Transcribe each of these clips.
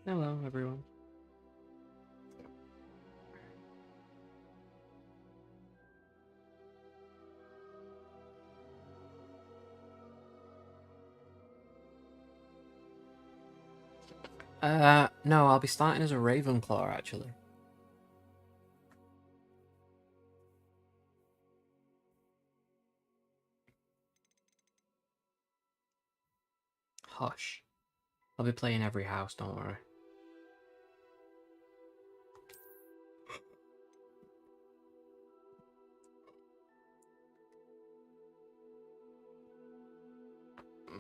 Hello, everyone. No, I'll be starting as a Ravenclaw, actually. Hush. I'll be playing every house, don't worry.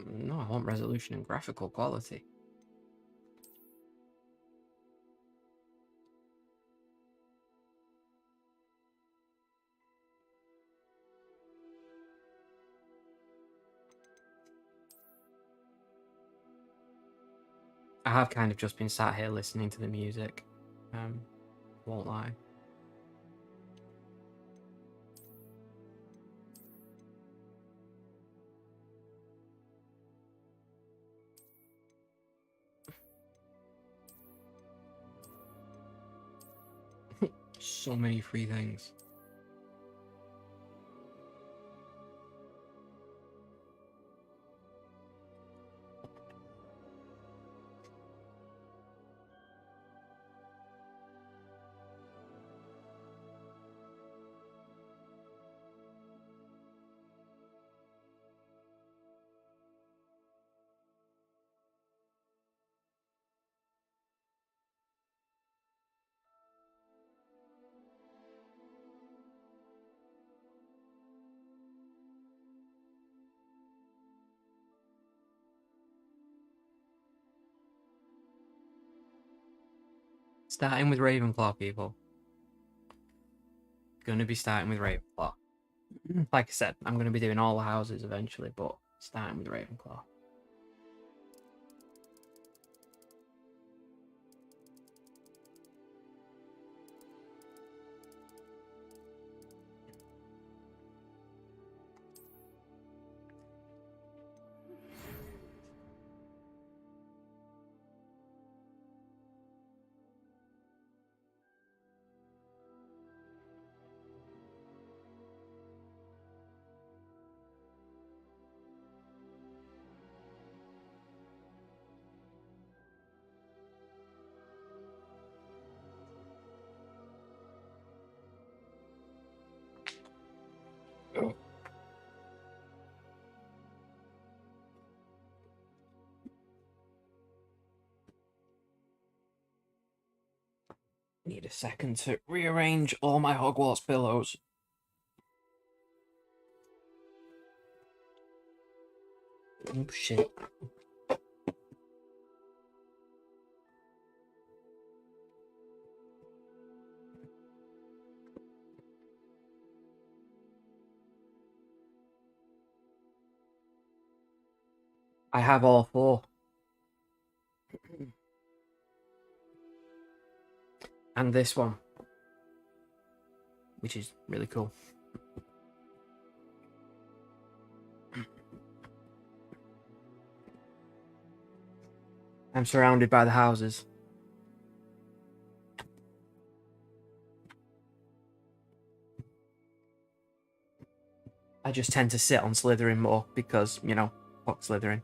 No, I want resolution and graphical quality. I have kind of just been sat here listening to the music. Won't lie. So many free things. Starting with Ravenclaw, people. Gonna be starting with Ravenclaw. Like I said, I'm gonna be doing all the houses eventually, but starting with Ravenclaw. Need a second to rearrange all my Hogwarts pillows. Oh shit. I have all four. And this one, which is really cool. I'm surrounded by the houses. I just tend to sit on Slytherin more because, you know, fuck Slytherin.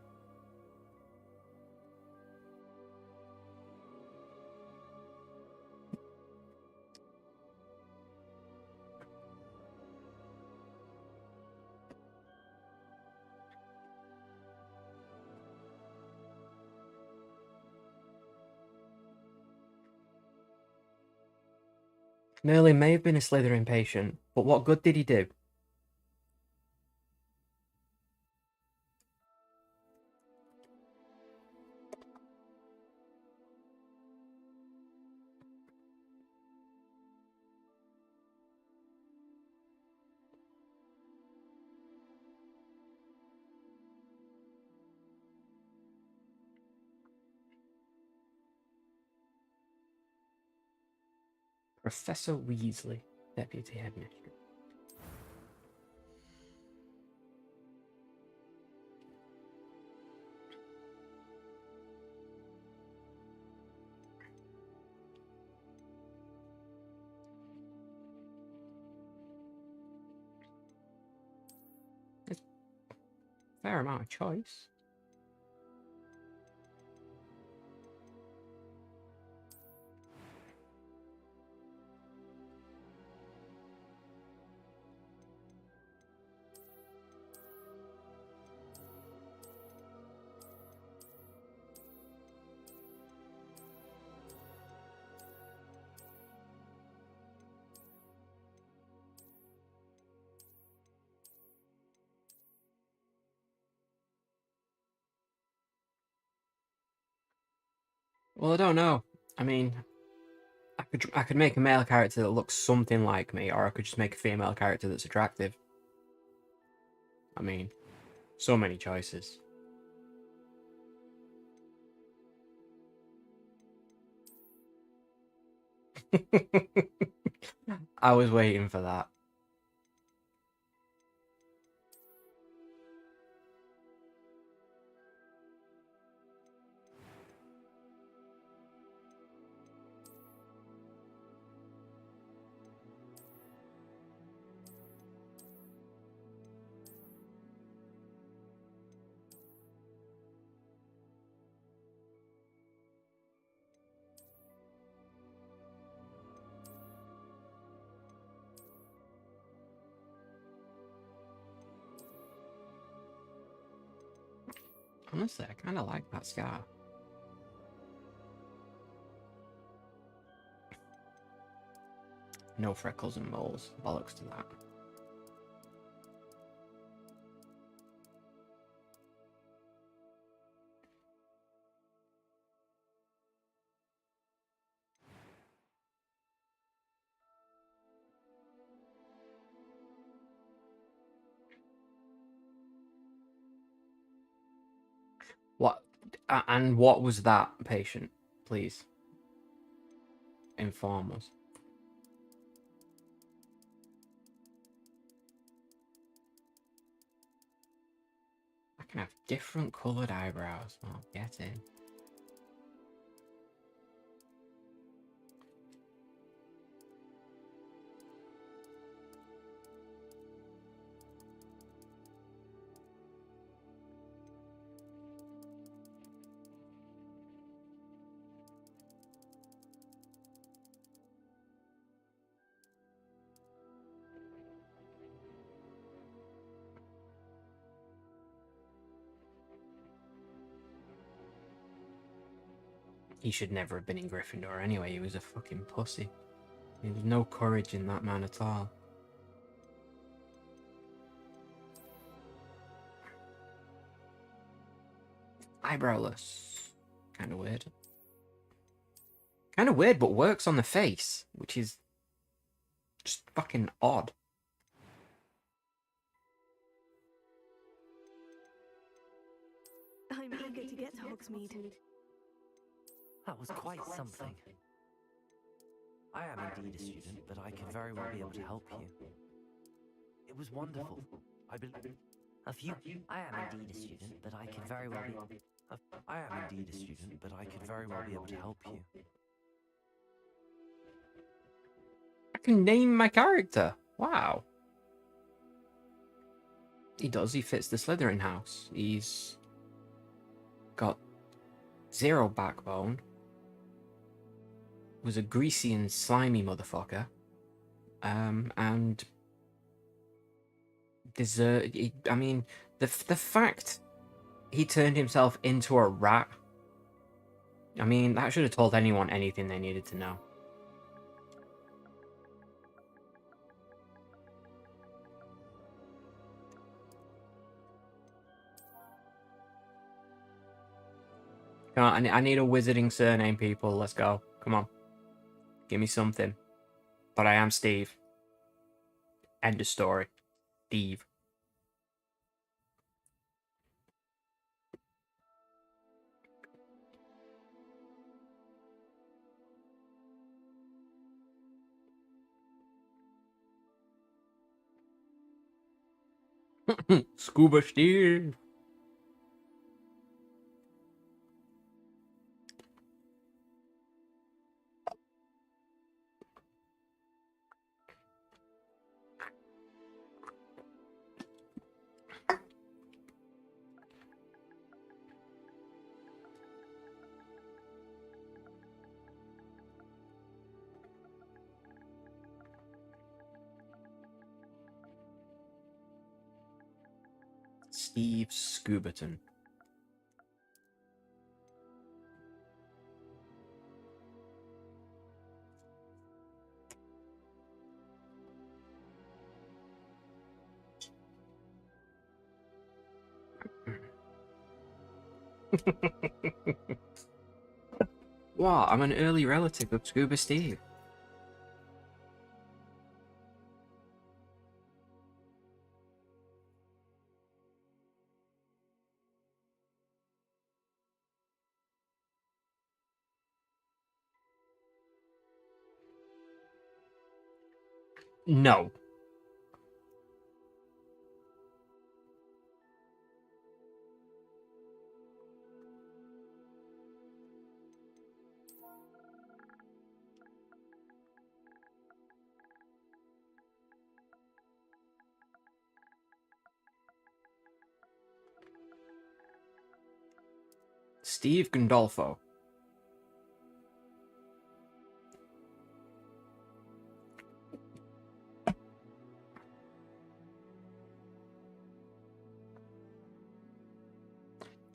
Merlin may have been a Slytherin patient, but what good did he do? Professor Weasley, Deputy Headmistress. Fair amount of choice. Well, I don't know. I mean, I could make a male character that looks something like me, or I could just make a female character that's attractive. I mean, so many choices. I was waiting for that. Honestly, I kind of like that scar. No freckles and moles. Bollocks to that. What? And what was that, patient? Please inform us. I can have different coloured eyebrows. Well, get in. He should never have been in Gryffindor anyway. He was a fucking pussy. There was no courage in that man at all. Eyebrowless. Kind of weird. Kind of weird, but works on the face, which is just fucking odd. I'm eager to get to Hogsmeade. That was quite something. I am indeed a student, but I could very well be able to help you. It was wonderful. I am indeed a student, but I could very well be... I am indeed a student, but I could very well be able to help you. I can name my character. Wow. He does. He fits the Slytherin house. He's got 0 backbone. Was a greasy and slimy motherfucker. And I mean, the fact he turned himself into a rat. I mean, that should have told anyone anything they needed to know. Come on, I need a wizarding surname, people. Let's go. Come on. Give me something. But I am Steve. End of story. Steve. Scuba Steve. Steve Scubaton. What? I'm an early relative of Scuba Steve. No. Steve Gandolfo.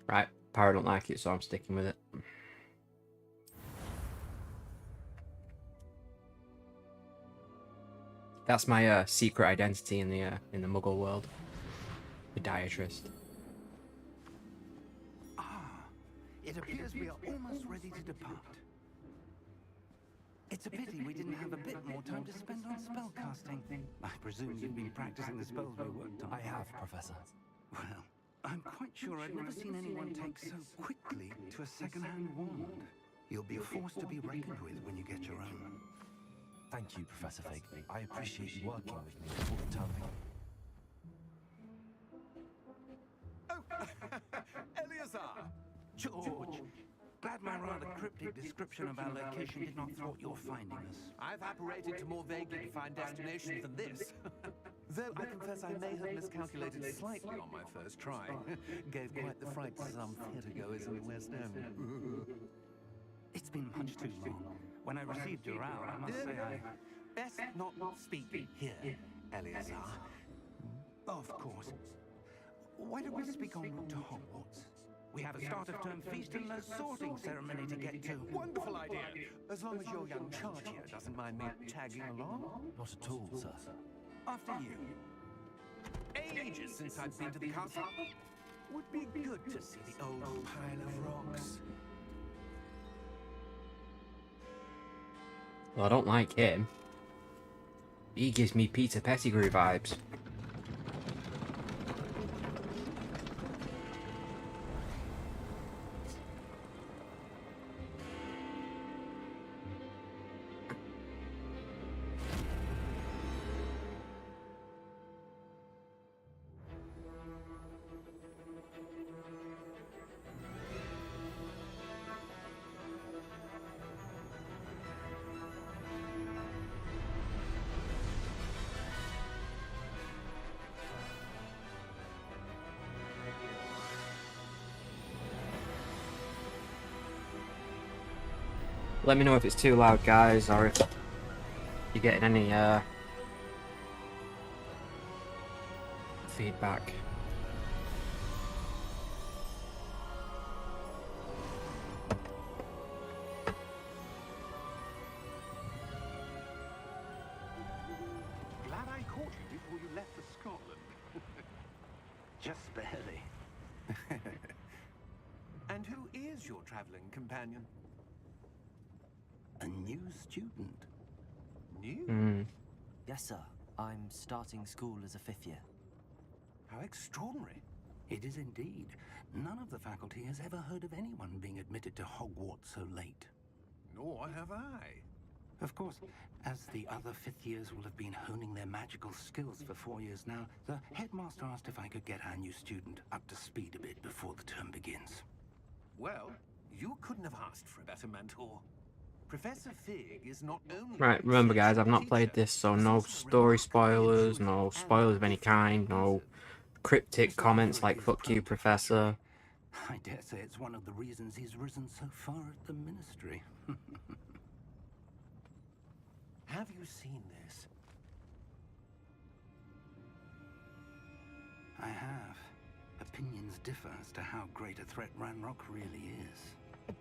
Right, Power don't like it, so I'm sticking with it. That's my secret identity in the Muggle world. Podiatrist. It appears we are almost ready to depart. It's a pity we didn't have a bit more time to spend on spellcasting. I presume you've been practicing the spells we worked on. I have, Professor. Well, I'm quite sure I've never seen anyone take so quickly to a second-hand wand. You'll be a force to be reckoned with when you get your own. Thank you, Professor Fig. I appreciate you working with me all the time. Oh, Eleazar! George! Glad my rather cryptic description of our location did not thwart your finding us. I've apparated to more vaguely defined destinations than this. Though I confess I may have miscalculated slightly on my first try. Gave quite the fright to some theatre-goers in the West End. It's been much too long. When I received your owl, I must say I... Best not speak here, Eleazar. Of course. Why don't we speak en route to Hogwarts? We have a start-of-term feast and a sorting ceremony to get to. Wonderful idea. As long as your young charge here doesn't mind me tagging along. Not at all, sir. After you. Ages since I've been to the castle. Would be good to see the old pile of rocks. Well, I don't like him. He gives me Peter Pettigrew vibes. Let me know if it's too loud, guys, or if you're getting any feedback. Glad I caught you before you left for Scotland. Just barely. And who is your traveling companion? A new student. New? Yes, sir. I'm starting school as a 5th year. How extraordinary. It is indeed. None of the faculty has ever heard of anyone being admitted to Hogwarts so late. Nor have I. Of course, as the other 5th years will have been honing their magical skills for 4 years now, the headmaster asked if I could get our new student up to speed a bit before the term begins. Well, you couldn't have asked for a better mentor. Professor Fig is not only... Right, remember guys, I've not played this, so no story spoilers, no spoilers of any kind, no cryptic comments like "fuck you, Professor." I dare say it's one of the reasons he's risen so far at the Ministry. Have you seen this? I have. A opinions differ as to how great a threat Ranrock really is.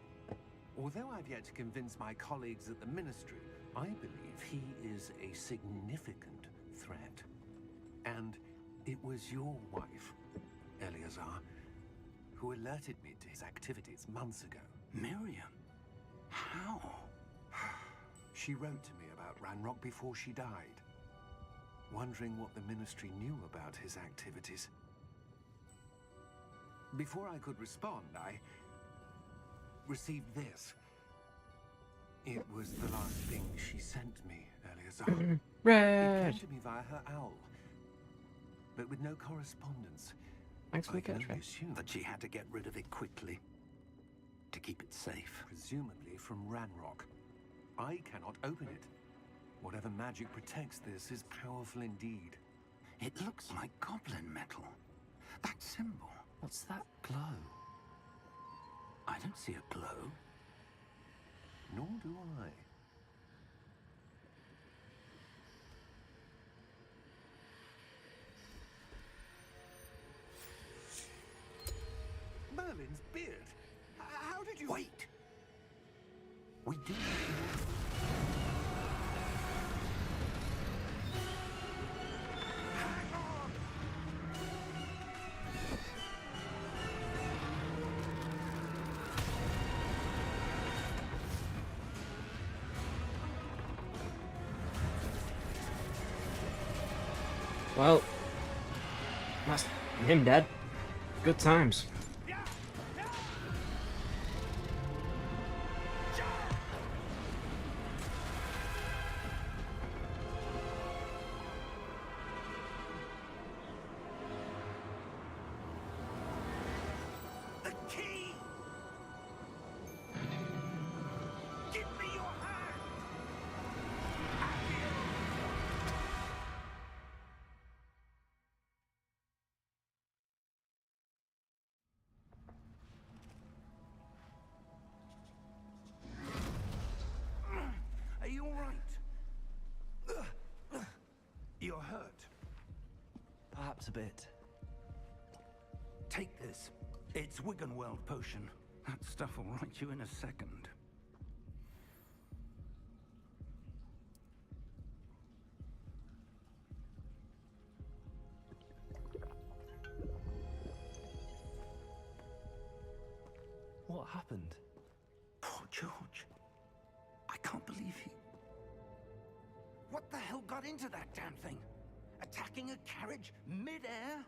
Although I've yet to convince my colleagues at the Ministry, I believe he is a significant threat. And it was your wife, Eleazar, who alerted me to his activities months ago. Miriam? How? She wrote to me about Ranrock before she died, wondering what the Ministry knew about his activities. Before I could respond, I received this. It was the last thing she sent me, Eleazar. It Red. came to me via her owl, but with no correspondence. Thanks for the I can only catchphrase. assume That she had to get rid of it quickly to keep it safe. presumably from Ranrock. I cannot open it. Whatever magic protects this is powerful indeed. It looks like goblin metal. That symbol. What's that glow? I don't see a glow. Nor do I. Merlin's beard. How did you... Wait! We do. Hang on! Well, that's him dead. Good times. The key! Give me your hand! Are you all right? You're hurt. Perhaps a bit. Take this. It's Wiggenweld potion. That stuff will right you in a second. What happened? Poor George. I can't believe he... What the hell got into that damn thing? Attacking a carriage mid-air?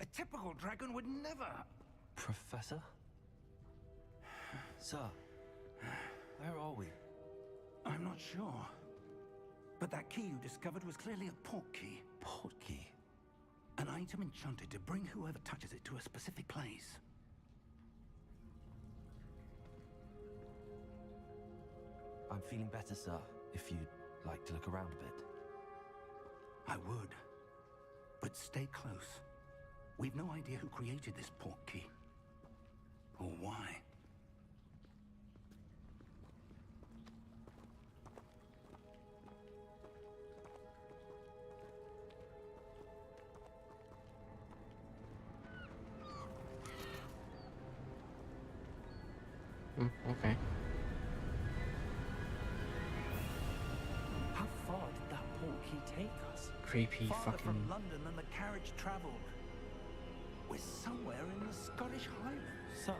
A typical dragon would never... Professor? Sir, where are we? I'm not sure. But that key you discovered was clearly a portkey. Portkey? An item enchanted to bring whoever touches it to a specific place. I'm feeling better, sir, if you'd like to look around a bit. I would. But stay close. We've no idea who created this portkey. Or why. Okay. How far did that portkey take us? Creepy Farther fucking... from London than the carriage travelled. We're somewhere in the Scottish Highlands. Sir,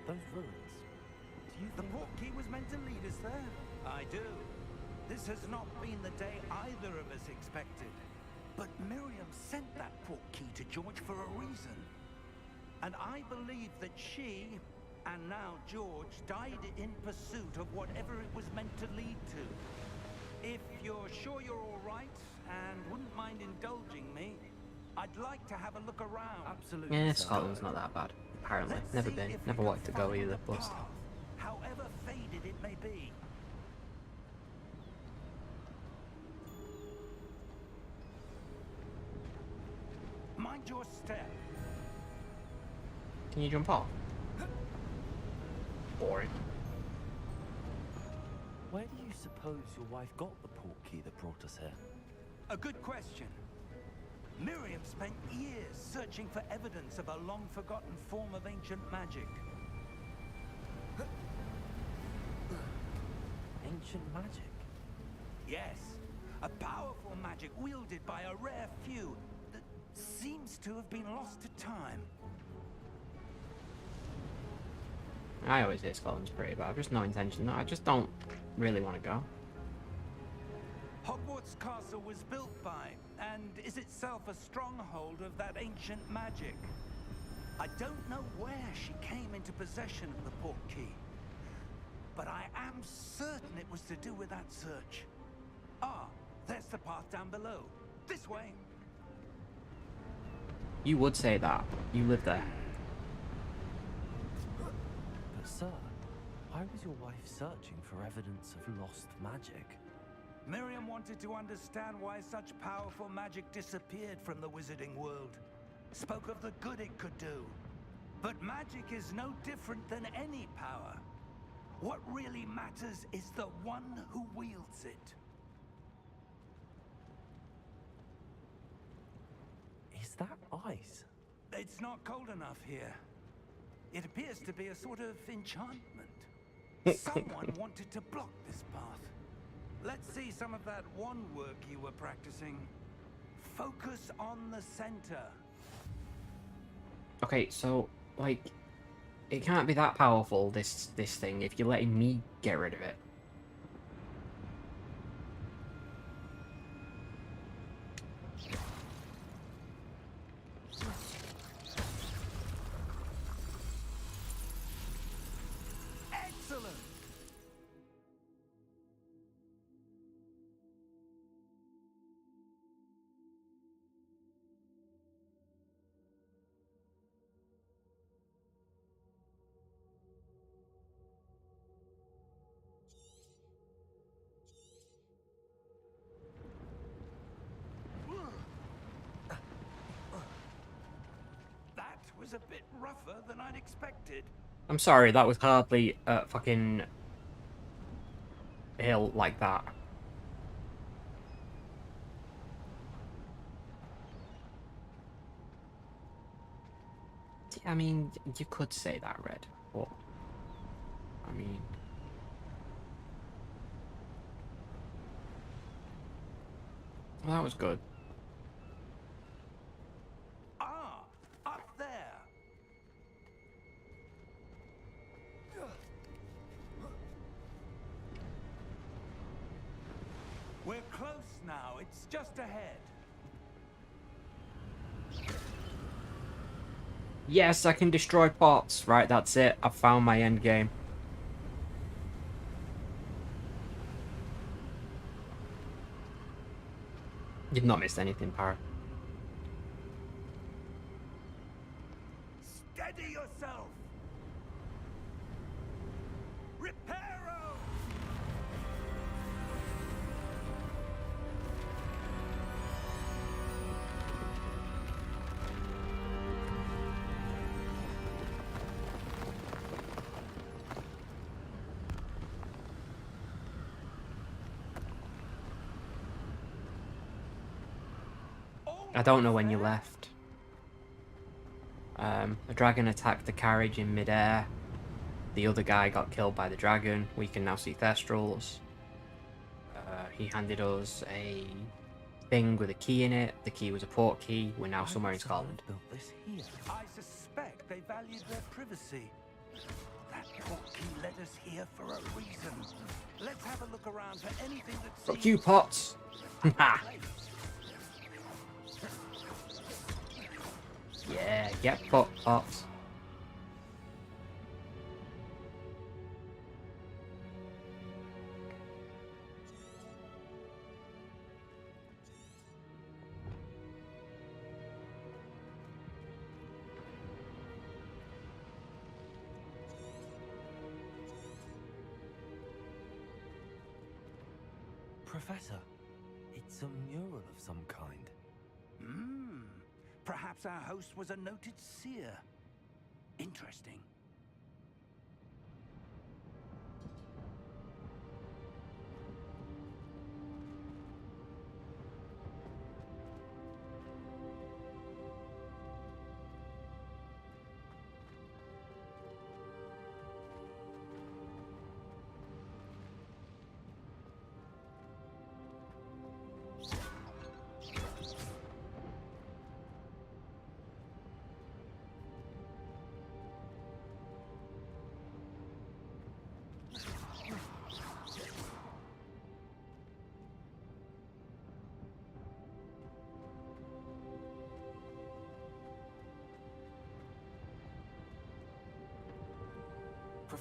those ruins. Do you The think... portkey was meant to lead us there. I do. This has not been the day either of us expected. But Miriam sent that portkey to George for a reason. And I believe that she, and now George, died in pursuit of whatever it was meant to lead to. If you're sure you're all right and wouldn't mind indulging me, I'd like to have a look around. Absolutely, Yeah, sir. Scotland's not that bad. Apparently. Let's Never see been. if we Never can wanted to go find either, the but... path, however faded it may be. Mind your step. Can you jump off? Boring. Where do you suppose your wife got the portkey that brought us here? A good question. Miriam spent years searching for evidence of a long-forgotten form of ancient magic. Ancient magic? Yes, a powerful magic wielded by a rare few that seems to have been lost to time. I always hear Scotland's pretty, but I've just no intention. I just don't really want to go. Hogwarts Castle was built by, and is itself a stronghold of that ancient magic. I don't know where she came into possession of the portkey, but I am certain it was to do with that search. Ah, there's the path down below. This way. You would say that. You live there. But sir, why was your wife searching for evidence of lost magic? Miriam wanted to understand why such powerful magic disappeared from the wizarding world. Spoke of the good it could do. But magic is no different than any power. What really matters is the one who wields it. Is that ice? It's not cold enough here. It appears to be a sort of enchantment. Someone wanted to block this path. Let's see some of that wand work you were practicing. Focus on the center. Okay, so, like, it can't be that powerful, this thing, if you're letting me get rid of it. Excellent! That was a bit rougher than I'd expected. I'm sorry, that was hardly a fucking hill like that. I mean, you could say that, Red, but I mean, well, that was good. Ah, up there. We're close now. It's just ahead. Yes, I can destroy pots. Right, that's it. I've found my end game. You've not missed anything, Parrot. Steady yourself. Reparo! I don't know when you left. A dragon attacked the carriage in midair. The other guy got killed by the dragon. We can now see Thestrals. He handed us a thing with a key in it. The key was a port key. We're now somewhere in Scotland. Built this here. I suspect they valued their privacy. That portkey led us here for a reason. Let's have a look around for anything that Fuck seems you, pots! Ha! Yeah, get fucked, pots. Professor, it's a mural of some kind. Perhaps our host was a noted seer. Interesting.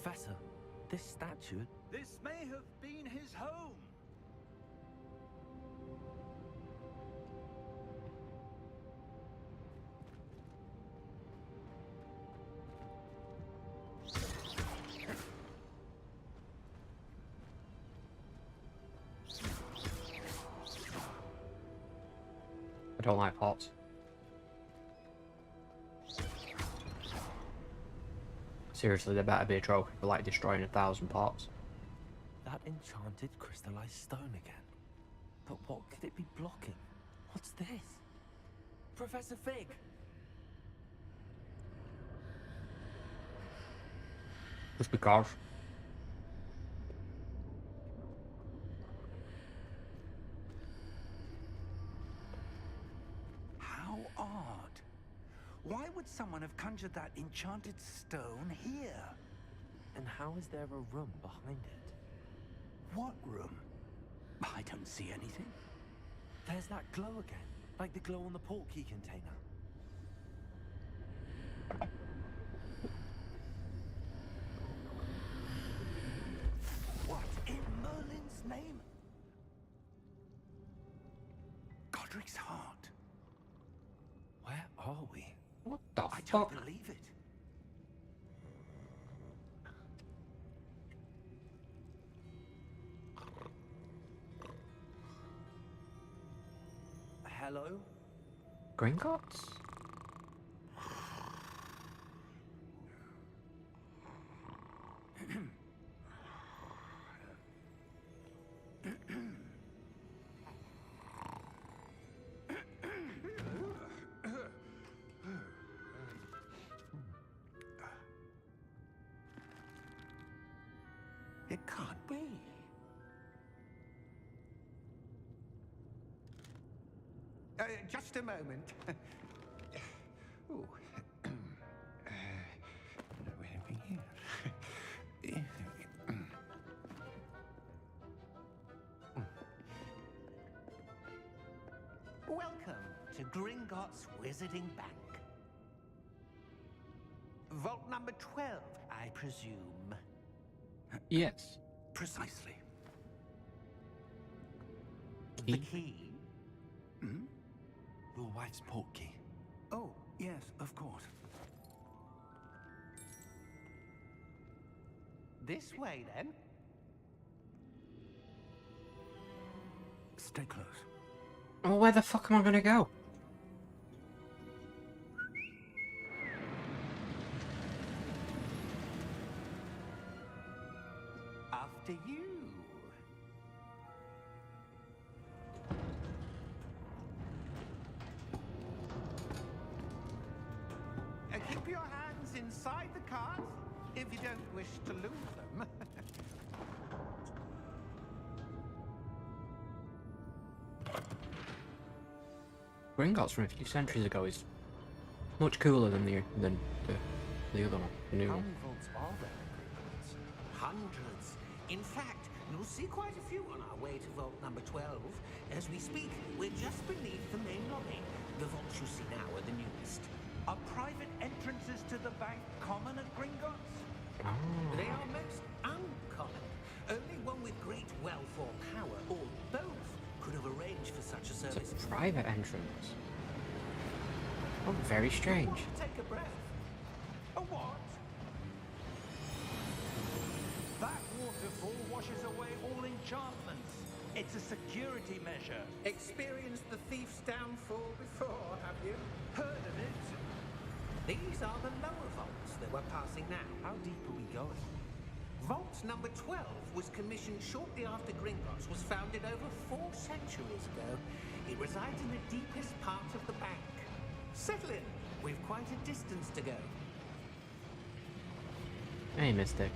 Professor, this statue... This may have been his home. I don't like pots. Seriously, there better be a trophy for like destroying 1,000 pots. That enchanted crystallized stone again. But what could it be blocking? What's this? Professor Fig! Just because. How odd. Why would someone have conjured that enchanted stone here? And how is there a room behind it? What room? I don't see anything. There's that glow again, like the glow on the portkey container. What in Merlin's name? Godric's heart. Where are we? What the I fuck? don't believe it. Hello? Gringotts? It can't be. Just a moment. Ooh. Where are we here? Welcome to Gringotts Wizarding Bank. Vault number 12, I presume. Yes. Precisely. Key? The key? Hmm? Your wife's portkey. Oh, yes, of course. This way, then. Stay close. Well, where the fuck am I gonna go? After you. Keep your hands inside the cart if you don't wish to lose them. Gringotts from a few centuries ago is much cooler than the other one, the new How one. many vaults are there in Gringotts? Hundreds. In fact, you'll see quite a few on our way to vault number 12. As we speak, we're just beneath the main lobby. The vaults you see now are the newest. Are private entrances to the bank common at Gringotts? They are most uncommon. Only one with great wealth or power, or both, could have arranged for such a It's service. a private entrance. Oh, very strange. Take a breath. A what? That waterfall washes away all enchantments. It's a security measure. Experienced the thief's downfall before, have you? Heard of it? These are the lower vaults that we're passing now. How deep are we going? Vault number 12 was commissioned shortly after Gringotts was founded over 4 centuries ago. It resides in the deepest part of the bank. Settle in. We've quite a distance to go. Hey, Mystic.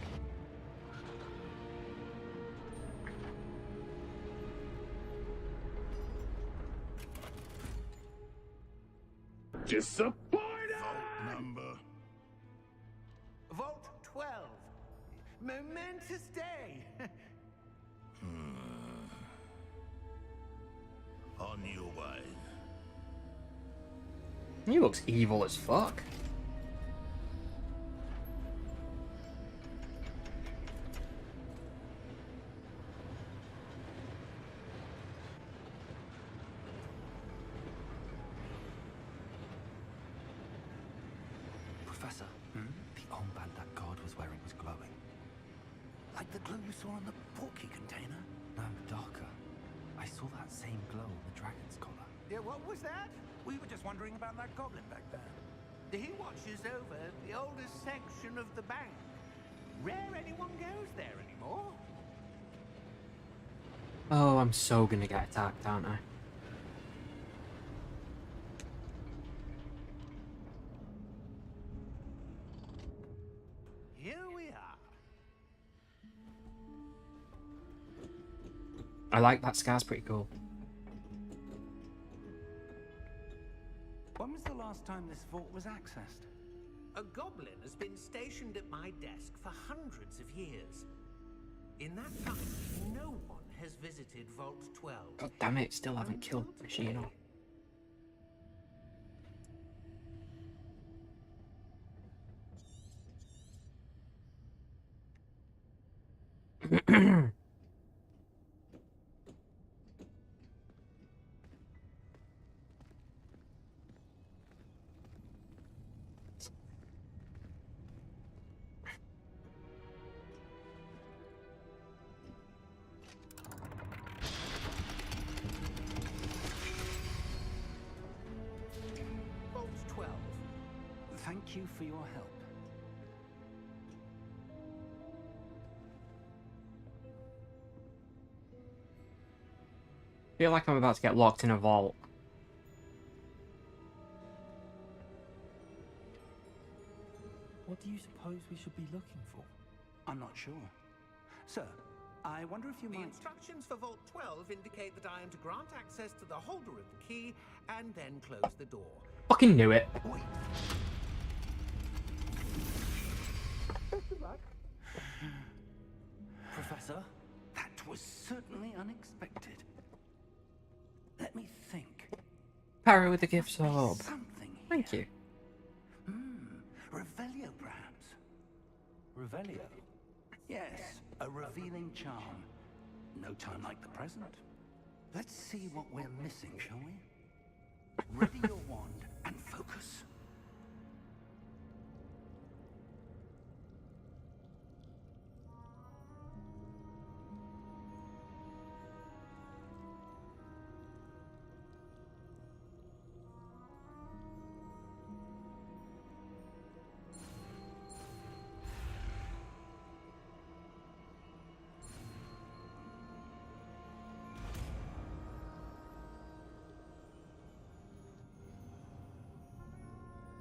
Disappointed! Number. Vault 12. Momentous day. On your way. He looks evil as fuck. Professor, the armband that guard was wearing was glowing. Like the glow you saw on the portkey container? No, darker. I saw that same glow on the dragon's collar. Yeah, what was that? We were just wondering about that goblin back there. He watches over the oldest section of the bank. Rare anyone goes there anymore. Oh, I'm so gonna get attacked, aren't I? Here we are. I like that scar's pretty cool. When was the last time this vault was accessed? A goblin has been stationed at my desk for hundreds of years. In that time, no one has visited Vault 12. God damn it, still haven't killed Machino. Vault 12. Thank you for your help. Feel like I'm about to get locked in a vault. What do you suppose we should be looking for? I'm not sure. Sir, I wonder if you The might... instructions for Vault 12 indicate that I am to grant access to the holder of the key and then close the door. Fucking knew it. Wait. Professor? That was certainly unexpected. Let me think. Parry with the gift orb. Something here. Thank you. Revelio, perhaps. Revelio? Yes, a revealing charm. No time like the present. Let's see what we're missing, shall we? Ready your wand and focus.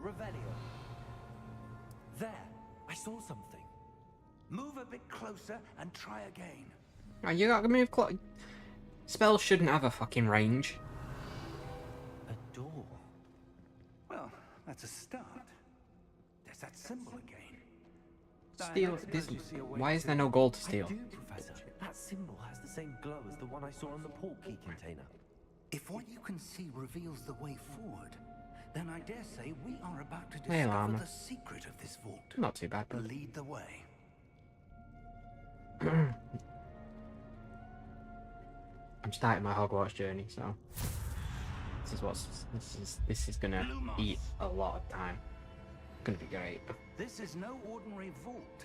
Revelio. There, I saw something. Move a bit closer and try again. Oh, you gotta move close. Spells shouldn't have a fucking range. A door. Well, that's a start. There's that symbol again. Steal I this. suppose you see a way Why is to- there no gold to I steal? do, Professor. That symbol has the same glow as the one I saw on the portkey container. If what you can see reveals the way forward, then I dare say we are about to Hey, discover Llama. the secret of this vault. Not too bad, but Lead the way. I'm starting my Hogwarts journey, so this is gonna eat a lot of time. Gonna be great. This is no ordinary vault.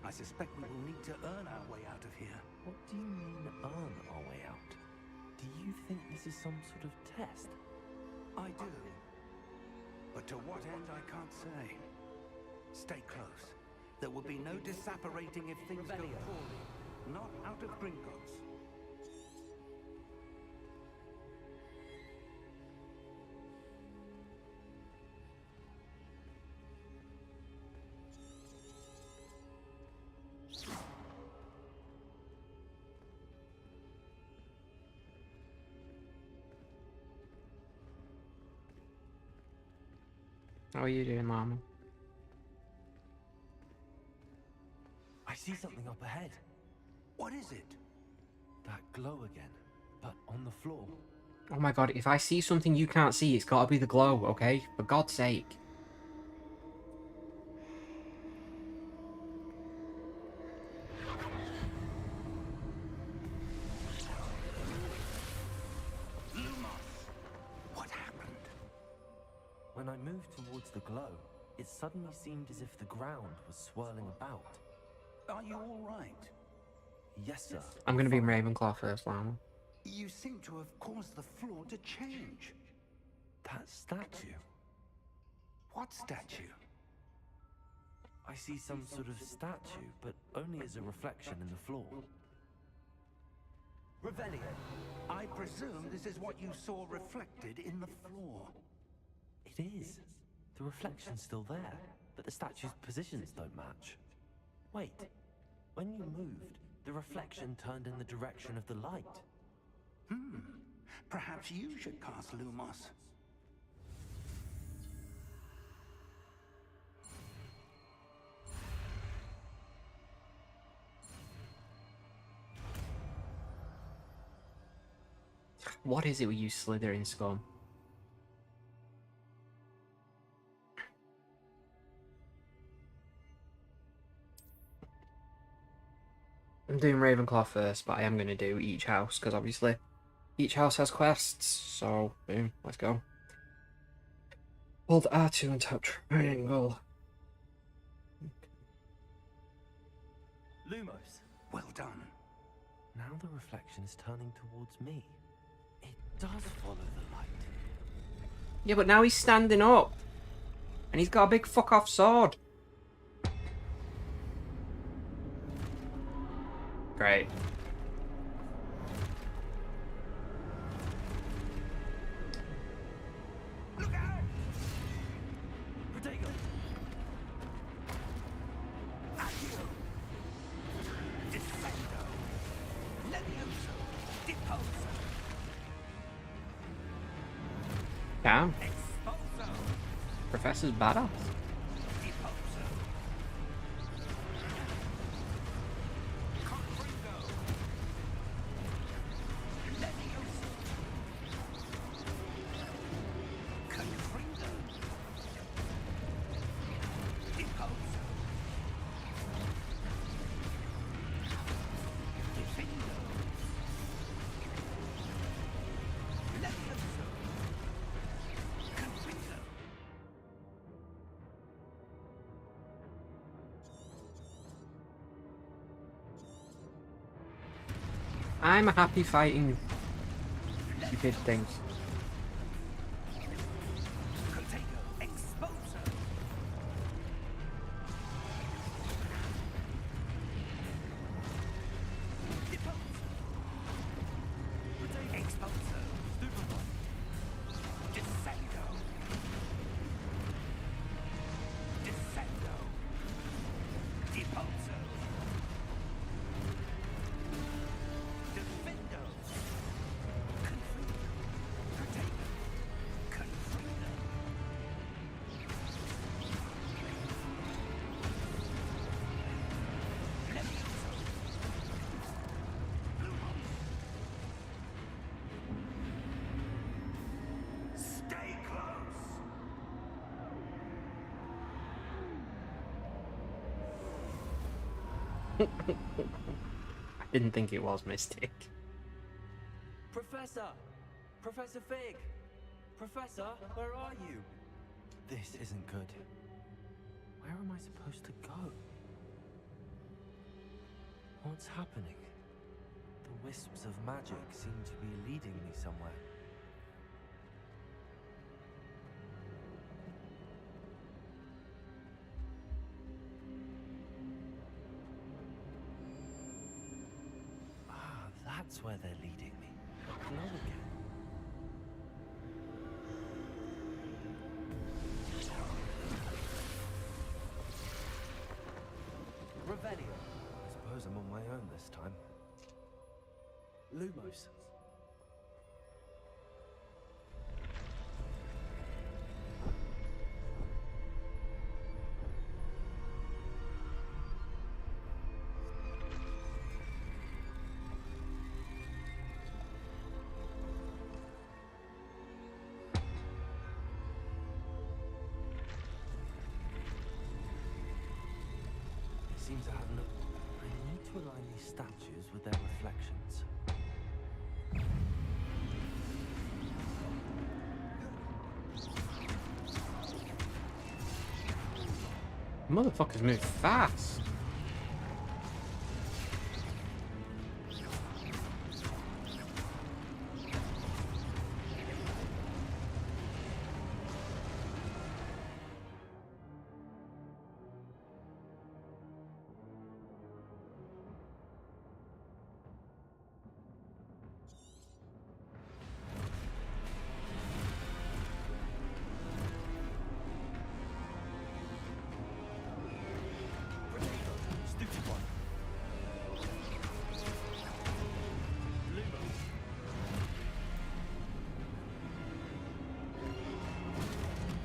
I suspect we will need to earn our way out of here. What do you mean, earn our way out? Do you think this is some sort of test? I do. But to what end, I can't say. Stay close. There will be no disapparating if things go poorly. Not out of Gringotts. How are you doing, Llama? I see something up ahead. What is it? That glow again, but on the floor. Oh my god, if I see something you can't see, it's gotta be the glow, okay? For God's sake. What happened? When I moved towards the glow, it suddenly seemed as if the ground was swirling about. Are you all right? Yes, sir. I'm gonna be Fine. Ravenclaw first, Lama. You seem to have caused the floor to change. That statue. What statue? I see some sort of statue, but only as a reflection in the floor. Revelio, I presume this is what you saw reflected in the floor. It is. The reflection's still there, but the statue's positions don't match. Wait, when you moved, the reflection turned in the direction of the light. Perhaps you should cast Lumos. What is it with you Slytherin scum? I'm doing Ravenclaw first, but I am going to do each house, because obviously each house has quests, so boom, let's go. Hold R2 and tap triangle. Lumos! Well done. Now the reflection is turning towards me. It does follow the light. Yeah, but now he's standing up. And he's got a big fuck off sword. Great. Look out! Protego! Accio! Descendo! Levioso! Deposo! Damn. Exposo! Professor's badass. Deposo! Confringo! Levioso! Confringo! Deposo! Defendo! Levioso! Confringo! I'm happy fighting stupid things. Protego! Exposo! Deposo! Protego! Exposo! Descendo! Descendo! Deposo! Defendo! Confringo! Protego! Confringo! Levioso! Stay close! I didn't think it was Mystic. Professor! Professor Fig! Professor, where are you? This isn't good. Where am I supposed to go? What's happening? The wisps of magic seem to be leading me somewhere. Ah, that's where they're leading me. Hello again. Revelio. I suppose I'm on my own this time. Lumos. Seems to have no... I need to align these statues with their reflections. Motherfuckers move fast. Stupid one. Lumos.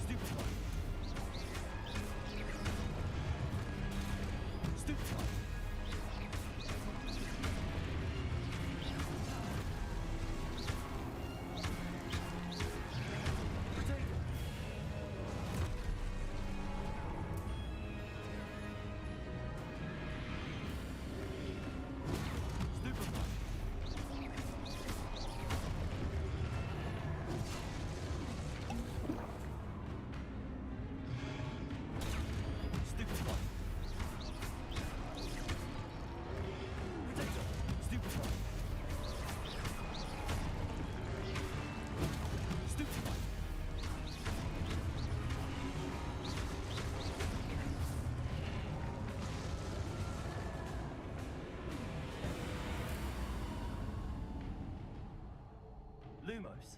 Stupid one. Stupid one. Potato. Stupid one. Stupid one. Potato. Stupid one. Stupid one. Lumos.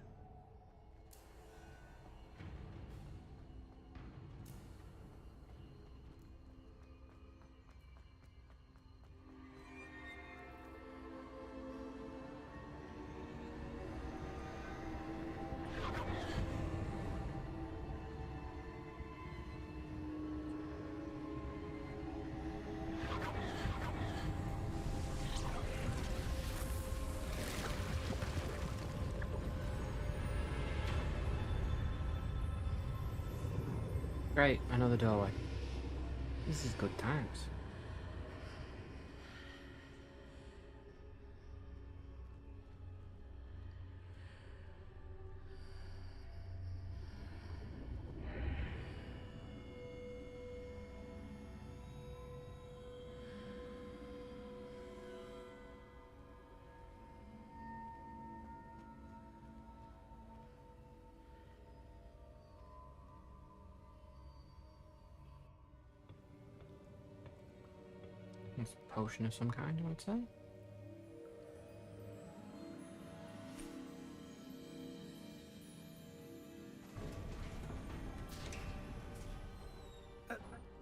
Great, another doorway. This is good times. It's a potion of some kind, I would say.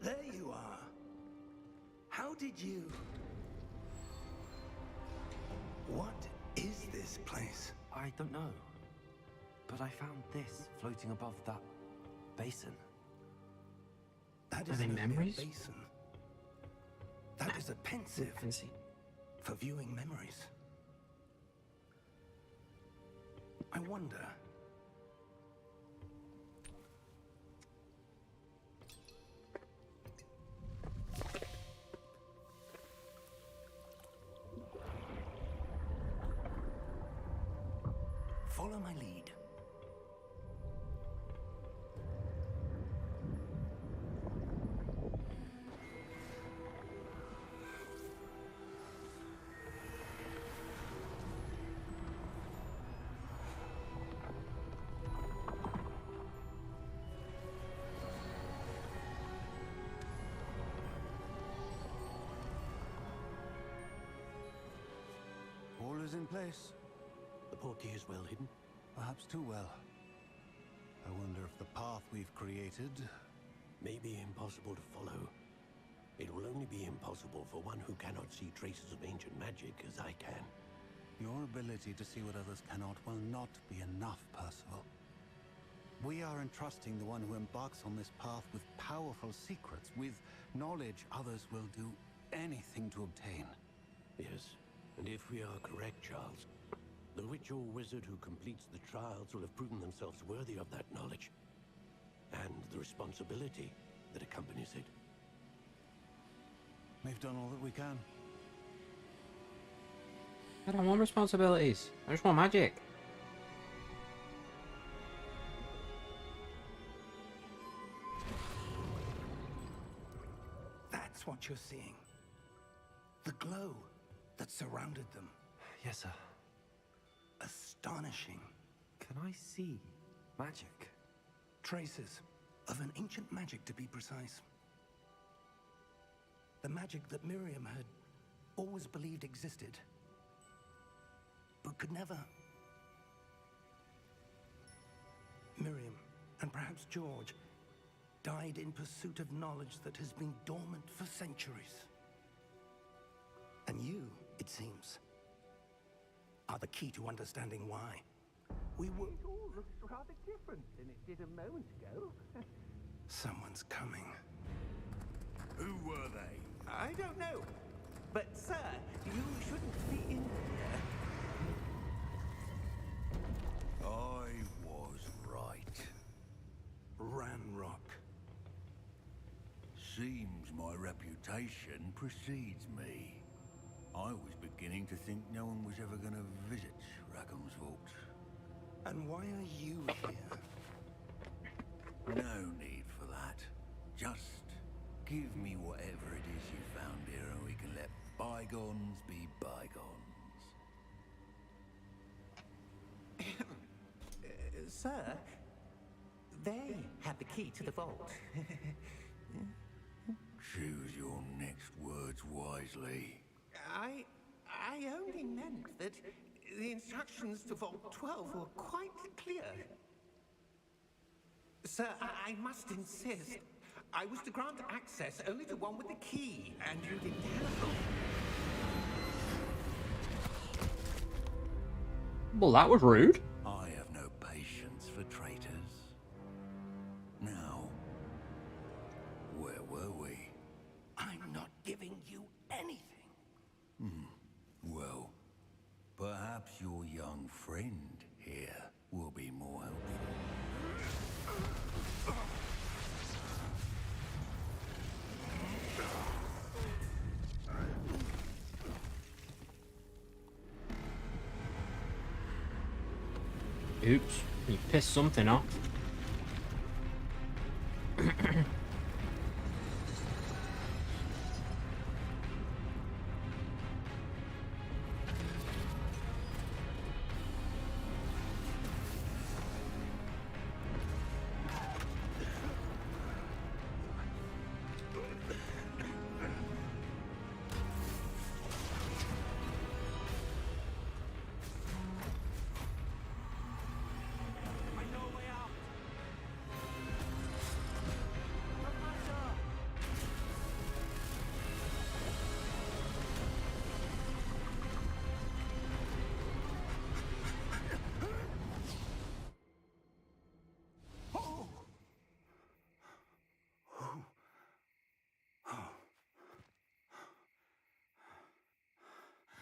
There you are. How did you... What is this place? I don't know. But I found this floating above that basin. That Are is they only a memories? basin. That is a pensive Fancy. for viewing memories. I wonder... Follow my lead. All is in place. The portkey is well hidden. Perhaps too well. I wonder if the path we've created... May be impossible to follow. It will only be impossible for one who cannot see traces of ancient magic as I can. Your ability to see what others cannot will not be enough, Percival. We are entrusting the one who embarks on this path with powerful secrets, with knowledge others will do anything to obtain. Yes, and if we are correct, Charles, the witch or wizard who completes the trials will have proven themselves worthy of that knowledge, and the responsibility that accompanies it. We've done all that we can. I don't want responsibilities. I just want magic. That's what you're seeing. The glow that surrounded them. Yes, sir. Astonishing. Can I see magic? Traces of an ancient magic, to be precise. The magic that Miriam had always believed existed, but could never. Miriam, and perhaps George, died in pursuit of knowledge that has been dormant for centuries. And you, it seems, are the key to understanding why. We were... It all looks rather different than it did a moment ago. Someone's coming. Who were they? I don't know. But, sir, you shouldn't be in here. I was right. Ranrock. Seems my reputation precedes me. I was beginning to think no one was ever going to visit Rackham's vault. And why are you here? No need for that. Just give me whatever it is you found here and we can let bygones be bygones. Sir, they had the key to the vault. Choose your next words wisely. I only meant that the instructions to Vault 12 were quite clear. Sir, I must insist. I was to grant access only to one with the key, and you didn't have it. Well, that was rude. I have no patience for traitors. Now, where were we? I'm not giving you anything. Well, perhaps your young friend here will be more helpful. Oops, you pissed something off.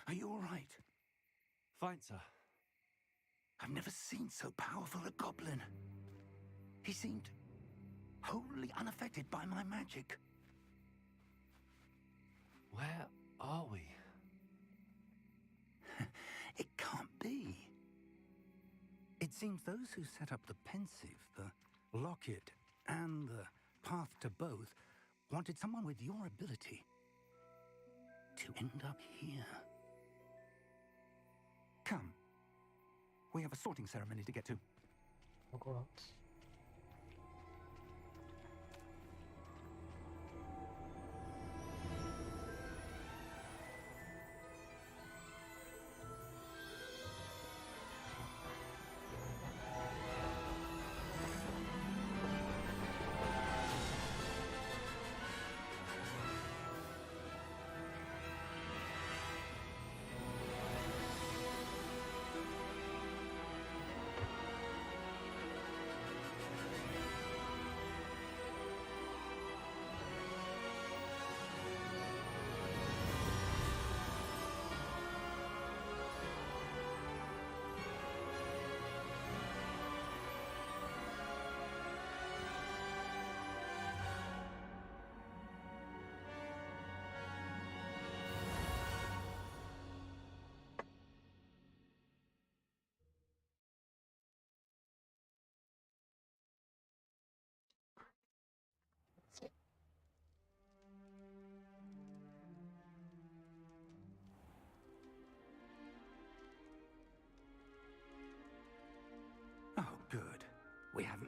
Are you all right? Fine, sir. I've never seen so powerful a goblin. He seemed wholly unaffected by my magic. Where are we? It can't be. It seems those who set up the pensive, the locket, and the path to both wanted someone with your ability to end up here. Come. We have a sorting ceremony to get to. Hogwarts.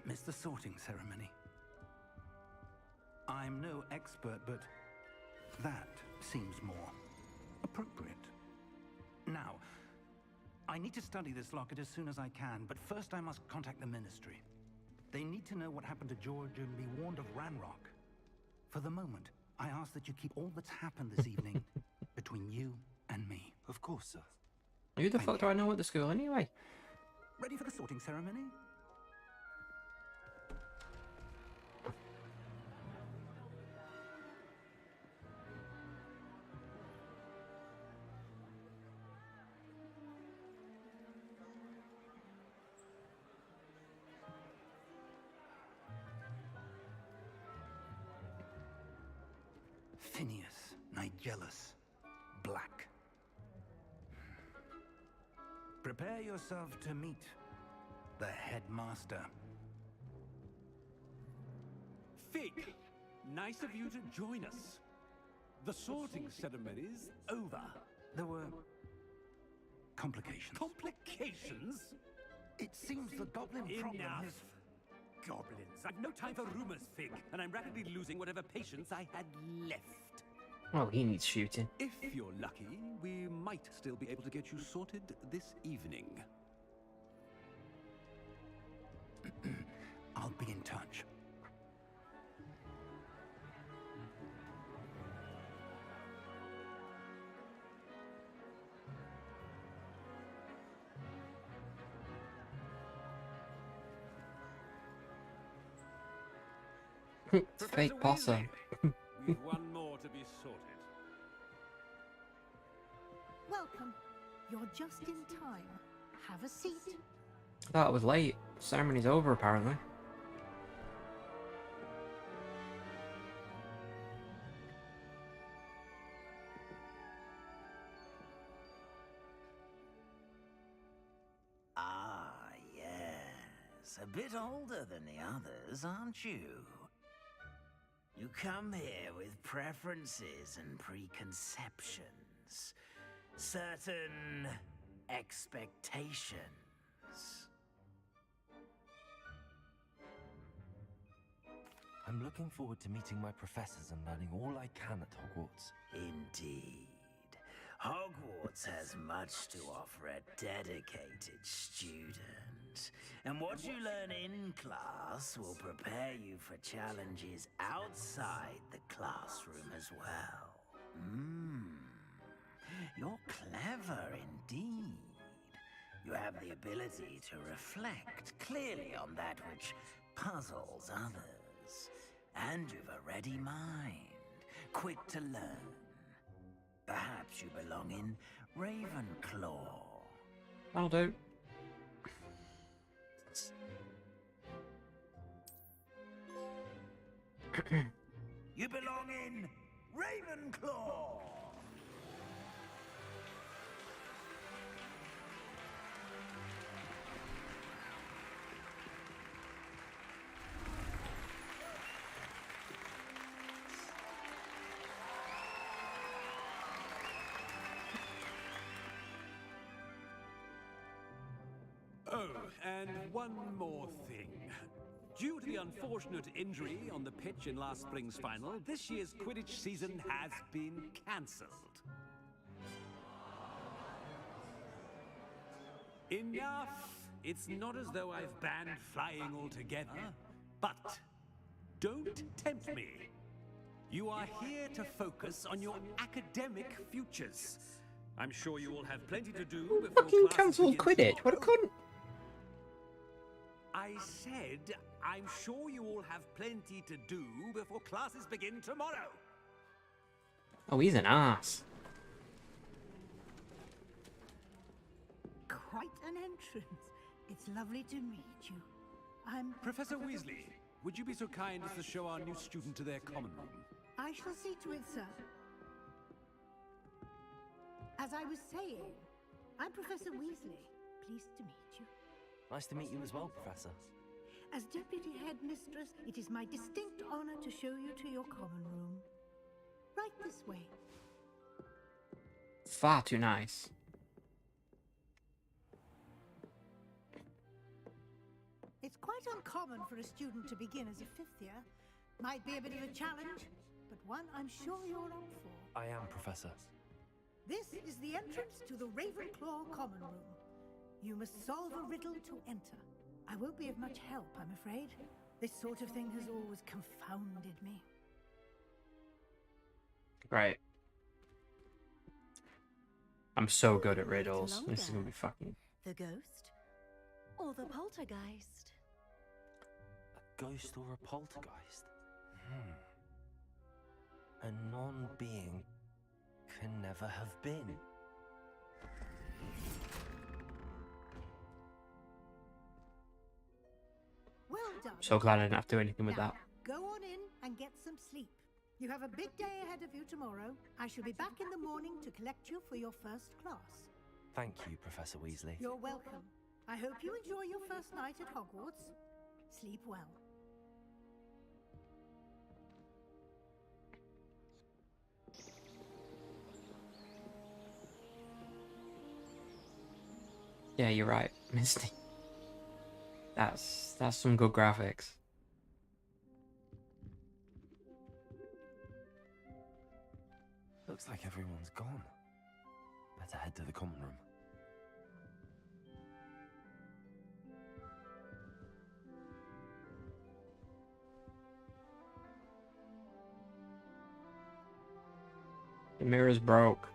miss the sorting ceremony. I'm no expert, but that seems more appropriate. Now, I need to study this locket as soon as I can, but first I must contact the Ministry. They need to know what happened to George and be warned of Ranrock. For the moment, I ask that you keep all that's happened this evening between you and me. Of course, sir. Who the Thank fuck do you. I know at the school anyway? Ready for the sorting ceremony? Phineas, Nigellus, Black. Prepare yourself to meet the headmaster. Fig, nice of you to join us. The sorting ceremony's over. There were complications. Complications? It seems the goblin problem Enough. is... Goblins. I've no time for rumors, Fig, and I'm rapidly losing whatever patience I had left. Oh, he needs shooting. If you're lucky, we might still be able to get you sorted this evening. I'll be in touch. Fake possum. We've one more to be sorted. Welcome. You're just in time. Have a seat. I thought it was late. Ceremony's over, apparently. Ah, yes. A bit older than the others, aren't you? You come here with preferences and preconceptions. Certain expectations. I'm looking forward to meeting my professors and learning all I can at Hogwarts. Indeed. Hogwarts has much to offer a dedicated student. And what you learn in class will prepare you for challenges outside the classroom as well. You're clever indeed. You have the ability to reflect clearly on that which puzzles others. And you've a ready mind, quick to learn. Perhaps you belong in Ravenclaw. I'll do. You belong in Ravenclaw! Oh, and one more thing. Due to the unfortunate injury on the pitch in last spring's final, this year's Quidditch season has been cancelled. Enough! It's not as though I've banned flying altogether, but don't tempt me. You are here to focus on your academic futures. I'm sure you all have plenty to do before Fucking classes cancelled begin Quidditch. What a tomorrow. cunt. I said, I'm sure you all have plenty to do before classes begin tomorrow. Oh, he's an ass. Quite an entrance. It's lovely to meet you. I'm... Professor Weasley, would you be so kind as to show our new student to their common room? I shall see to it, sir. As I was saying, I'm Professor Weasley. Pleased to meet you. Nice to meet you as well, Professor. As Deputy Headmistress, it is my distinct honor to show you to your common room. Right this way. Far too nice. If It's quite uncommon for a student to begin as a 5th year. Might be a bit of a challenge, but one I'm sure you're up for. I am, Professor. This is the entrance to the Ravenclaw Common Room. You must solve a riddle to enter. I won't be of much help, I'm afraid. This sort of thing has always confounded me. Right. I'm so good at riddles. This is gonna be fucking... The ghost? Or the poltergeist? A ghost or a poltergeist? A non-being can never have been. Well done. So glad I didn't have to do anything with Now, that. go on in and get some sleep. You have a big day ahead of you tomorrow. I shall be back in the morning to collect you for your first class. Thank you, Professor Weasley. You're welcome. I hope you enjoy your first night at Hogwarts. Sleep well. Yeah, you're right, Misty. That's some good graphics. Looks like everyone's gone. Better head to the common room. The mirror's broke.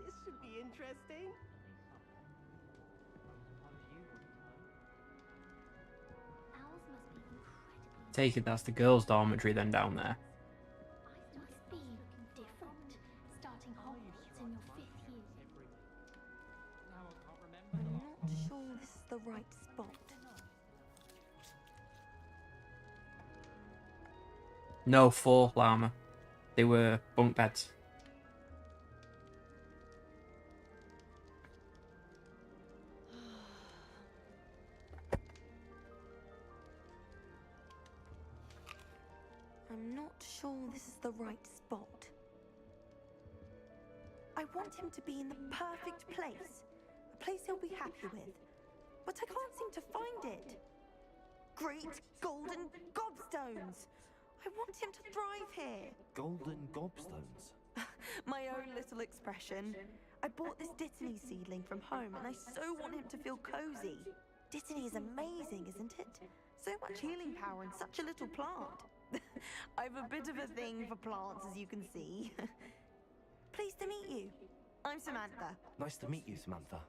This should be interesting. Owls must be incredibly... Take it, that's the girls' dormitory then down there. Must be different, starting Hogwarts in your 5th year. I'm not sure this is the right spot. No, 4 llama. They were bunk beds. I'm not sure this is the right spot. I want him to be in the perfect place. A place he'll be happy with. But I can't seem to find it. Great golden gobstones! I want him to thrive here. Golden gobstones. My own little expression. I bought this Dittany seedling from home and I so want him to feel cozy. Dittany is amazing, isn't it? So much healing power in such a little plant. I've a bit of a thing for plants, as you can see. Pleased to meet you. I'm Samantha. Nice to meet you, Samantha.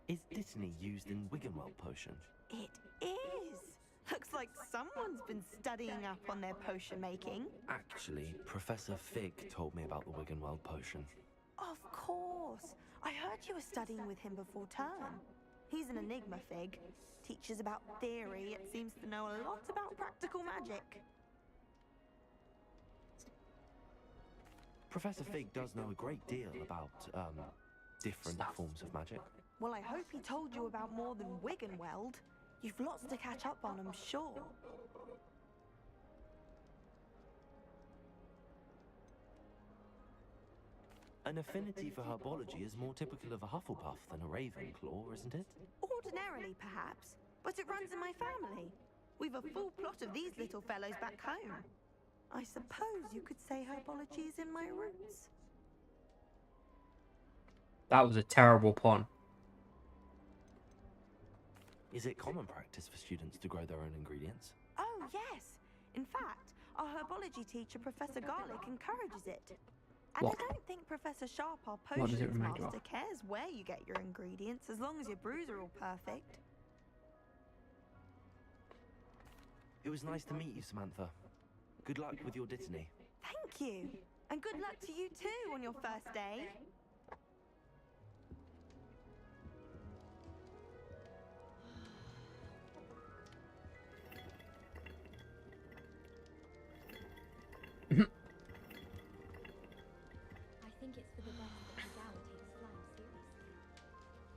Is Dittany used in Wiggenweld potion? It is. Looks like someone's been studying up on their potion making. Actually, Professor Fig told me about the Wiggenweld potion. Of course. I heard you were studying with him before term. He's an enigma, Fig. Teaches about theory, yet seems to know a lot about practical magic. Professor Fig does know a great deal about, different forms of magic. Well, I hope he told you about more than Wiggenweld. You've lots to catch up on, I'm sure. An affinity for herbology is more typical of a Hufflepuff than a Ravenclaw, isn't it? Ordinarily, perhaps, but it runs in my family. We've a full plot of these little fellows back home. I suppose you could say herbology is in my roots. That was a terrible pun. Is it common practice for students to grow their own ingredients? Oh, yes. In fact, our herbology teacher, Professor Garlick, encourages it. And What? I don't think Professor Sharp, our What does it potions remind you master, of? cares where you get your ingredients, as long as your brews are all perfect. It was nice to meet you, Samantha. Good luck with your Dittany. Thank you. And good luck to you too on your first day. I think it's for the best that Miguel takes flying seriously.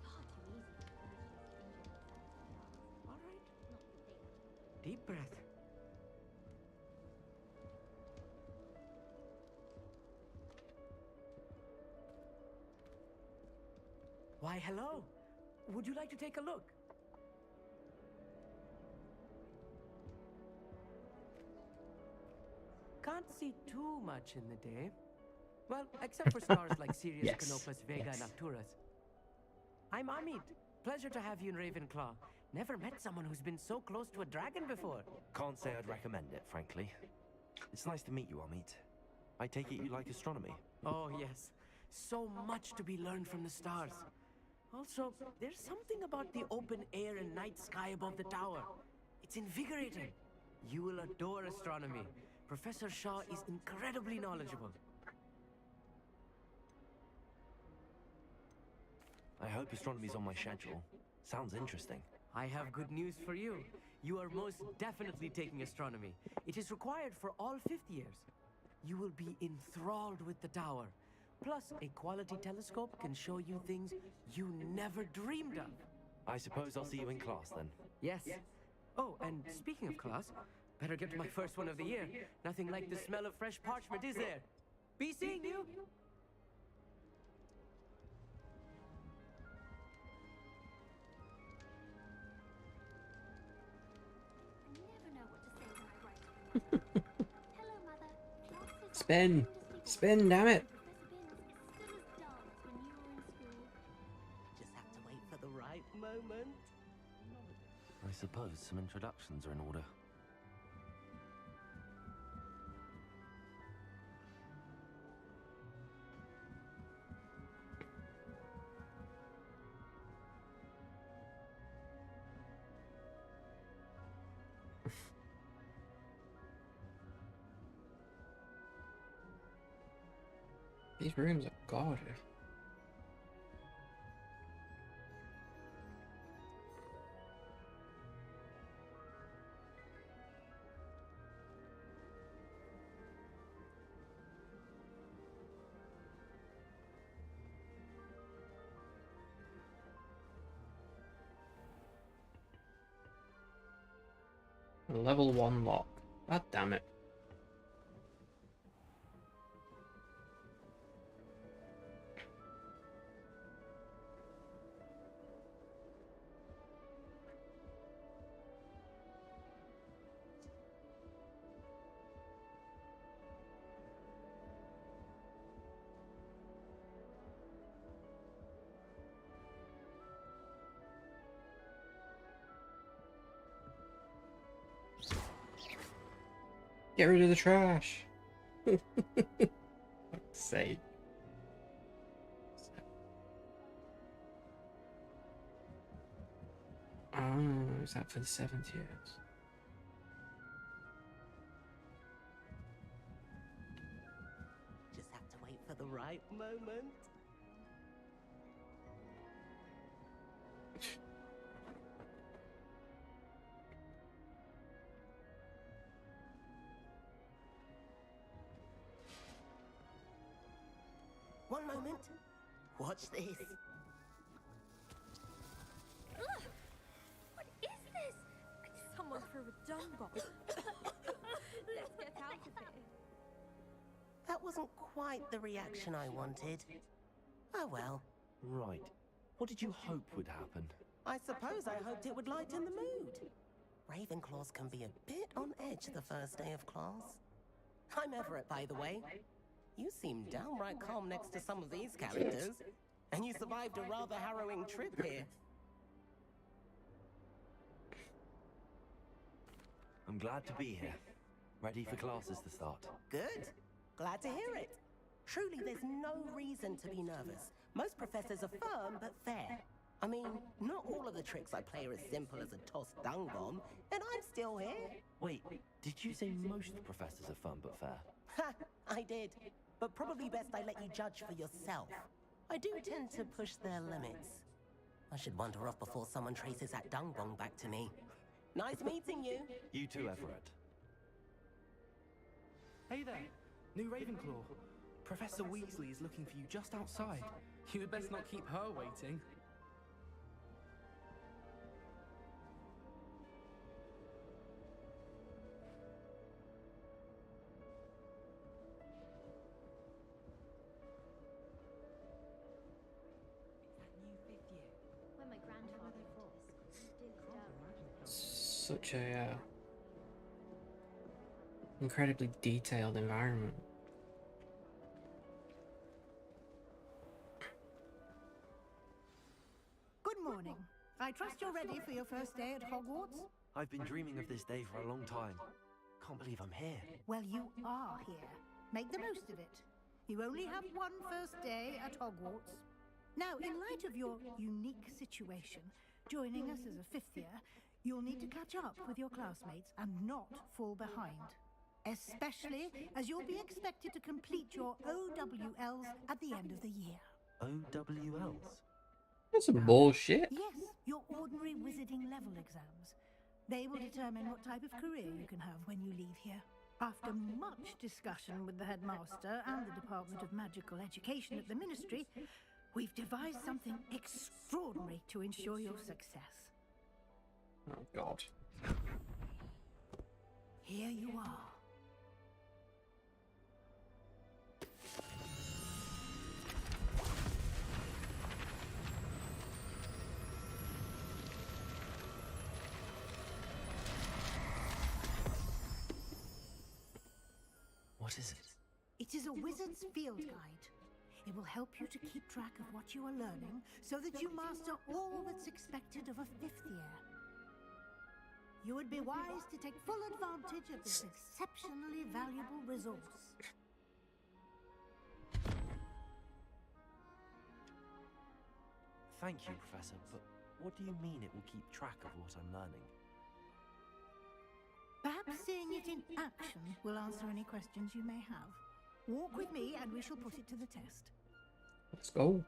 Far too easy for first years to injure themselves in class. All right. Not that they don't. Deep breath. Why, hello. Would you like to take a look? Can't see too much in the day. Well, except for stars like Sirius, Yes, Canopus, Vega, yes. and Arcturus. I'm Amit. Pleasure to have you in Ravenclaw. Never met someone who's been so close to a dragon before. Can't say I'd recommend it, frankly. It's nice to meet you, Amit. I take it you like astronomy. Oh, yes. So much to be learned from the stars. Also, there's something about the open air and night sky above the tower. It's invigorating. You will adore astronomy. Professor Shaw is incredibly knowledgeable. I hope astronomy's on my schedule. Sounds interesting. I have good news for you. You are most definitely taking astronomy. It is required for all fifth years. You will be enthralled with the tower. Plus, a quality telescope can show you things you never dreamed of. I suppose I'll see you in class then. Yes. Oh, and speaking of class, better get to my first one of the year. Nothing like the smell of fresh parchment, is there? Be seeing you! I never know what to say when I write. Hello, Mother. Class is Spin. wonderfully Spin, boring. damn it. Professor Bean is as still as dance when you were in school. Just have to wait for the right moment. I suppose some introductions are in order. These rooms are gorgeous. Level 1 lock. God damn it. Get rid of the trash. Fuck's sake. Oh, is that for the 7th years? Just have to wait for the right moment. One moment. Watch this. Ugh! What is this? Someone threw a dung bomb. Let's get out of here. That wasn't quite the reaction I wanted. Oh well. Right. What did you hope would happen? I suppose I hoped it would lighten the mood. Ravenclaws can be a bit on edge the first day of class. I'm Everett, by the way. You seem downright calm next to some of these characters. And you survived a rather harrowing trip here. I'm glad to be here. Ready for classes to start. Good. Glad to hear it. Truly, there's no reason to be nervous. Most professors are firm but fair. I mean, not all of the tricks I play are as simple as a tossed dung bomb, and I'm still here. Wait, did you say most professors are fun but fair? Ha! I did. but probably best I let you judge for yourself. I do tend to push their limits. I should wander off before someone traces that dung bong back to me. Nice meeting you. You too, Everett. Hey there, new Ravenclaw. Professor Weasley is looking for you just outside. You had best not keep her waiting. When my grandfather went to this school, Such a incredibly detailed environment. Good morning. I trust you're ready for your first day at Hogwarts? I've been dreaming of this day for a long time. Can't believe I'm here. Well, you are here. Make the most of it. You only have one first day at Hogwarts. Now, in light of your unique situation, joining us as a fifth year, you'll need to catch up with your classmates and not fall behind. Especially as you'll be expected to complete your OWLs at the end of the year. OWLs? That's some bullshit. Yes, your ordinary wizarding level exams. They will determine what type of career you can have when you leave here. After much discussion with the headmaster and the Department of Magical Education at the Ministry, we've devised something extraordinary to ensure your success. Oh, God. Here you are. What is it? It is a wizard's field guide. It will help you to keep track of what you are learning so that you master all that's expected of a fifth year. You would be wise to take full advantage of this exceptionally valuable resource. Thank you, Professor, but what do you mean it will keep track of what I'm learning? Perhaps seeing it in action will answer any questions you may have. Walk with me and we shall put it to the test. Let's go.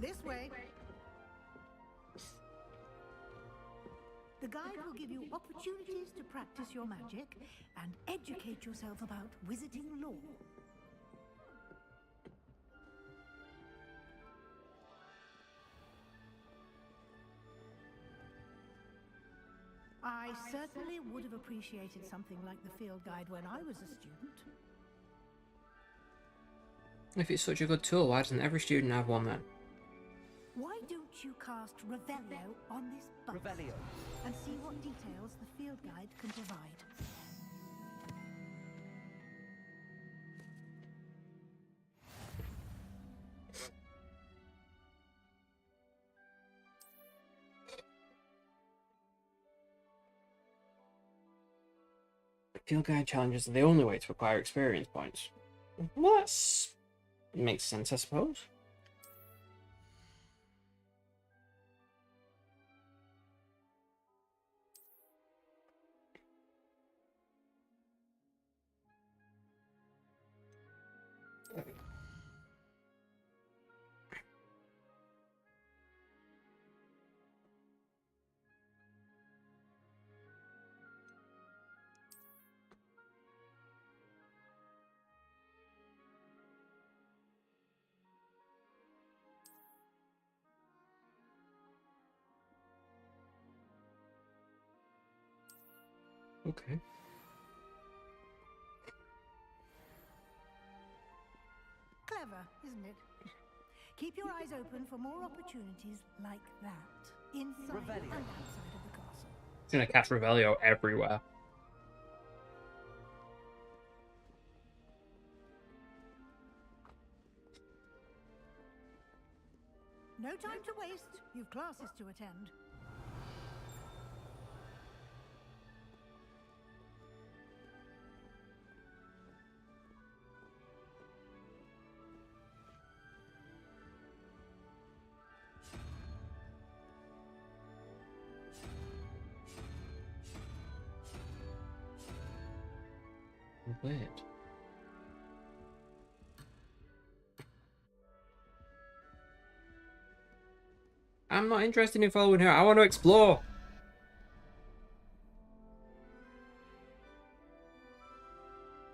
This way. The guide will give you opportunities to practice your magic and educate yourself about wizarding lore. I certainly would have appreciated something like the field guide when I was a student. If it's such a good tool, why doesn't every student have one then? Why don't you cast Revelio on this bus Revelio. and see what details the field guide can provide? Field guide challenges are the only way to acquire experience points. Well, makes sense, I suppose. Okay. Clever, isn't it? Keep your eyes open for more opportunities like that, inside Revelio. and outside of the castle. It's gonna cast Revelio everywhere. No time to waste. You've classes to attend. weird. I'm not interested in following her. I want to explore.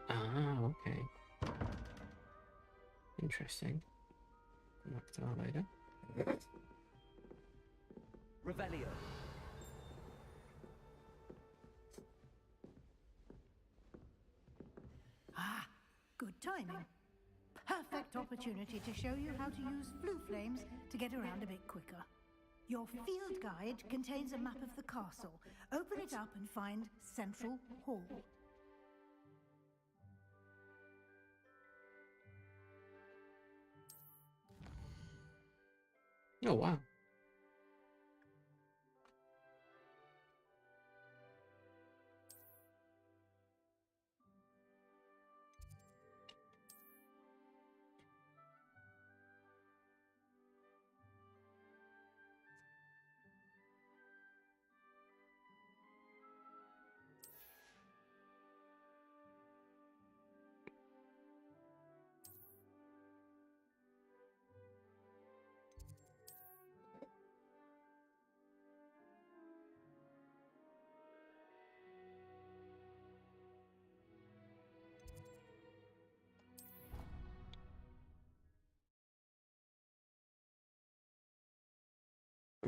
Ah, okay. Interesting. Come back to that later. Revelio. Ah, good timing. Perfect opportunity to show you how to use flue flames to get around a bit quicker. Your field guide contains a map of the castle. Open it up and find Central Hall. Oh, wow.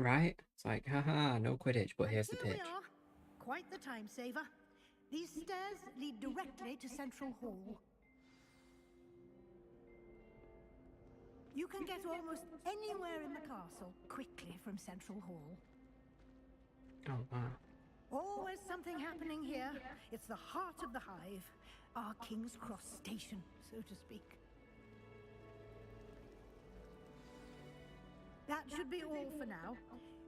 Right? It's like, haha, no Quidditch, but here's the Here pitch. we are. Quite the time saver. These stairs lead directly to Central Hall. You can get almost anywhere in the castle quickly from Central Hall. Oh, wow. Always something happening here. It's the heart of the hive. Our King's Cross station, so to speak. That should be all for now.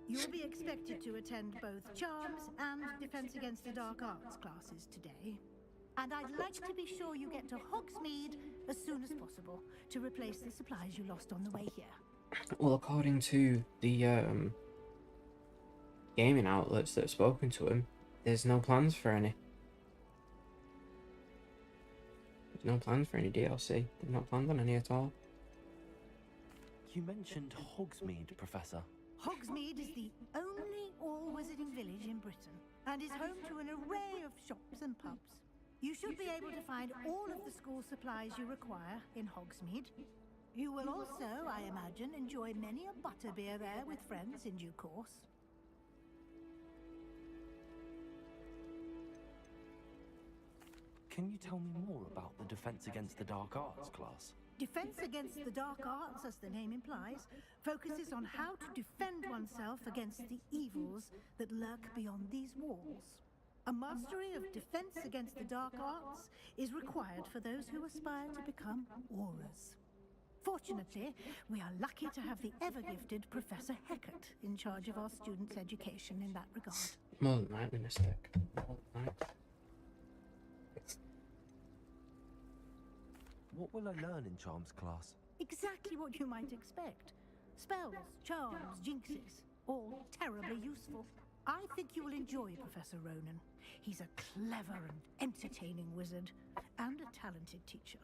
You'll be expected to attend both Charms and Defense Against the Dark Arts classes today. And I'd like to be sure you get to Hogsmeade as soon as possible to replace the supplies you lost on the way here. Well, according to the gaming outlets that have spoken to him, there's no plans for any. There's no plans for any DLC. They've not planned on any at all. You mentioned Hogsmeade, Professor. Hogsmeade is the only all-wizarding village in Britain and is home to an array of shops and pubs. You should be able to find all of the school supplies you require in Hogsmeade. You will also, I imagine, enjoy many a butterbeer there with friends in due course. Can you tell me more about the Defense Against the Dark Arts class? Defense Against the Dark Arts, as the name implies, focuses on how to defend oneself against the evils that lurk beyond these walls. A mastery of Defense Against the Dark Arts is required for those who aspire to become Aurors. Fortunately, we are lucky to have the ever-gifted Professor Hecat in charge of our students' education in that regard. More than likely, Mystic. More than likely. What will I learn in Charms class? Exactly what you might expect. Spells, charms, jinxes, all terribly useful. I think you will enjoy Professor Ronan. He's a clever and entertaining wizard, and a talented teacher.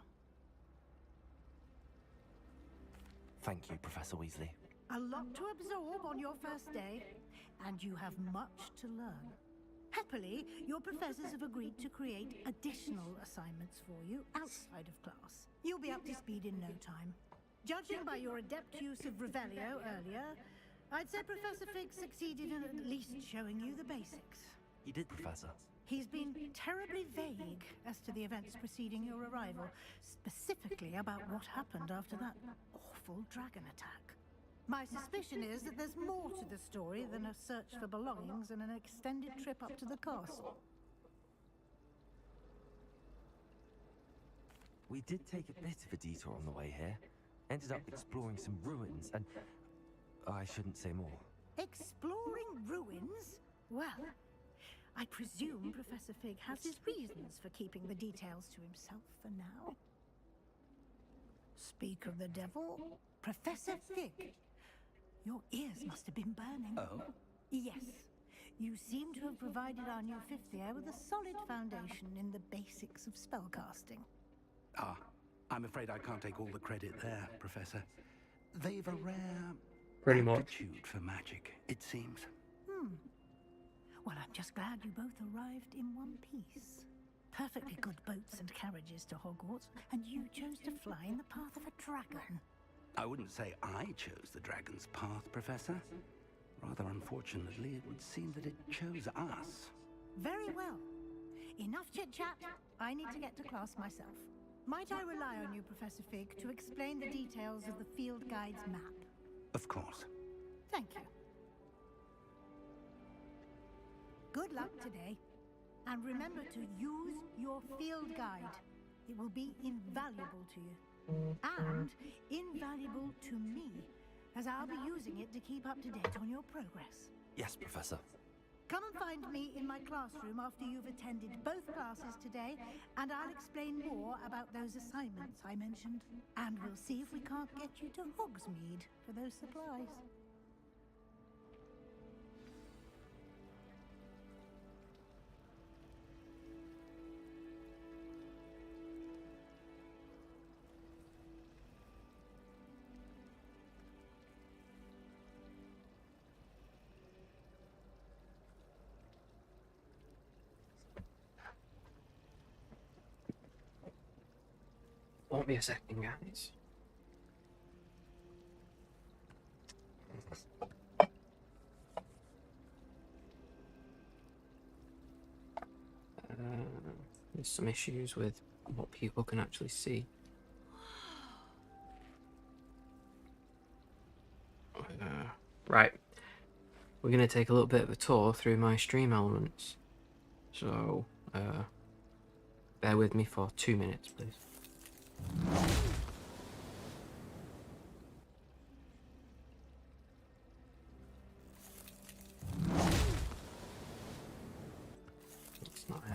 Thank you, Professor Weasley. A lot to absorb on your first day, and you have much to learn. Happily, your professors have agreed to create additional assignments for you outside of class. You'll be up to speed in no time. Judging by your adept use of Revelio earlier, I'd say Professor Fig succeeded in at least showing you the basics. You did, Professor. He's been terribly vague as to the events preceding your arrival, specifically about what happened after that awful dragon attack. My suspicion is that there's more to the story than a search for belongings and an extended trip up to the castle. We did take a bit of a detour on the way here. Ended up exploring some ruins and... I shouldn't say more. Exploring ruins? Well, I presume Professor Fig has his reasons for keeping the details to himself for now. Speak of the devil, Professor Fig. Your ears must have been burning. Oh? Yes. You seem to have provided our new fifth year with a solid foundation in the basics of spellcasting. Ah, I'm afraid I can't take all the credit there, Professor. They've a rare Pretty much. aptitude for magic, it seems. Well, I'm just glad you both arrived in one piece. Perfectly good boats and carriages to Hogwarts, and you chose to fly in the path of a dragon. I wouldn't say I chose the dragon's path, Professor. Rather unfortunately, it would seem that it chose us. Very well. Enough chit-chat. I need to get to class myself. Might I rely on you, Professor Fig, to explain the details of the field guide's map? Of course. Thank you. Good luck today. And remember to use your field guide. It will be invaluable to you. And invaluable to me, as I'll be using it to keep up to date on your progress. Yes, Professor. Come and find me in my classroom after you've attended both classes today, and I'll explain more about those assignments I mentioned. And we'll see if we can't get you to Hogsmeade for those supplies. Won't be a second, guys. There's some issues with what people can actually see. Right. We're going to take a little bit of a tour through my stream elements. So, bear with me for 2 minutes, please. That's not it.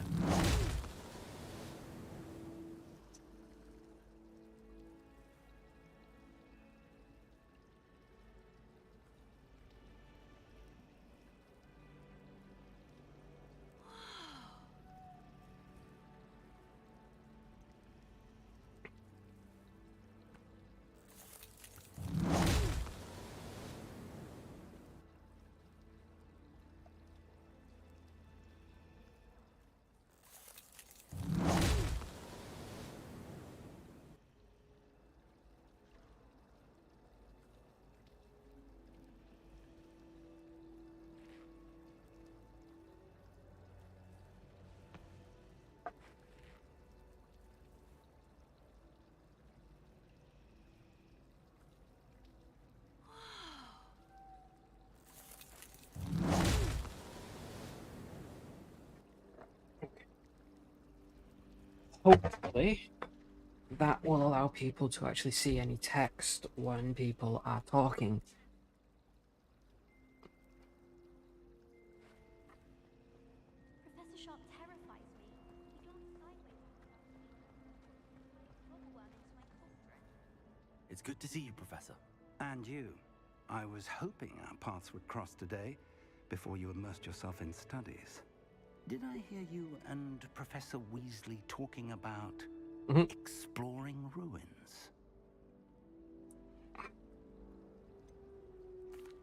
Hopefully, that will allow people to actually see any text when people are talking. Professor Sharp terrifies me. He glanced sideways at me. Into my cauldron. It's good to see you, Professor. And you. I was hoping our paths would cross today, before you immersed yourself in studies. Did I hear you and Professor Weasley talking about exploring ruins?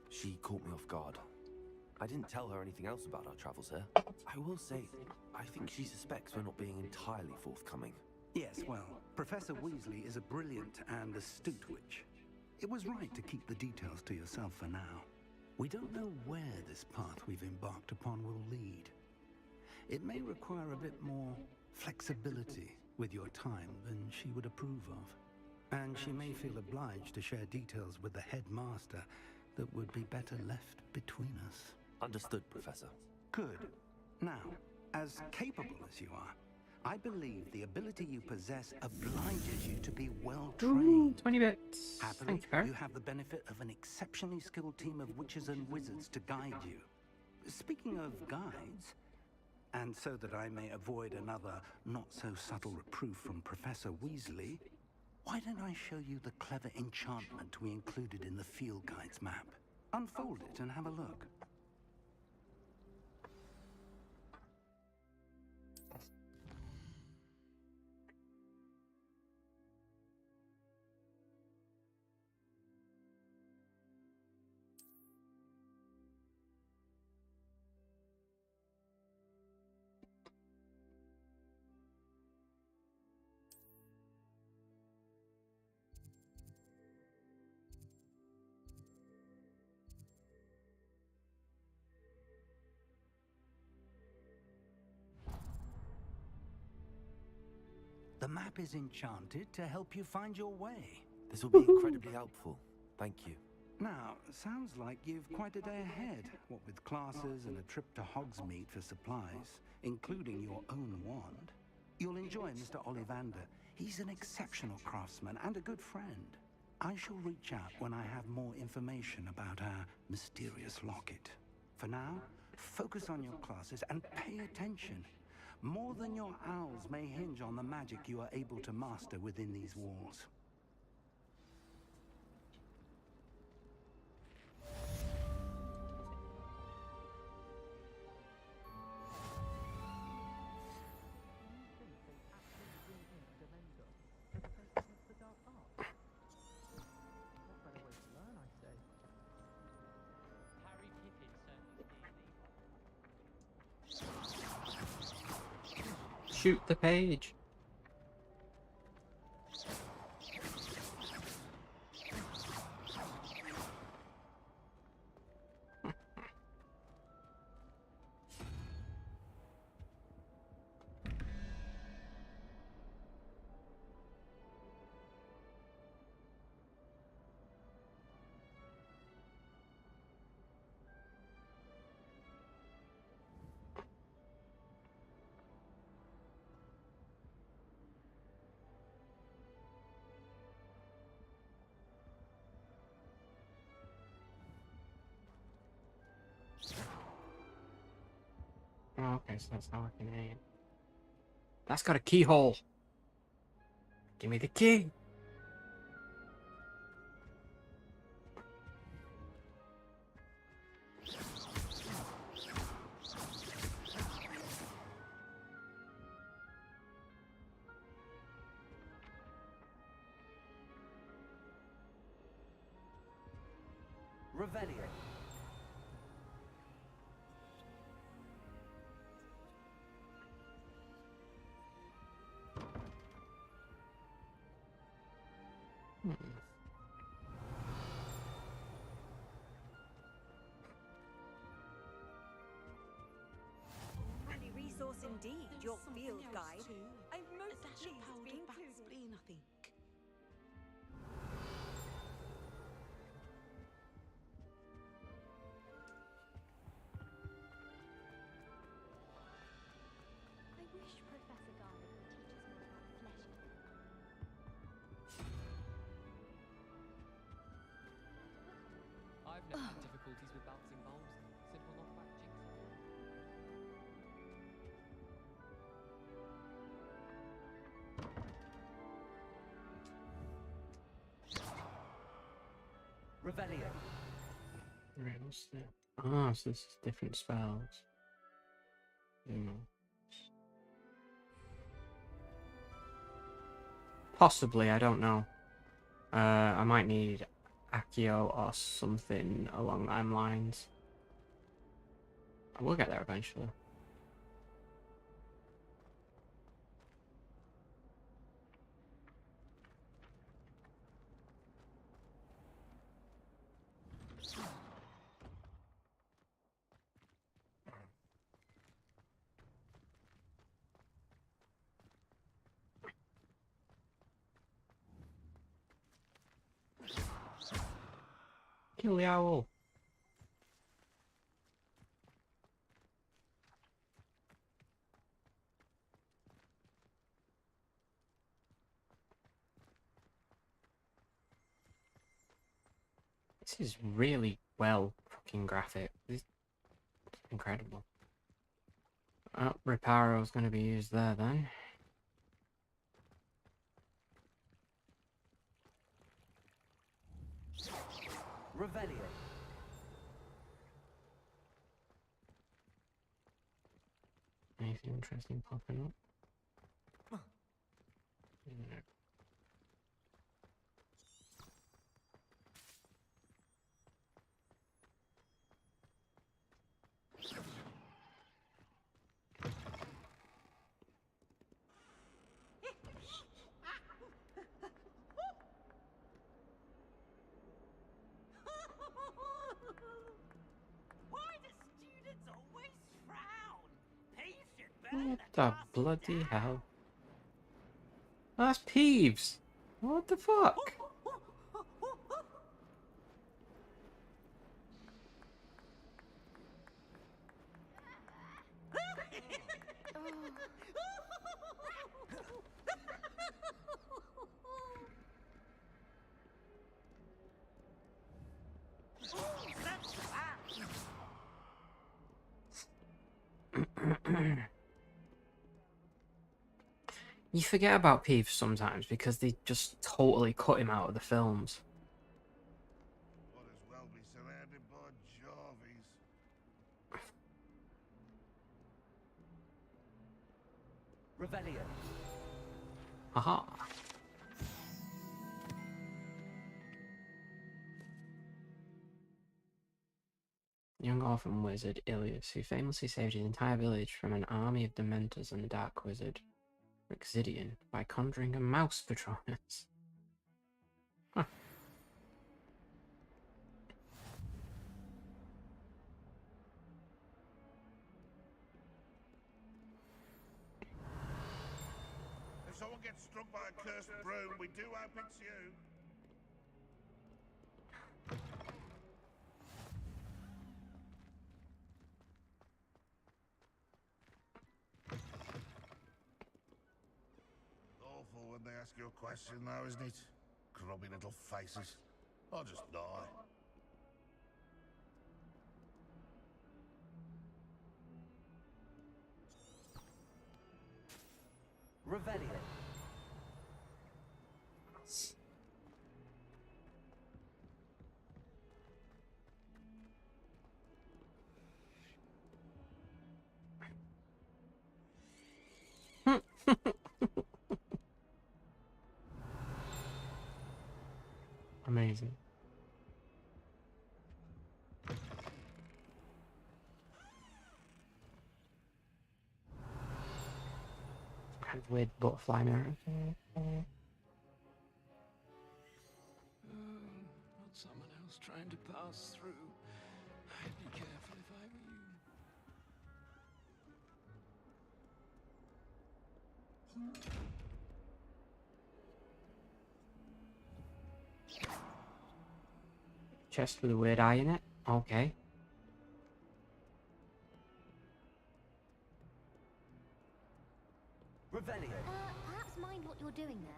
She caught me off guard. I didn't tell her anything else about our travels here. I will say, I think she suspects we're not being entirely forthcoming. Yes, well, Professor Weasley is a brilliant and astute witch. It was right to keep the details to yourself for now. We don't know where this path we've embarked upon will lead. It may require a bit more flexibility with your time than she would approve of. And she may feel obliged to share details with the headmaster that would be better left between us. Understood, Professor. Good. Now, as capable as you are, I believe the ability you possess obliges you to be well-trained. 20 bits. Happily, you have the benefit of an exceptionally skilled team of witches and wizards to guide you. Speaking of guides, and so that I may avoid another not-so-subtle reproof from Professor Weasley, why don't I show you the clever enchantment we included in the field guide's map? Unfold it and have a look. The map is enchanted to help you find your way. This will be incredibly helpful. Thank you. Now, sounds like you've quite a day ahead, what with classes and a trip to Hogsmeade for supplies, including your own wand. You'll enjoy Mr. Ollivander. He's an exceptional craftsman and a good friend. I shall reach out when I have more information about our mysterious locket. For now, focus on your classes and pay attention. More than your owls may hinge on the magic you are able to master within these walls. Shoot the page. Oh, okay, so that's how I can aim. That's got a keyhole. Give me the key. Revelio. Handy resource indeed, your field guide. I'm most pleased to be included. Spleen, I think. I wish Professor Garlic would teach us more about flesh. I've never had difficulties with bouncing bowls. Simple knockback jigsaw. Revelio. Right, what's that? Ah, so this is different spells. Possibly, I don't know. I might need Accio or something along them lines. I will get there eventually. Kill the owl. This is really well fucking graphic. This is incredible. Oh, Reparo is going to be used there then. Revelio. Anything interesting popping up? No. Why do students always frown? Patient better What than the bloody hell? Oh, that's Peeves. What the fuck? You forget about Peeves sometimes because they just totally cut him out of the films. Might as well be surrounded by Jarvies. Revelio. Haha. Young orphan wizard Ilias, who famously saved his entire village from an army of dementors and dark wizard Rexidian by conjuring a mouse patronus. Huh. If someone gets struck by a cursed broom, we do hope it's you. Awful when they ask you a question, though, isn't it? Grubby little faces. I'll just die. Revelio. Amazing. Kind of weird butterfly mirror. Not someone else trying to pass through. I'd be careful if I were you. Chest with a weird eye in it? Okay. Revelio. Perhaps mind what you're doing there.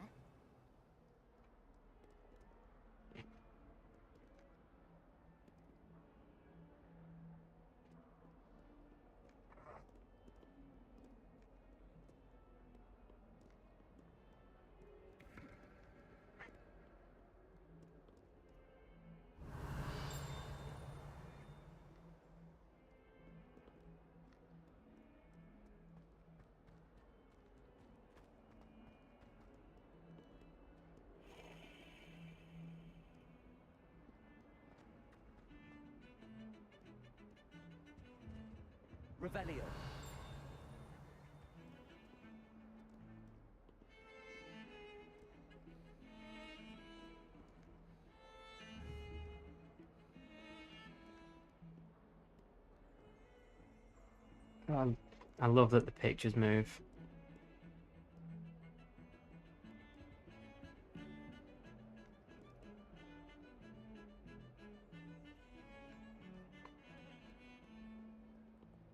Revelio. I love that the pictures move.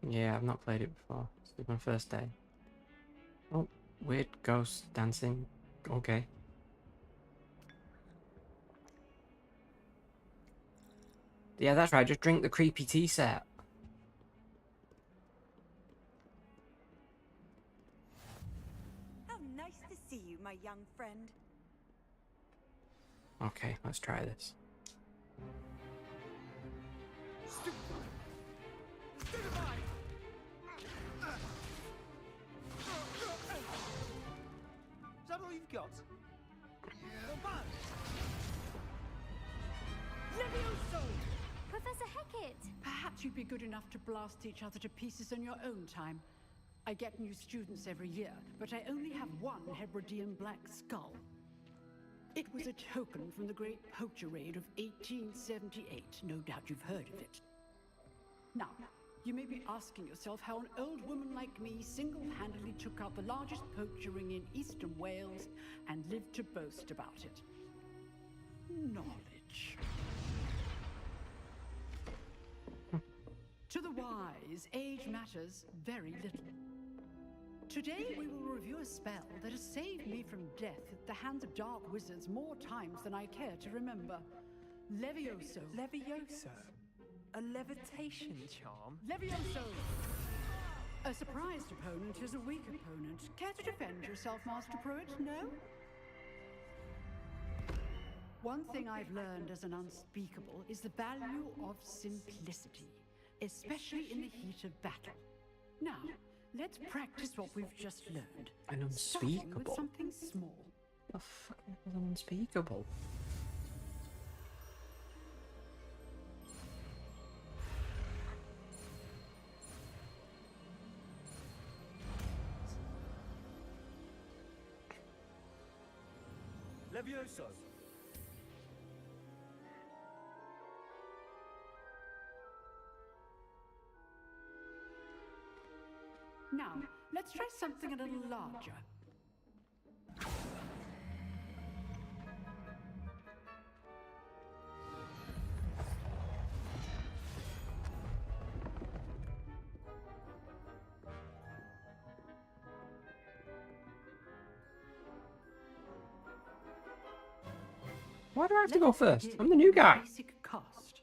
Yeah, I've not played it before. It's my first day. Oh, weird ghost dancing. Okay. Yeah, that's right. Just drink the creepy tea set. How nice to see you, my young friend. Okay, let's try this. Is that all you've got? Levioso! Professor Hecat! Perhaps you'd be good enough to blast each other to pieces in your own time. I get new students every year, but I only have one Hebridean black skull. It was a token from the Great Poacher Raid of 1878. No doubt you've heard of it. Now, you may be asking yourself how an old woman like me single-handedly took out the largest poacher ring in eastern Wales and lived to boast about it. Knowledge. To the wise, age matters very little. Today we will review a spell that has saved me from death at the hands of dark wizards more times than I care to remember. Levioso. Levioso? A levitation charm? Levioso! A surprised opponent is a weak opponent. Care to defend yourself, Master Pruitt? No? One thing I've learned as an unspeakable is the value of simplicity, especially in the heat of battle. Now, let's practice what we've just learned. An Starting unspeakable? with something small. The fuck is an unspeakable? Levioso! Now, let's try something a little larger. Why do I have to go first? I'm the new guy. Basic cast.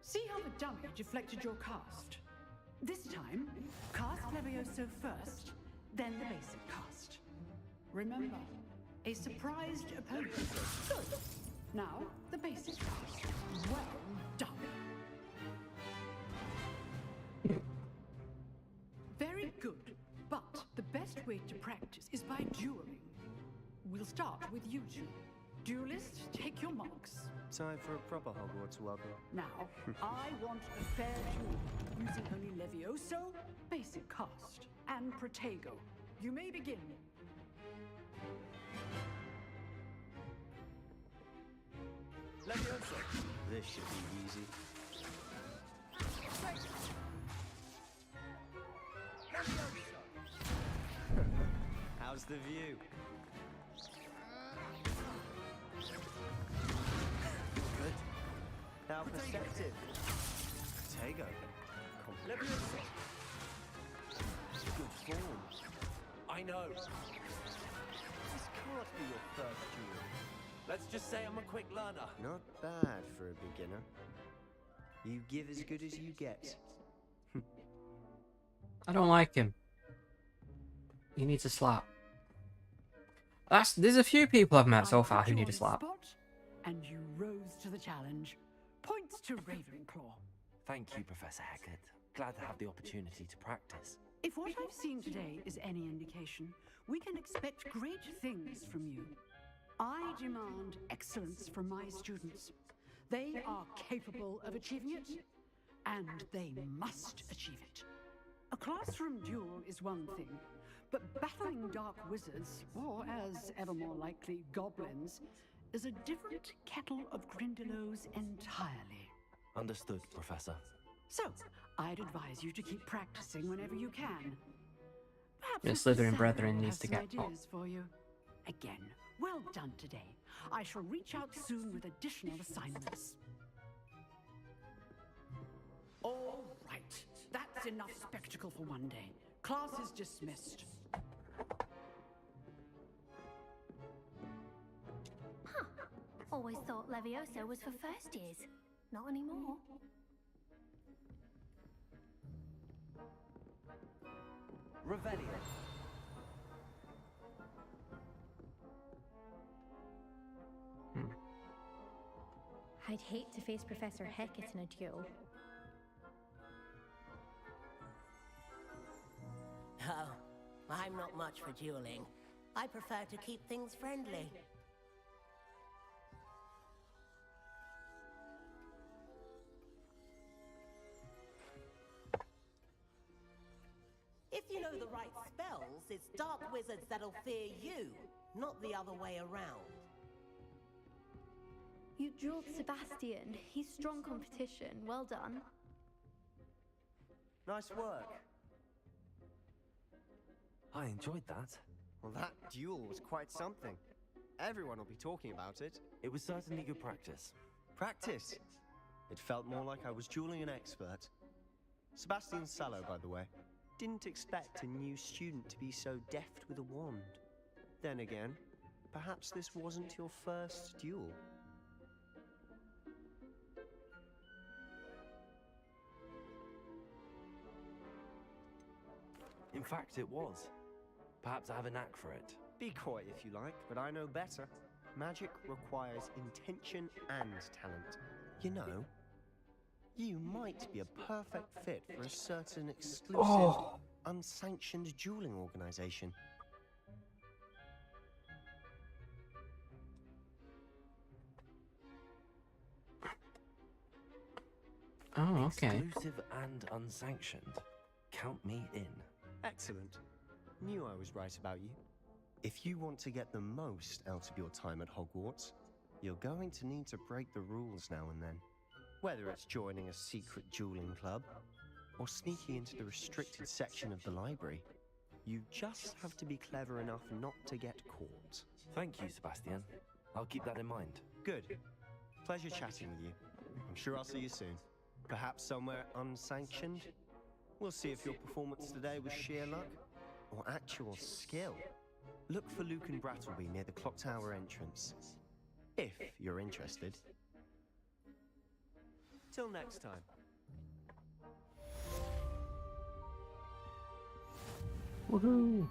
See how the dummy deflected your cast? This time, cast Levioso first, then the basic cast. Remember, a surprised opponent. Good. Now, the basic cast. Well done. Very good, but the best way to practice is by dueling. We'll start with you two. Duelists, take your marks. Time for a proper Hogwarts welcome. Now, I want a fair duel, using only Levioso, basic cast, and Protego. You may begin. Levioso! This should be easy. How's the view? Good. Now perceptive. Protego. Levioso. Good form. I know. This can't be your first duel. Let's just say I'm a quick learner. Not bad for a beginner. You give as good as you get. I don't like him. He needs a slap. There's a few people I've met so far who need a slap. And you rose to the challenge. Points to Ravenclaw. Thank you, Professor Hecat. Glad to have the opportunity to practice. If what I've seen today is any indication, we can expect great things from you. I demand excellence from my students. They are capable of achieving it, and they must achieve it. A classroom duel is one thing, but battling dark wizards, or as ever more likely, goblins, is a different kettle of Grindylows entirely. Understood, Professor. So, I'd advise you to keep practicing whenever you can. Perhaps The Mr. Slytherin Sam Brethren has needs to some get up. ideas for you. Again, well done today. I shall reach out soon with additional assignments. All right, that's enough spectacle for one day. Class is dismissed. Huh. Always thought Levioso was for first years. Not anymore. Revelio. I'd hate to face Professor Hecat in a duel. Oh, I'm not much for dueling. I prefer to keep things friendly. If you know the right spells, it's dark wizards that'll fear you, not the other way around. You dueled Sebastian. He's strong competition. Well done. Nice work. I enjoyed that. Well, that duel was quite something. Everyone will be talking about it. It was certainly good practice. Practice? It felt more like I was dueling an expert. Sebastian Sallow, by the way. Didn't expect a new student to be so deft with a wand. Then again, perhaps this wasn't your first duel. In fact, it was. Perhaps I have a knack for it. Be coy if you like, but I know better. Magic requires intention and talent. You know, you might be a perfect fit for a certain exclusive, unsanctioned dueling organization. Oh, okay. Exclusive and unsanctioned. Count me in. Excellent. Knew I was right about you. If you want to get the most out of your time at Hogwarts, you're going to need to break the rules now and then. Whether it's joining a secret dueling club, or sneaking into the restricted section of the library, you just have to be clever enough not to get caught. Thank you, Sebastian. I'll keep that in mind. Good. Pleasure chatting with you. I'm sure I'll see you soon. Perhaps somewhere unsanctioned? We'll see if your performance today was sheer luck, or actual skill. Look for Luke and Brattleby near the clock tower entrance, if you're interested. Till next time. Woohoo!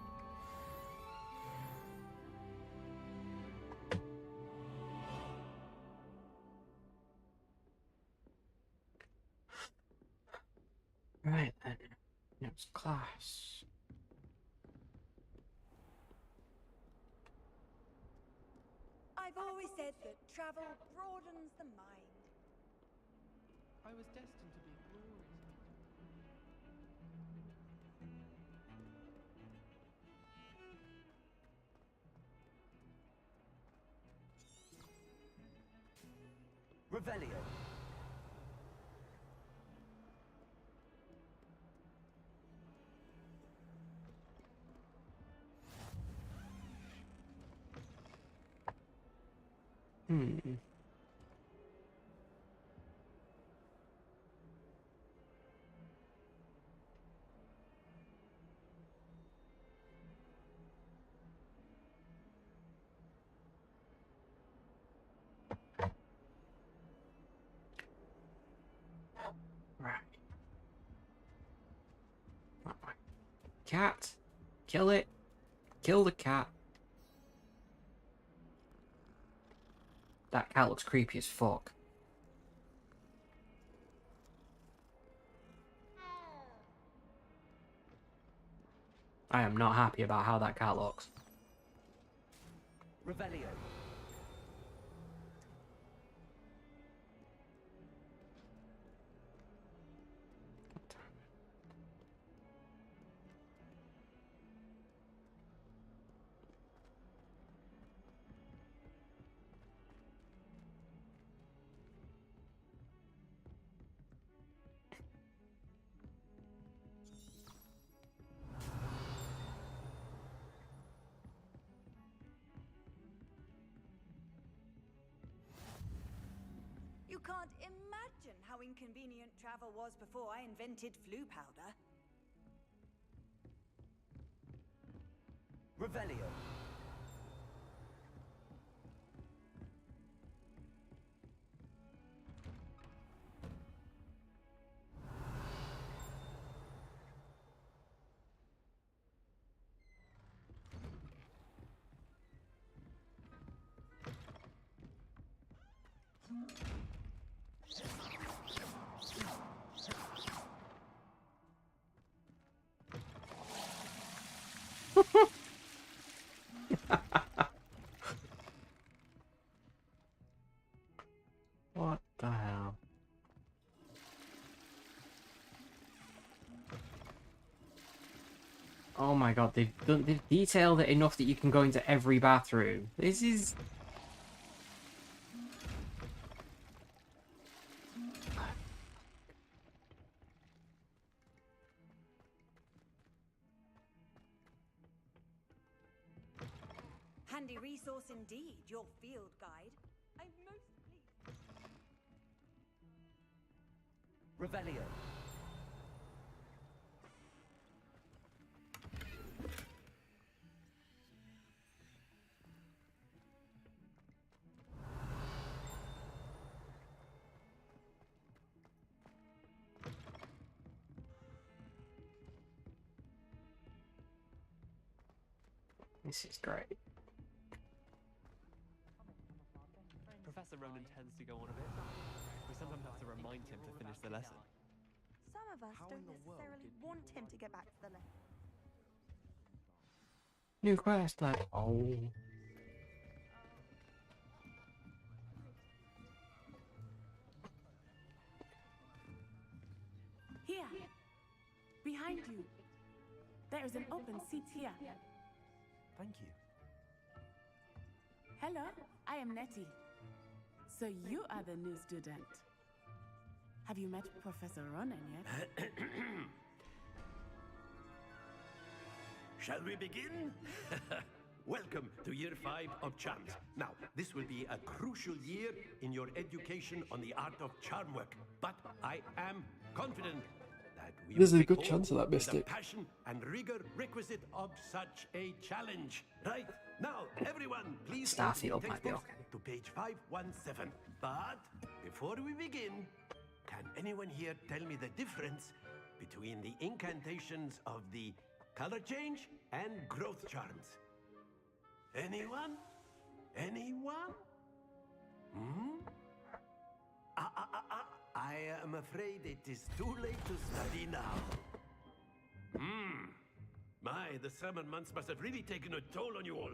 Right then, next class. I've always said that travel broadens the mind. I was destined to be glorious. Revelio. Right. Cat. Kill it. Kill the cat. That cat looks creepy as fuck. I am not happy about how that cat looks. Revelio. You can't imagine how inconvenient travel was before I invented flu powder. Revelio. What the hell? Oh my god, they've detailed it enough that you can go into every bathroom. This is... resource indeed, your field guide. I'm most pleased. Revelio. This is great. Professor Ronan tends to go on a bit. We sometimes have to remind him to finish the lesson. Some of us don't necessarily want him to get back to the lesson. New quest, lad. Oh. Here, behind you. There is an open seat here. Thank you. Hello, I am Nettie. So you are the new student. Have you met Professor Ronan yet? Shall we begin? Welcome to year 5 of charms. Now, this will be a crucial year in your education on the art of charm work. But I am confident that we There's will a good take chance of hold that with the Mystic. passion and rigor requisite of such a challenge. Right? Now, everyone, please Starfield open might be textbooks okay. to page 517. But before we begin, can anyone here tell me the difference between the incantations of the color change and growth charms? Anyone? Anyone? Hmm? I am afraid it is too late to study now. My, the summer months must have really taken a toll on you all.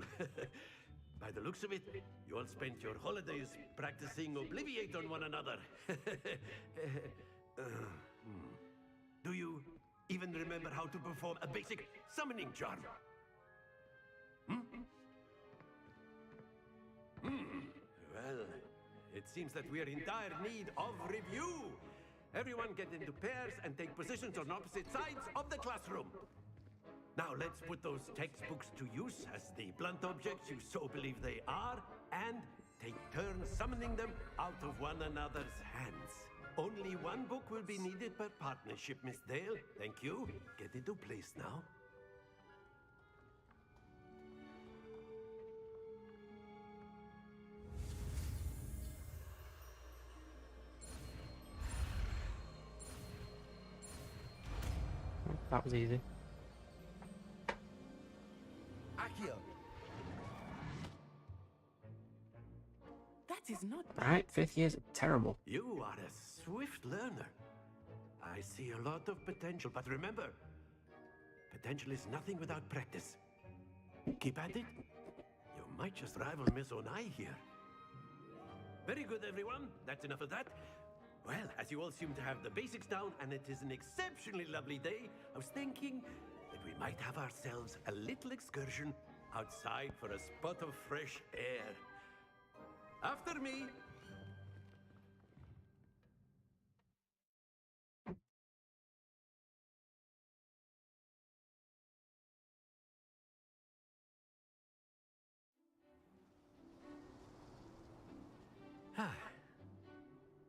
By the looks of it, you all spent your holidays practicing Obliviate on one another. Do you even remember how to perform a basic summoning charm? Well, it seems that we are in dire need of review. Everyone get into pairs and take positions on opposite sides of the classroom. Now let's put those textbooks to use as the blunt objects you so believe they are, and take turns summoning them out of one another's hands. Only one book will be needed per partnership, Miss Dale. Thank you. Get into place now. That was easy. Accio. That is not Alright, 5th year's terrible. You are a swift learner. I see a lot of potential, but remember, potential is nothing without practice. Keep at it. You might just rival Miss Onai here. Very good, everyone. That's enough of that. Well, as you all seem to have the basics down, and it is an exceptionally lovely day, I was thinking that we might have ourselves a little excursion outside for a spot of fresh air. After me.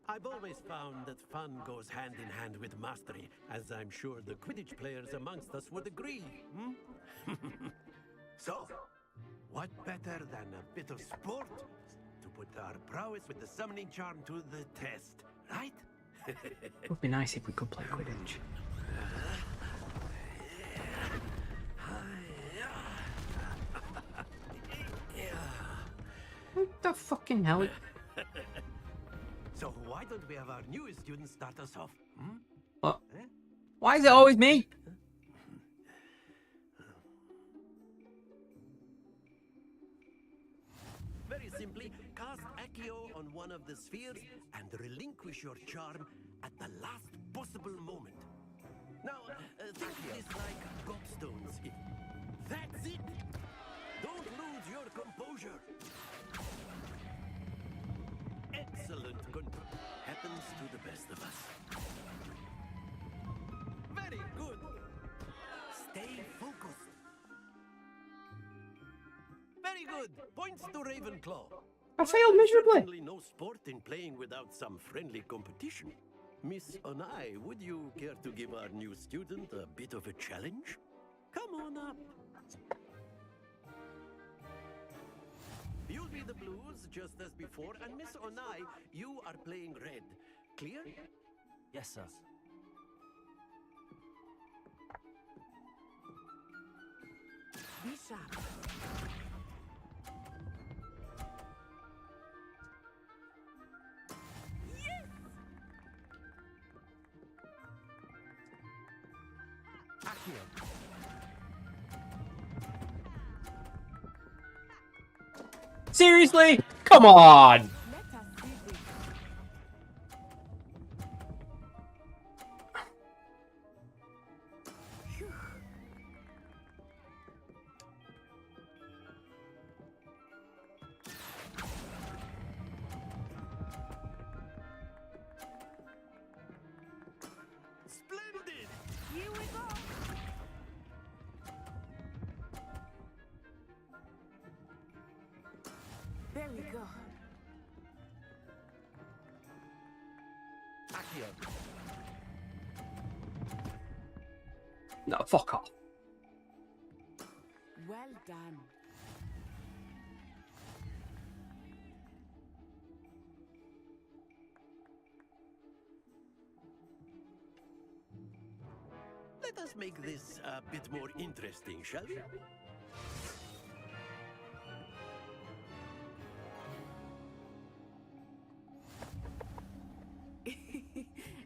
I've always found that fun goes hand in hand with mastery, as I'm sure the Quidditch players amongst us would agree. So, what better than a bit of sport to put our prowess with the summoning charm to the test, right? It would be nice if we could play Quidditch. What the fucking hell? So why don't we have our newest student start us off? What? Why is it always me? Very simply, cast Accio on one of the spheres and relinquish your charm at the last possible moment. Now, think of this like gobstones. That's it! Don't lose your composure. Excellent control. Happens to the best of us. Very good. Stay focused. Very good. Points to Ravenclaw. I failed miserably. Certainly no sport in playing without some friendly competition. Miss Onai, would you care to give our new student a bit of a challenge? Come on up. You'll be the blues just as before, and Miss Onai, you are playing red. Clear? Yes, sir. Be sharp. Seriously? Come on! Splendid! Here we go. There we go. Accio. No, fuck off. Well done. Let us make this a bit more interesting, shall we?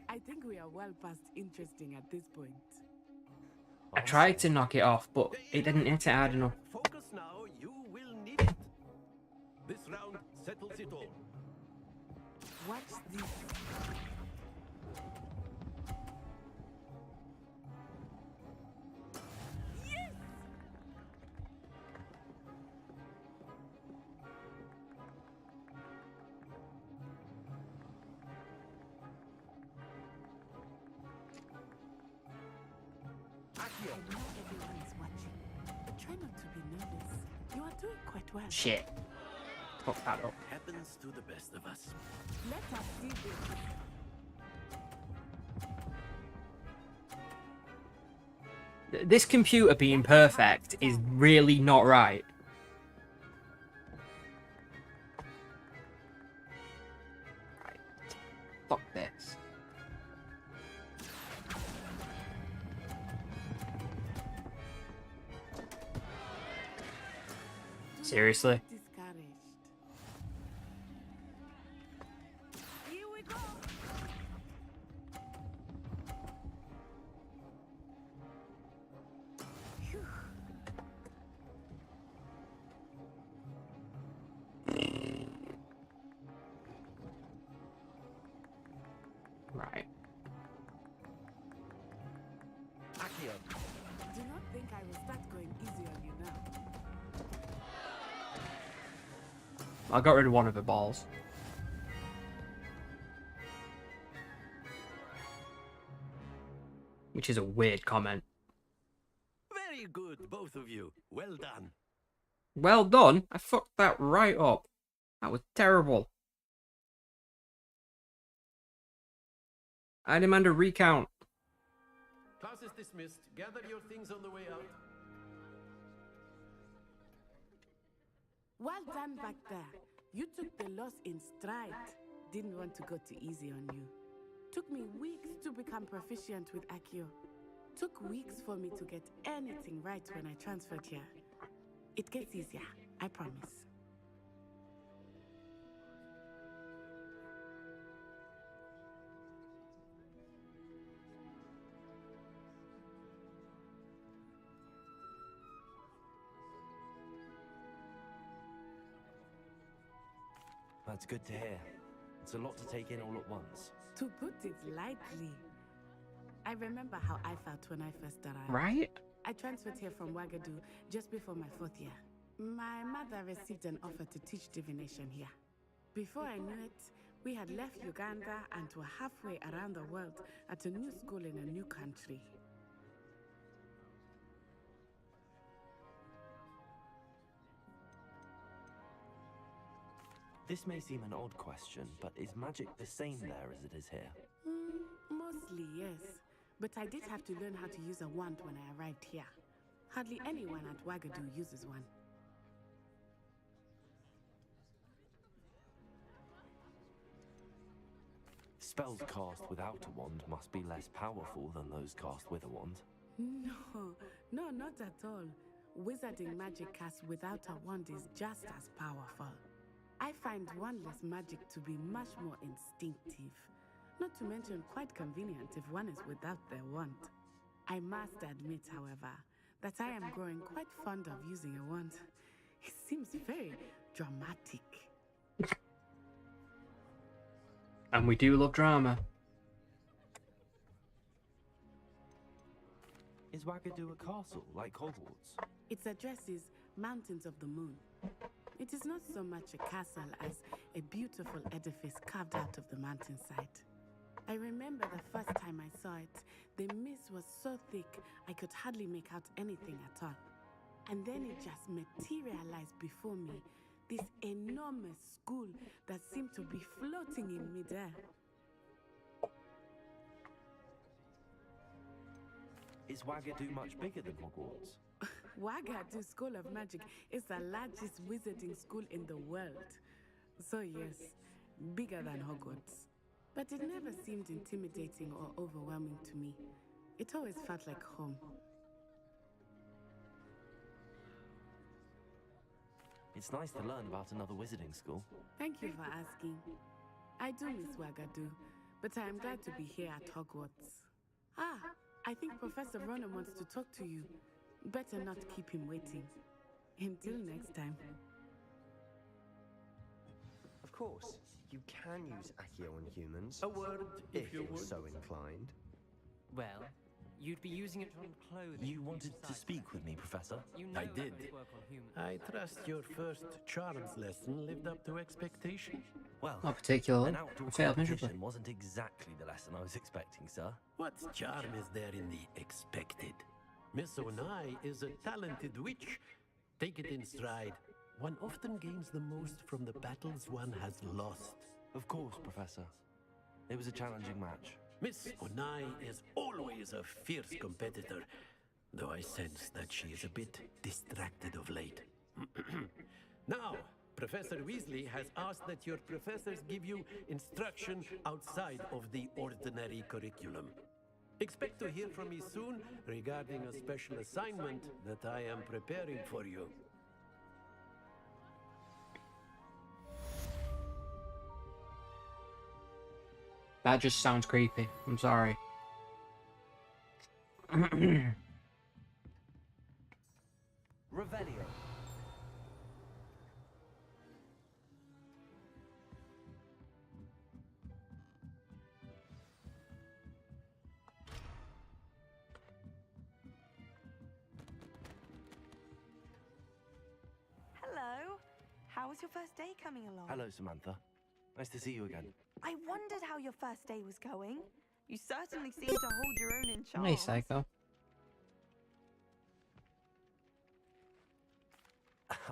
I think we are well past interesting at this point. I tried to knock it off, but it didn't hit it hard enough. Focus now, you will need it. This round settles it all. Watch this. I know everyone is watching, but try not to be nervous. You are doing quite well. Shit. Fuck that up. Happens to the best of us. Let us see this. This computer being perfect is really not right. Right. Fuck this. Seriously? Discouraged. Here we go. Phew. Right. Accio. Do not think I will start going easy on you now. I got rid of one of the balls. Which is a weird comment. Very good, both of you. Well done. Well done. I fucked that right up. That was terrible. I demand a recount. Class is dismissed. Gather your things on the way out. Well done back there. You took the loss in stride. Didn't want to go too easy on you. Took me weeks to become proficient with Accio. Took weeks for me to get anything right when I transferred here. It gets easier, I promise. That's good to hear. It's a lot to take in all at once. To put it lightly, I remember how I felt when I first arrived. Right? I transferred here from Wagadu just before my 4th year. My mother received an offer to teach divination here. Before I knew it, we had left Uganda and were halfway around the world at a new school in a new country. This may seem an odd question, but is magic the same there as it is here? Mostly, yes. But I did have to learn how to use a wand when I arrived here. Hardly anyone at Wagadu uses one. Spells cast without a wand must be less powerful than those cast with a wand. No, not at all. Wizarding magic cast without a wand is just as powerful. I find wandless magic to be much more instinctive. Not to mention quite convenient if one is without their wand. I must admit, however, that I am growing quite fond of using a wand. It seems very dramatic. And we do love drama. Is Wagadu a castle, like Hogwarts? Its address is Mountains of the Moon. It is not so much a castle as a beautiful edifice carved out of the mountainside. I remember the first time I saw it, the mist was so thick I could hardly make out anything at all. And then it just materialized before me, this enormous school that seemed to be floating in midair. Is Wagadu much bigger than Hogwarts? Wagadu School of Magic is the largest wizarding school in the world. So yes, bigger than Hogwarts. But it never seemed intimidating or overwhelming to me. It always felt like home. It's nice to learn about another wizarding school. Thank you for asking. I do miss Wagadu, but I am glad to be here at Hogwarts. I think Professor Ronan wants to talk to you. Better not keep him waiting. Until next time. Of course, you can use Accio on humans. A word, if you you're would. so inclined. Well, you'd be using it on clothing. You wanted to speak with me, Professor? You know I how did. these work on humans. I trust your first charms lesson lived up to expectation. Well, Not particularly. an outdoor I failed miserably. competition wasn't exactly the lesson I was expecting, sir. What charm is there in the expected? Miss Onai is a talented witch. Take it in stride. One often gains the most from the battles one has lost. Of course, Professor. It was a challenging match. Miss Onai is always a fierce competitor, though I sense that she is a bit distracted of late. Now, Professor Weasley has asked that your professors give you instruction outside of the ordinary curriculum. Expect to hear from me soon regarding a special assignment that I am preparing for you. That just sounds creepy. I'm sorry. Revelio. Hello. How was your first day coming along? Hello, Samantha. Nice to see you again. I wondered how your first day was going. You certainly seem to hold your own in charms. Hey, Psycho.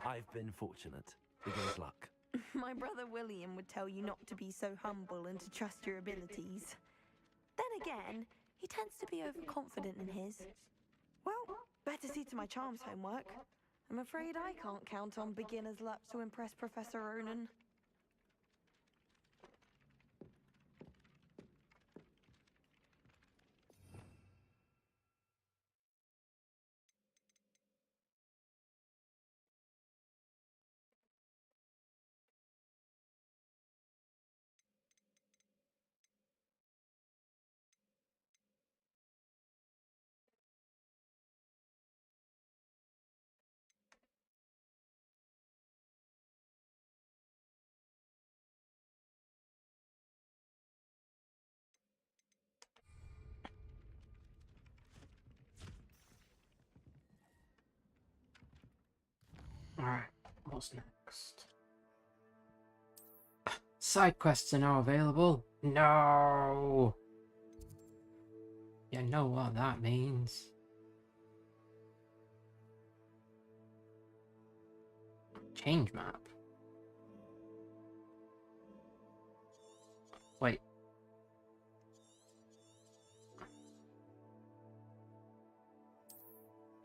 I've been fortunate. Beginner's luck. My brother William would tell you not to be so humble and to trust your abilities. Then again, he tends to be overconfident in his. Well, better see to my charms homework. I'm afraid I can't count on beginner's luck to impress Professor Ronan. Alright, what's next? Side quests are now available. No! You know what that means. Change map. Wait.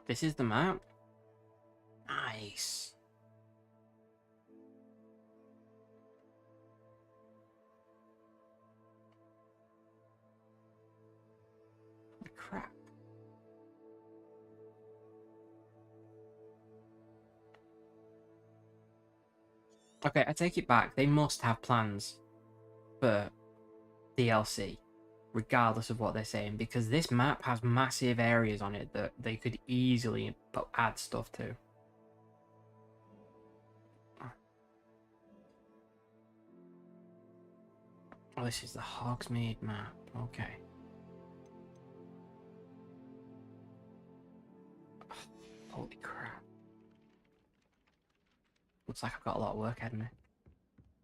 This is the map? Nice. Holy crap. Okay, I take it back. They must have plans for DLC, regardless of what they're saying, because this map has massive areas on it that they could easily add stuff to. Oh, this is the Hogsmeade map. Okay. Oh, holy crap. Looks like I've got a lot of work ahead of me.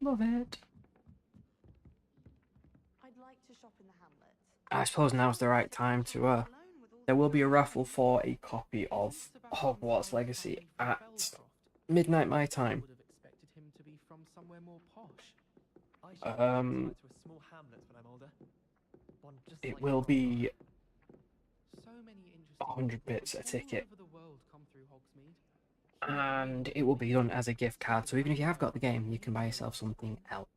Love it. I'd like to shop in the hamlet. I suppose now's the right time to there will be a raffle for a copy of Hogwarts Legacy at midnight my time. Would have expected him to be from somewhere more posh. I should Um, to a small hamlet when I'm older. One just It like will be so many interesting 100 bits a people ticket, all over the world come through Hogsmeade. and it will be done as a gift card. So even if you have got the game, you can buy yourself something else.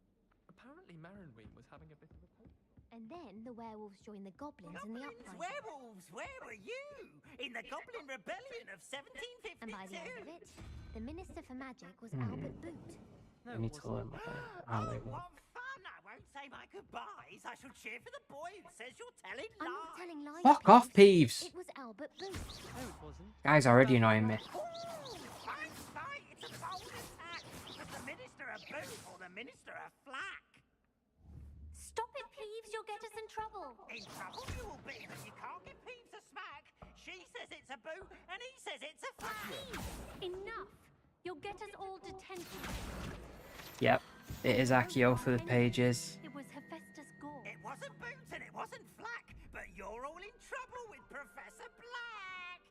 Apparently Marinween was having a bit of a poke. And then the werewolves joined the goblins in the uprising. Werewolves, where were you? In the Goblin Rebellion of 1752? And by the end of it, the Minister for Magic was Albert Boot. I need to learn how they work. What fun! I won't say my goodbyes. I shall cheer for the boy who says you're telling lies. I'm not telling lies. Fuck off, Peeves! It was Albert Boot. No, it wasn't. Guy's already annoying me. Fight! It's a bold attack! Does the Minister a boot or the Minister a flack? Stop it, Peeves! You'll get us in trouble. In trouble you will be, but you can't get Peeves a smack. She says it's a boot, and he says it's a flack. Enough! You'll get us all detention. Yep, it is Accio for the pages. It was Hephaestus Gore. It wasn't boot and it wasn't flack, but you're all in trouble with Professor Black.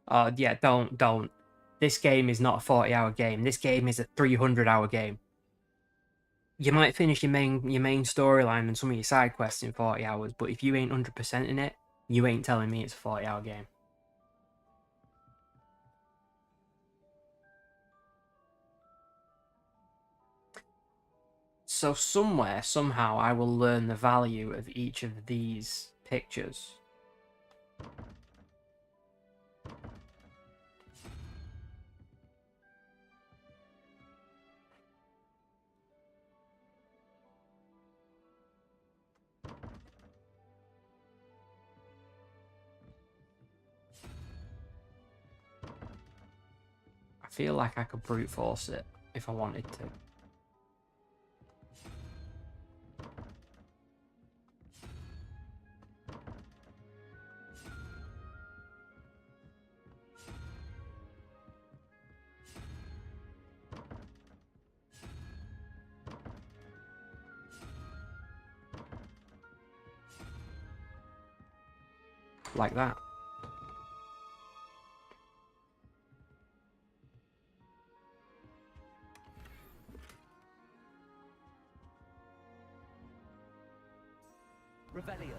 Oh yeah, don't. This game is not a 40-hour game. This game is a 300-hour game. You might finish your main storyline and some of your side quests in 40 hours, but if you ain't 100% in it, you ain't telling me it's a 40-hour game. So somewhere, somehow, I will learn the value of each of these pictures. I feel like I could brute force it if I wanted to. Like that. Revelio.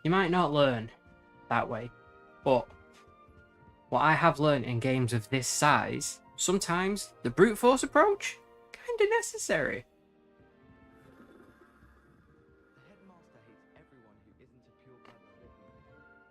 You might not learn that way, but what I have learned in games of this size, sometimes the brute force approach, kinda necessary. The headmaster hates everyone who isn't a pure-blood Slytherin.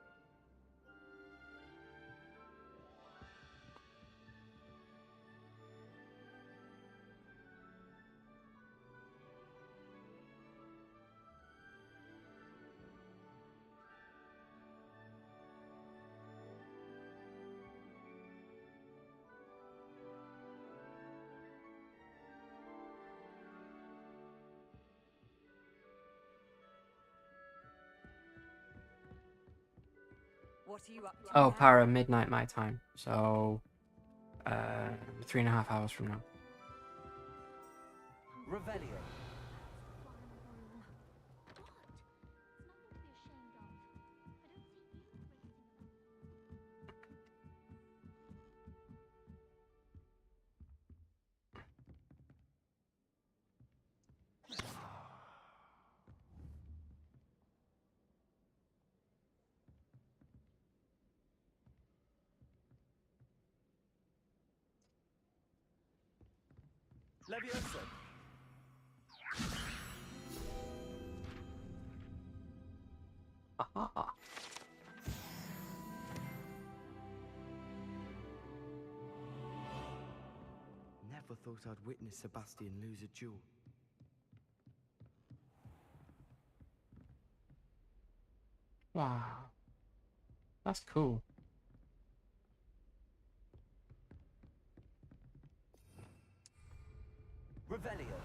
What are you up to? Oh, now? para midnight my time, so 3.5 hours from now. Revelio. Leviosa. Aha. Never thought I'd witness Sebastian lose a duel. Wow. That's cool. Revelio.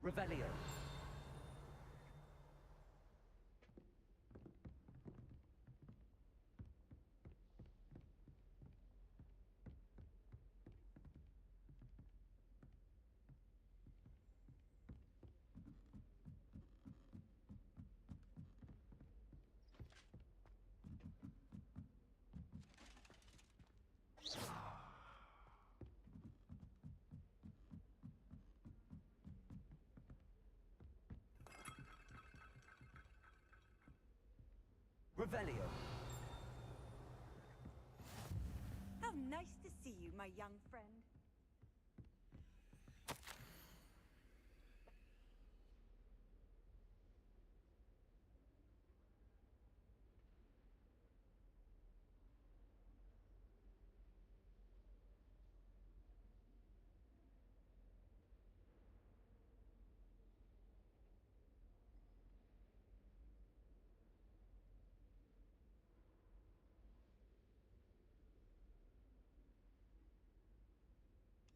Revelio. Revelio. How nice to see you, my young friend.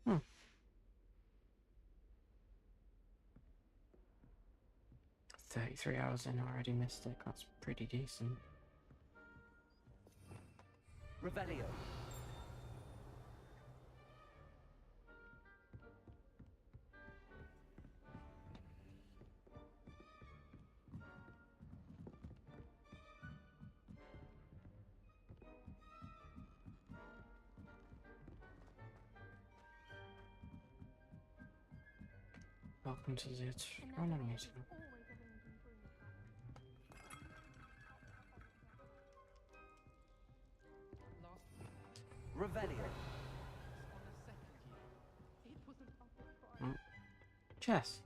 Hmm. 33 hours in already, missed it. That's pretty decent. Revelio. Welcome to the Toronto meeting. Revelio. Mm. Chest.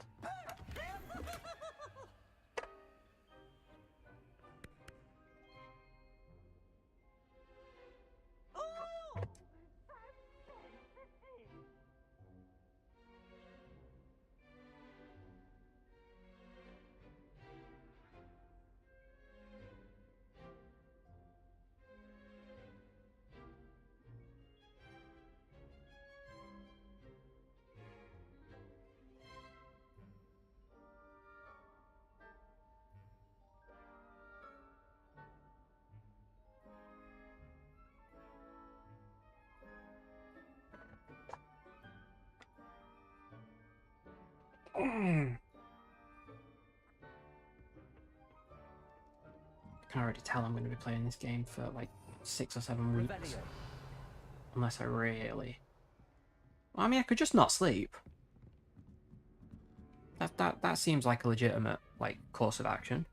I can already tell I'm going to be playing this game for like 6 or 7 weeks. Revelio. Unless I really... I mean, I could just not sleep. That seems like a legitimate, like, course of action.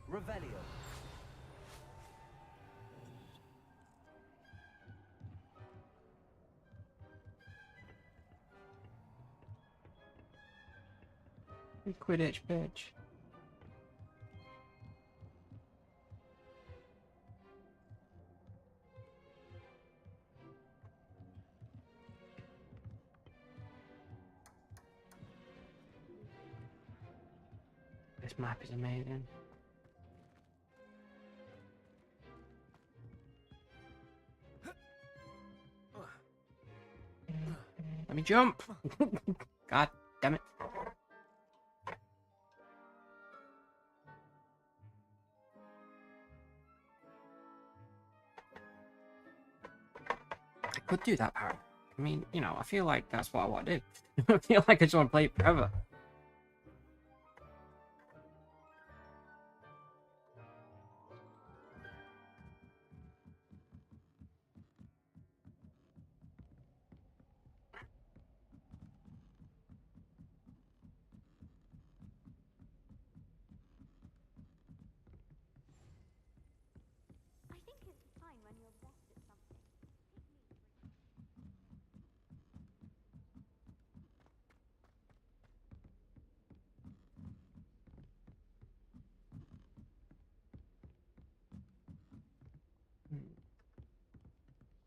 Revelio. Quidditch, bitch. This map is amazing. Let me jump! God damn it. could do that, Parrot. I mean, you know, I feel like that's what I want to do. I feel like I just want to play it forever. I think it's fine when you're best at something.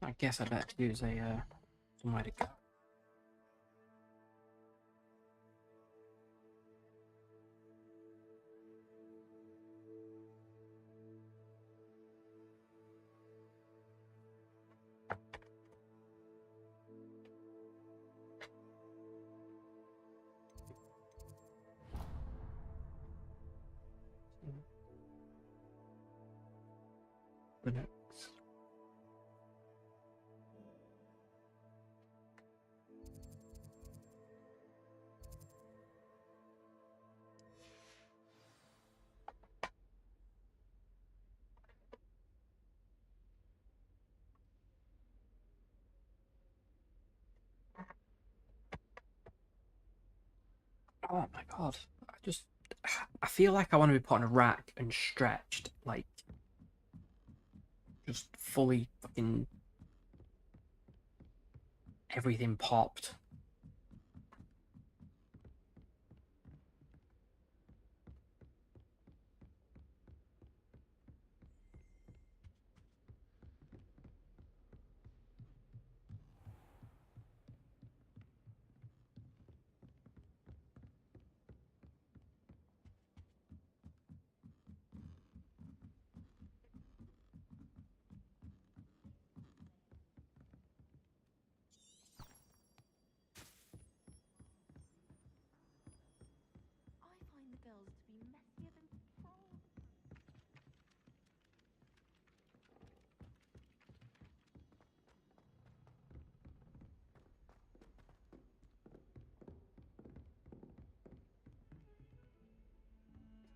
I guess I better use a somewhere to go. The next. Oh my god. I feel like I want to be put on a rack and stretched, like, just fully fucking everything popped. I find the girls to be messier than trolls.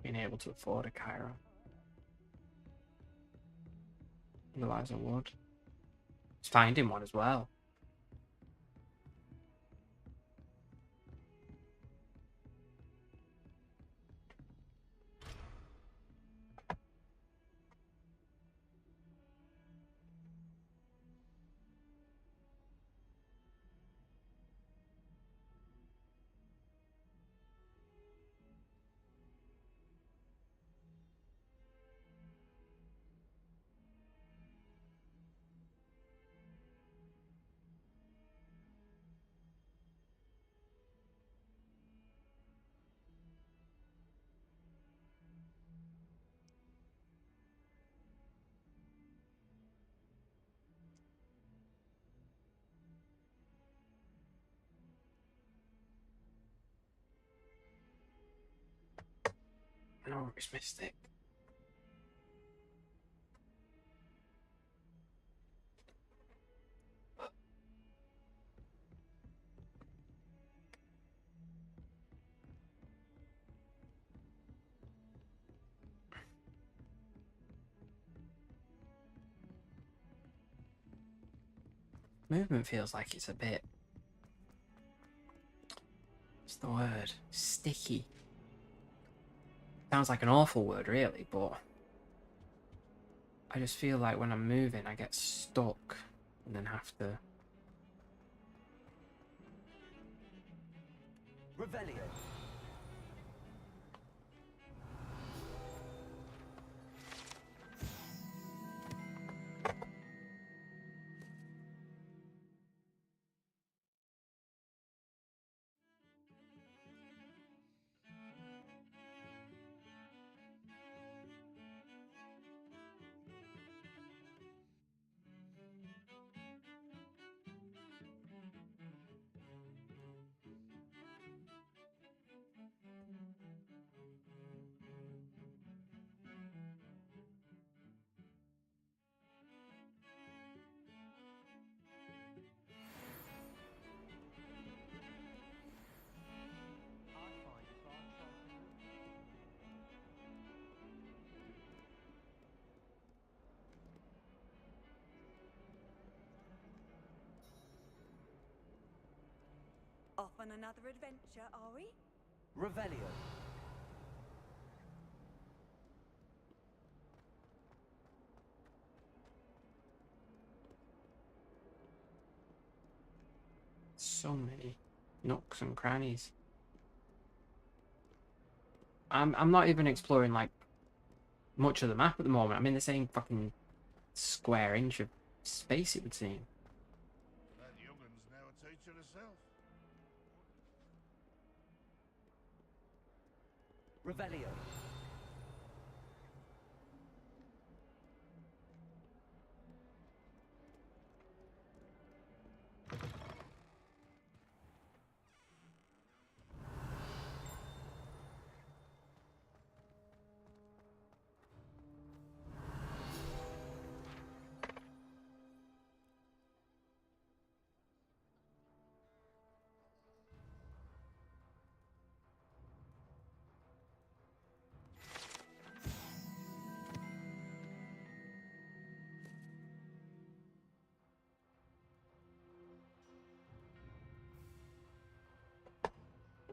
Being able to afford a Cairo. Otherwise I would. It's finding one as well. No, it's Mystic. Movement feels like it's a bit... What's the word? Sticky. Sounds like an awful word, really, but... I just feel like when I'm moving, I get stuck and then have to... Revelio. Off on another adventure, are we? Revelio. So many nooks and crannies. I'm not even exploring like much of the map at the moment. I'm in the same fucking square inch of space, it would seem. That youngun's now a teacher herself. Revelio.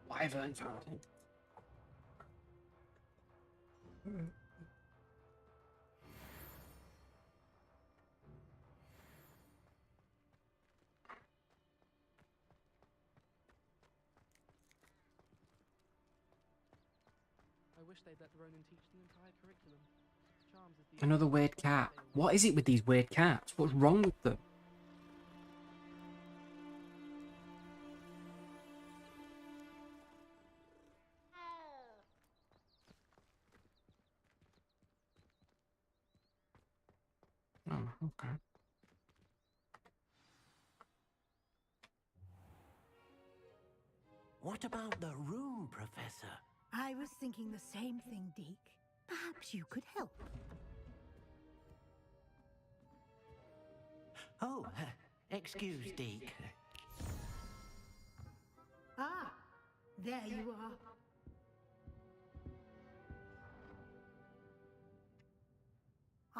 Wyvern fountain. I wish they'd let Ronan teach the entire curriculum. Charms is the Another weird cat. What is it with these weird cats? What's wrong with them? Oh, okay. What about the room, Professor? I was thinking the same thing, Deke. Perhaps you could help. Oh, excuse, Deke. Ah, there you are.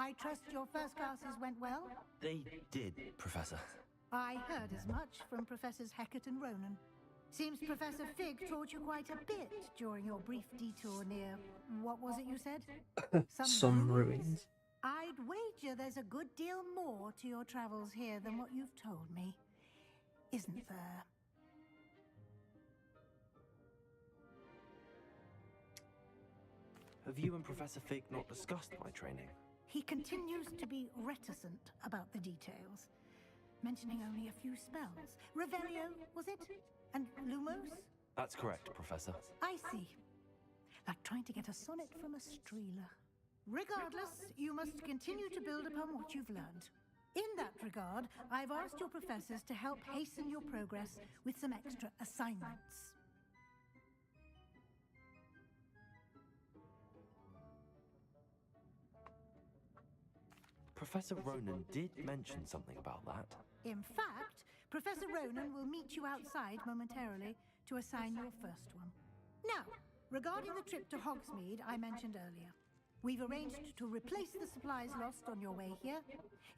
I trust your first classes went well? They did, Professor. I heard as much from Professors Hecat and Ronan. Seems Professor Fig taught you quite a bit during your brief detour near... what was it you said? Some ruins. I'd wager there's a good deal more to your travels here than what you've told me. Isn't there? Have you and Professor Fig not discussed my training? He continues to be reticent about the details, mentioning only a few spells. Revelio, was it? And Lumos? That's correct, Professor. I see. Like trying to get a sonnet from a streeler. Regardless, you must continue to build upon what you've learned. In that regard, I've asked your professors to help hasten your progress with some extra assignments. Professor Ronan did mention something about that. In fact, Professor Ronan will meet you outside momentarily to assign your first one. Now, regarding the trip to Hogsmeade I mentioned earlier, we've arranged to replace the supplies lost on your way here,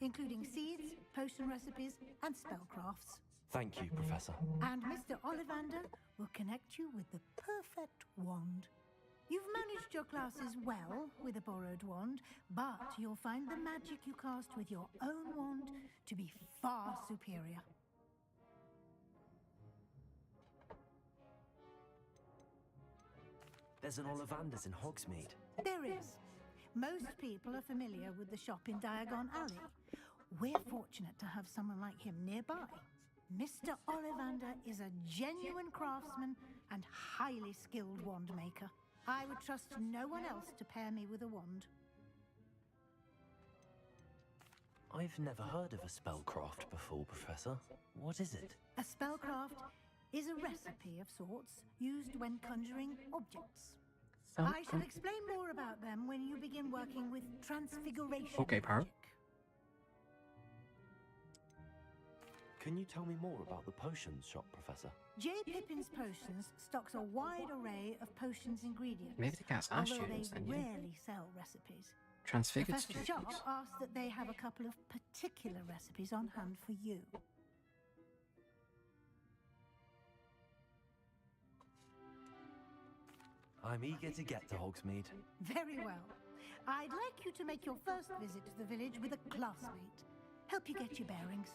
including seeds, potion recipes, and spellcrafts. Thank you, Professor. And Mr. Ollivander will connect you with the perfect wand. You've managed your classes well with a borrowed wand, but you'll find the magic you cast with your own wand to be far superior. There's an Ollivander's in Hogsmeade. There is. Most people are familiar with the shop in Diagon Alley. We're fortunate to have someone like him nearby. Mr. Ollivander is a genuine craftsman and highly skilled wand maker. I would trust no one else to pair me with a wand. I've never heard of a spellcraft before, Professor. What is it? A spellcraft is a recipe of sorts used when conjuring objects. I shall explain more about them when you begin working with transfiguration. Okay, Parrot. Can you tell me more about the potions shop, Professor? J. Pippin's Potions stocks a wide array of potions ingredients. Maybe the cats are although students they then, yeah. rarely sell recipes. Transfigured Professor students. Sharp asked that they have a couple of particular recipes on hand for you. I'm eager to get to Hogsmeade. Very well. I'd like you to make your first visit to the village with a classmate. Help you get your bearings.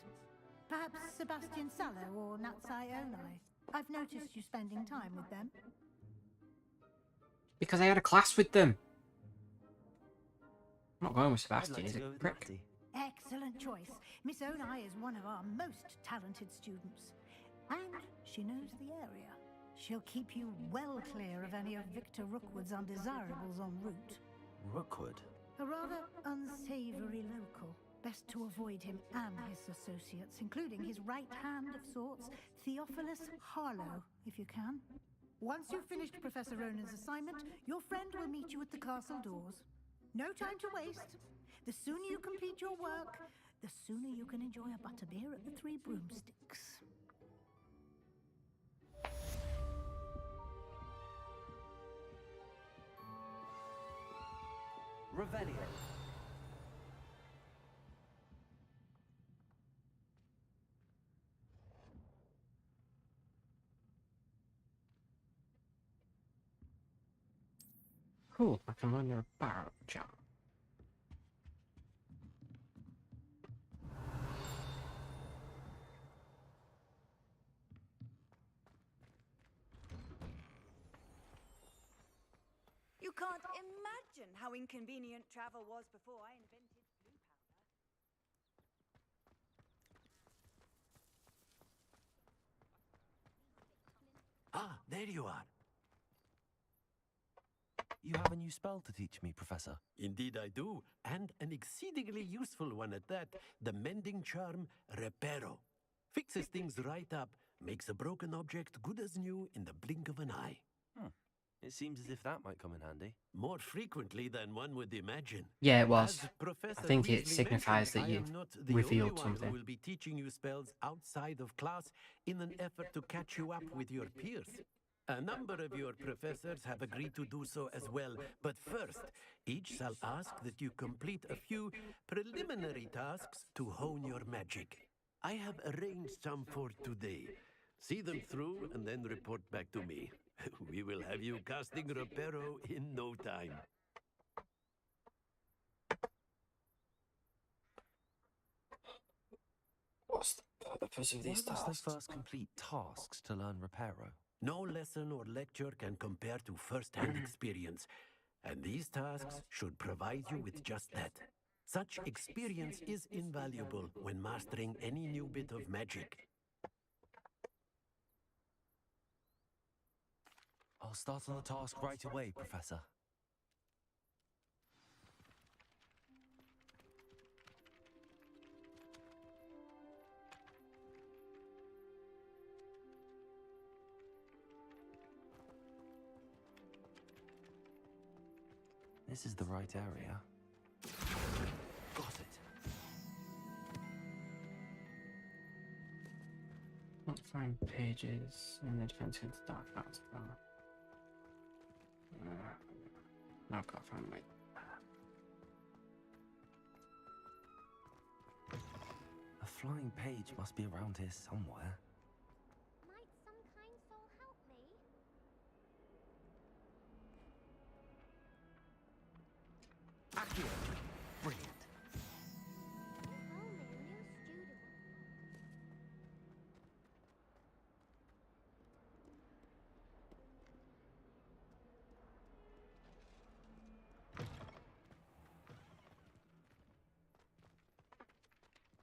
Perhaps Sebastian Sallow or Natsai Onai. I've noticed you spending time with them. Because I had a class with them. I'm not going with I'd Sebastian, like he's to a go with prick. Natty. Excellent choice. Miss Onai is one of our most talented students. And she knows the area. She'll keep you well clear of any of Victor Rookwood's undesirables en route. Rookwood? A rather unsavory local. Best to avoid him and his associates, including his right hand of sorts, Theophilus Harlow, if you can. Once you've finished Professor Ronan's assignment, your friend will meet you at the castle doors. No time to waste. The sooner you complete your work, the sooner you can enjoy a butterbeer at the Three Broomsticks. Revelio. Cool, I can learn your barrel charm. You can't imagine how inconvenient travel was before I invented blue powder. Ah, there you are. You have a new spell to teach me, Professor. Indeed I do, and an exceedingly useful one at that. The mending charm, Reparo. Fixes things right up, makes a broken object good as new in the blink of an eye. It seems as if that might come in handy. More frequently than one would imagine. Yeah, it was. As Professor I think it Weasley signifies mentioned, that I you've am not the revealed only one something. who will be teaching you spells outside of class in an effort to catch you up with your peers. A number of your professors have agreed to do so as well, but first, each shall ask that you complete a few preliminary tasks to hone your magic. I have arranged some for today. See them through and then report back to me. We will have you casting Reparo in no time. What's the purpose of these Why must I tasks? first complete tasks to learn Reparo? No lesson or lecture can compare to first-hand experience, and these tasks should provide you with just that. Such experience is invaluable when mastering any new bit of magic. I'll start on the task right away, Professor. This is the right area. Got it. Not find pages in the defense against dark arts. Now I've got to find my. A flying page must be around here somewhere. Might some kind soul help me? Accio. Brilliant. Only a new student.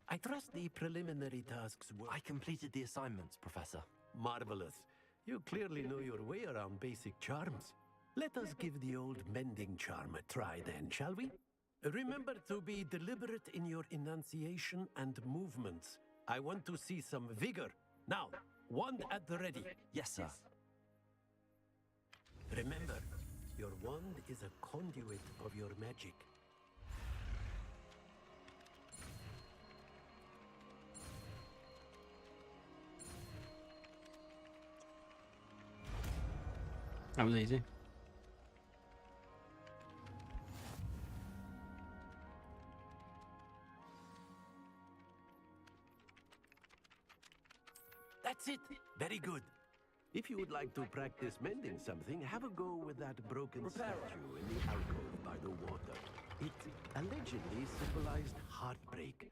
I trust the preliminary tasks were... I completed the assignments, Professor. Marvelous. You clearly know your way around basic charms. Let us give the old mending charm a try then, shall we? Remember to be deliberate in your enunciation and movements. I want to see some vigor. Now, wand at the ready. Yes, sir. Remember, your wand is a conduit of your magic. That was easy. That's it. Very good. If you would like to practice mending something, have a go with that broken statue in the alcove by the water. It allegedly symbolized heartbreak.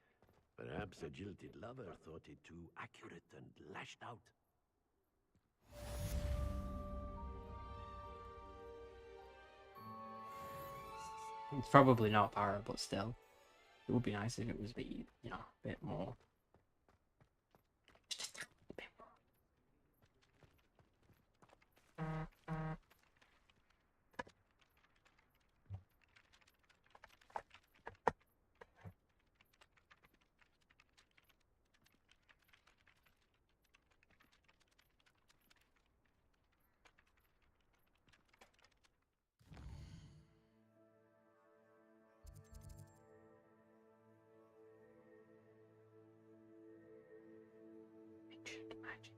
Perhaps a jilted lover thought it too accurate and lashed out. It's probably not Para, but still. It would be nice if it was, you know, a bit more. Just a bit more. Magic.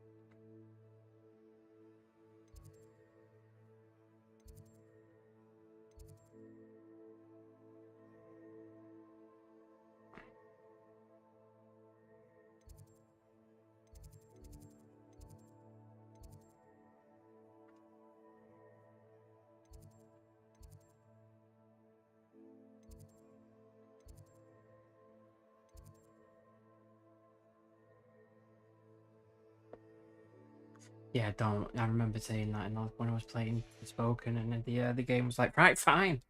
Yeah, don't. I remember saying that when I was playing Spoken, and then the game was like, right, fine,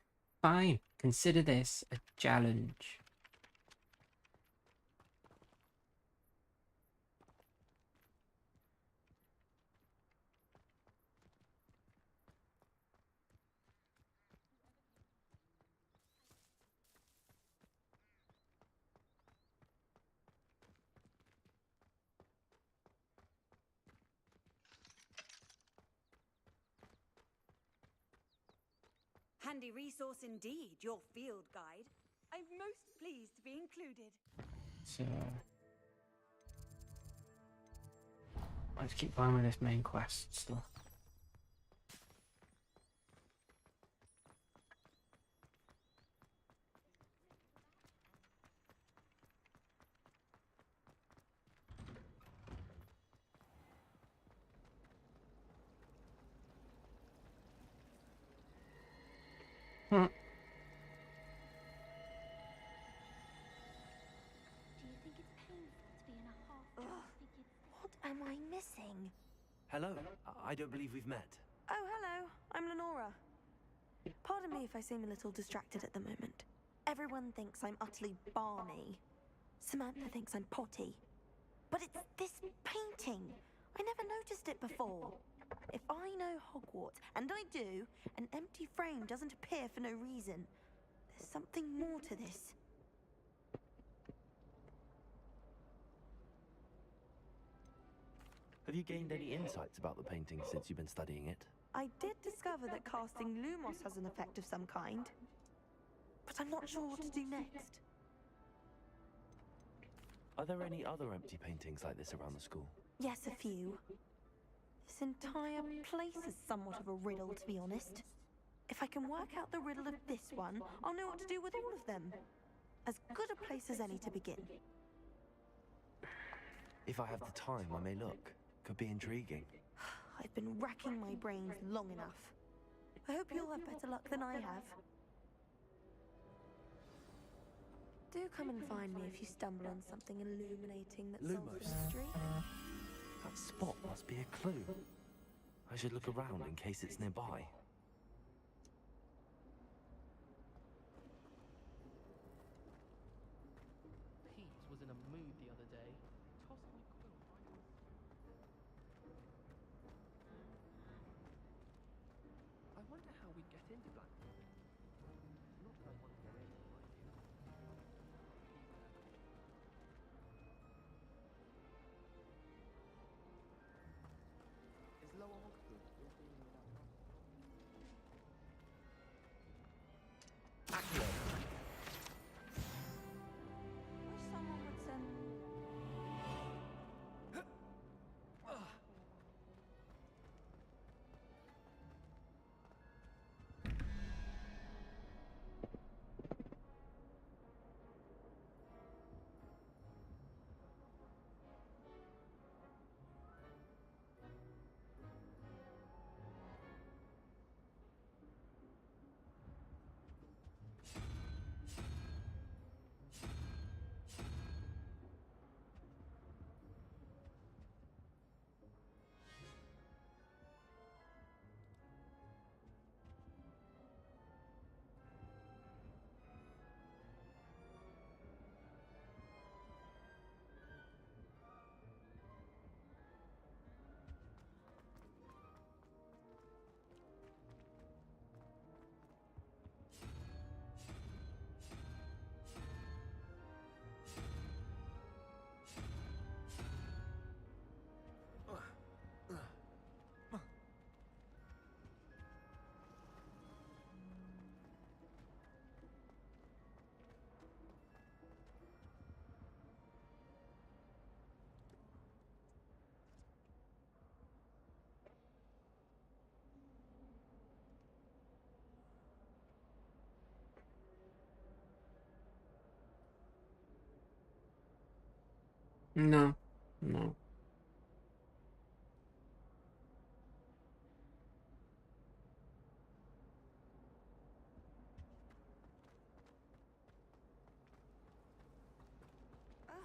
consider this a challenge. Handy resource indeed, your field guide. I'm most pleased to be included. So let's keep going with this main quest stuff. Hmm. Do you think it's painful to be in a half-dressed? What am I missing? Hello. I don't believe we've met. Oh, hello. I'm Lenora. Pardon me if I seem a little distracted at the moment. Everyone thinks I'm utterly balmy. Samantha thinks I'm potty. But it's this painting. I never noticed it before. If I know Hogwarts, and I do, an empty frame doesn't appear for no reason. There's something more to this. Have you gained any insights about the painting since you've been studying it? I did discover that casting Lumos has an effect of some kind. But I'm not sure what to do next. Are there any other empty paintings like this around the school? Yes, a few. This entire place is somewhat of a riddle, to be honest. If I can work out the riddle of this one, I'll know what to do with all of them. As good a place as any to begin. If I have the time, I may look. Could be intriguing. I've been racking my brains long enough. I hope you'll have better luck than I have. Do come and find me if you stumble on something illuminating that solves Lumos. the mystery. That spot must be a clue. I should look around in case it's nearby. Pete was in a mood the other day. Tossed my quill right on. I wonder how we get into Blackpool. Not that I want to go in, mind you. Is Lower Hogwarts still being without No. No.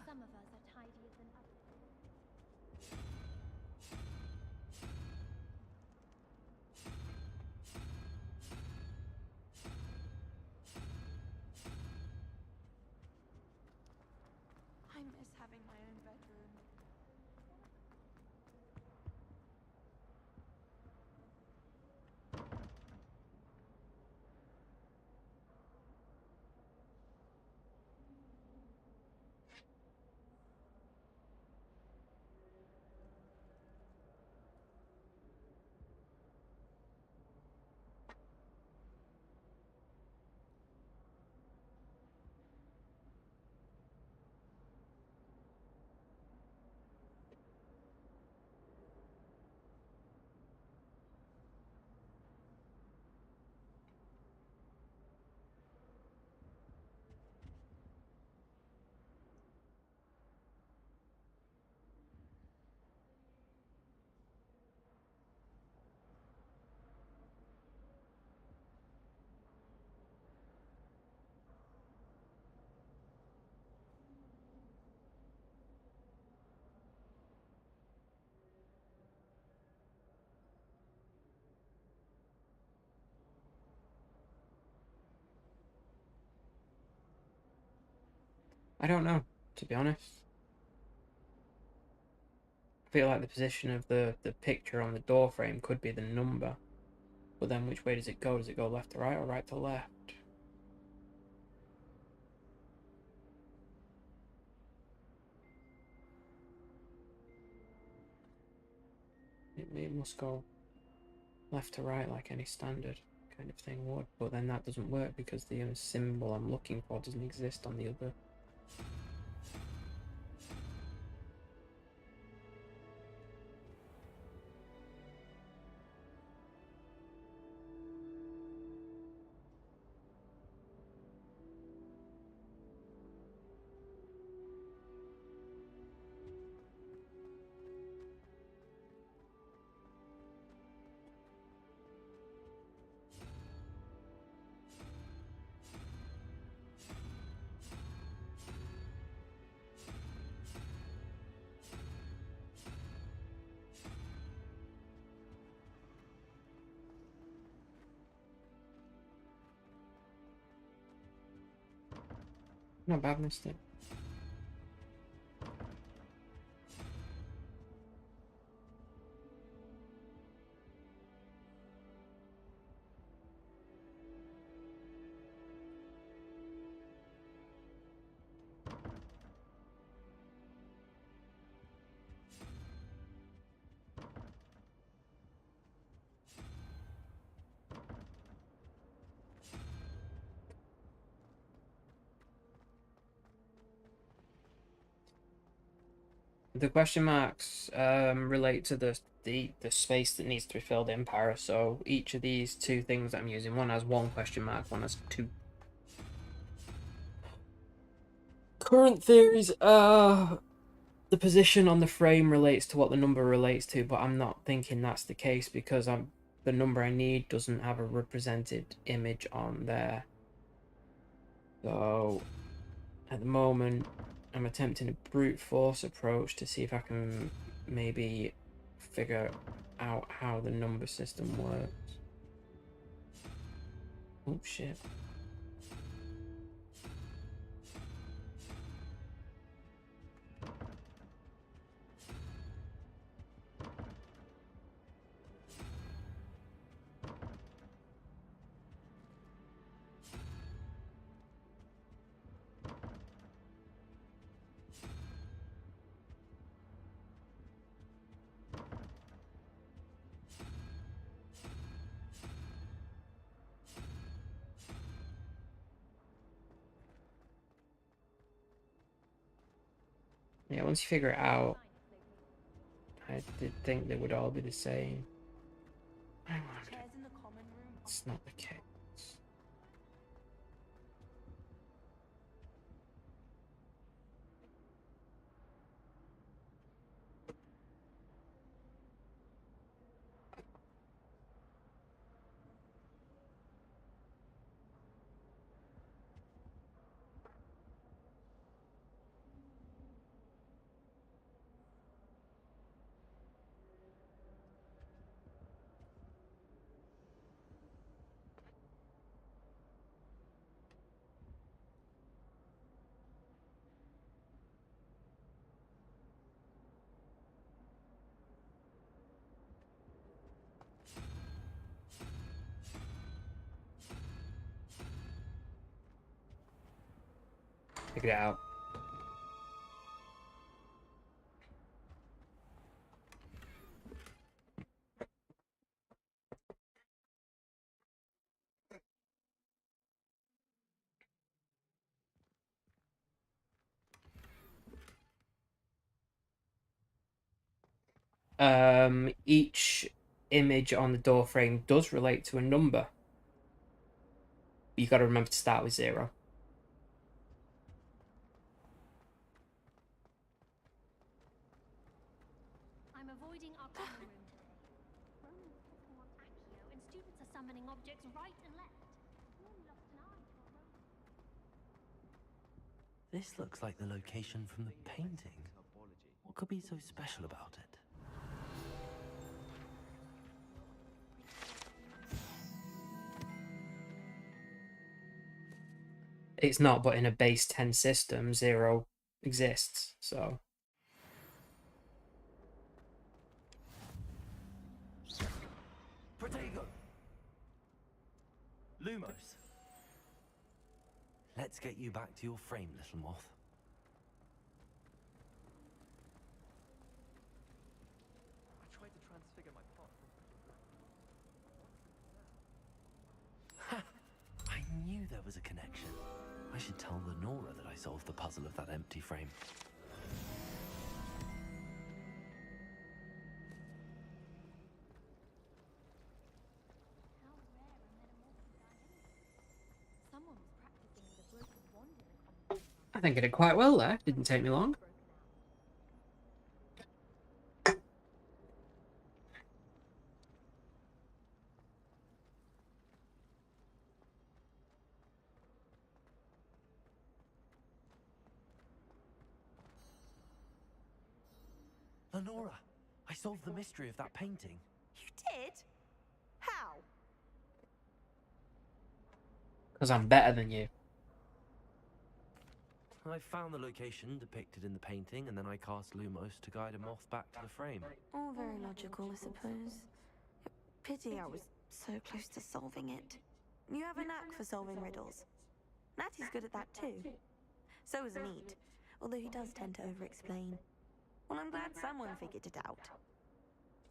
Some of us are tidier than others. I miss having my own bedroom. I don't know, to be honest. I feel like the position of the picture on the door frame could be the number. But then which way does it go? Does it go left to right or right to left? It must go left to right like any standard kind of thing would. But then that doesn't work because the symbol I'm looking for doesn't exist on the other. Not bad, missed it. The question marks relate to the space that needs to be filled in para. So each of these two things that I'm using, one has one question mark, one has two. Current theories are the position on the frame relates to what the number relates to, but I'm not thinking that's the case because the number I need doesn't have a represented image on there. So at the moment, I'm attempting a brute force approach to see if I can maybe figure out how the number system works. Oh shit. Yeah, once you figure it out, I did think they would all be the same. Hang on. Chairs in the common room. It's not the case. Figured it out. Each image on the door frame does relate to a number. You got to remember to start with 0. I'm avoiding our common room. Roman's talking on Accio, and students are summoning objects right and left. We only lost an eye to a Roman. This looks like the location from the painting. What could be so special about it? It's not, but in a base 10 system, 0 exists, so... Protego! Lumos! Let's get you back to your frame, little moth. I tried to transfigure my pot. I knew there was a connection. I should tell Lenora that I solved the puzzle of that empty frame. How rare a metamorphic guy anyway. Someone was practicing with a broken wand in a common room. I think I did quite well there. Didn't take me long. Lenora, I solved the mystery of that painting. You did? How? Because I'm better than you. I found the location depicted in the painting, and then I cast Lumos to guide a moth back to the frame. All very logical, I suppose. Pity I was so close to solving it. You have a knack for solving riddles. Natty's good at that too. So is Neat, although he does tend to over-explain. Well, I'm glad someone figured it out.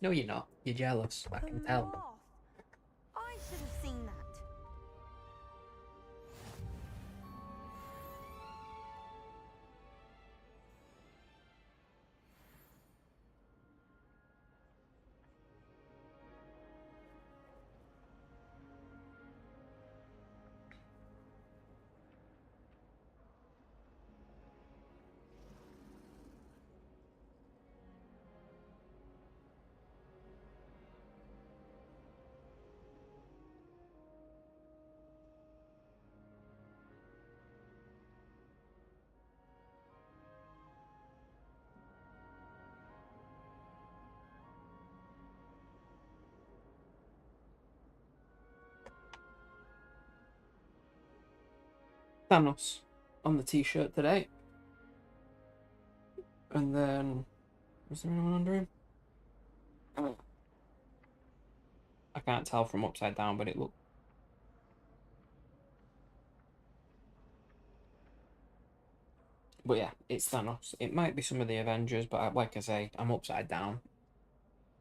No, you're not. You're jealous. I can tell. I should have seen that. Thanos on the t-shirt today. And then... Was there anyone under him? I can't tell from upside down, but it looked... But yeah, it's Thanos. It might be some of the Avengers, but like I say, I'm upside down.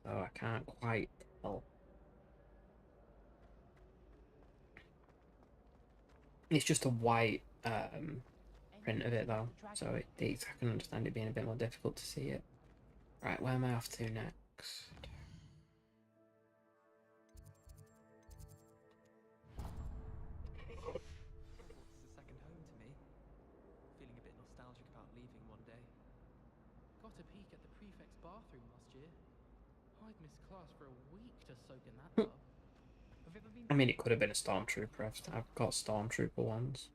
So I can't quite tell. It's just a white print of it though, so I can understand it being a bit more difficult to see it. Right, where am I off to next? Hogwarts is a second home to me. Feeling a bit nostalgic about leaving one day. Got a peek at the prefect's bathroom last year. I'd missed class for a week to soak in that tub. Have you ever been? I mean, it could have been a stormtrooper. I've got stormtrooper ones.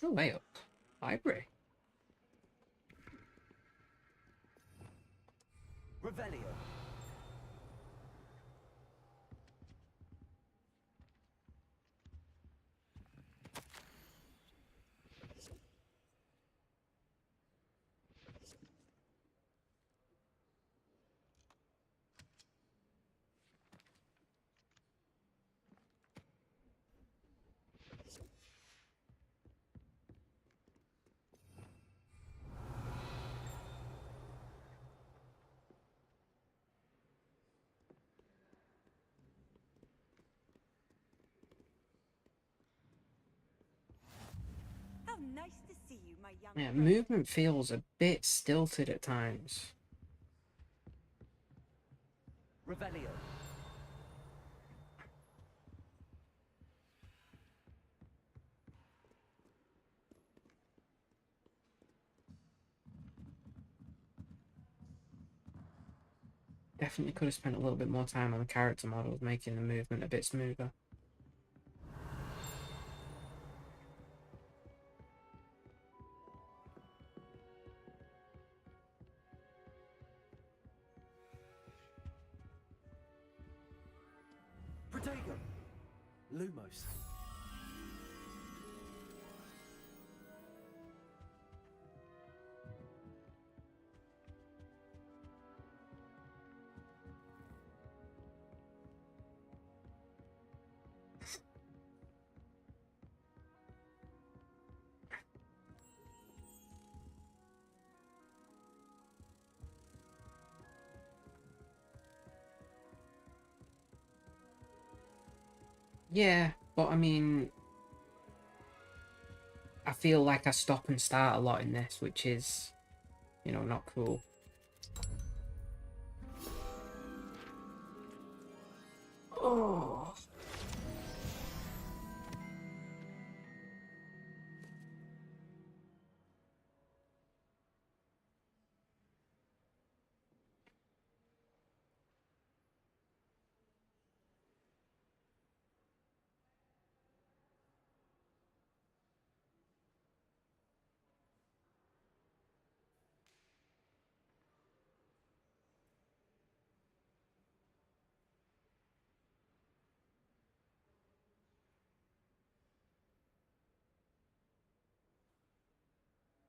Oh, way up. Library. Revelio. Nice to see you, my young Yeah, friend. movement feels a bit stilted at times. Revelio. Definitely could have spent a little bit more time on the character models, making the movement a bit smoother. Protego. Lumos. Yeah, but I mean, I feel like I stop and start a lot in this, which is, you know, not cool. Oh.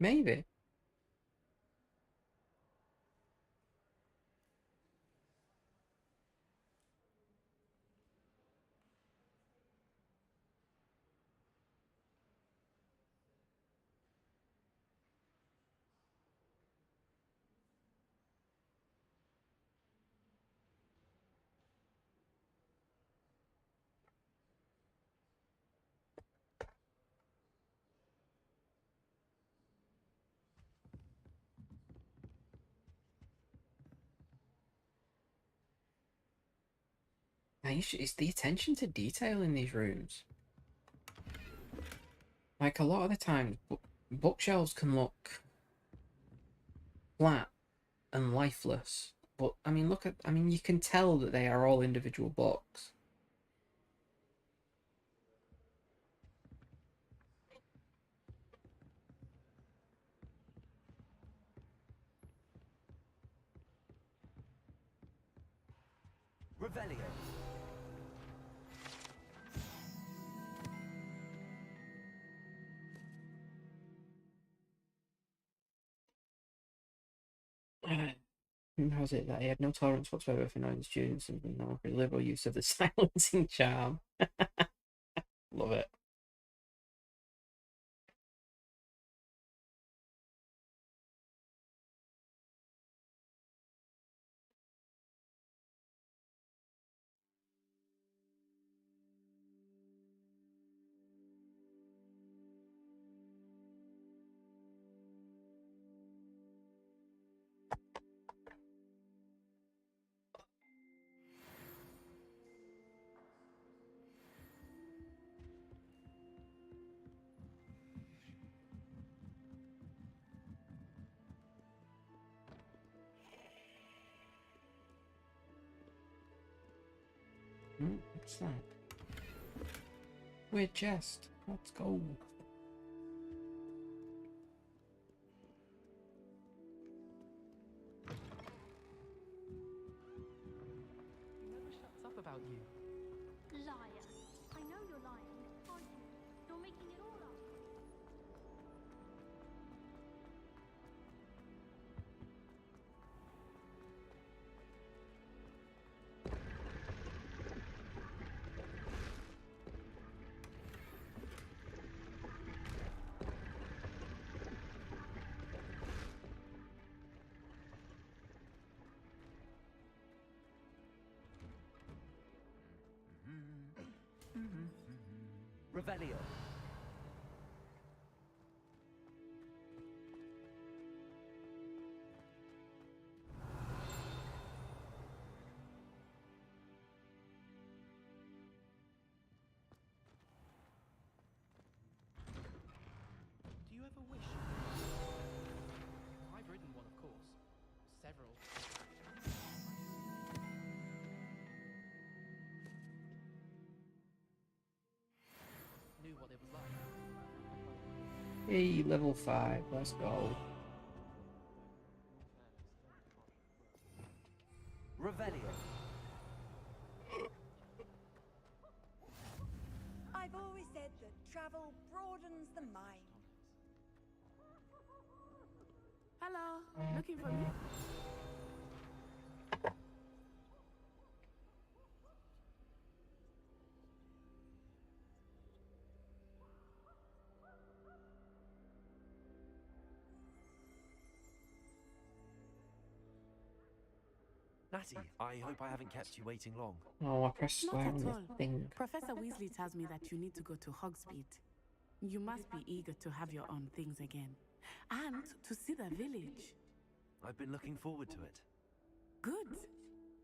Maybe. Now it's the attention to detail in these rooms. Like, a lot of the time, bookshelves can look flat and lifeless. But, I mean, you can tell that they are all individual books. Revelio. How's it that he had no tolerance whatsoever for annoying students and no liberal use of the silencing charm? Love it. What's that? Weird chest. Let's go. He never shuts up about you. Liar. I know you're lying, aren't you? You're making it all up. Revelio. Hey, level 5, let's go. Revelio. I've always said that travel broadens the mind. Hello, looking for me? Natty, I hope I haven't kept you waiting long. Oh, I pressed Not square at on all. the thing. Professor Weasley tells me that you need to go to Hogsmeade. You must be eager to have your own things again. And to see the village. I've been looking forward to it. Good.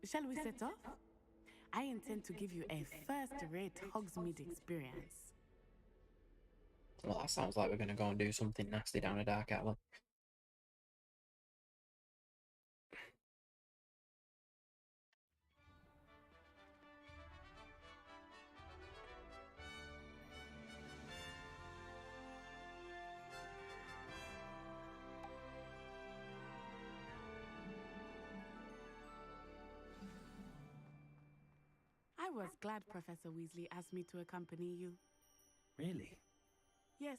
Shall we set off? I intend to give you a first-rate Hogsmeade experience. Well, that sounds like we're going to go and do something nasty down a dark alley. I was glad Professor Weasley asked me to accompany you. Really? Yes,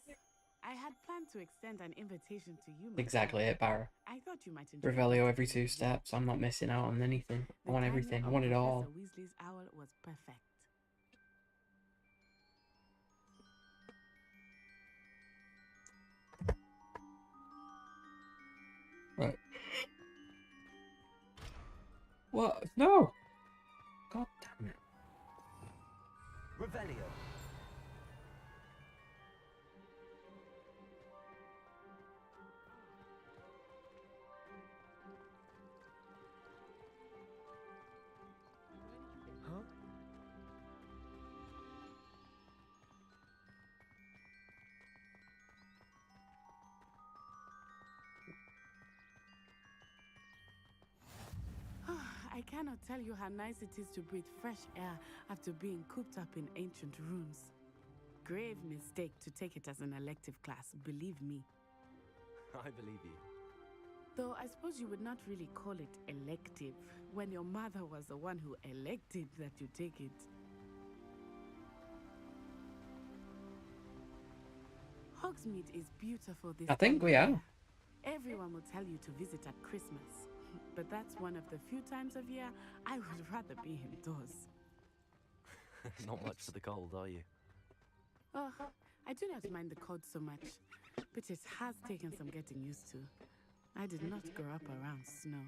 I had planned to extend an invitation to you. Exactly it, Barra. I thought you might enjoy Revelio every 2 steps. I'm not missing out on anything. I want everything. I want it all. Professor Weasley's owl was perfect. Right. What? No! God damn it. Revelio. Huh? I cannot tell you how nice it is to breathe fresh air after being cooped up in ancient rooms. Grave mistake to take it as an elective class, believe me. I believe you. Though I suppose you would not really call it elective when your mother was the one who elected that you take it. Hogsmeade is beautiful this I think time we of are. year. Everyone will tell you to visit at Christmas, but that's one of the few times of year I would rather be indoors. Not much for the cold, are you? Oh, I do not mind the cold so much, but it has taken some getting used to. I did not grow up around snow.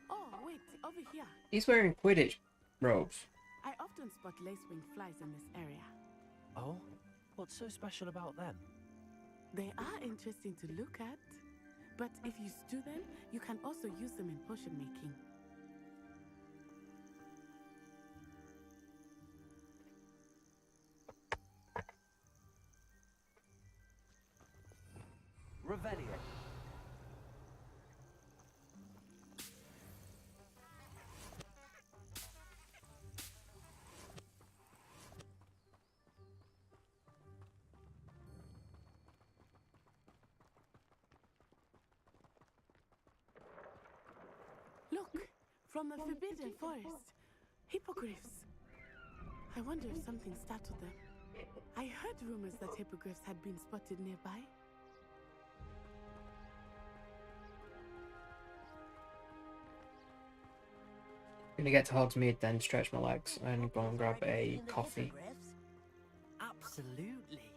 Oh, wait, over here. He's wearing Quidditch robes. I often spot lace-winged flies in this area. Oh? What's so special about them? They are interesting to look at, but if you stew them, you can also use them in potion making. Revelio. Look, from the Forbidden Forest. Hippogriffs. I wonder if something startled them. I heard rumors that hippogriffs had been spotted nearby. Gonna get to Hogsmeade, then stretch my legs and go and grab a coffee. Absolutely.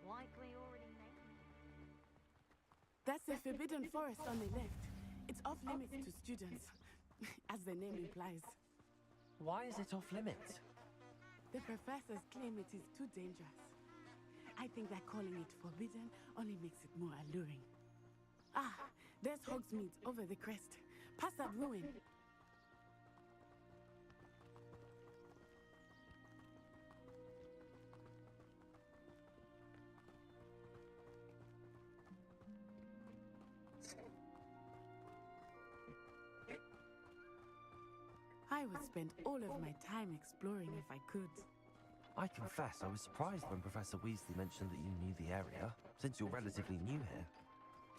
Like we already made. That's the Forbidden Forest on the left. It's off limits to students, as the name implies. Why is it off limits? The professors claim it is too dangerous. I think that calling it forbidden only makes it more alluring. Ah, there's Hogsmeade over the crest. Past that ruin. I would spend all of my time exploring if I could. I confess I was surprised when Professor Weasley mentioned that you knew the area, since you're relatively new here.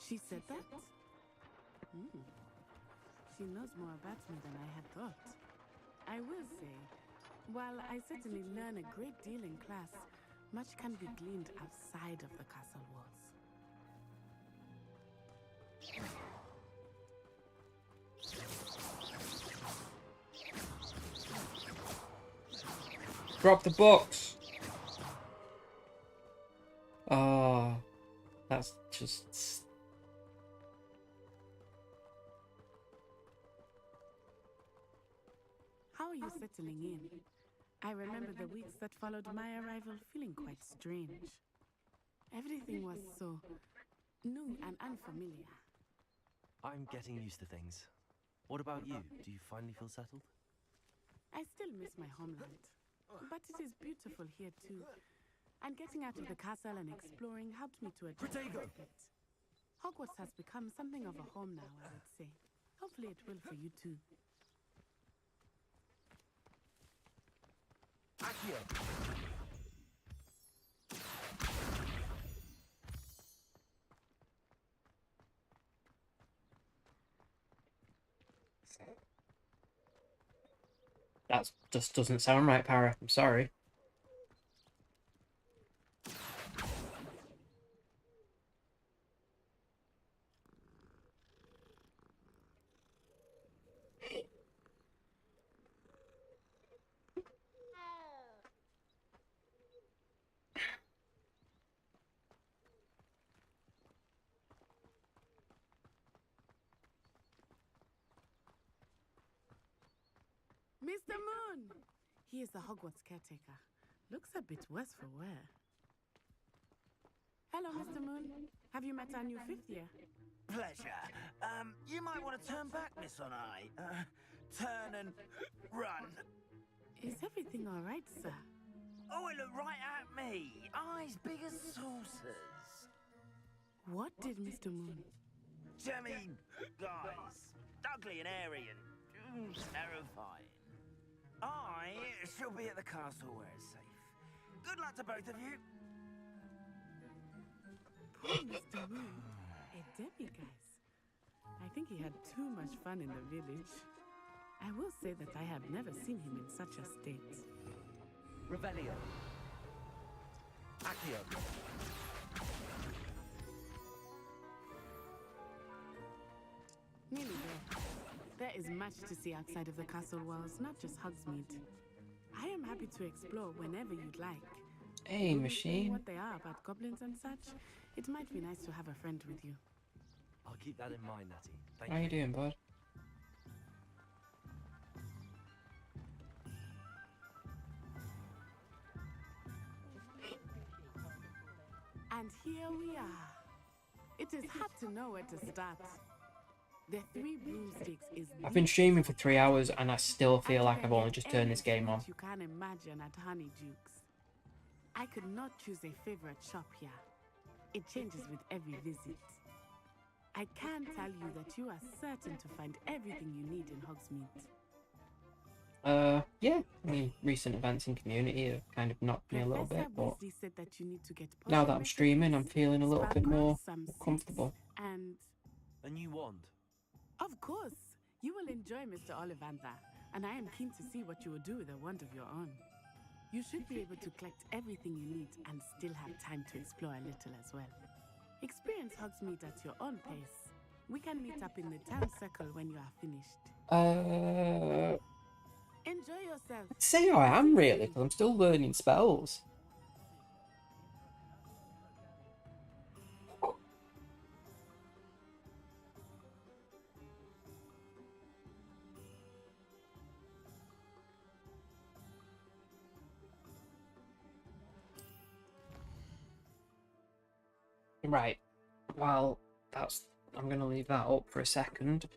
She said that? Hmm. She knows more about me than I had thought. I will say, while I certainly learn a great deal in class, much can be gleaned outside of the castle walls. Drop the books. Oh, that's just... How are you settling in? I remember the weeks that followed my arrival feeling quite strange. Everything was so new and unfamiliar. I'm getting used to things. What about you? Do you finally feel settled? I still miss my homeland, but it is beautiful here too. And getting out of the castle and exploring helped me to adjust a bit. Hogwarts has become something of a home now, I would say. Hopefully it will for you too. Accio! That just doesn't sound right, Para. I'm sorry. Mr. Moon! He is the Hogwarts caretaker. Looks a bit worse for wear. Hello, Mr. Moon. Have you met our new fifth year? Pleasure. You might want to turn back, Miss Onai. Turn and run. Is everything all right, sir? Oh, it looked right at me. Eyes big as saucers. What did Mr. Moon? Jemmy guys. Ugly and airy and terrifying. I shall be at the castle where it's safe. Good luck to both of you. Poor Mr. Moon. A demiguise. I think he had too much fun in the village. I will say that I have never seen him in such a state. Revelio. Accio! Nearly there. There is much to see outside of the castle walls, not just Hogsmeade. I am happy to explore whenever you'd like. Hey, Will you machine. say what they are about goblins and such? It might be nice to have a friend with you. I'll keep that in mind, Natty. Thank How you doing, bud? And here we are. It is hard to know where to start. The 3 broomsticks is I've been streaming for 3 hours and I still feel like I've only just turned this game on. you can imagine at Honeydukes. I could not choose a favorite shop here. It changes with every visit. I can tell you that you are certain to find everything you need in Hogsmeade. Yeah. I mean, recent events in community have kind of knocked me a little bit, but Weasley said that you need to get now that I'm streaming, I'm feeling a little bit more some comfortable. And A new wand. of course, you will enjoy Mr. Ollivander, and I am keen to see what you will do with a wand of your own. You should be able to collect everything you need and still have time to explore a little as well. Experience Hogsmeade at your own pace. We can meet up in the town circle when you are finished. Enjoy yourself. I'd say I am really, because I'm still learning spells. Right. Well, I'm gonna leave that up for a second.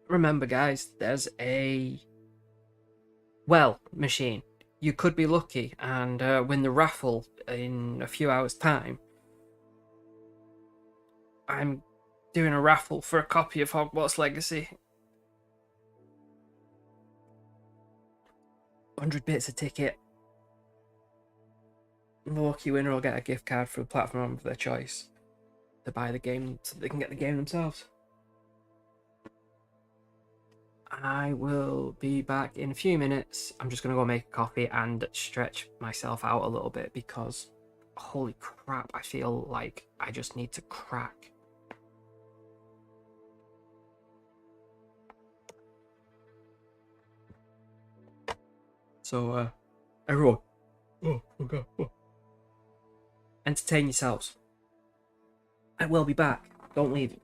Remember, guys, there's a machine. You could be lucky and win the raffle in a few hours' time. I'm doing a raffle for a copy of Hogwarts Legacy. 100 bits a ticket. The lucky winner will get a gift card for a platform of their choice to buy the game so they can get the game themselves. I will be back in a few minutes. I'm just going to go make a coffee and stretch myself out a little bit because, holy crap, I feel like I just need to crack. So, everyone, entertain yourselves. I will be back. Don't leave.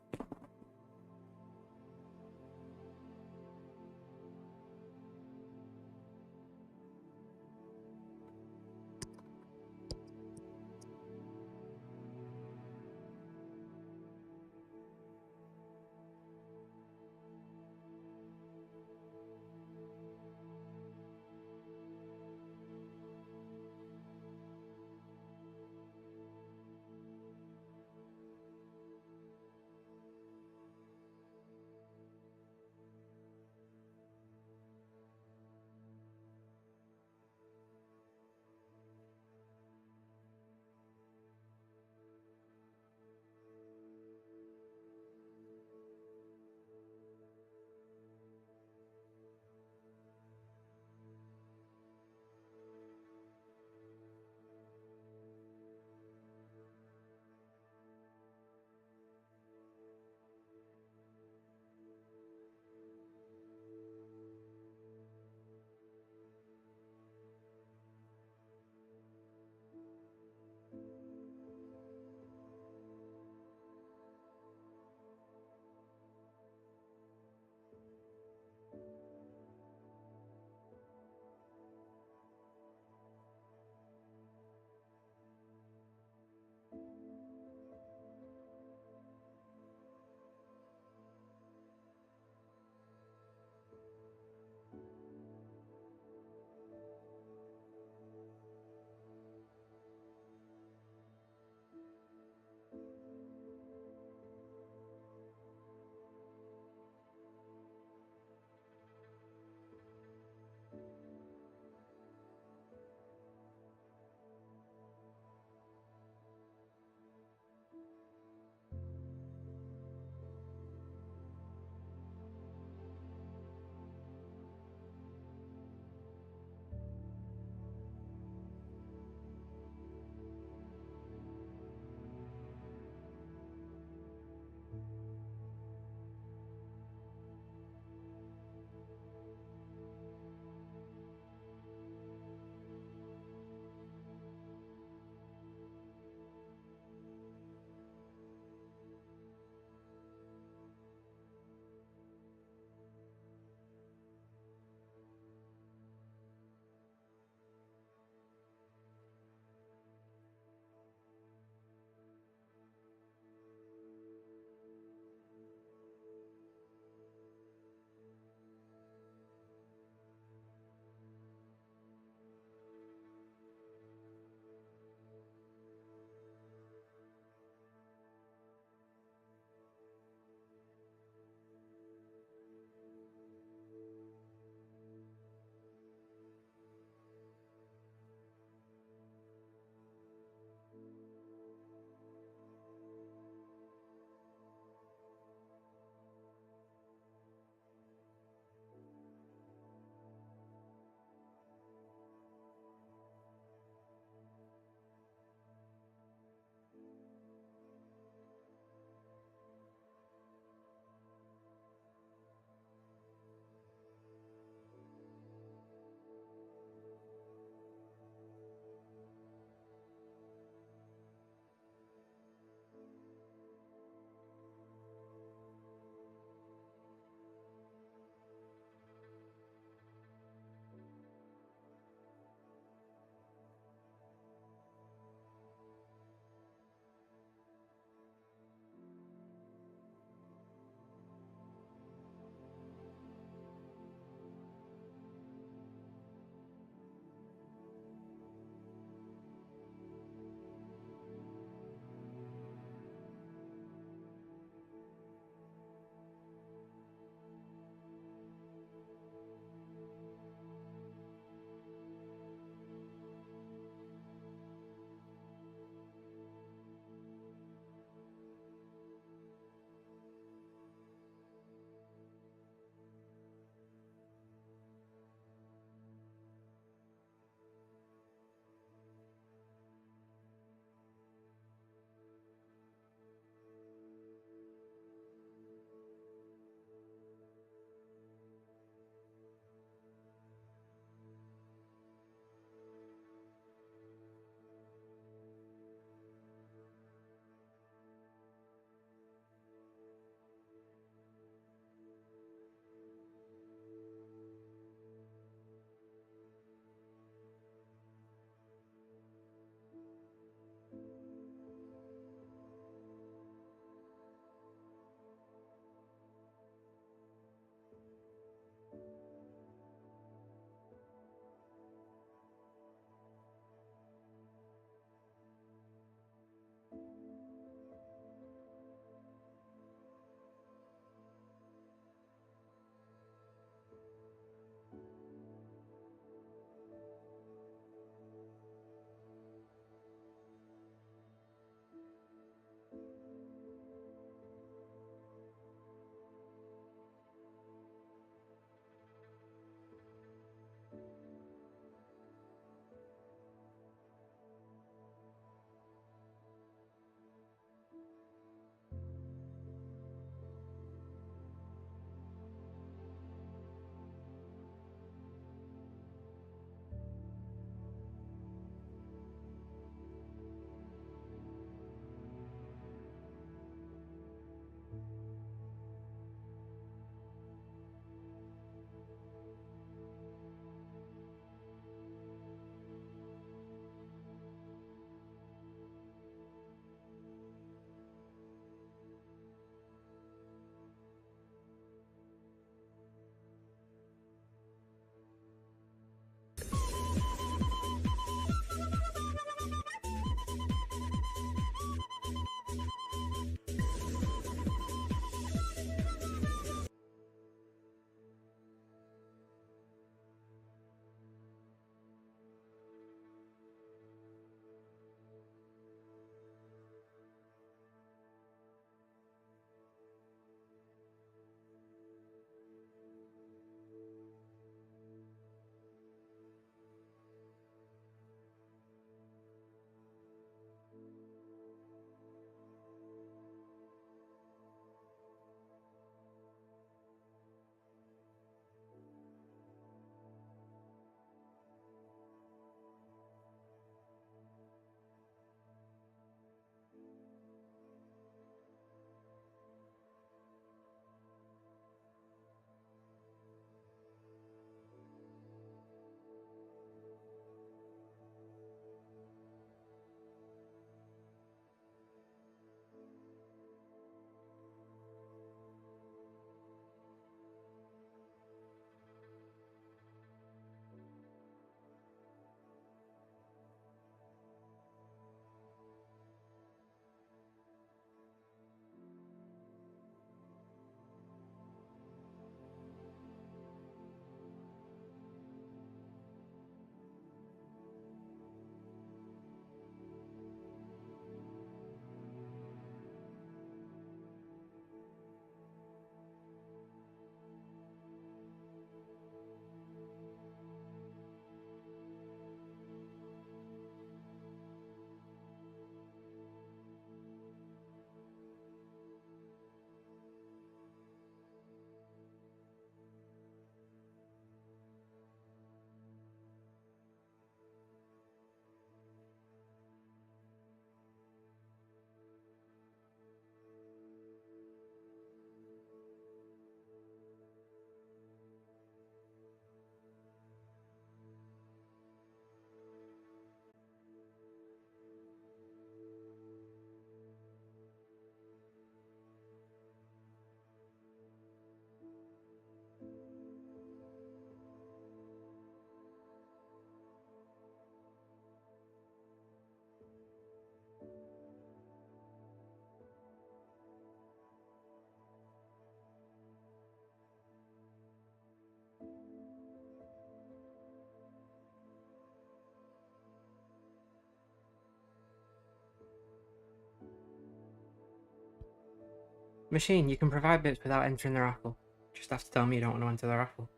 Machine, you can provide bits without entering the raffle. Just have to tell me you don't want to enter the raffle.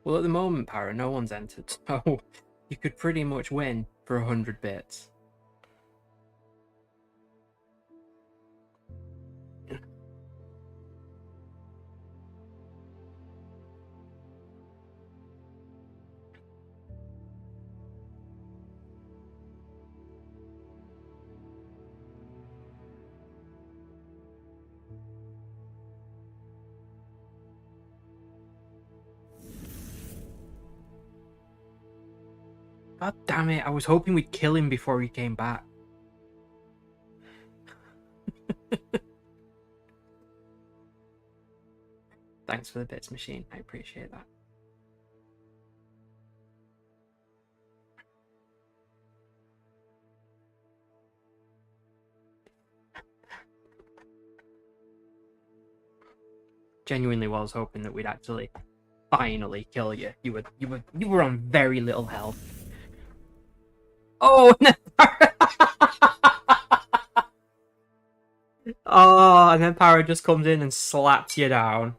Well, at the moment, Para, no one's entered, so you could pretty much win for 100 bits. God damn it, I was hoping we'd kill him before he came back. Thanks for the bits, Machine. I appreciate that. Genuinely was hoping that we'd actually finally kill you. You were on very little health. Oh no! Oh, and then Para just comes in and slaps you down.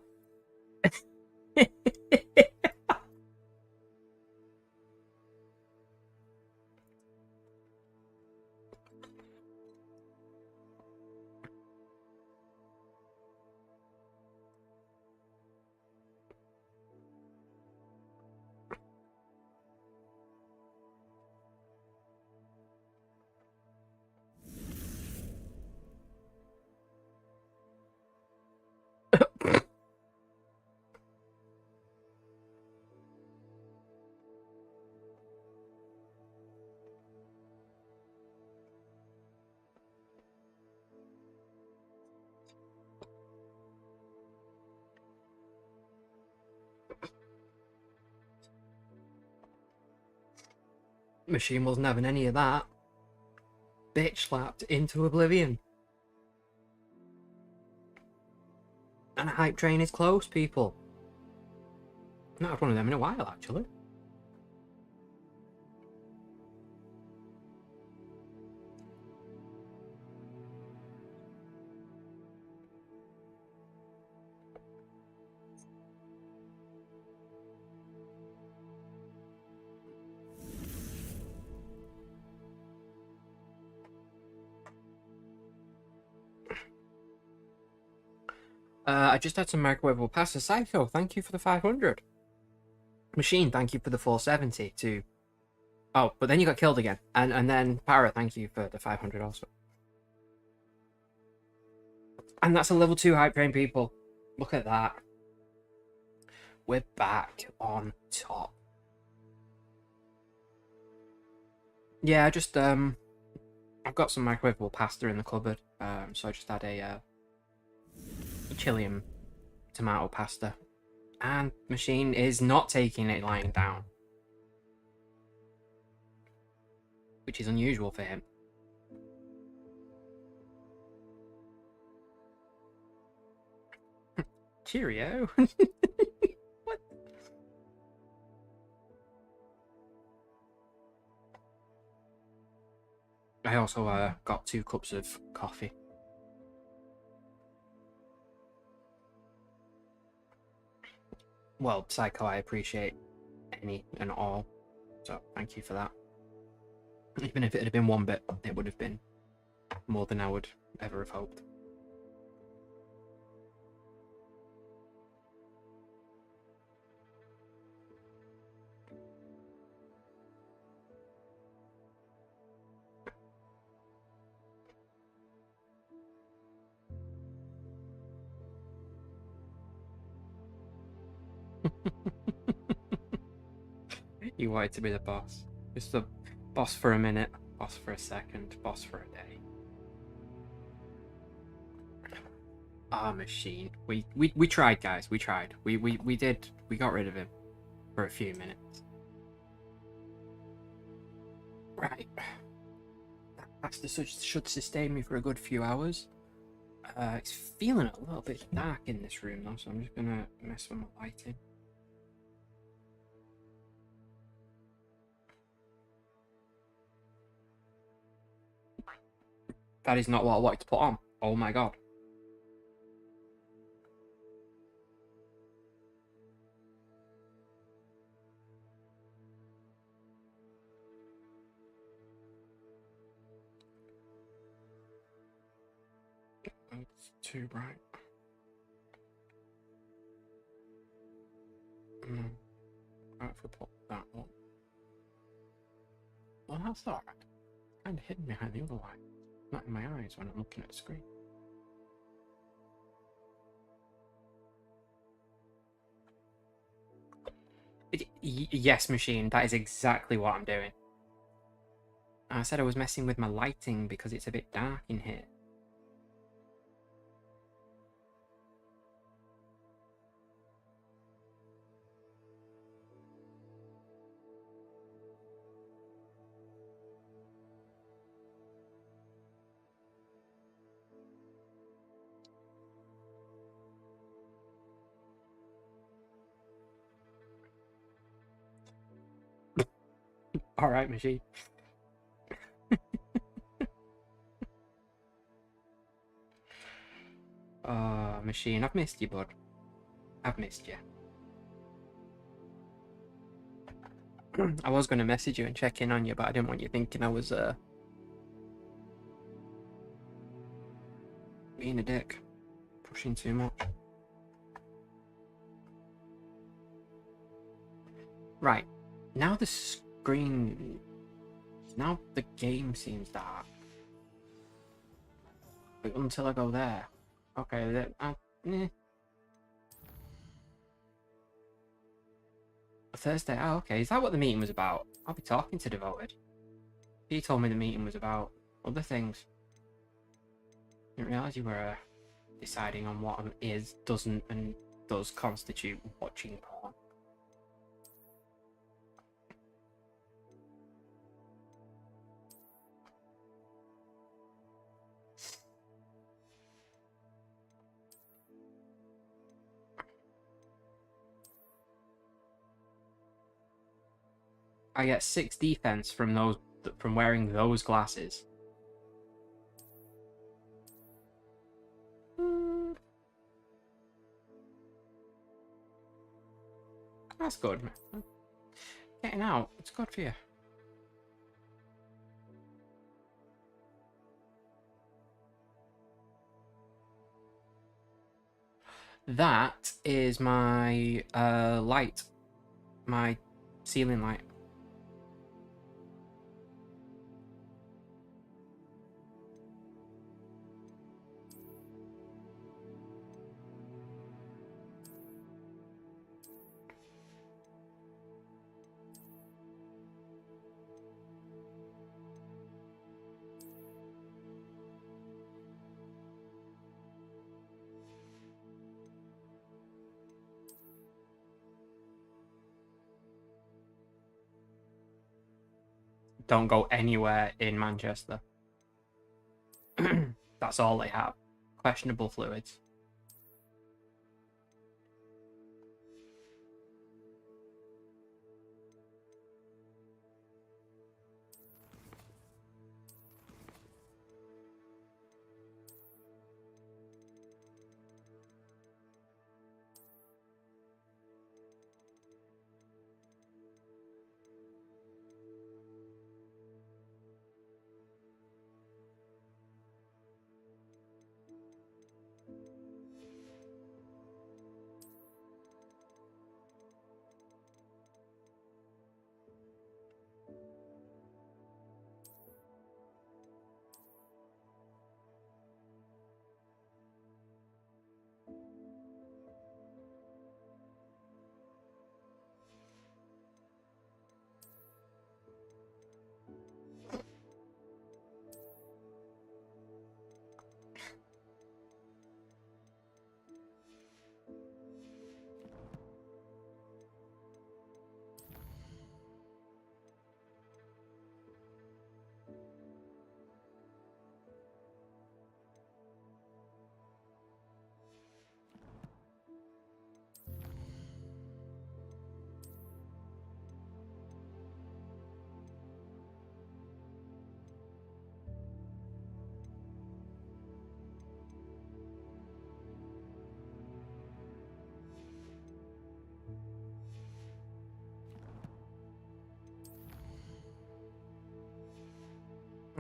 Machine wasn't having any of that. Bitch slapped into oblivion. And a hype train is close, people. Not had one of them in a while, actually. I just had some microwavable pasta. Psycho, thank you for the 500. Machine, thank you for the 470 too. Oh, but then you got killed again. And then Para, thank you for the 500 also. And that's a level 2 hype train, people. Look at that. We're back on top. Yeah, just I've got some microwavable pasta in the cupboard. So I just had a Chilean tomato pasta. And Machine is not taking it lying down. Which is unusual for him. Cheerio. What? I also got 2 cups of coffee. Well, Psycho, I appreciate any and all, so thank you for that. Even if it had been 1 bit, it would have been more than I would ever have hoped. You wanted to be the boss. Just the boss for a minute, boss for a second, boss for a day. Ah, Machine. We tried, guys. We tried. We did. We got rid of him for a few minutes. Right. That pasta should sustain me for a good few hours. It's feeling a little bit dark in this room though, so I'm just gonna mess with my lighting. That is not what I wanted to put on. Oh my god. It's too bright. Right, if we put that one. Well, that's alright. Kind of hidden behind the other light. Not in my eyes when I'm looking at the screen. Yes, machine, that is exactly what I'm doing. I said I was messing with my lighting because it's a bit dark in here. Alright, machine. Machine, I've missed you, bud. I've missed you. I was going to message you and check in on you, but I didn't want you thinking I was, being a dick. Pushing too much. Right. Now the screen... Now the game seems dark. Wait until I go there. Okay, Thursday, oh okay, is that what the meeting was about? I'll be talking to Devoted. He told me the meeting was about other things. Didn't realise you were deciding on what is, doesn't, and does constitute watching porn. I get 6 defense from wearing those glasses. That's good, man. Getting out, it's good for you. That is my light. My ceiling light. Don't go anywhere in Manchester. That's all they have. Questionable fluids.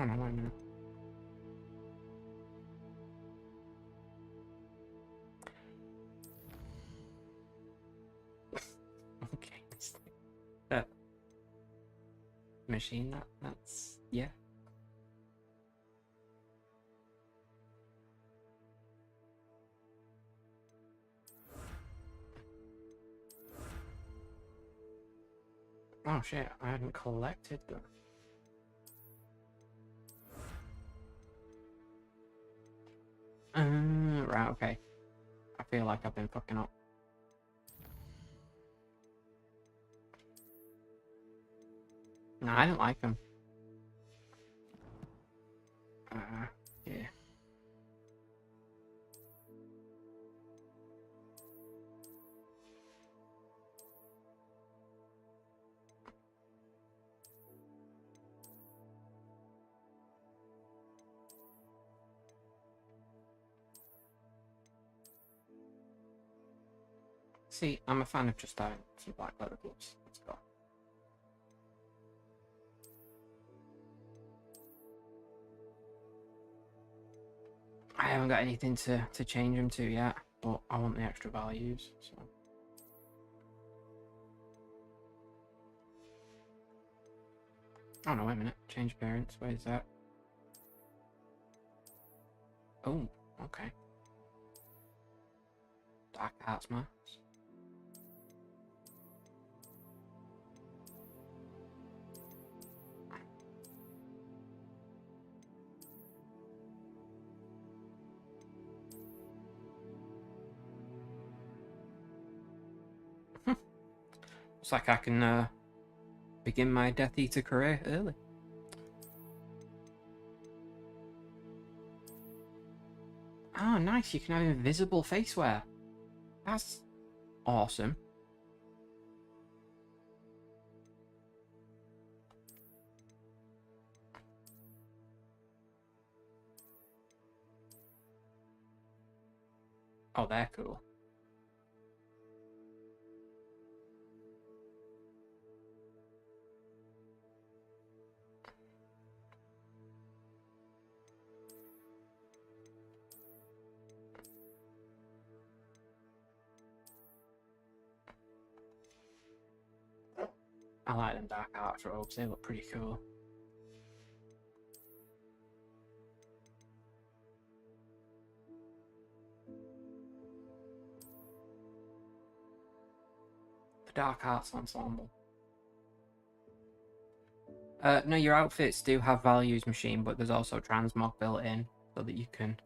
Oh no, wait a minute. Okay, that machine, that's yeah. Oh shit, I hadn't collected them. Right, okay. I feel like I've been fucking up. No, I didn't like them. Yeah. See, I'm a fan of just having some black leather gloves. Let's go. I haven't got anything to change them to yet, but I want the extra values, so. Oh no, wait a minute. Change appearance. Where's that? Oh, okay. Dark arts mask. Looks like I can begin my Death Eater career early. Oh, nice. You can have invisible face wear. That's awesome. Oh, they're cool. I like them dark arts robes. They look pretty cool. The dark arts ensemble. No, your outfits do have values machine, but there's also transmog built in so that you can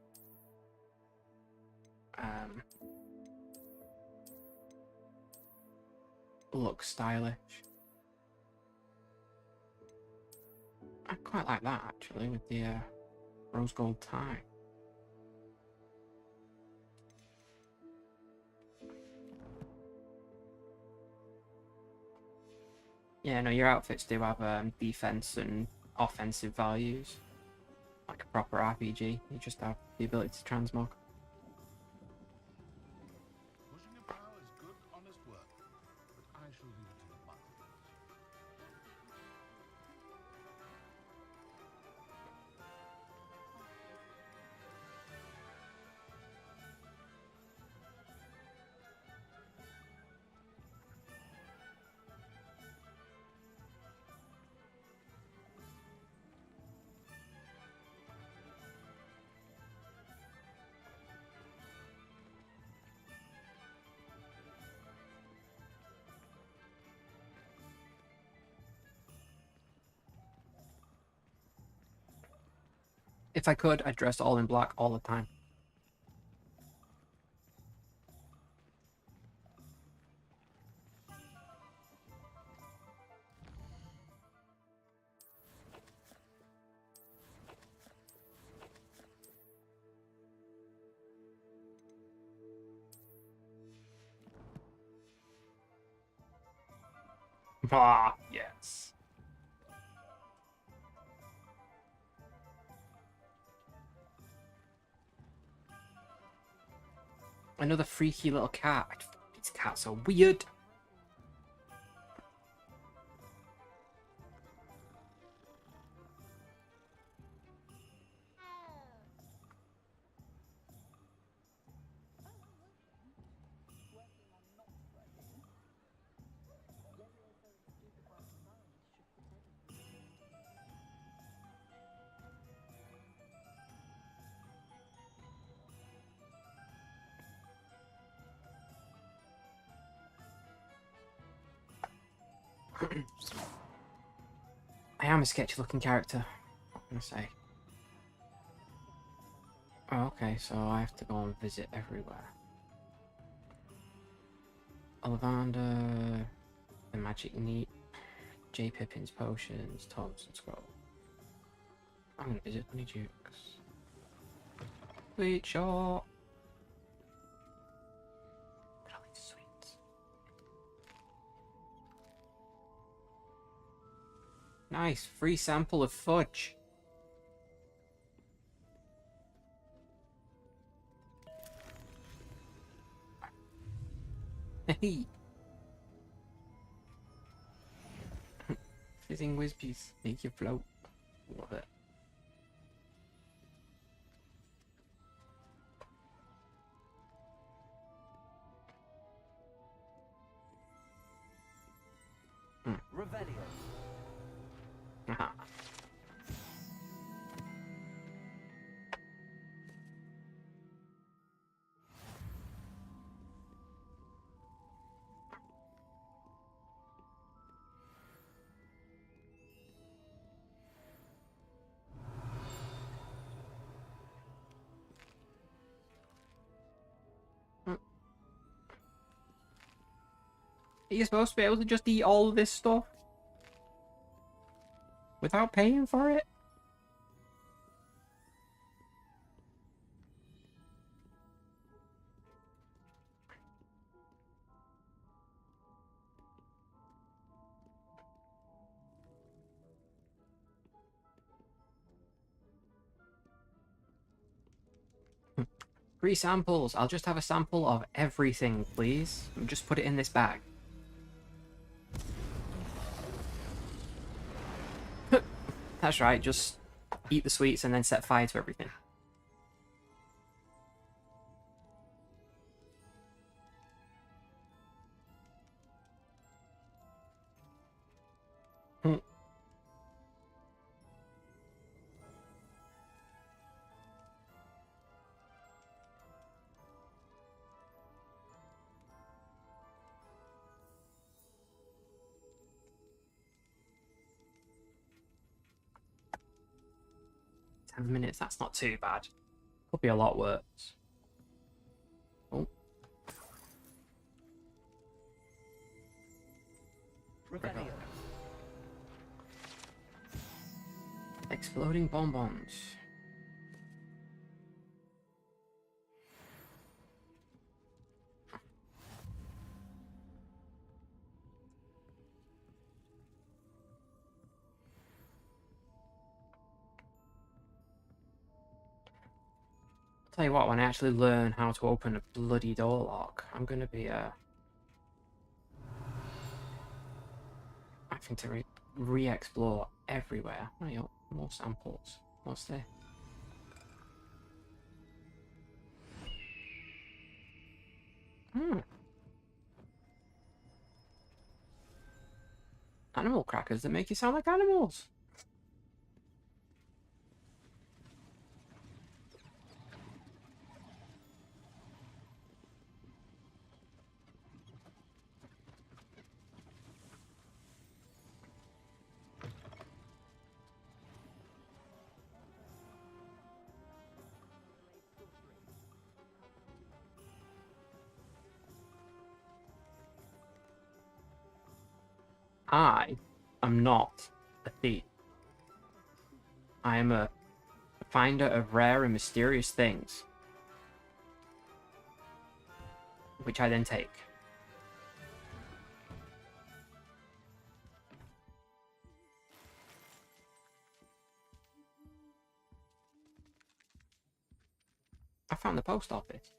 look stylish. I quite like that actually with the rose gold tie. Yeah, no, your outfits do have defense and offensive values, like a proper RPG. You just have the ability to transmog. Pushing a bow is good, honest work, but I shall leave it to the masters. If I could, I'd dress all in black all the time. Ah, yes. Another freaky little cat. These cats are weird. I am a sketchy looking character, what can I say? Oh, okay, so I have to go and visit everywhere. Ollivander, the Magic Neat, J. Pippin's Potions, Thompson Scroll. I'm gonna visit Honeydukes. Sweet shot! Look at all these sweets. Nice, free sample of fudge. Hey! Fizzing Whizpies, make you float. Love it. Revelio. Aha. Are you supposed to be able to just eat all of this stuff? Without paying for it? Free samples. I'll just have a sample of everything, please. Just put it in this bag. That's right, just eat the sweets and then set fire to everything. Hmm. $10, that's not too bad. Could be a lot worse. Oh. Revelio. Exploding bonbons. Tell you what, when I actually learn how to open a bloody door lock, I'm gonna be I think to re-explore everywhere. Oh, yeah, more samples. What's this? Hmm. Animal crackers that make you sound like animals. I am not a thief. I am a finder of rare and mysterious things, which I then take. I found the post office.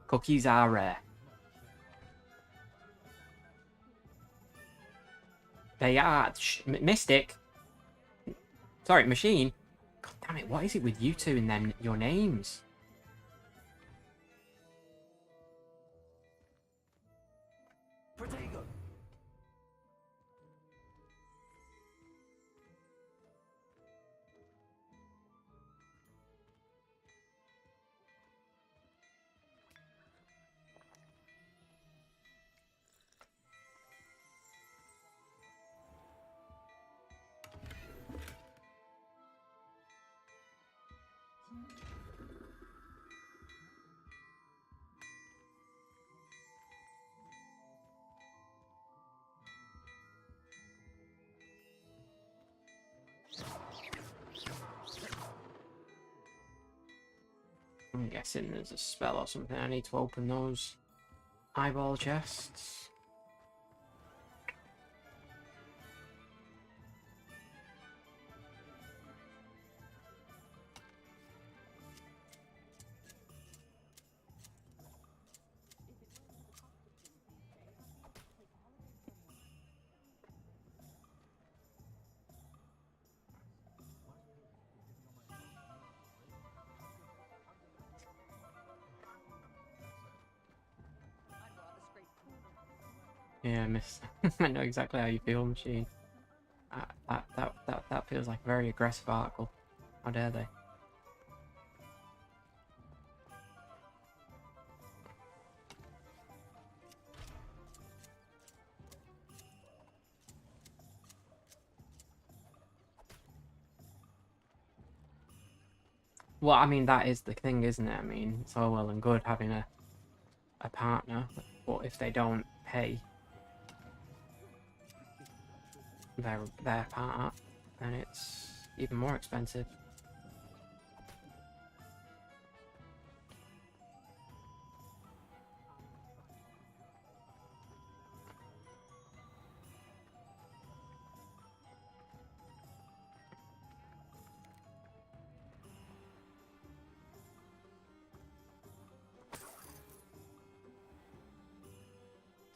Cookies are rare. They are. Mystic. Sorry, machine. God damn it, what is it with you two and then your names? Protego. I'm guessing there's a spell or something. I need to open those eyeball chests. Yeah, miss. I know exactly how you feel, machine. That feels like a very aggressive article. How dare they? Well, I mean, that is the thing, isn't it? I mean, it's all well and good having a partner, but if they don't pay their part, then it's even more expensive.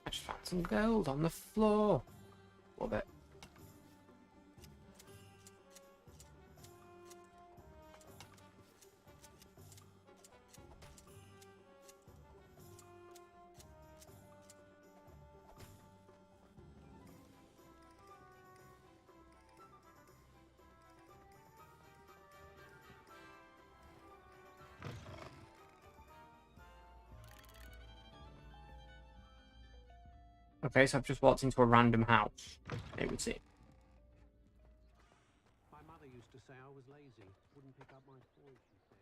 I just found some gold on the floor. Love it. Okay, so I've just walked into a random house, it would seem. My mother used to say I was lazy, wouldn't pick up my toys, she said.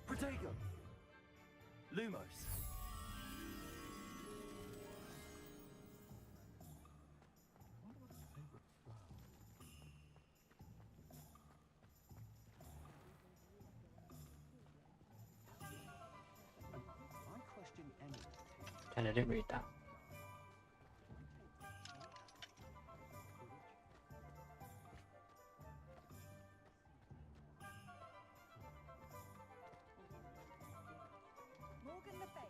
Protego! Lumos! And I didn't read that. Morgan Le Fay.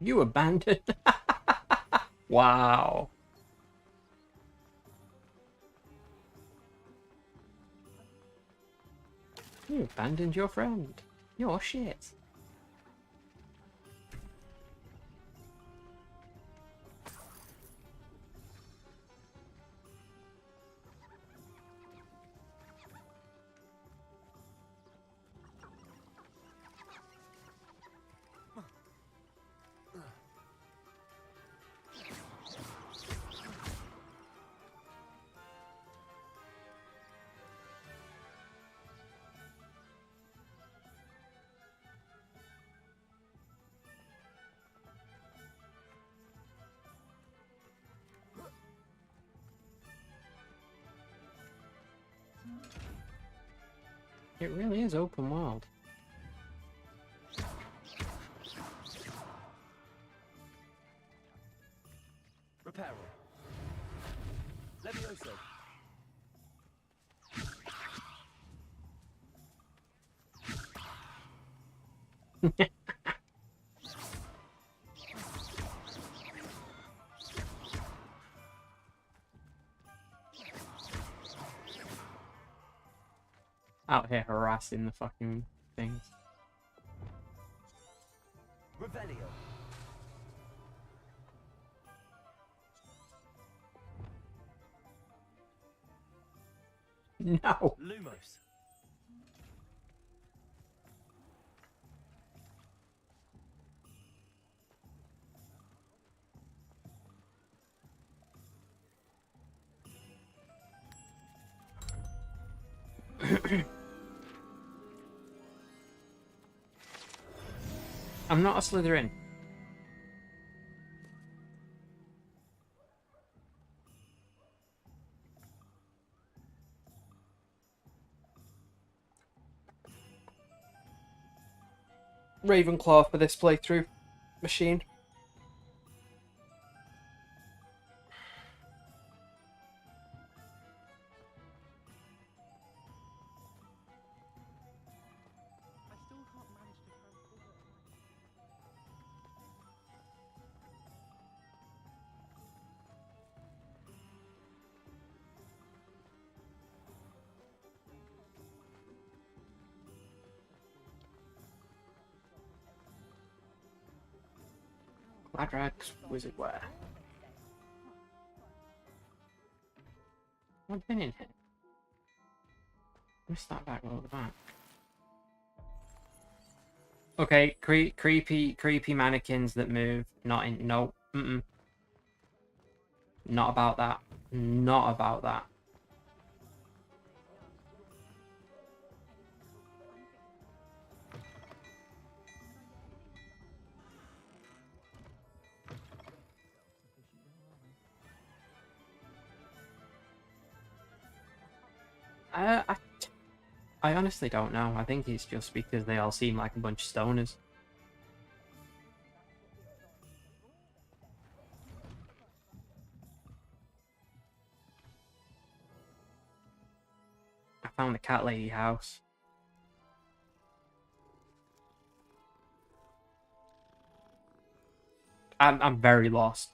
You abandoned? Wow. You abandoned your friend. You're shit. It really is open world. Reparo. Levioso. Out here harassing the fucking things. Revelio. No. Lumos. I'm not a Slytherin. Ravenclaw for this playthrough. Machine. I still can't manage to carry forward. Gladrags wizard wear. I've been in here. Missed that back all the back. Okay, creepy mannequins that move. Not in. No. Not about that. Not about that. I honestly don't know. I think it's just because they all seem like a bunch of stoners. I found the cat lady house. I'm very lost.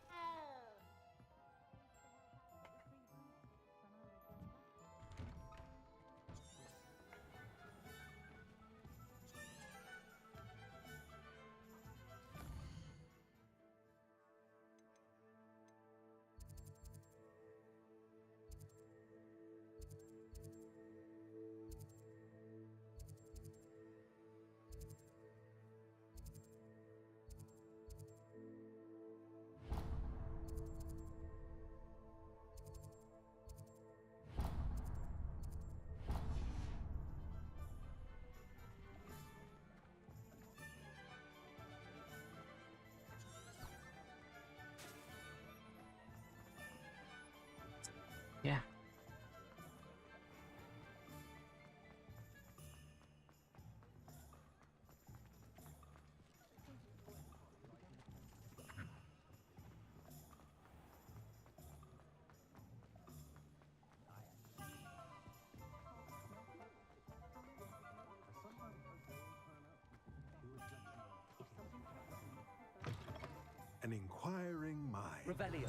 Yeah. An inquiring mind. Revelio.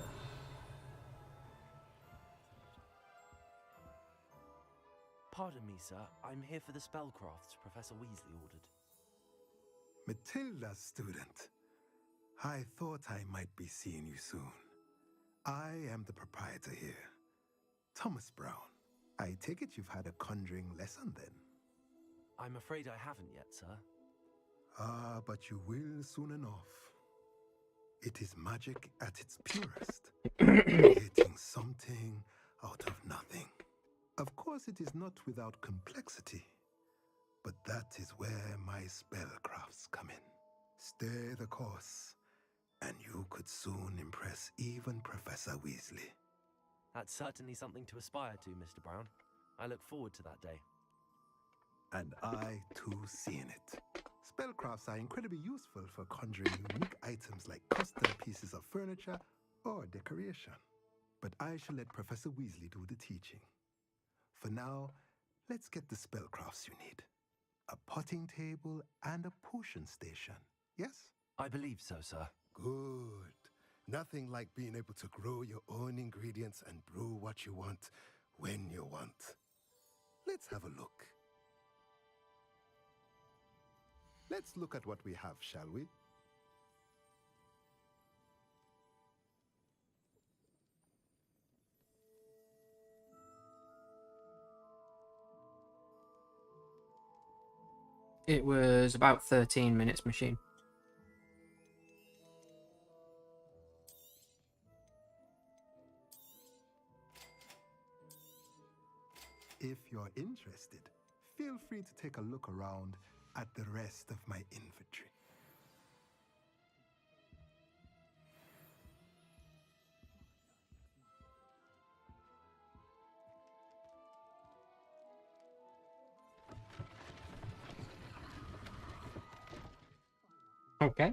Pardon me, sir. I'm here for the spellcrafts Professor Weasley ordered. Matilda's student. I thought I might be seeing you soon. I am the proprietor here, Thomas Brown. I take it you've had a conjuring lesson then? I'm afraid I haven't yet, sir. Ah, but you will soon enough. It is magic at its purest, creating something out of nothing. Of course, it is not without complexity, but that is where my spellcrafts come in. Stay the course, and you could soon impress even Professor Weasley. That's certainly something to aspire to, Mr. Brown. I look forward to that day. And I, too, seeing it. Spellcrafts are incredibly useful for conjuring unique items like custom pieces of furniture or decoration. But I shall let Professor Weasley do the teaching. For now, let's get the spellcrafts you need. A potting table and a potion station, yes? I believe so, sir. Good. Nothing like being able to grow your own ingredients and brew what you want when you want. Let's have a look. Let's look at what we have, shall we? It was about 13 minutes machine. If you're interested, feel free to take a look around at the rest of my inventory. Okay.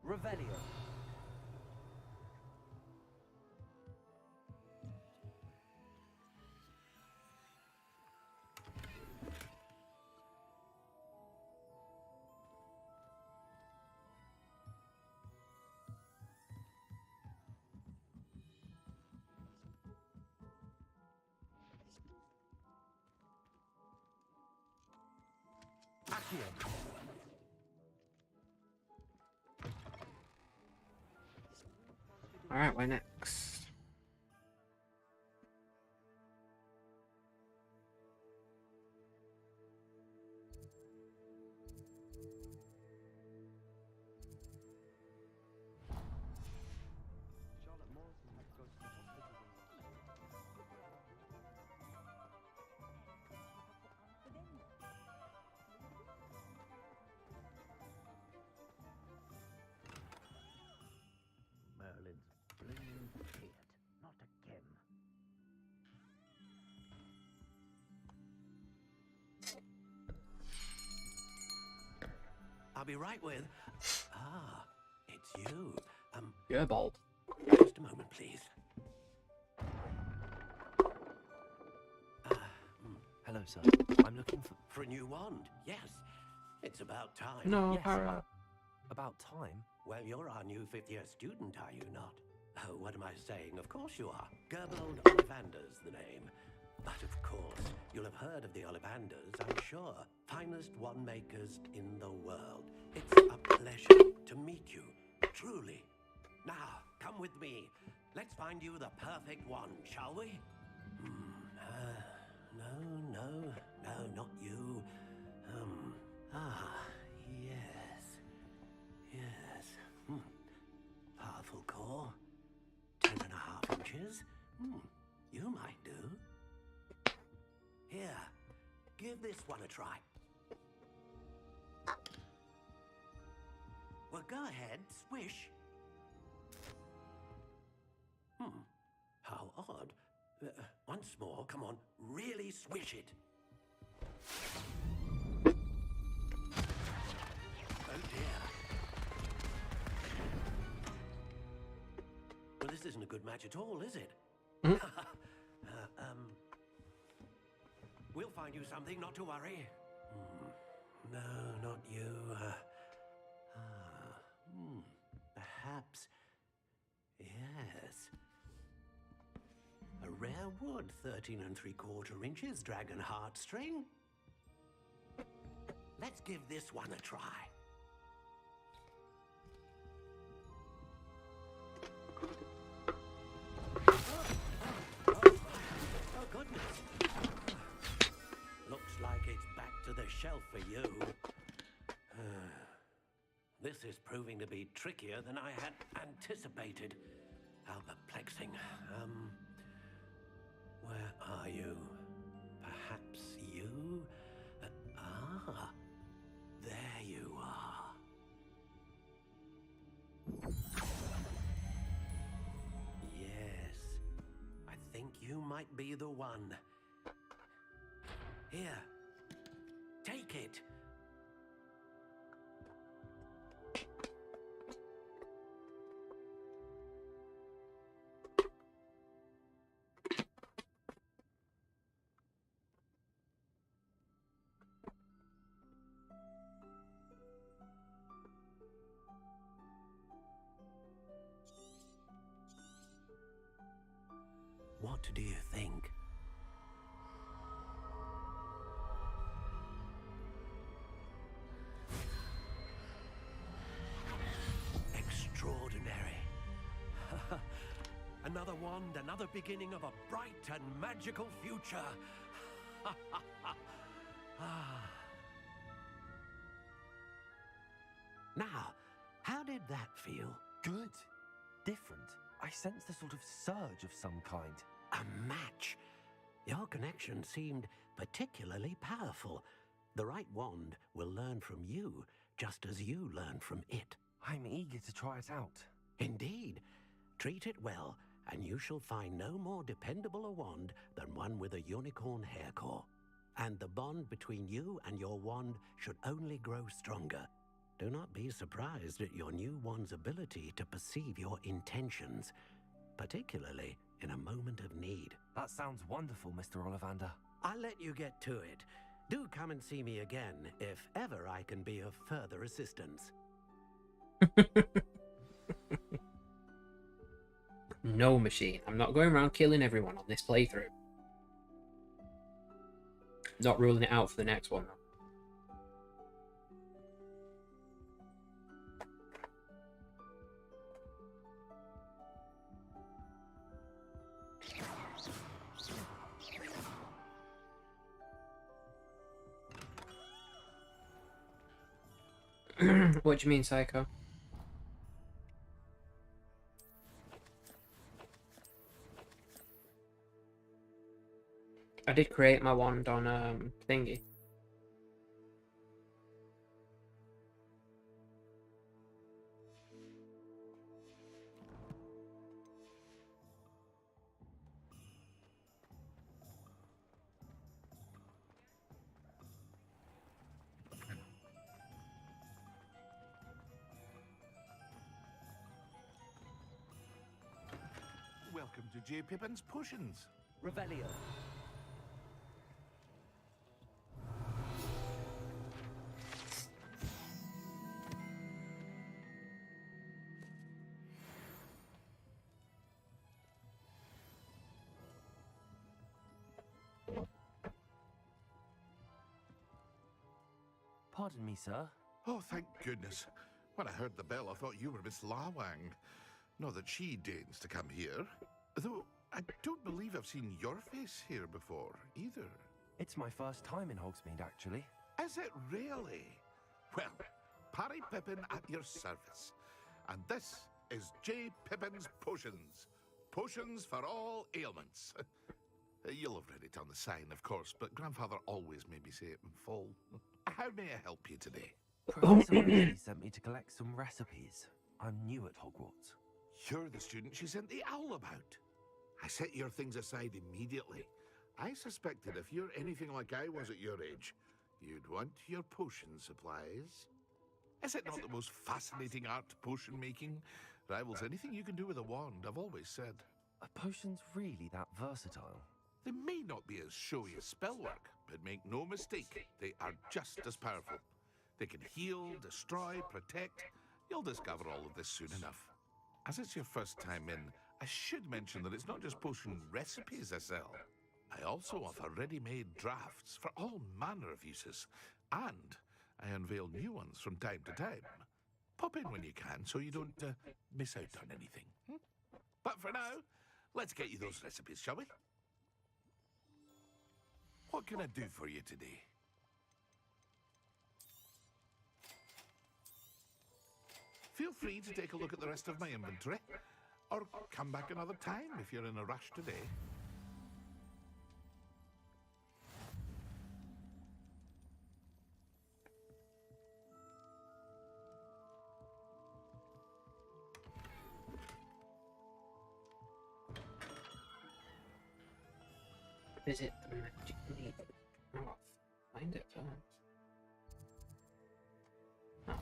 Revelio. Accio. Alright, where next? Merlin's brilliant kid, not again. I'll be right with. Ah, it's you. You're bold. Just a moment, please. Hello, sir. I'm looking for a new wand. Yes, it's about time. No, Yes. Para. About time? Well, you're our new fifth-year student, are you not? Oh, what am I saying? Of course you are. Gerbold Ollivander's the name. But of course, you'll have heard of the Ollivanders, I'm sure. Finest wand makers in the world. It's a pleasure to meet you, truly. Now, come with me. Let's find you the perfect wand, shall we? No, not you. Yes. Powerful core. 10.5 inches. You might do. Here, give this one a try. Well, go ahead, swish. How odd. Once more, come on, really swish it. Oh dear. Well, this isn't a good match at all, is it? We'll find you something, not to worry. No, not you. Perhaps. Yes. A rare wood, 13 3/4 inches, dragon heartstring. Let's give this one a try. Oh, goodness. Looks like it's back to the shelf for you. This is proving to be trickier than I had anticipated. How perplexing. Where are you? Perhaps you? There you are. Yes, I think you might be the one. Here, take it. What do you think? Extraordinary. another beginning of a bright and magical future. Now, how did that feel? Good. Different. I sensed a sort of surge of some kind. A match. Your connection seemed particularly powerful. The right wand will learn from you, just as you learn from it. I'm eager to try it out. Indeed. Treat it well, and you shall find no more dependable a wand than one with a unicorn hair core. And the bond between you and your wand should only grow stronger. Do not be surprised at your new wand's ability to perceive your intentions, particularly in a moment of need. That sounds wonderful, Mr. Ollivander. I'll let you get to it. Do come and see me again if ever I can be of further assistance. No, Machine. I'm not going around killing everyone on this playthrough. Not ruling it out for the next one, though. What do you mean, Psycho? I did create my wand on thingy. Welcome to J. Pippin's Potions. Revelio. Pardon me, sir. Oh, thank goodness. When I heard the bell, I thought you were Miss Lawang. Not that she deigns to come here. Though, I don't believe I've seen your face here before, either. It's my first time in Hogsmeade, actually. Is it really? Well, Parry Pippin at your service. And this is J. Pippin's Potions. Potions for all ailments. You'll have read it on the sign, of course, but Grandfather always made me say it in full. How may I help you today? Professor Weasley sent me to collect some recipes. I'm new at Hogwarts. You're the student she sent the owl about. I set your things aside immediately. I suspected if you're anything like I was at your age, you'd want your potion supplies. Is it not the most fascinating art, potion making? Rivals anything you can do with a wand, I've always said. Are potions really that versatile? They may not be as showy as spellwork, but make no mistake, they are just as powerful. They can heal, destroy, protect. You'll discover all of this soon enough. As it's your first time in, I should mention that it's not just potion recipes I sell. I also offer ready-made drafts for all manner of uses, and I unveil new ones from time to time. Pop in when you can so you don't miss out on anything. But for now, let's get you those recipes, shall we? What can I do for you today? Feel free to take a look at the rest of my inventory, or come back another time if you're in a rush today. Visit the magic leap. Oh, find it first. Oh.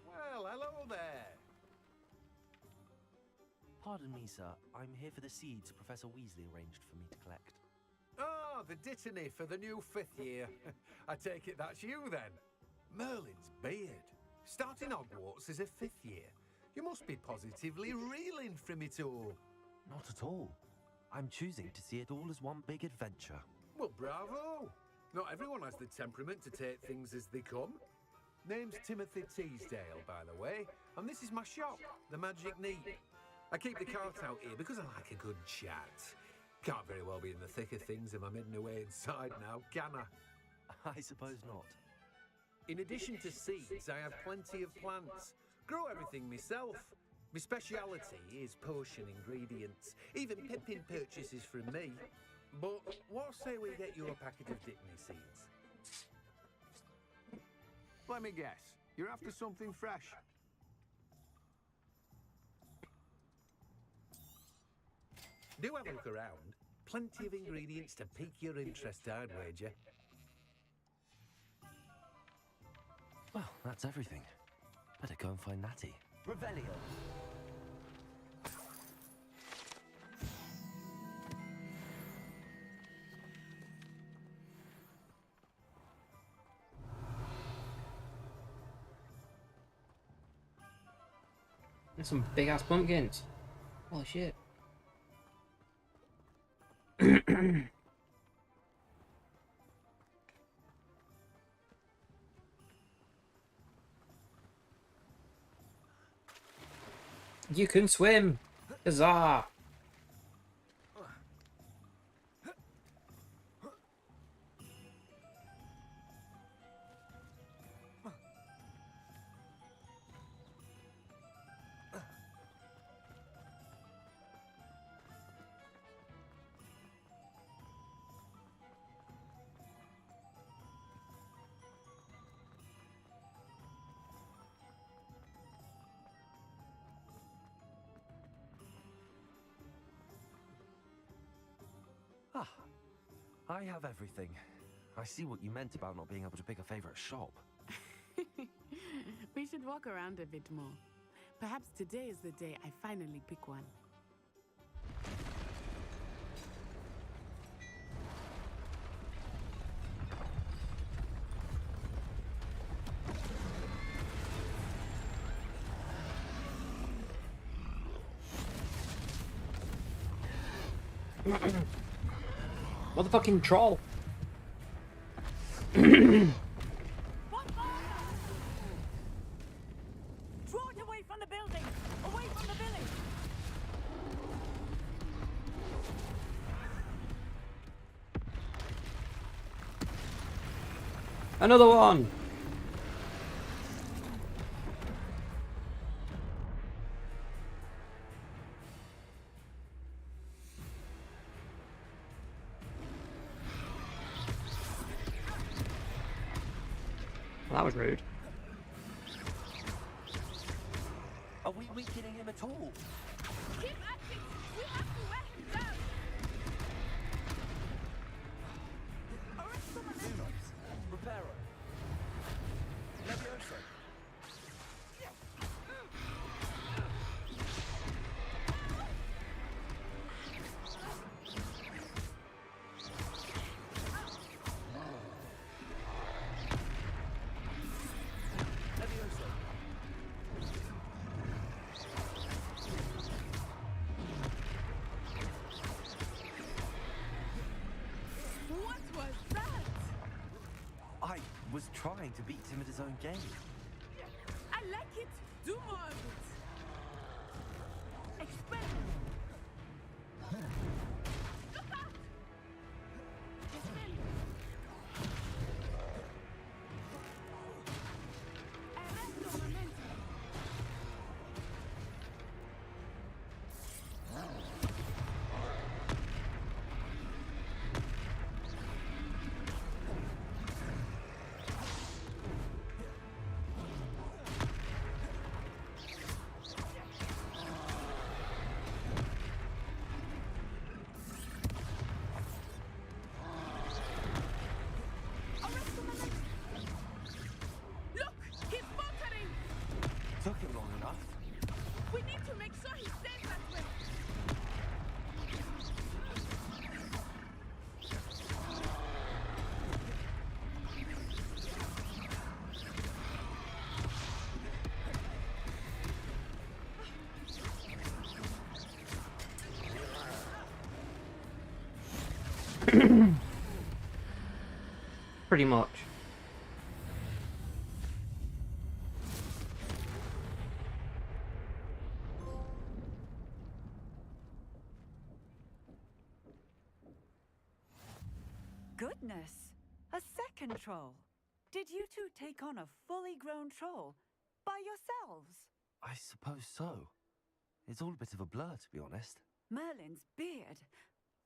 Well, hello there. Pardon me, sir. I'm here for the seeds Professor Weasley arranged for me to collect. Ah, the dittany for the new 5th year. I take it that's you then. Merlin's beard. Starting Hogwarts as a 5th year. You must be positively reeling from it all. Not at all. I'm choosing to see it all as one big adventure. Well, bravo! Not everyone has the temperament to take things as they come. Name's Timothy Teasdale, by the way, and this is my shop, the Magic Neat. I keep the cart out here because I like a good chat. Can't very well be in the thick of things if I'm hidden away inside now, can I? I suppose not. In addition to seeds, I have plenty of plants. Grow everything myself. My speciality is potion ingredients. Even Pippin purchases from me. But what say we get you a packet of Dittany seeds? Let me guess. You're after something fresh. Do have a look around. Plenty of ingredients to pique your interest, I'd wager. Well, that's everything. Better go and find Natty. Revelio. There's some big ass pumpkins. Holy shit. You can swim! Huzzah! Ah, I have everything. I see what you meant about not being able to pick a favorite shop. We should walk around a bit more. Perhaps today is the day I finally pick one. Motherfucking troll! Draw it away from the building! Away from the village! Another one! Well, that was rude. Are we weakening him at all? Keep at it! We have to wear him down! Arrest the momentum! Reparo. Levioso. What was that? I was trying to beat him at his own game. I like it! Do more of it! Expand! Look out! Dispel! Arresto momentum! Pretty much. Goodness! A second troll! Did you two take on a fully grown troll by yourselves? I suppose so. It's all a bit of a blur, to be honest. Merlin's beard.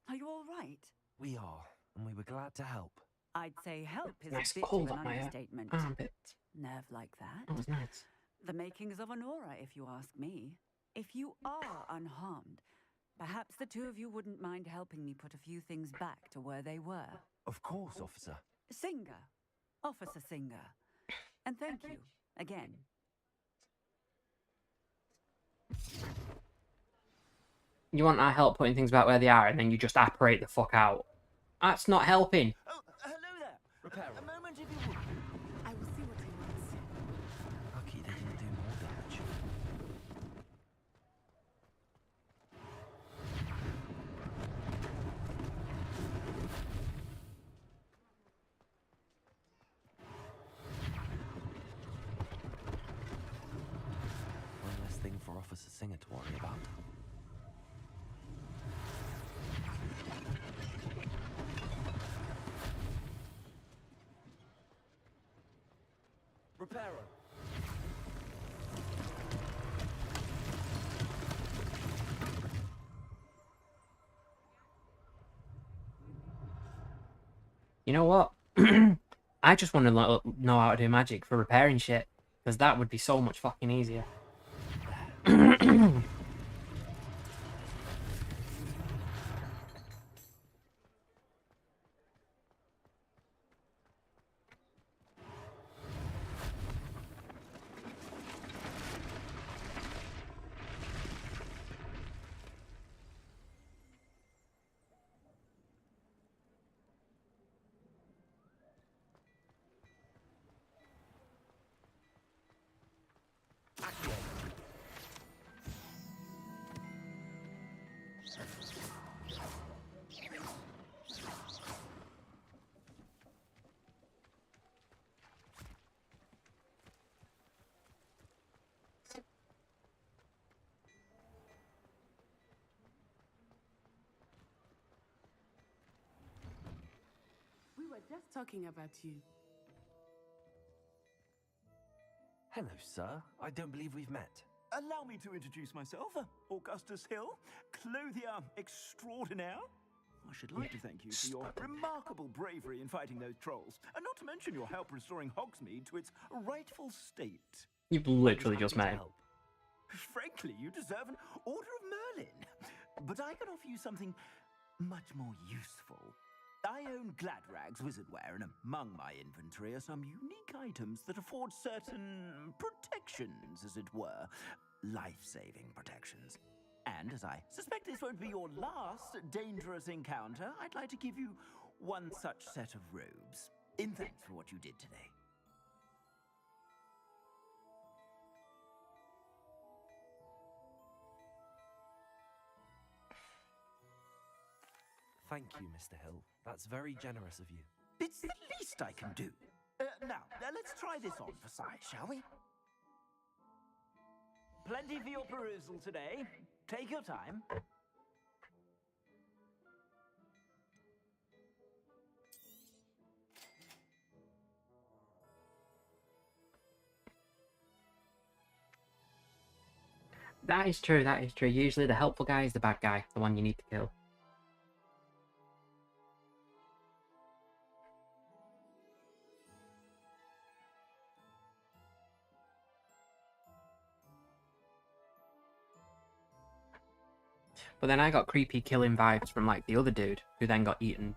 Are you all right? We are, and we were glad to help. I'd say help is Nice a bit cold of up an my understatement. armpit. Nerve like that. That was nice. The makings of an aura, if you ask me. If you are unharmed, perhaps the two of you wouldn't mind helping me put a few things back to where they were. Of course, officer. Singer. Officer Singer. And thank you, again. You want our help putting things back where they are, and then you just apparate the fuck out. That's not helping. Oh, hello there. Repair. A moment if you would. I will see what he wants. Lucky they didn't do more damage. One less thing for Officer Singer to worry about. Repairer. You know what? I just want to know how to do magic for repairing shit, because that would be so much fucking easier. We were just talking about you. Hello, sir. I don't believe we've met. Allow me to introduce myself, Augustus Hill, clothier extraordinaire. I should like to thank you for your remarkable bravery in fighting those trolls, and not to mention your help restoring Hogsmeade to its rightful state. You've literally just met him. Frankly, you deserve an Order of Merlin. But I can offer you something much more useful. I own Gladrag's wizardware, and among my inventory are some unique items that afford certain protections, as it were. Life-saving protections. And as I suspect this won't be your last dangerous encounter, I'd like to give you one such set of robes, in thanks for what you did today. Thank you, Mr. Hill. That's very generous of you. It's the least I can do. Now, let's try this on for size, shall we? Plenty for your perusal today. Take your time. That is true, that is true. Usually the helpful guy is the bad guy, the one you need to kill. But then I got creepy killing vibes from like the other dude who then got eaten.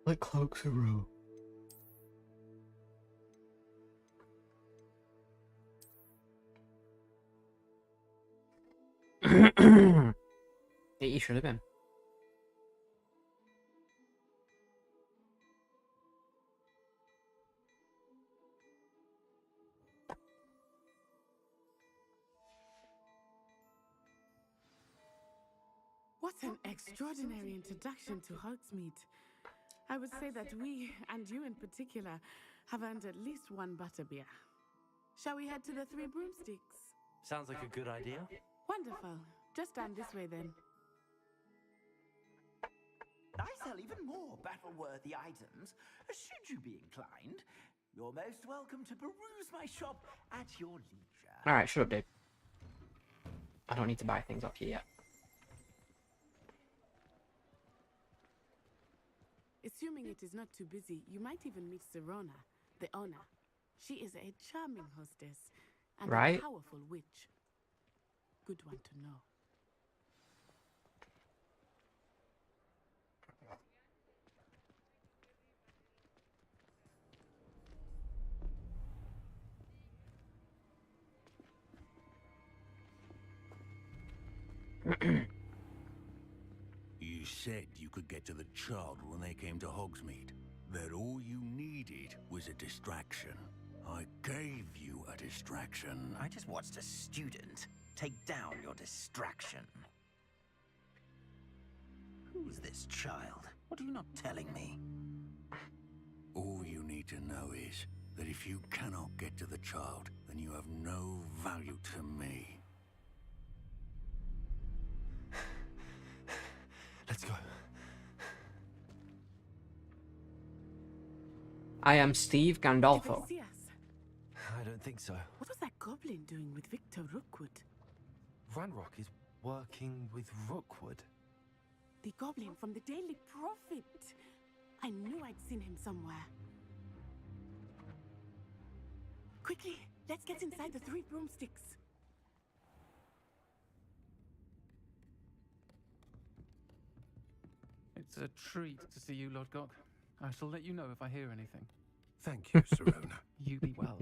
Like cloaks a row. He should have been. What an extraordinary introduction to Hogsmeade. I would say that we, and you in particular, have earned at least one butterbeer. Shall we head to the Three Broomsticks? Sounds like a good idea. Wonderful. Just stand this way then. I sell even more battle-worthy items. Should you be inclined, you're most welcome to peruse my shop at your leisure. Alright, shut up, dude. I don't need to buy things off you yet. Assuming it is not too busy, you might even meet Serona, the owner. She is a charming hostess and Right. a powerful witch. Good one to know. You said you could get to the child when they came to Hogsmeade. That all you needed was a distraction. I gave you a distraction. I just watched a student take down your distraction. Who's this child? What are you not telling me? All you need to know is that if you cannot get to the child, then you have no value to me. Let's go. I am Steve Did Gandolfo. they see us? I don't think so. What was that goblin doing with Victor Rookwood? Ranrock is working with Rookwood. The goblin from the Daily Prophet. I knew I'd seen him somewhere. Quickly, let's get inside the Three Broomsticks. It's a treat to see you, Lodgok. I shall let you know if I hear anything. Thank you, Serona. You be well.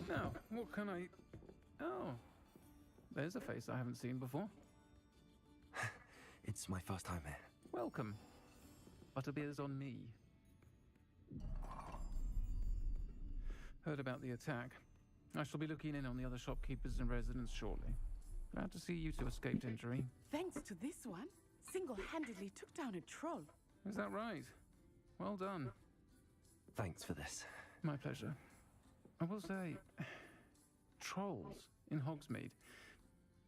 Now, what can I... Oh, there's a face I haven't seen before. It's my first time here. Welcome. Butterbeer's on me. Heard about the attack. I shall be looking in on the other shopkeepers and residents shortly. Glad to see you two escaped injury. Thanks to this one, single-handedly took down a troll. Is that right? Well done. Thanks for this. My pleasure. I will say, trolls in Hogsmeade.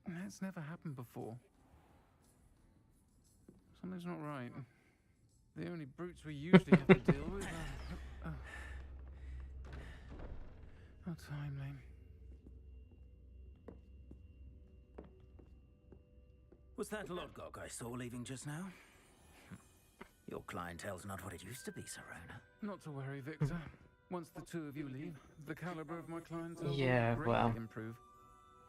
That's never happened before. Something's not right. The only brutes we usually have to deal with are... How timely. Was that Lodgok I saw leaving just now? Your clientele's not what it used to be, Serona. Not to worry, Victor. Once the two of you leave, the caliber of my clientele Yeah, will greatly well, improve.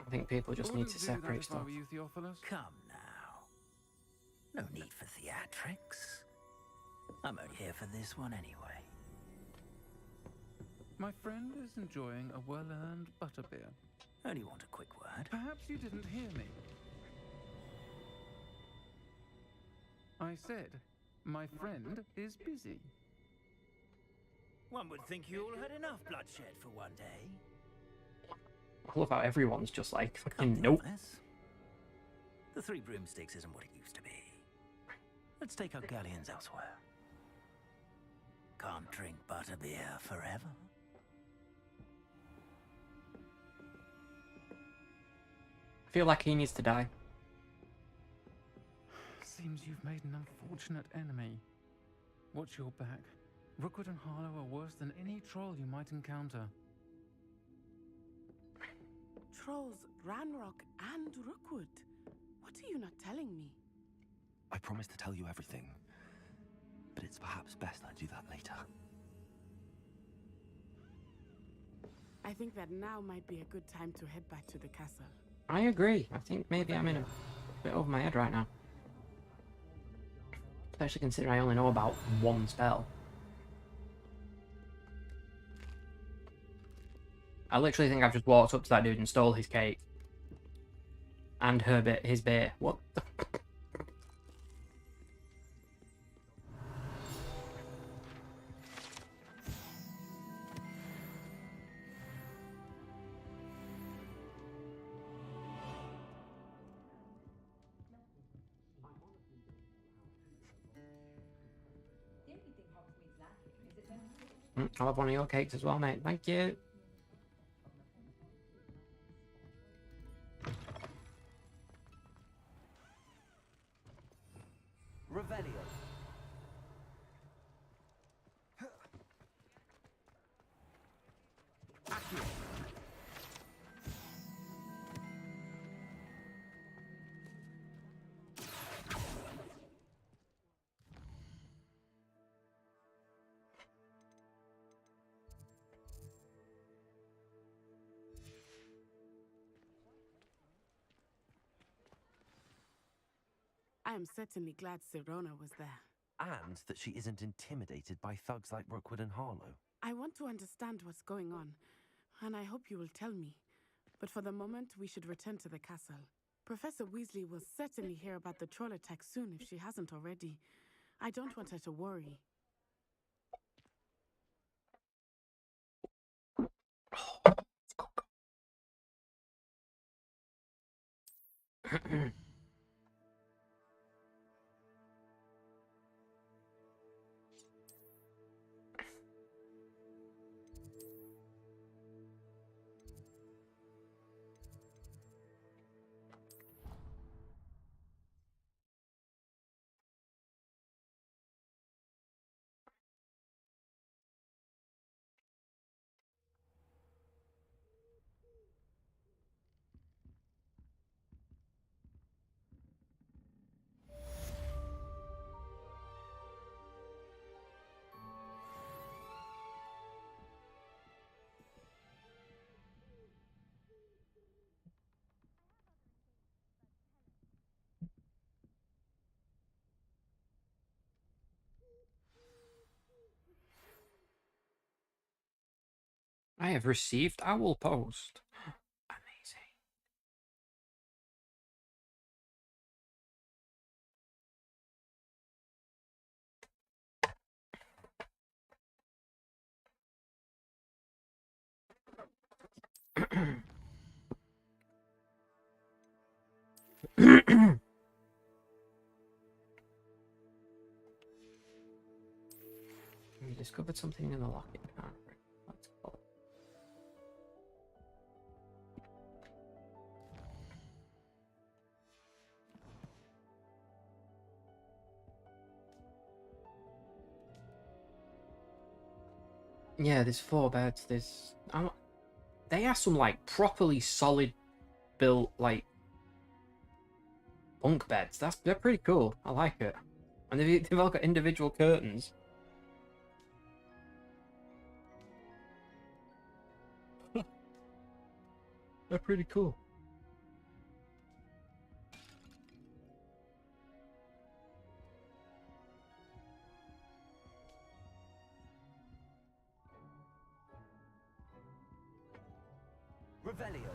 I think people just I need wouldn't to do that separate if I stuff. were you, Theophilus. Come now. No need for theatrics. I'm only here for this one anyway. My friend is enjoying a well-earned butterbeer. Only want a quick word. Perhaps you didn't hear me. I said, my friend is busy. One would think you all had enough bloodshed for one day. I love how everyone's just like, fucking nope. The Three Broomsticks isn't what it used to be. Let's take our galleons elsewhere. Can't drink butterbeer forever. I feel like he needs to die. Seems you've made an unfortunate enemy. Watch your back. Rookwood and Harlow are worse than any troll you might encounter. Trolls, Ranrock, and Rookwood. What are you not telling me? I promise to tell you everything, but it's perhaps best I do that later. I think that now might be a good time to head back to the castle. I agree. I think maybe I'm in a bit over my head right now. Especially considering I only know about one spell. I literally think I've just walked up to that dude and stole his cake. And his beer. What the... I'll have one of your cakes as well, mate. Thank you. Revelio. Accio. I am certainly glad Sirona was there. And that she isn't intimidated by thugs like Rookwood and Harlow. I want to understand what's going on, and I hope you will tell me. But for the moment, we should return to the castle. Professor Weasley will certainly hear about the troll attack soon if she hasn't already. I don't want her to worry. I have received Owl Post. Amazing. We discovered something in the locket. That's cool. Yeah, there's 4 beds. They are some like properly solid built like bunk beds. They're pretty cool. I like it. And they've all got individual curtains. They're pretty cool. Revelio.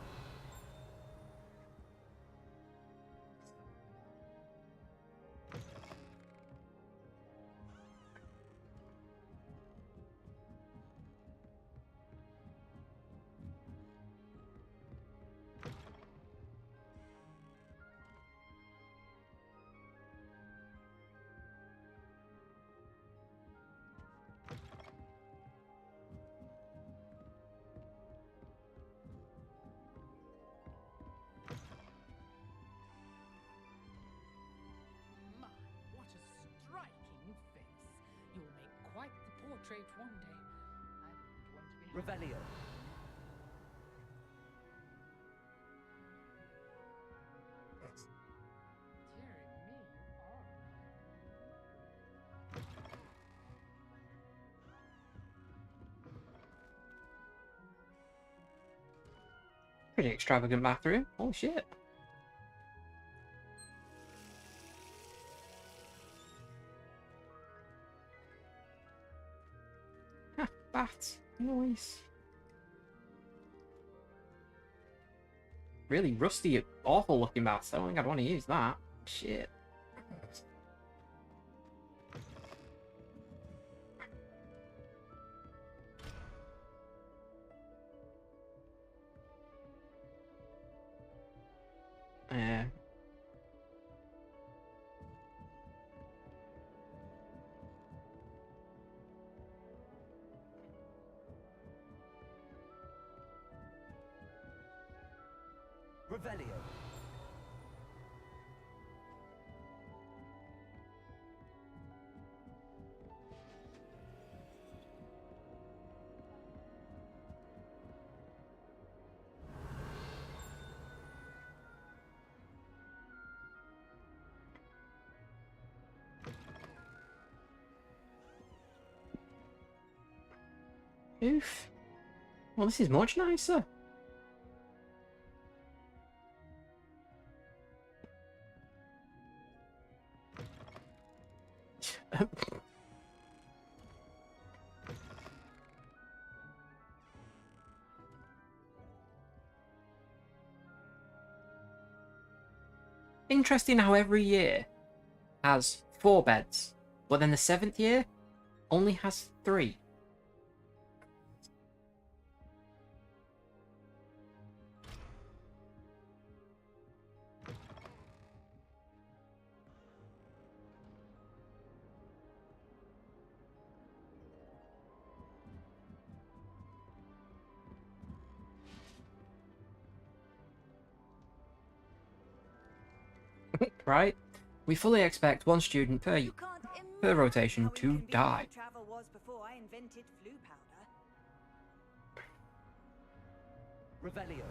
My, what a striking face. You'll make quite the portrait one day. I wouldn't want to be... Revelio. Dearie me, you are. Pretty extravagant bathroom. Oh shit. bat. Nice. Really rusty, awful looking bat. I don't think I'd want to use that. Shit. Yeah. Revelio. Oof. Well, this is much nicer. Interesting how every year has 4 beds, but then the 7th year only has 3. Right? We fully expect 1 student per rotation to die. Travel was before I invented flu powder. Revelio.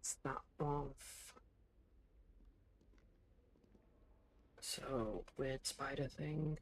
Snap off. So, weird spider thing.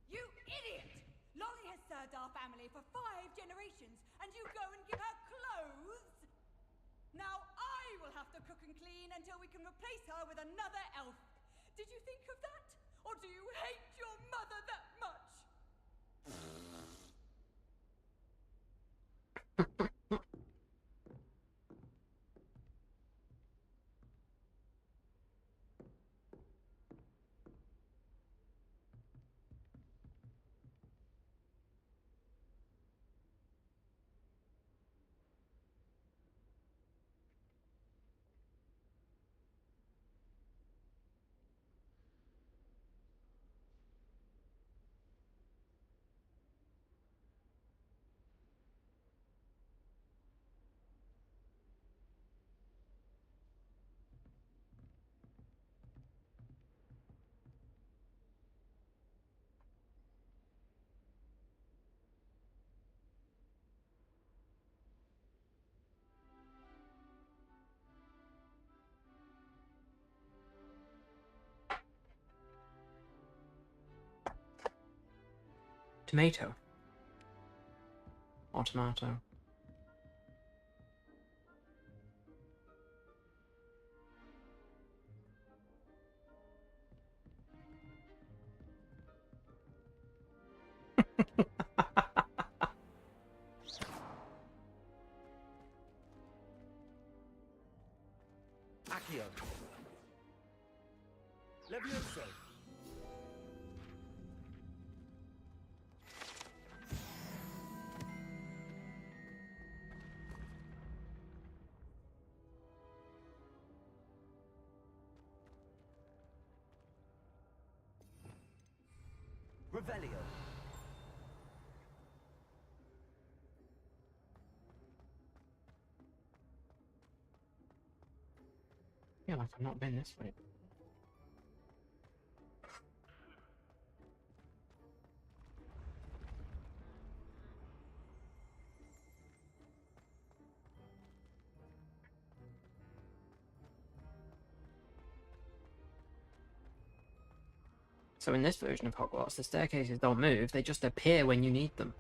You idiot! Lolly has served our family for 5 generations, and you go and give her clothes? Now I will have to cook and clean until we can replace her with another elf. Did you think of that? Or do you hate your mother that much? Tomato. Or tomato. Accio. Levioso. Revelio. Yeah, like I've not been this way. So in this version of Hogwarts, the staircases don't move, they just appear when you need them.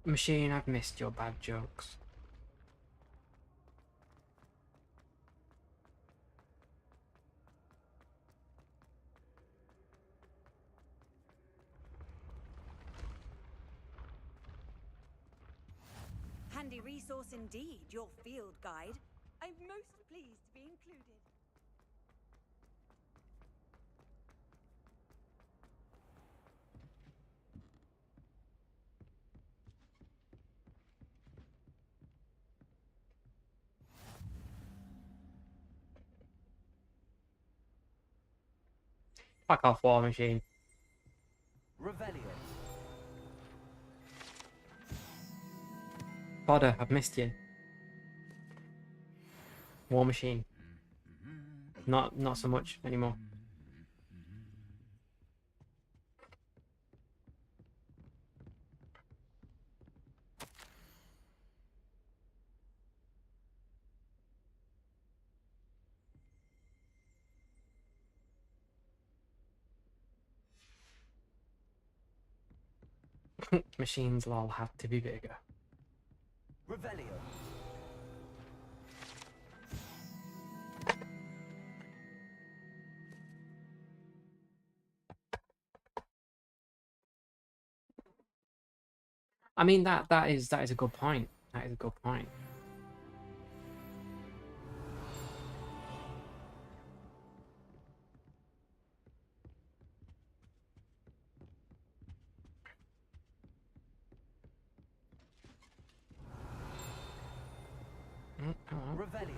Machine, I've missed your bad jokes. Handy resource indeed, your field guide. I'm most pleased to be included. Fuck off, War Machine. Revelio. Potter, I've missed you. War Machine. Not so much anymore. Machines lol have to be bigger. Revelio. I mean that is a good point. That is a good point. Come on. Revelio.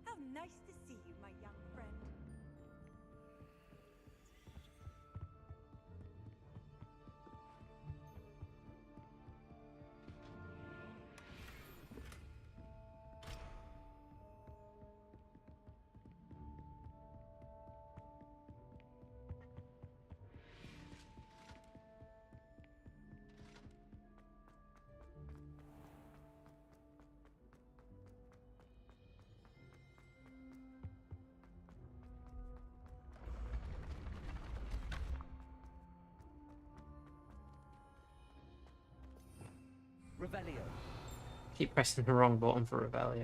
How nice to see you, my young friend. Revelio. Keep pressing the wrong button for Revelio.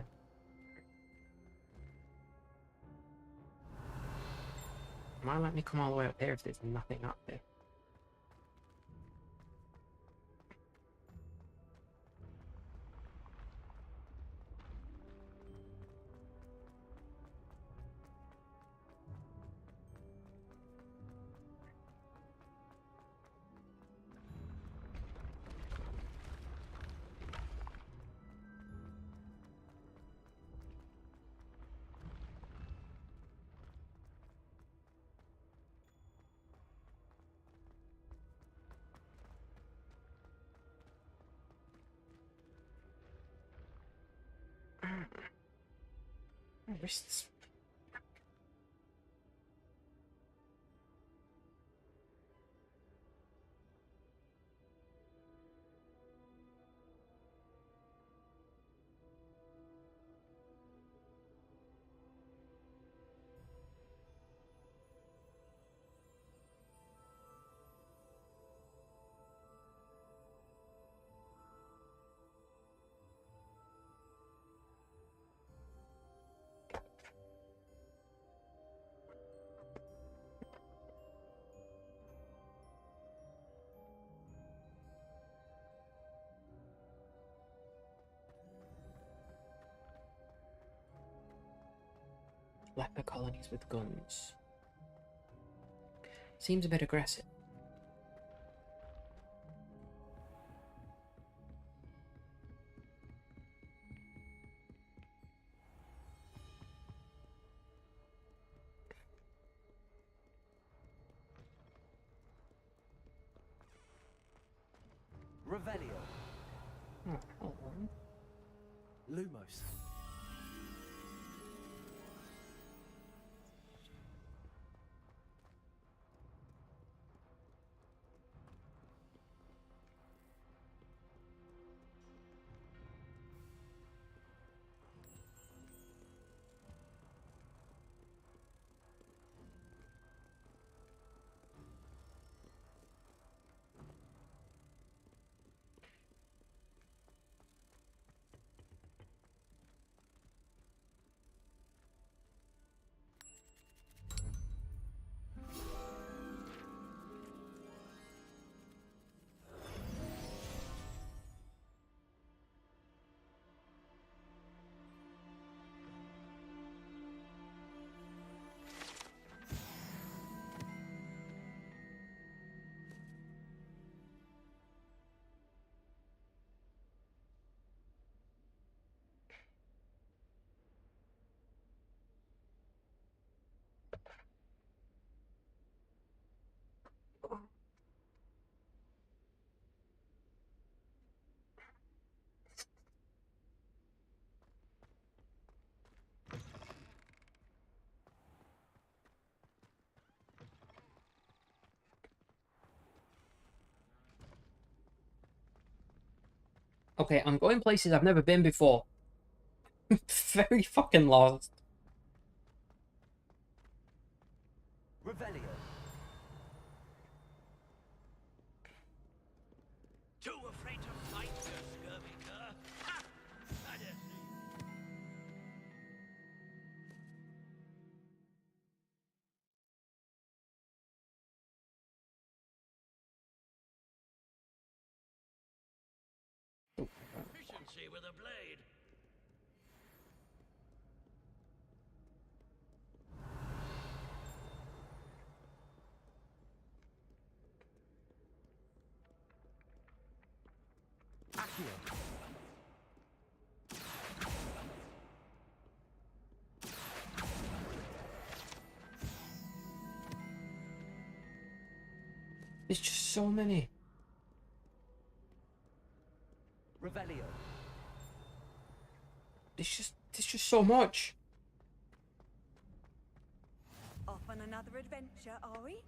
Might let me come all the way up here if there's nothing up here. My wrists. Leper colonies with guns. Seems a bit aggressive. Revelio. Oh, hold on. Lumos. Okay, I'm going places I've never been before. Very fucking lost. Revelio. Too afraid to fight, you scurvy cur? Ha! I dare see. the blade. Accio. There's just so many. Revelio. There's just so much. Off on another adventure, are we?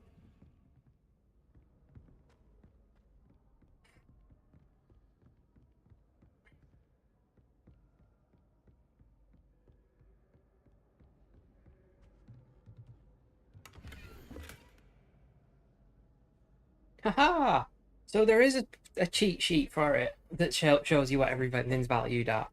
Haha! So there is a cheat sheet for it that shows you what everything's valued at.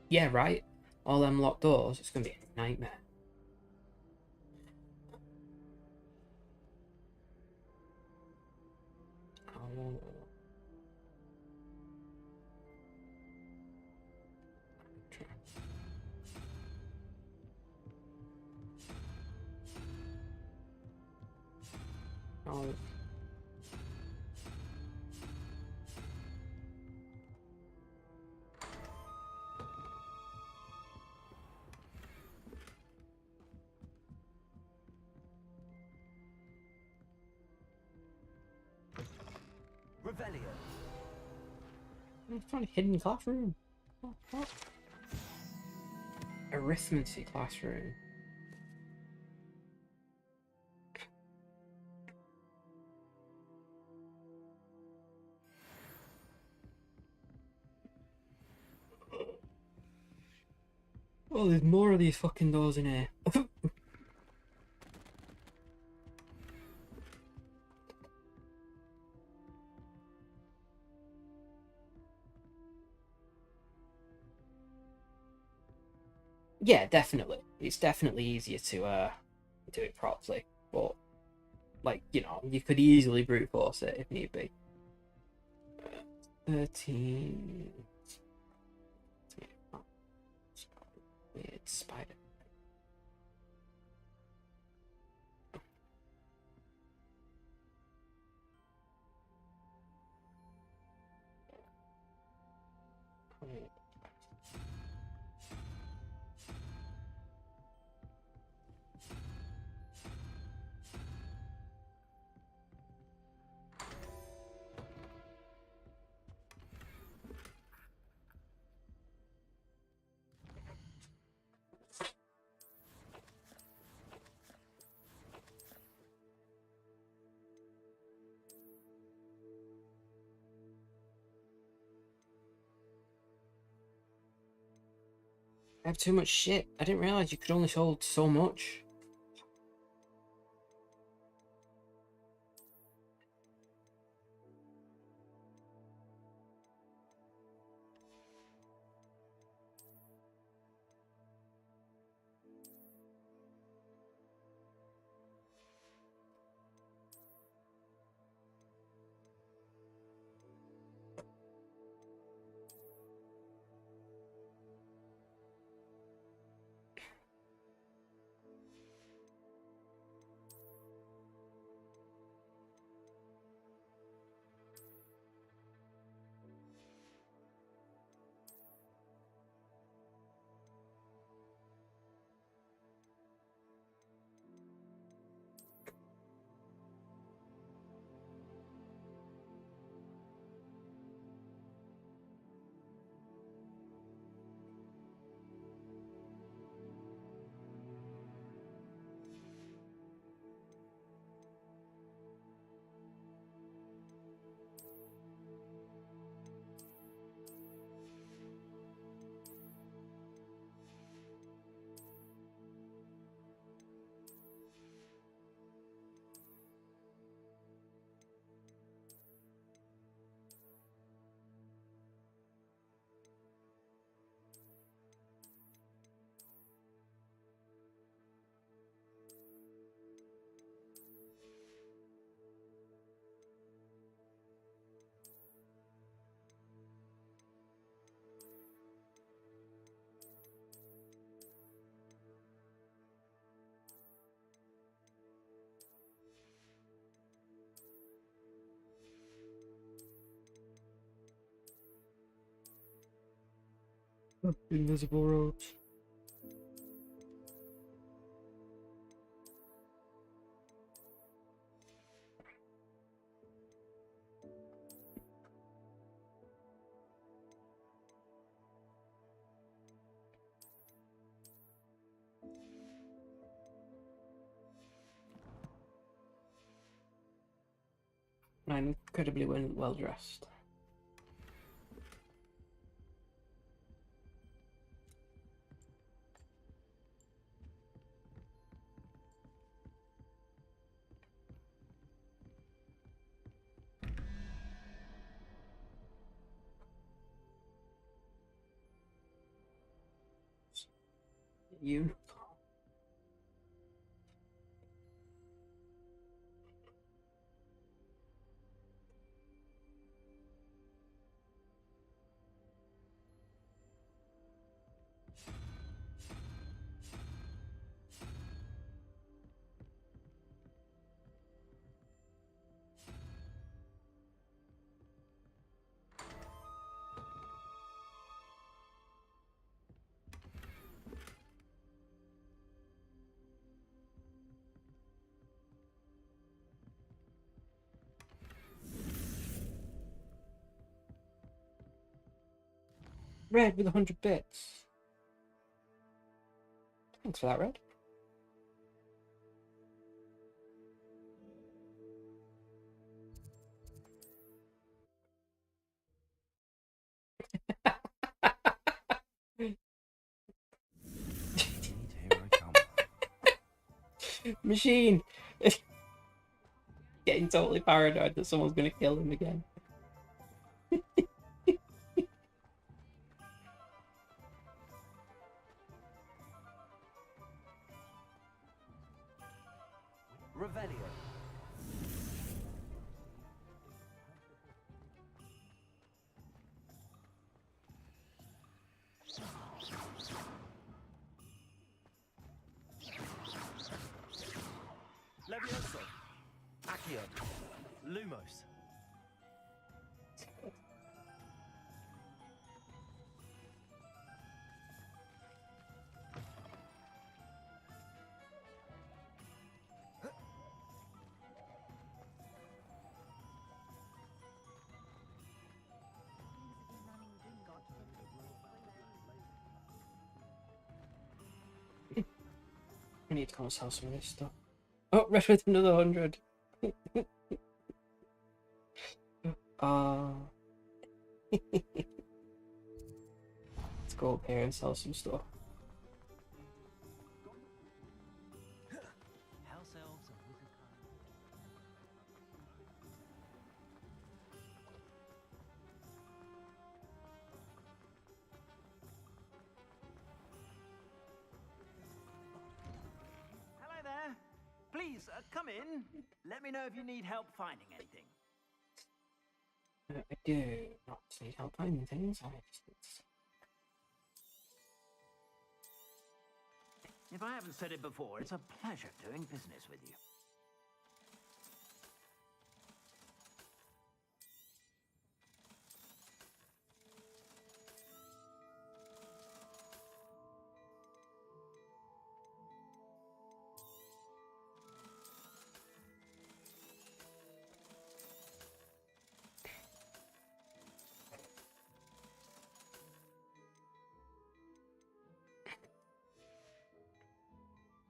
Yeah, right? All them locked doors, it's gonna be a nightmare. Oh. Oh. Revelio. I found a hidden classroom. What? Arithmetic classroom. Oh, there's more of these fucking doors in here. Yeah, definitely. It's definitely easier to do it properly, but like, you know, you could easily brute force it if need be. 13. Weird spider. I have too much shit. I didn't realize you could only hold so much. Invisible ropes. I'm incredibly well dressed. You. Red with 100 bits. Thanks for that, Red. Here I come. Machine! Getting totally paranoid that someone's gonna kill him again. Revelio. Levioso. Accio. Lumos. I need to go and sell some of this stuff. Oh, Red with another 100. Let's go up here and sell some stuff. House elves and wizard Hello there. Please, come in. Let me know if you need help finding anything. I do not need help finding things. I just need to... If I haven't said it before, it's a pleasure doing business with you.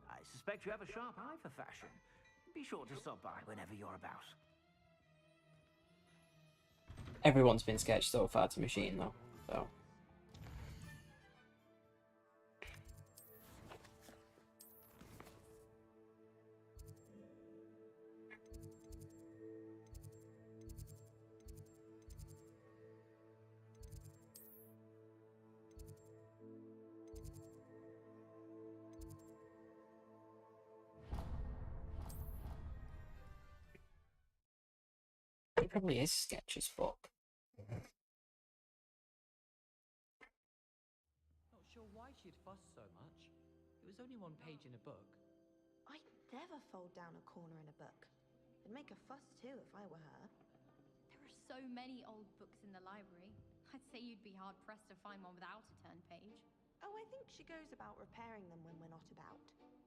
I suspect you have a sharp eye for fashion. Be sure to stop by whenever you're about. Everyone's been sketched so far to Machine, though, so... It probably is sketch as fuck. Not sure why she'd fuss so much. It was only one page in a book. I'd never fold down a corner in a book. I'd make a fuss too if I were her. There are so many old books in the library. I'd say you'd be hard-pressed to find one without a turn page. Oh, I think she goes about repairing them when we're not about.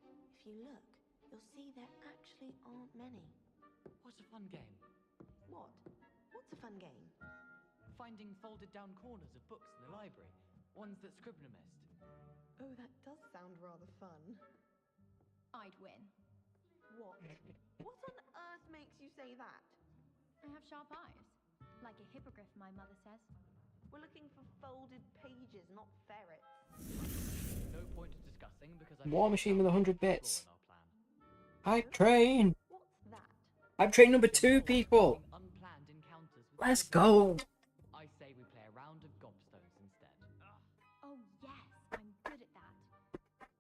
If you look, you'll see there actually aren't many. What a fun game. What? What's a fun game? Finding folded down corners of books in the library. Ones that Scribner missed. Oh, that does sound rather fun. I'd win. What? What on earth makes you say that? I have sharp eyes. Like a hippogriff, my mother says. We're looking for folded pages, not ferrets. No point of discussing because War Machine with 100 bits. our plan. Hype train. What's that? Hype train number 2, people. Unplanned encounters with Let's other go. I say we play a round of gobstones instead. Oh yes, I'm good at that.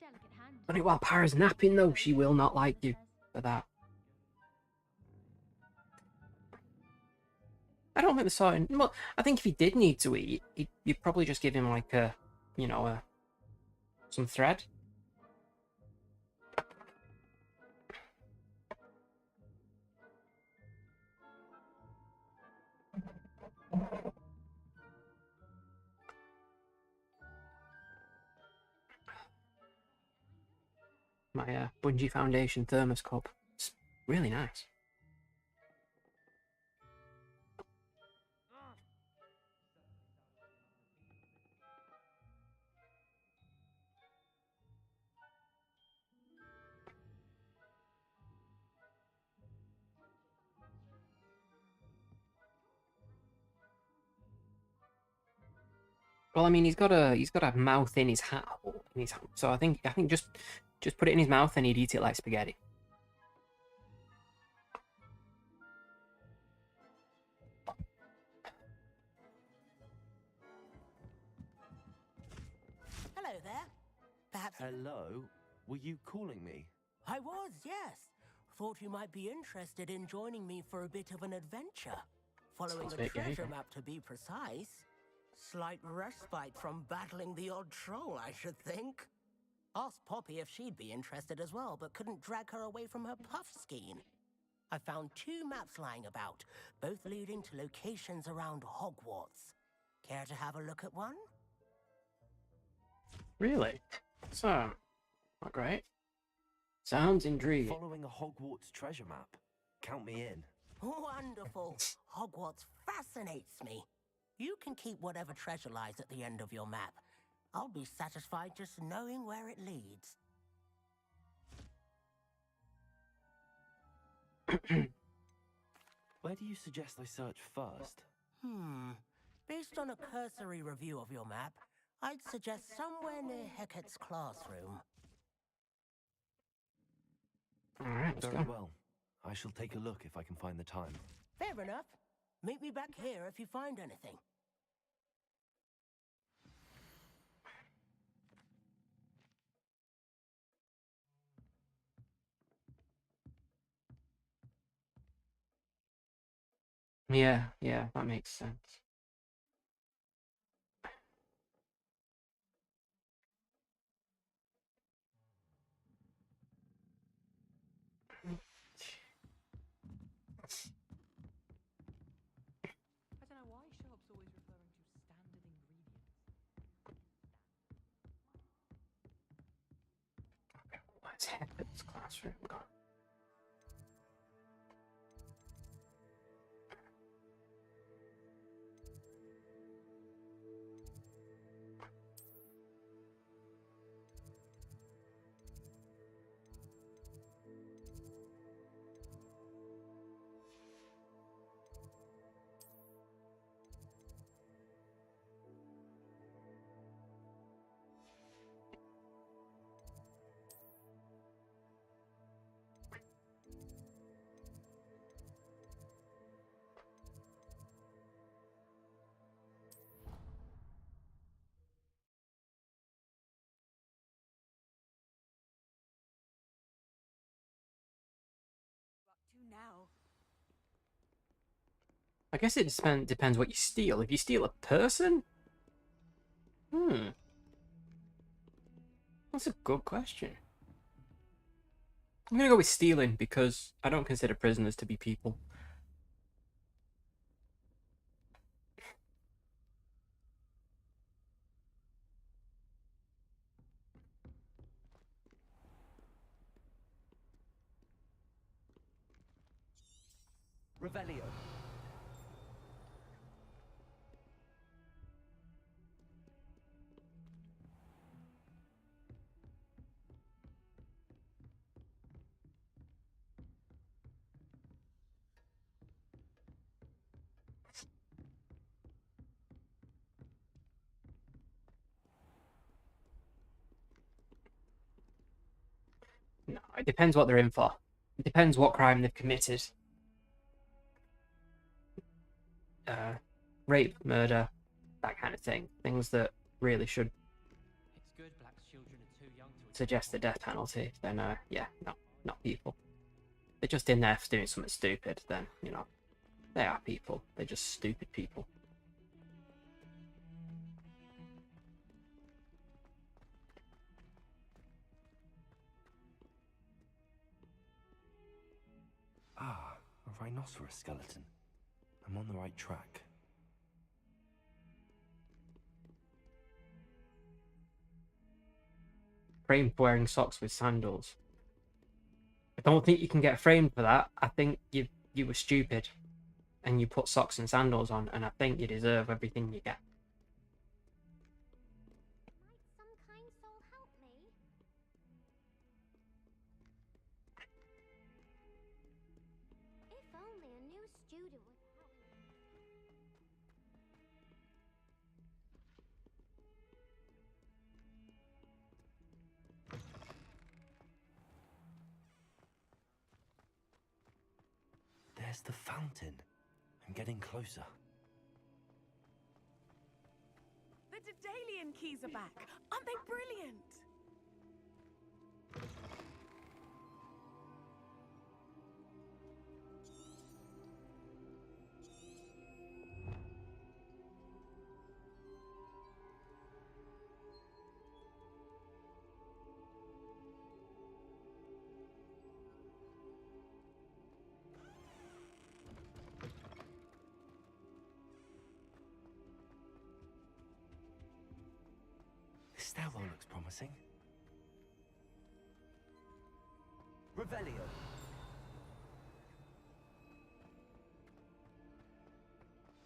Delicate hand. Only while Para's napping, though, she will not like you for that. I don't think the sort. Well, I think if he did need to eat, you'd probably just give him like a, you know, some thread. My Bungie Foundation thermos cup. It's really nice. Well, I mean, he's got a mouth in his hat hole, so I think just put it in his mouth and he'd eat it like spaghetti. Hello there. Perhaps Hello? Were you calling me? I was, yes. Thought you might be interested in joining me for a bit of an adventure. Following Sounds a a bit gay, treasure but- map, to be precise. Slight respite from battling the odd troll, I should think. Asked Poppy if she'd be interested as well, but couldn't drag her away from her puff skein. I found 2 maps lying about, both leading to locations around Hogwarts. Care to have a look at one? Really? So, not great. Sounds intriguing. Following a Hogwarts treasure map. Count me in. Wonderful. Hogwarts fascinates me. You can keep whatever treasure lies at the end of your map. I'll be satisfied just knowing where it leads. Where do you suggest I search first? Based on a cursory review of your map, I'd suggest somewhere near Hecat's classroom. Alright, let's Very go. well. I shall take a look if I can find the time. Fair enough. Meet me back here if you find anything. Yeah, that makes sense. I don't know why Sharp's always referring to standard ingredients. Let's head to this classroom. Go. Now. I guess it depends what you steal. If you steal a person? That's a good question. I'm gonna go with stealing because I don't consider prisoners to be people. Revelio. No, it depends what they're in for. It depends what crime they've committed. Rape, murder, that kind of thing. Things that really should It's good Black's children are too young to suggest the death penalty. Then, yeah, no, not people. They're just in there for doing something stupid. Then, you know, they are people. They're just stupid people. Ah, a rhinoceros skeleton. I'm on the right track. Framed for wearing socks with sandals. I don't think you can get framed for that. I think you were stupid and you put socks and sandals on, and I think you deserve everything you get. Might some kind soul help me? If only a new student would help me. There's the fountain. I'm getting closer. The Daedalian keys are back. Aren't they brilliant? This stairwell looks promising. Revelio.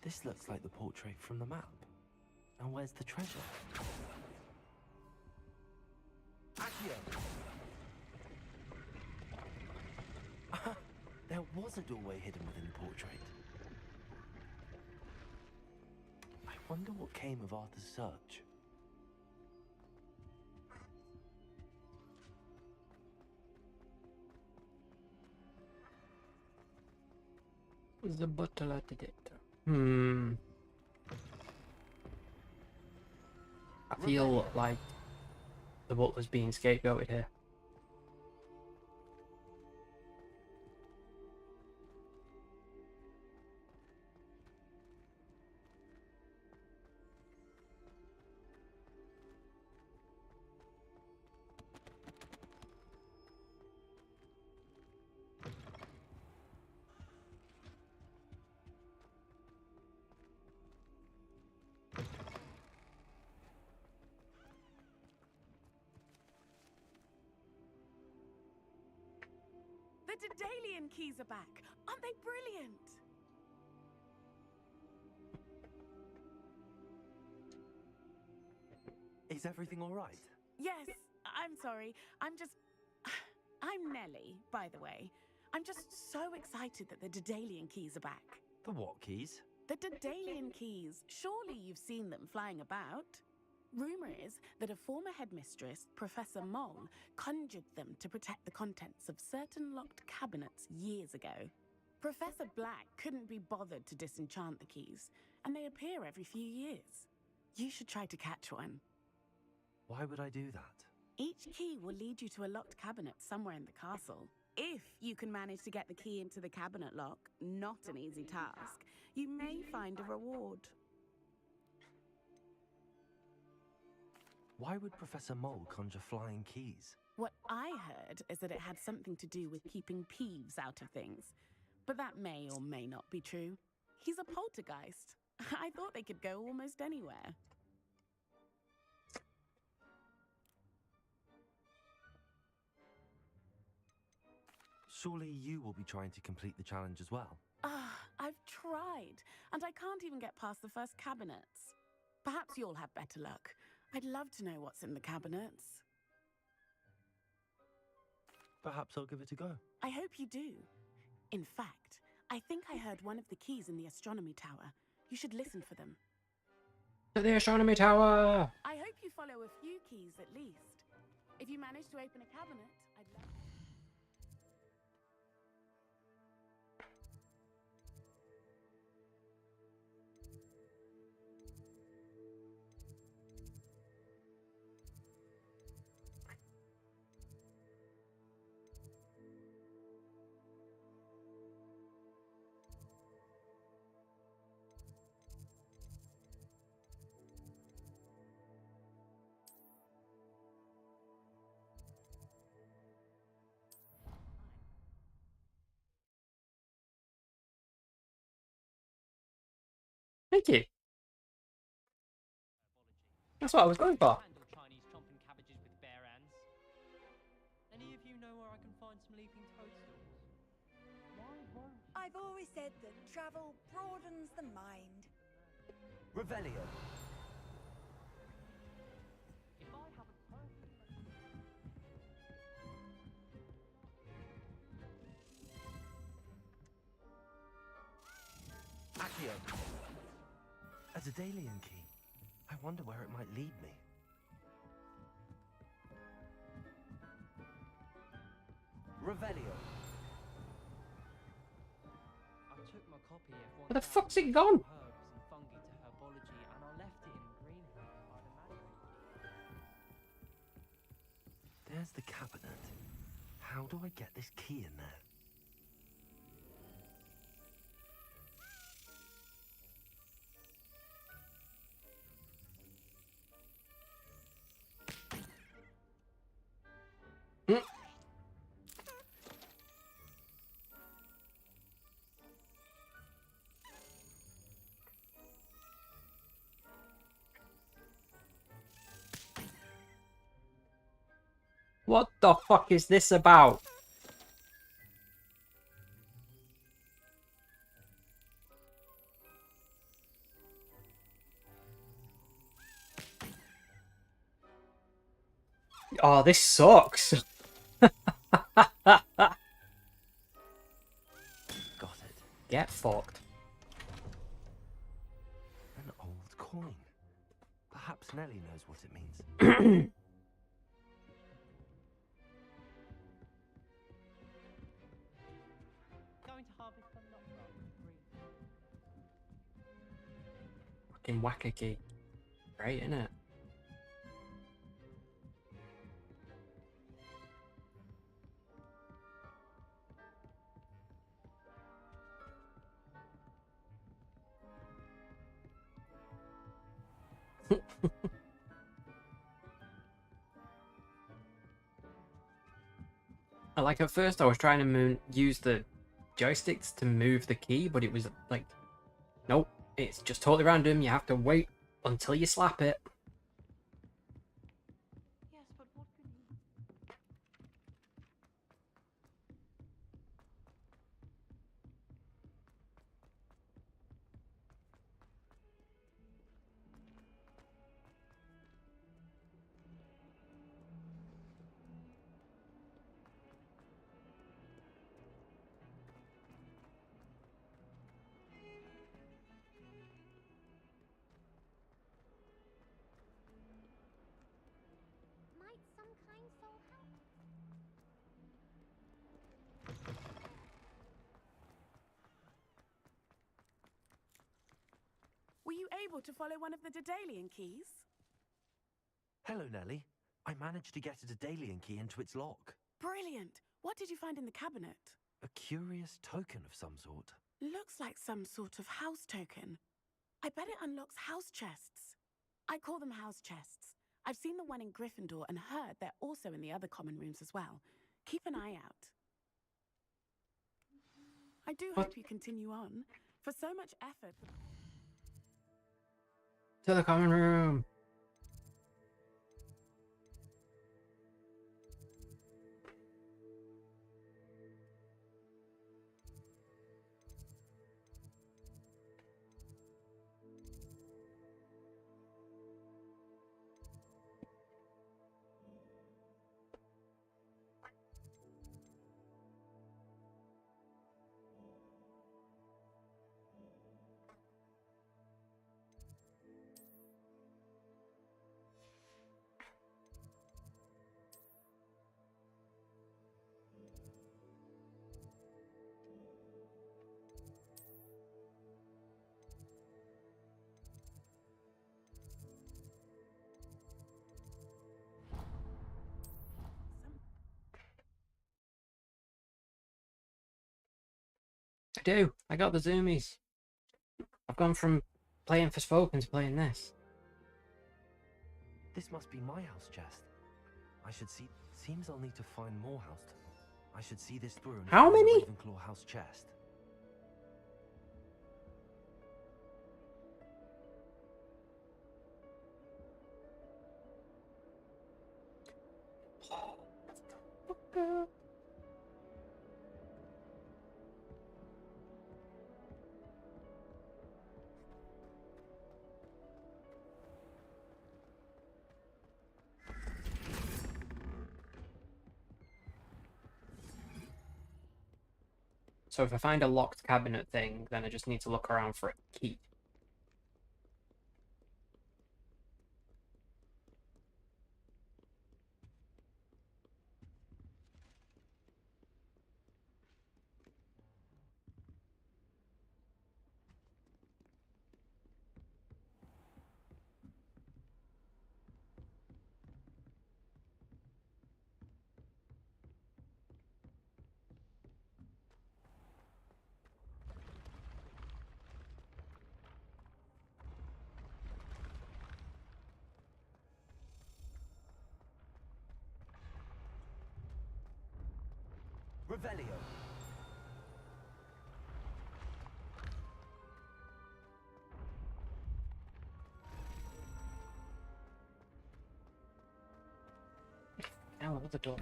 This looks like the portrait from the map. And where's the treasure? Accio. There was a doorway hidden within the portrait. I wonder what came of Arthur's search. The bottle at the data. I feel like the butler's being scapegoated here. The Daedalian keys are back. Aren't they brilliant? Is everything all right? Yes, I'm sorry. I'm Nellie, by the way. I'm just so excited that the Daedalian keys are back. The what keys? The Daedalian keys. Surely you've seen them flying about. Rumor is that a former headmistress, Professor Moll, conjured them to protect the contents of certain locked cabinets years ago. Professor Black couldn't be bothered to disenchant the keys, and they appear every few years. You should try to catch one. Why would I do that? Each key will lead you to a locked cabinet somewhere in the castle. If you can manage to get the key into the cabinet lock, not an easy task, you may find a reward. Why would Professor Moll conjure flying keys? What I heard is that it had something to do with keeping Peeves out of things. But that may or may not be true. He's a poltergeist. I thought they could go almost anywhere. Surely you will be trying to complete the challenge as well. I've tried, and I can't even get past the first cabinets. Perhaps you'll have better luck. I'd love to know what's in the cabinets. Perhaps I'll give it a go. I hope you do. In fact, I think I heard one of the keys in the astronomy tower. You should listen for them. To the astronomy tower! I hope you follow a few keys at least. If you manage to open a cabinet, I'd love... Thank you. That's what I was going for. Handle Chinese chomping cabbages with bare hands. Any of you know where I can find some leaping toadstools? I've always said that travel broadens the mind. Revelio. If I have a Accio. A Daedalian key. I wonder where it might lead me. Revelio. I took my copy of Where the fuck's it gone? herbs and fungi to herbology, and I left it in a greenhouse by the magic. There's the cabinet. How do I get this key in there? What the fuck is this about? Oh, this sucks. Got it. Get fucked. An old coin. Perhaps Nellie knows what it means. Going to harvest some nutmeg. Fucking wackaki. Great, innit? Like at first I was trying to use the joysticks to move the key, but it was like, nope, it's just totally random. You have to wait until you slap it. Yes, but what could you... Might some kind soul help? Were you able to follow one of the Daedalian keys? Hello, Nellie. I managed to get a Daedalian key into its lock. Brilliant! What did you find in the cabinet? A curious token of some sort. Looks like some sort of house token. I bet it unlocks house chests. I call them house chests. I've seen the one in Gryffindor and heard they're also in the other common rooms as well. Keep an eye out. I do hope you continue on. For so much effort... To the common room. I do. I got the zoomies. I've gone from playing Forspoken to playing this. This must be my house chest. I should see. Seems I'll need to find more house. I should see this through. And How find many? The Ravenclaw house chest. So if I find a locked cabinet thing, then I just need to look around for a key. Revelio. Ow, another door.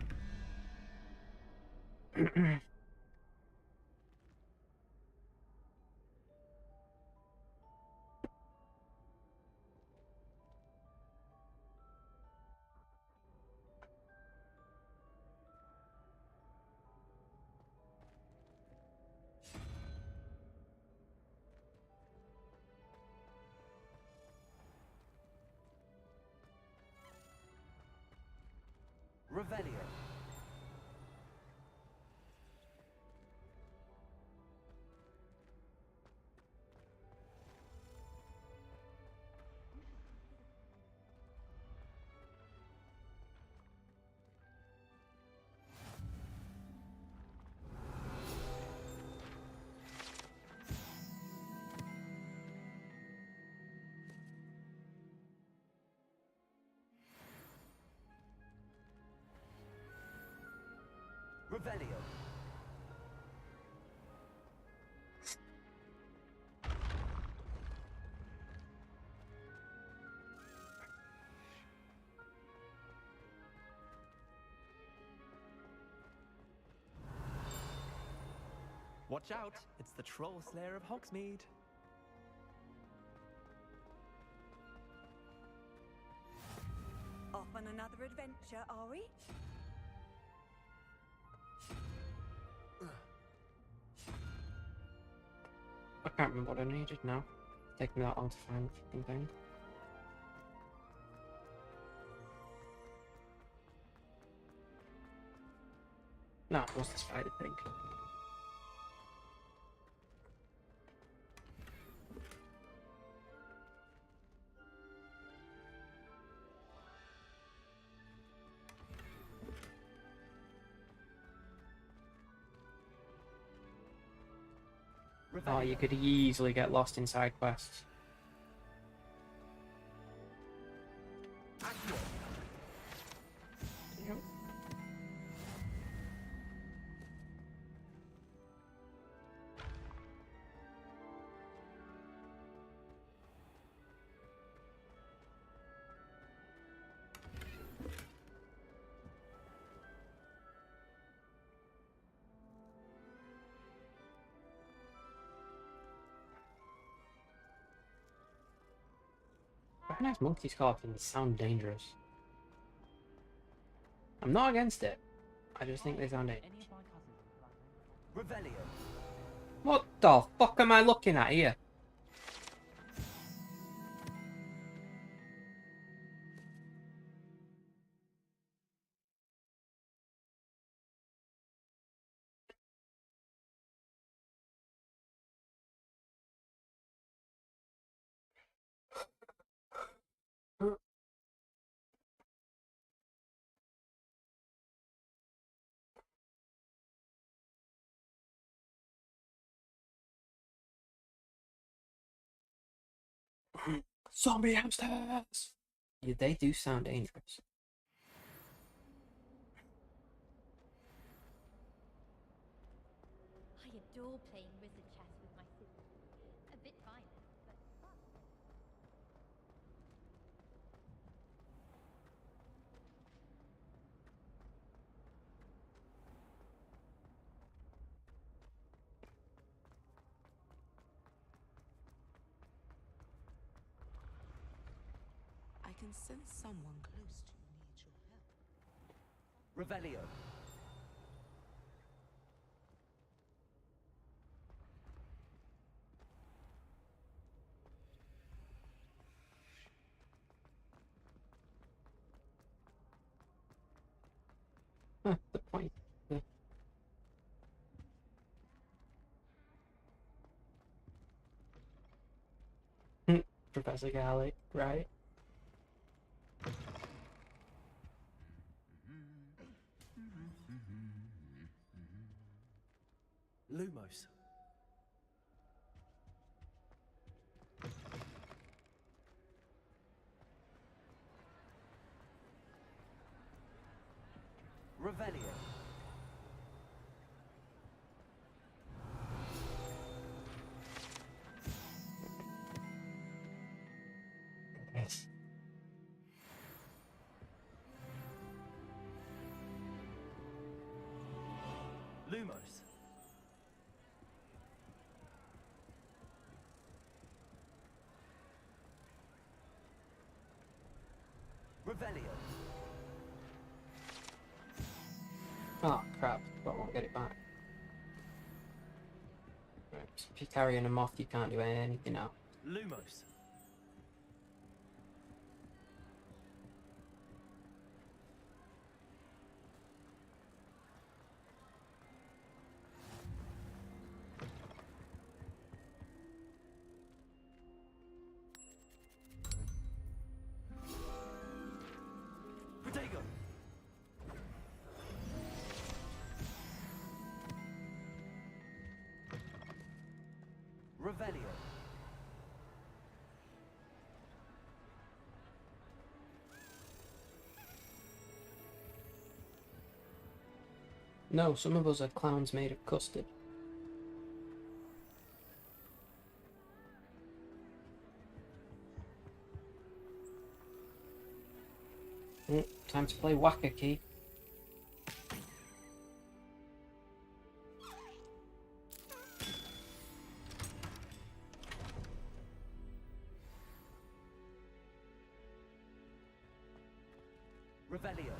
Revelio. Revelio. Watch out, it's the Troll Slayer of Hogsmeade. Off on another adventure, are we? I can't remember what I needed now. It's taken me that long to find the fucking thing. No, it was the spider thing. Oh, you could easily get lost in side quests. Yep. Weaponized monkey skeletons sound dangerous. I'm not against it. I just think they sound dangerous. Revelio. What the fuck am I looking at here? Zombie hamsters! Yeah, they do sound dangerous. I adore playing wizard chess with my sister. A bit violent, but fun. I can sense someone close to you needs your help. Revelio. Huh, the point. Professor Galley, right? Lumos. Revelio. Yes. Lumos. Revelio. Oh crap, but I won't get it back. Right. If you're carrying a moth, you can't do anything else. Lumos. Protego. Revelio. No, some of us are clowns made of custard. Time to play Whacker Key. Revelio.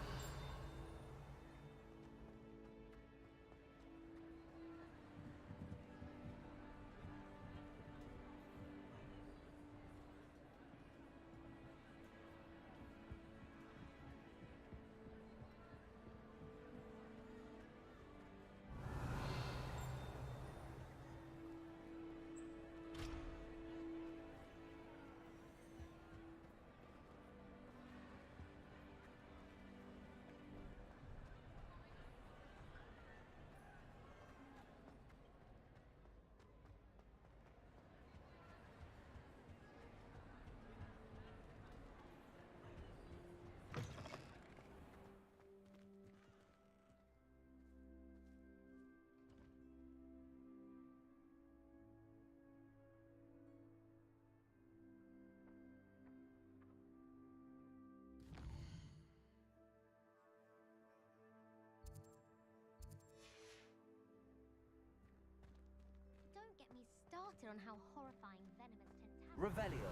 Don't get me started on how horrifying venomous tentacles. Revelio.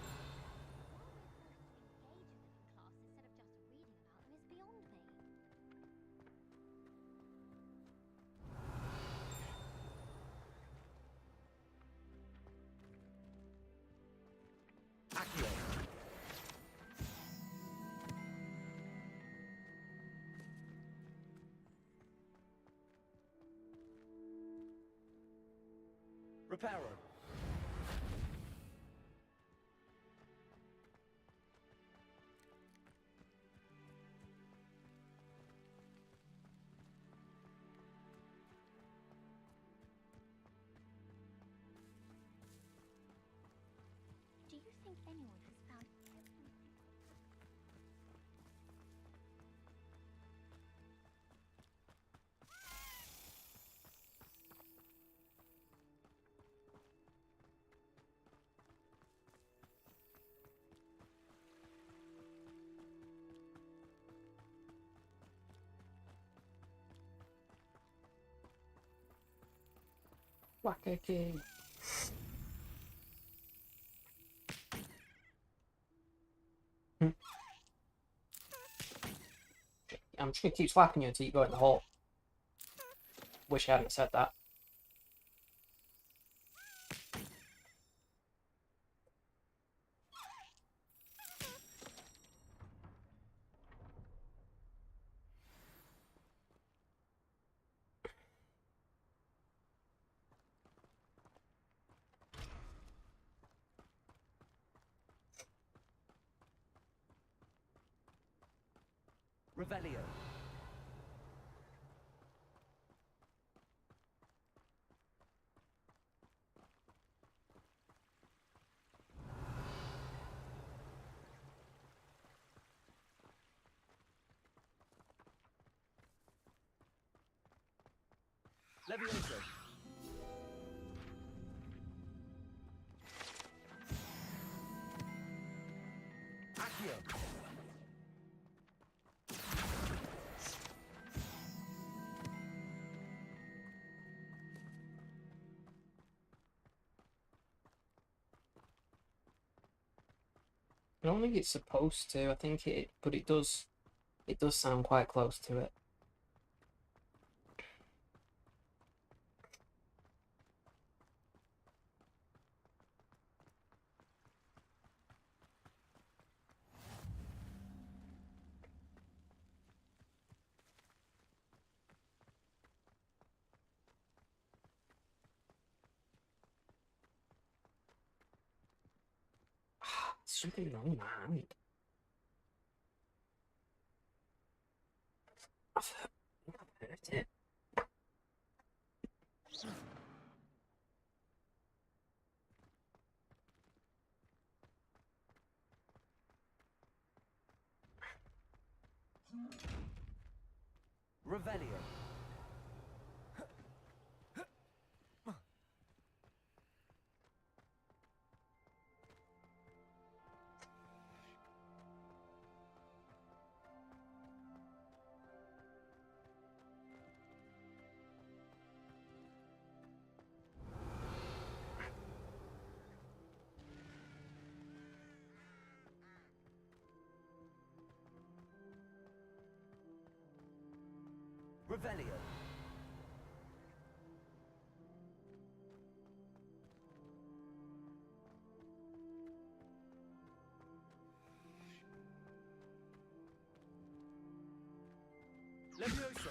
Why we're forced to engage with them in class instead of just reading about them is beyond me. Accio. Reparo. Do you think anyone has found Wakeke. I'm just gonna keep slapping you until you go in the hole. Wish I hadn't said that. Revelio. Levioso. Accio. I don't think it's supposed to. I think it, but it does. It does sound quite close to it. There's something wrong with my hand. I've hurt it. Revelio. Revelio. Levioso.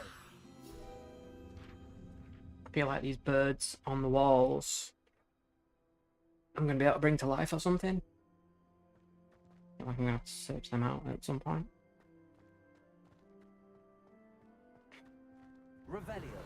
I feel like these birds on the walls I'm gonna be able to bring to life or something. I feel like I'm gonna have to search them out at some point. Revelio.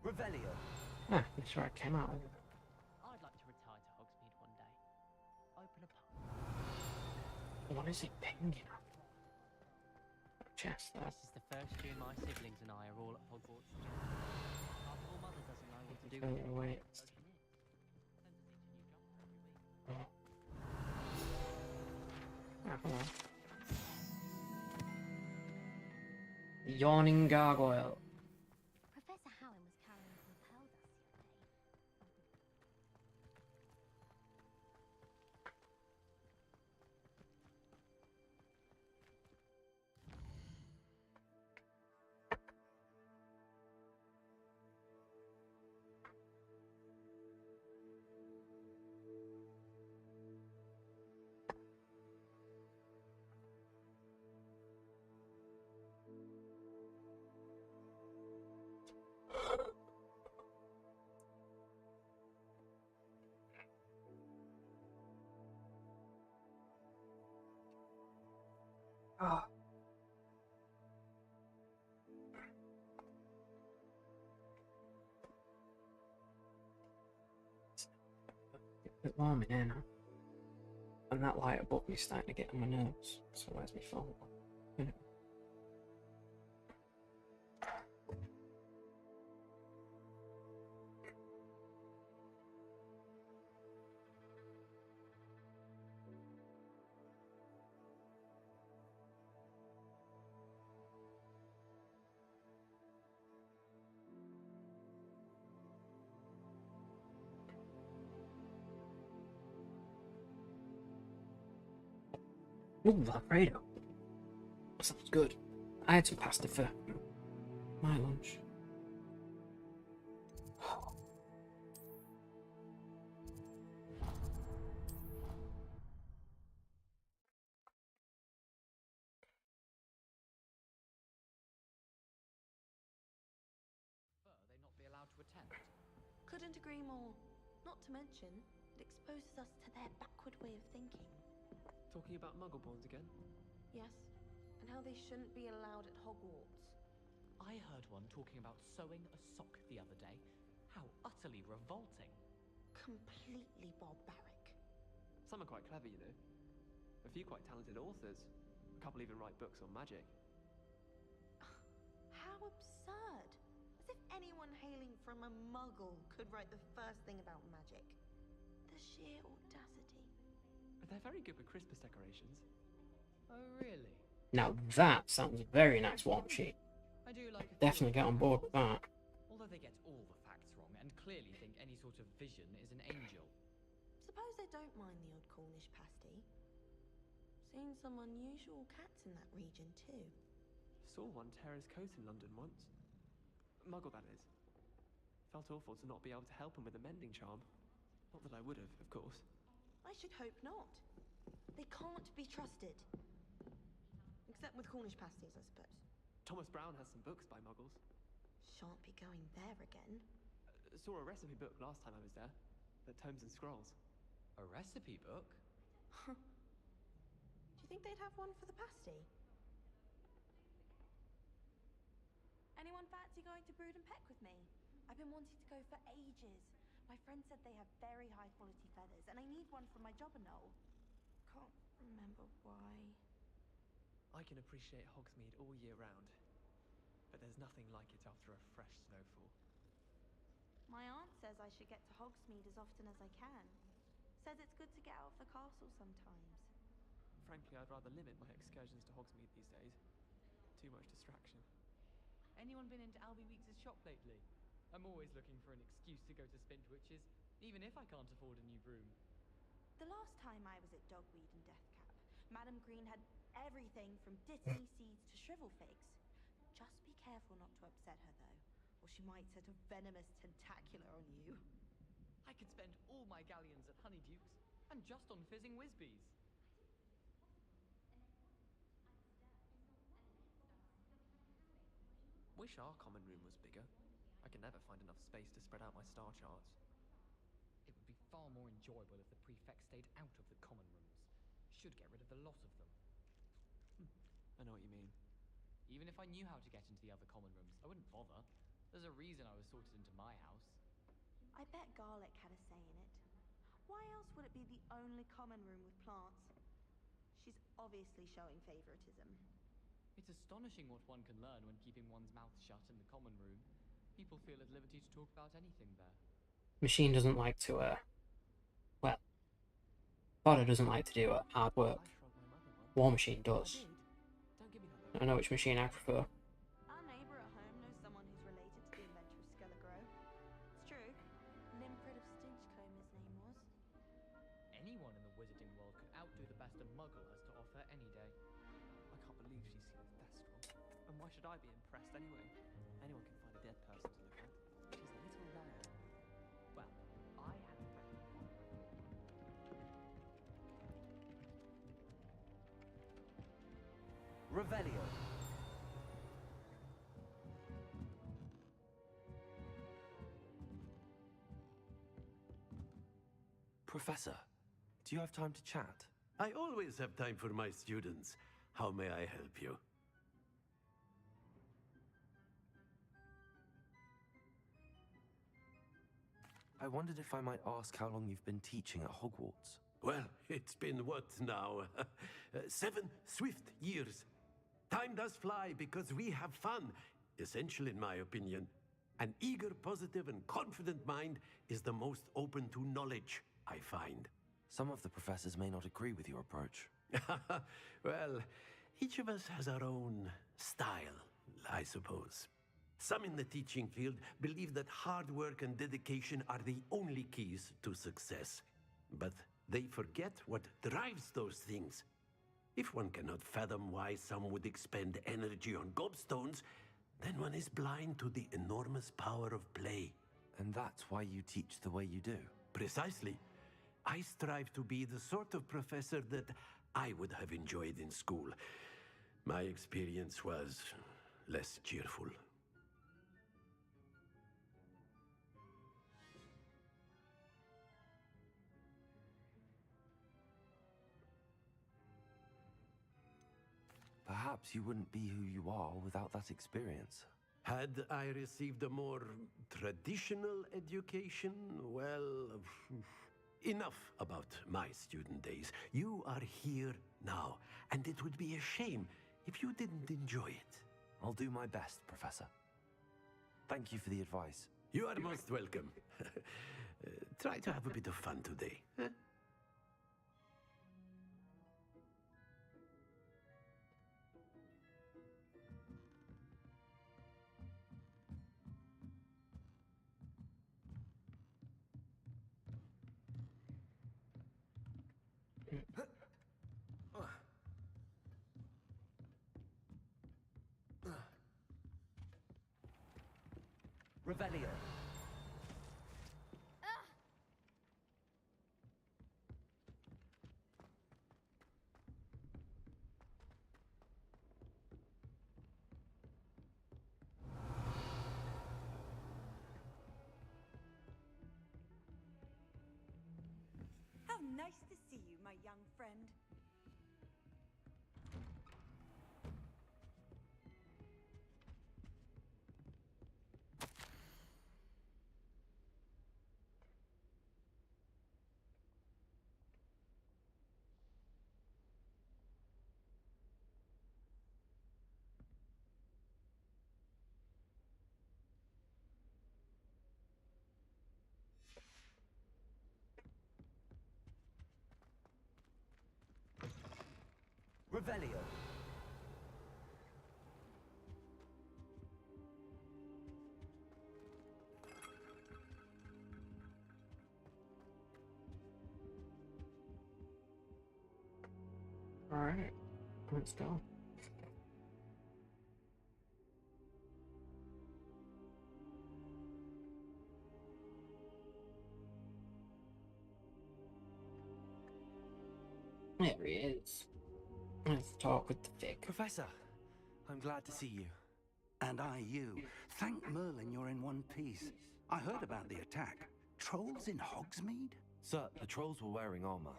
Revelio. Ah, that's where I came out. I'd like to retire to Hogsmeade one day. Open a pub. What is it pinging at? Chest there. This is the first year my siblings and I are all at Hogwarts together. Our poor mother doesn't know what to do with it. Wait. Oh. Ah, hold on. Yawning gargoyle. Professor Howin was carrying some pearl dust the other day. Oh. It's a bit warm in here now. And that light above me is starting to get on my nerves. So where's my phone? Anyway. Ooh, Alfredo. That sounds good. I had some pasta for my lunch. They not be allowed to attend. Couldn't agree more. Not to mention, it exposes us to their backward way of thinking. Talking about Muggleborns again? Yes, and how they shouldn't be allowed at Hogwarts. I heard one talking about sewing a sock the other day. How utterly revolting. Completely barbaric. Some are quite clever, you know. A few quite talented authors. A couple even write books on magic. How absurd! As if anyone hailing from a muggle could write the first thing about magic. The sheer audacity. They're very good with Christmas decorations. Oh, really? Now that sounds very nice, War Machine. I do like Definitely get on board with that. Although they get all the facts wrong and clearly think any sort of vision is an angel. Suppose they don't mind the odd Cornish pasty. Seen some unusual cats in that region too. Saw one tear his coat in London once. Muggle, that is. Felt awful to not be able to help him with a mending charm. Not that I would have, of course. I should hope not. They can't be trusted. Except with Cornish pasties, I suppose. Thomas Brown has some books by Muggles. Shan't be going there again. Saw a recipe book last time I was there. The Tomes and Scrolls. A recipe book? Do you think they'd have one for the pasty? Anyone fancy going to Brood and Peck with me? I've been wanting to go for ages. My friend said they have very high quality feathers, and I need one for my Jobberknoll. Can't remember why. I can appreciate Hogsmeade all year round, but there's nothing like it after a fresh snowfall. My aunt says I should get to Hogsmeade as often as I can. Says it's good to get out of the castle sometimes. Frankly, I'd rather limit my excursions to Hogsmeade these days. Too much distraction. Anyone been into Albie Weeks' shop lately? I'm always looking for an excuse to go to Spintwitch's, even if I can't afford a new broom. The last time I was at Dogweed and Deathcap, Madam Green had everything from dittany seeds to shrivel figs. Just be careful not to upset her, though, or she might set a venomous tentacular on you. I could spend all my galleons at Honeydukes, and just on fizzing Whizbees. Wish our common room was bigger. I can never find enough space to spread out my star charts. It would be far more enjoyable if the prefect stayed out of the common rooms. Should get rid of the lot of them. I know what you mean. Even if I knew how to get into the other common rooms, I wouldn't bother. There's a reason I was sorted into my house. I bet Garlic had a say in it. Why else would it be the only common room with plants? She's obviously showing favoritism. It's astonishing what one can learn when keeping one's mouth shut in the common room. People feel at liberty to talk about anything there. Machine doesn't like to, well, Potter doesn't like to do hard work. War Machine does. I know which machine I prefer. Our neighbour at home knows someone who's related to the inventor of Skelegro. It's true. Limfred of Stinchcombe, his name was. Anyone in the wizarding world could outdo the best a muggle has to offer any day. I can't believe she's Thestral. And why should I be impressed anyway? Anyone can find a dead person to look at. She's a little lad. Well, I had to pack one. Revelio. Professor, do you have time to chat? I always have time for my students. How may I help you? I wondered if I might ask how long you've been teaching at Hogwarts. Well, it's been what now? 7 swift years. Time does fly because we have fun. Essential, in my opinion. An eager, positive, and confident mind is the most open to knowledge, I find. Some of the professors may not agree with your approach. Well, each of us has our own style, I suppose. Some in the teaching field believe that hard work and dedication are the only keys to success. But they forget what drives those things. If one cannot fathom why some would expend energy on gobstones, then one is blind to the enormous power of play. And that's why you teach the way you do? Precisely. I strive to be the sort of professor that I would have enjoyed in school. My experience was less cheerful. Perhaps you wouldn't be who you are without that experience. Had I received a more traditional education, well, enough about my student days. You are here now, and it would be a shame if you didn't enjoy it. I'll do my best, Professor. Thank you for the advice. You are most welcome. Try to have a bit of fun today. Huh? Revelio. How nice to see you, my young friend. Revelio. All right, let's go. There he is. Let's talk with the Vic. Professor, I'm glad to see you. And I you. Thank Merlin you're in one piece. I heard about the attack. Trolls in Hogsmeade? Sir, the trolls were wearing armor.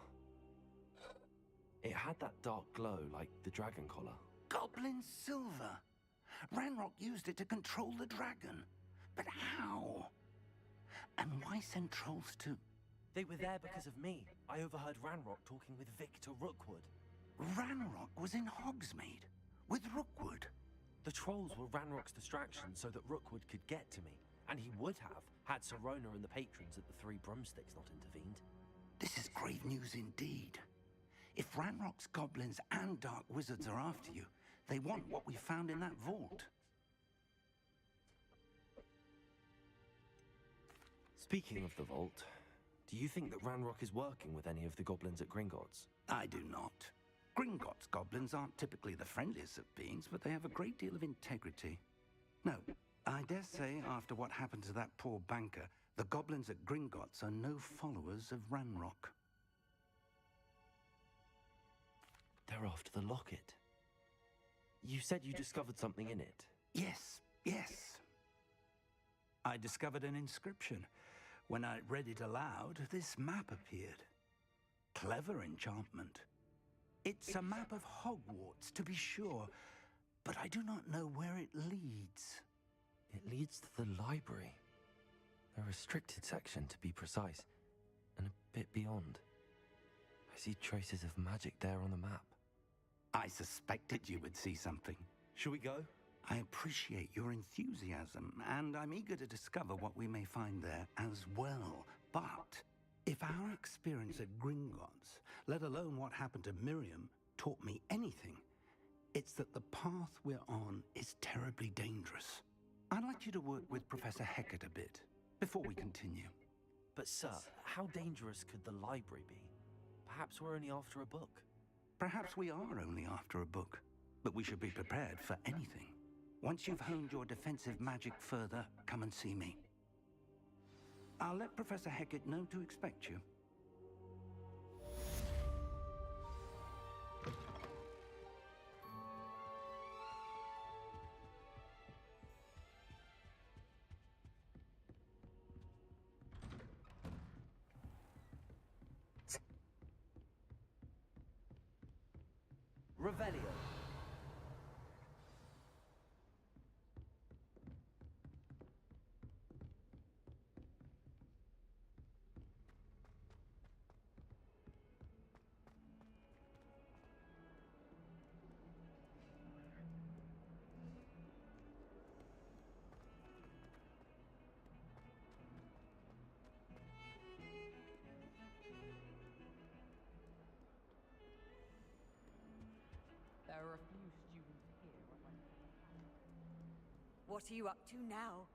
It had that dark glow like the dragon collar. Goblin silver. Ranrock used it to control the dragon. But how? And why send trolls to... They were there because of me. I overheard Ranrock talking with Victor Rookwood. Ranrock was in Hogsmeade with Rookwood. The trolls were Ranrock's distraction so that Rookwood could get to me. And he would have had Serona and the patrons at the Three Broomsticks not intervened. This is grave news indeed. If Ranrock's goblins and dark wizards are after you, they want what we found in that vault. Speaking of the vault, do you think that Ranrock is working with any of the goblins at Gringotts? I do not. Gringotts goblins aren't typically the friendliest of beings, but they have a great deal of integrity. No, I dare say after what happened to that poor banker, the goblins at Gringotts are no followers of Ranrock. They're after the locket. You said you discovered something in it. Yes, yes. I discovered an inscription. When I read it aloud, this map appeared. Clever enchantment. It's a map of Hogwarts, to be sure, but I do not know where it leads. It leads to the library. A restricted section, to be precise, and a bit beyond. I see traces of magic there on the map. I suspected you would see something. Shall we go? I appreciate your enthusiasm, and I'm eager to discover what we may find there as well. But if our experience at Gringotts, let alone what happened to Miriam, taught me anything, it's that the path we're on is terribly dangerous. I'd like you to work with Professor Hecat a bit before we continue. But sir, how dangerous could the library be? Perhaps we're only after a book. Perhaps we are only after a book, but we should be prepared for anything. Once you've honed your defensive magic further, come and see me. I'll let Professor Hecat know to expect you. Revelio. There are a few students here I'd like to have a chat with. What are you up to now?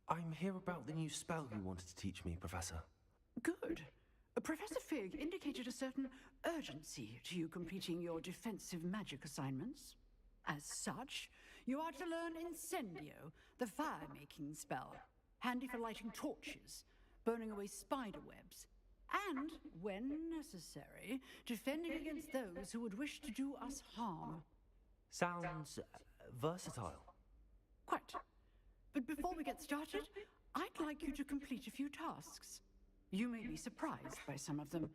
I'm here about the new spell you wanted to teach me, Professor. Good. Professor Fig indicated a certain urgency to you completing your defensive magic assignments. As such, you are to learn Incendio, the fire-making spell, handy for lighting torches, burning away spider webs, and, when necessary, defending against those who would wish to do us harm. Sounds versatile. Quite. But before we get started, I'd like you to complete a few tasks. You may be surprised by some of them.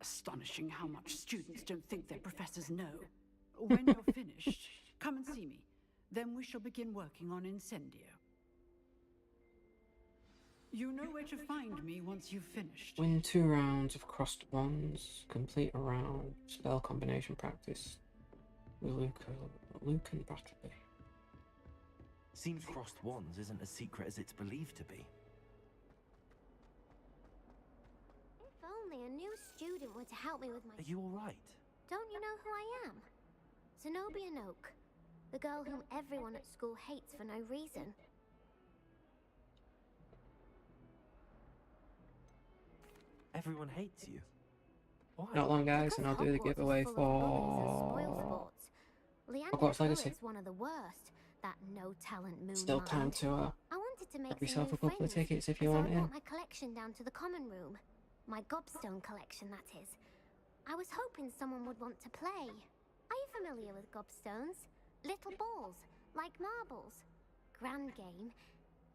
Astonishing how much students don't think their professors know. When you're finished, come and see me. Then we shall begin working on Incendio. You know where to find me once you've finished. Win 2 rounds of crossed wands. Complete a round. Spell combination practice. Luke and Brattleby. Seems crossed wands isn't as secret as it's believed to be. If only a new student were to help me with my... Are you alright? Don't you know who I am? Zenobia Noak. The girl whom everyone at school hates for no reason. Everyone hates you. Why? Not long, guys, and I'll do the Hogwarts is giveaway full of bullies and for spoilsports. Hogwarts Legacy. is one of the worst. That no-talent moon Still time mind. to I wanted to make grab yourself some a couple new of tickets if you so want I in. brought my collection down to the common room. My gobstone collection, that is. I was hoping someone would want to play. Are you familiar with gobstones? Little balls, like marbles. Grand game.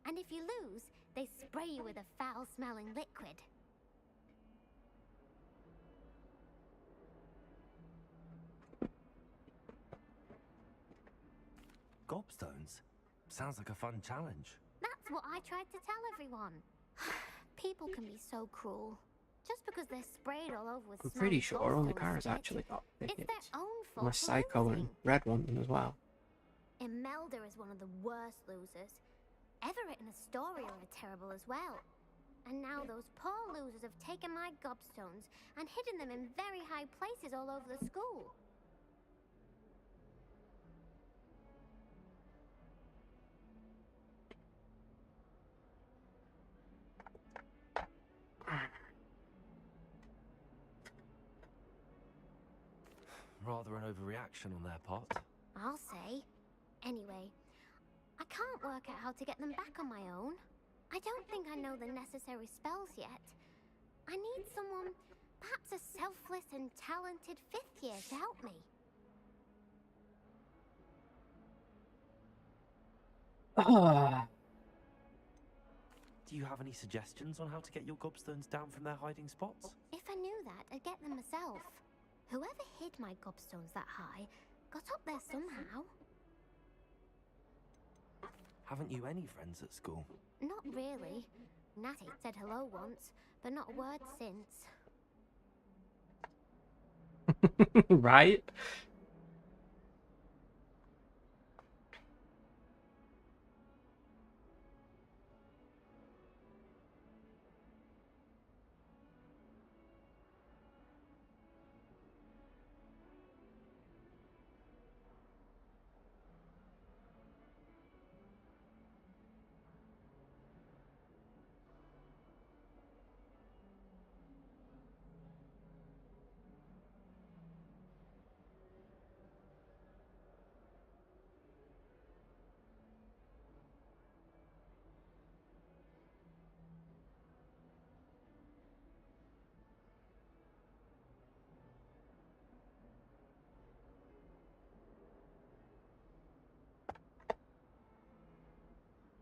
And if you lose, they spray you with a foul-smelling liquid. Gobstones? Sounds like a fun challenge. That's what I tried to tell everyone. People can be so cruel. Just because they're sprayed all over with I'm pretty smelly sure only gobstones Kara's spit. actually got It's tickets. their own fault Unless for Psycho and losing. Red want them as well. Imelda is one of the worst losers. Everett and Astoria are terrible as well. And now those poor losers have taken my gobstones and hidden them in very high places all over the school. Rather an overreaction on their part. I'll say. Anyway, I can't work out how to get them back on my own. I don't think I know the necessary spells yet. I need someone, perhaps a selfless and talented 5th year to help me. Do you have any suggestions on how to get your gobstones down from their hiding spots? If I knew that, I'd get them myself. Whoever hid my gobstones that high got up there somehow. Haven't you any friends at school? Not really. Natty said hello once, but not a word since. Right?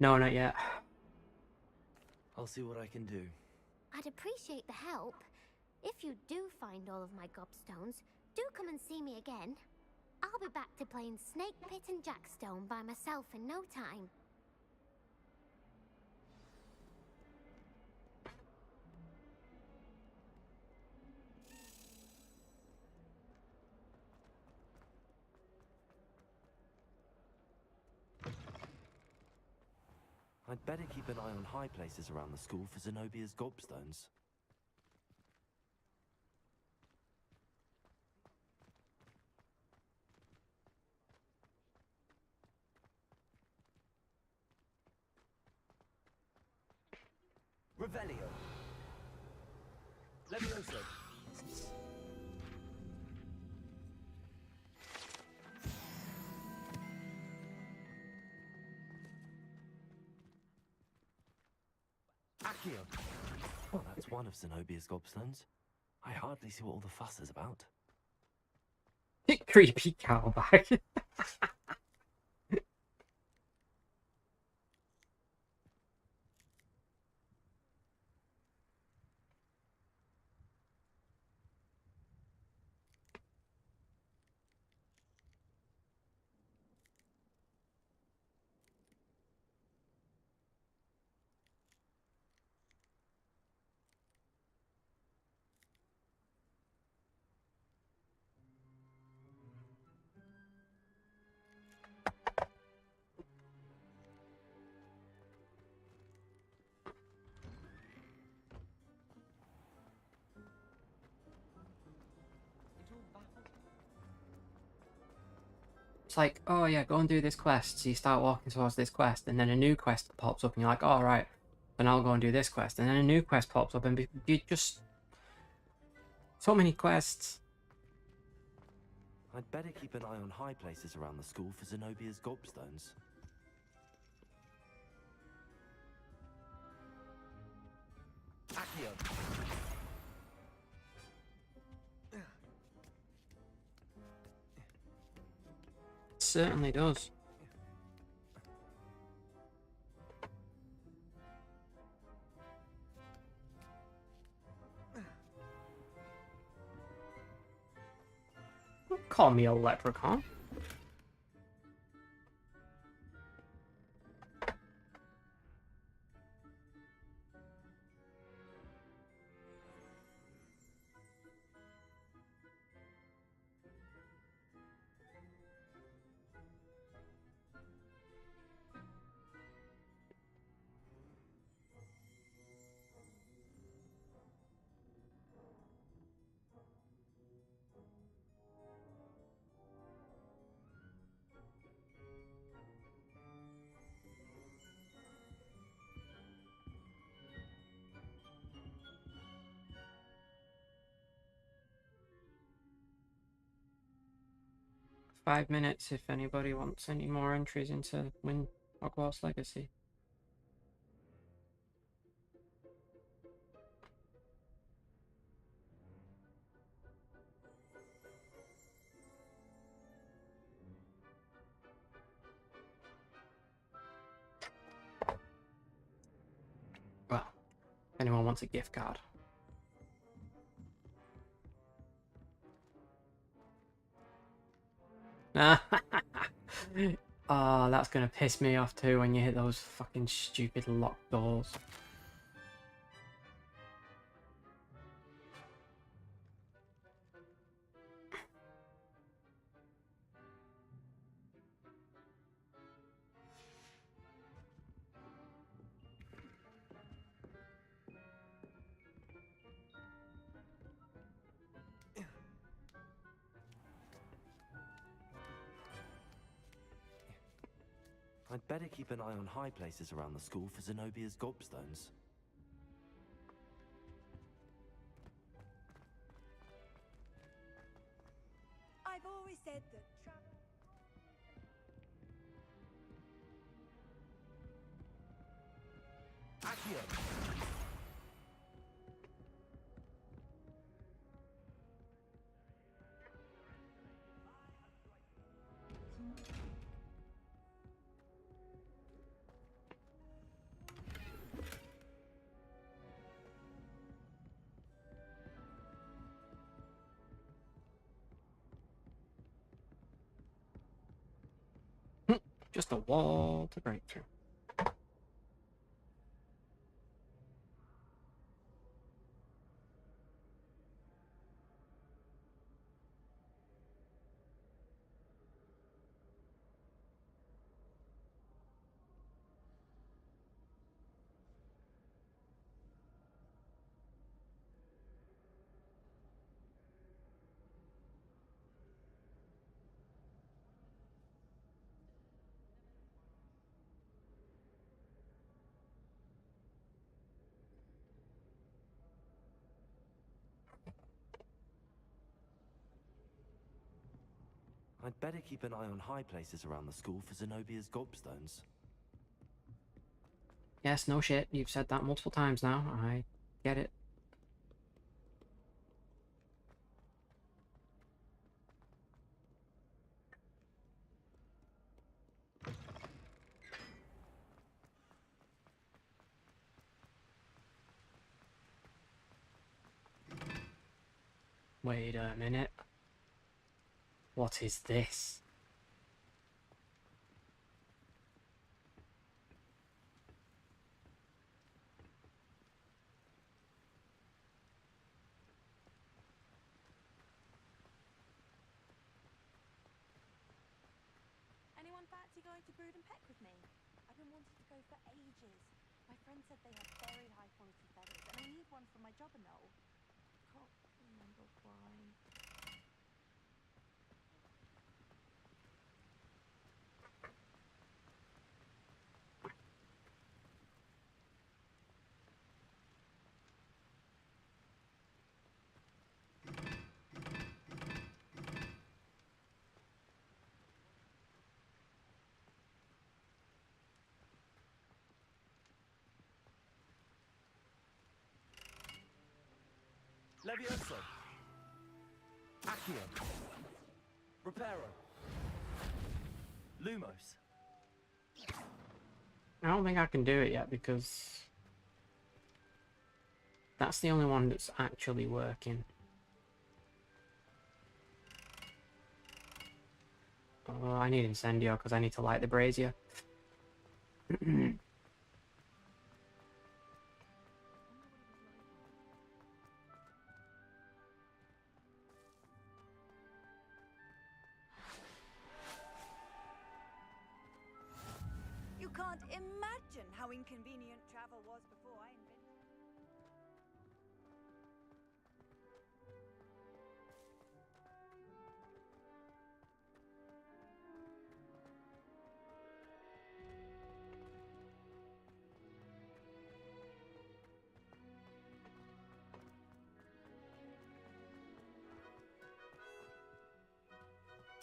No, not yet. I'll see what I can do. I'd appreciate the help. If you do find all of my gobstones, do come and see me again. I'll be back to playing Snake Pit and Jackstone by myself in no time. I'd better keep an eye on high places around the school for Zenobia's gobstones. Revelio. Levioso. Accio. Well, that's one of Zenobia's gobstones. I hardly see what all the fuss is about. Creepy cowbag. It's like, oh yeah, go and do this quest. So you start walking towards this quest, and then a new quest pops up, and you're like, all right, then I'll go and do this quest, and then a new quest pops up, and you just so many quests. I'd better keep an eye on high places around the school for Zenobia's gobstones. Accio. Certainly does. Don't call me a leprechaun. Five minutes if anybody wants any more entries into Win Hogwarts Legacy. anyone wants a gift card. Oh, that's gonna piss me off too when you hit those fucking stupid locked doors. I'd better keep an eye on high places around the school for Zenobia's gobstones. I've always said that travel... Accio! Just a wall to break through. I'd better keep an eye on high places around the school for Zenobia's gobstones. Yes, no shit. You've said that multiple times now. I get it. Wait a minute. What is this? Anyone fancy going to Brood and Peck with me? I've been wanting to go for ages. My friend said they have very high quality feathers, and I need one for my jobberknoll. Can't remember why. Levioso! Accio! Reparo! Lumos! I don't think I can do it yet because that's the only one that's actually working. Oh, I need Incendio because I need to light the brazier. You can't imagine how inconvenient travel was before I invented...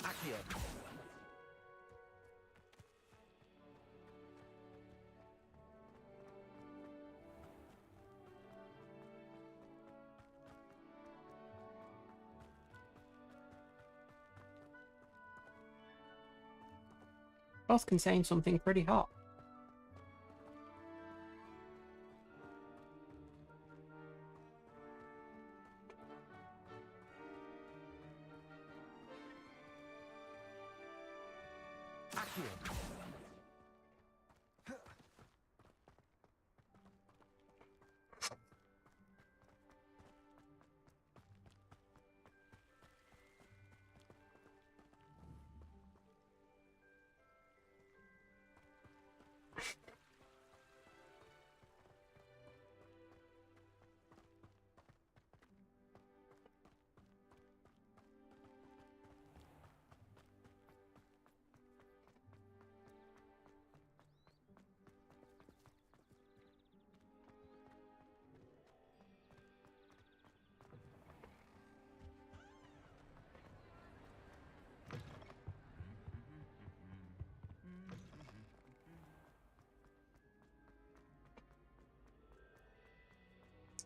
Accio! Both contain something pretty hot.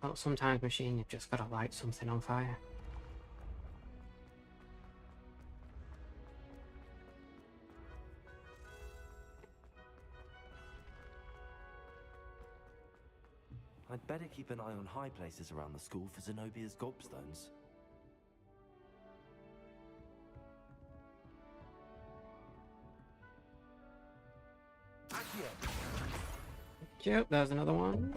Well, sometimes, machine, you've just got to light something on fire. I'd better keep an eye on high places around the school for Zenobia's gobstones. Yep, there's another one.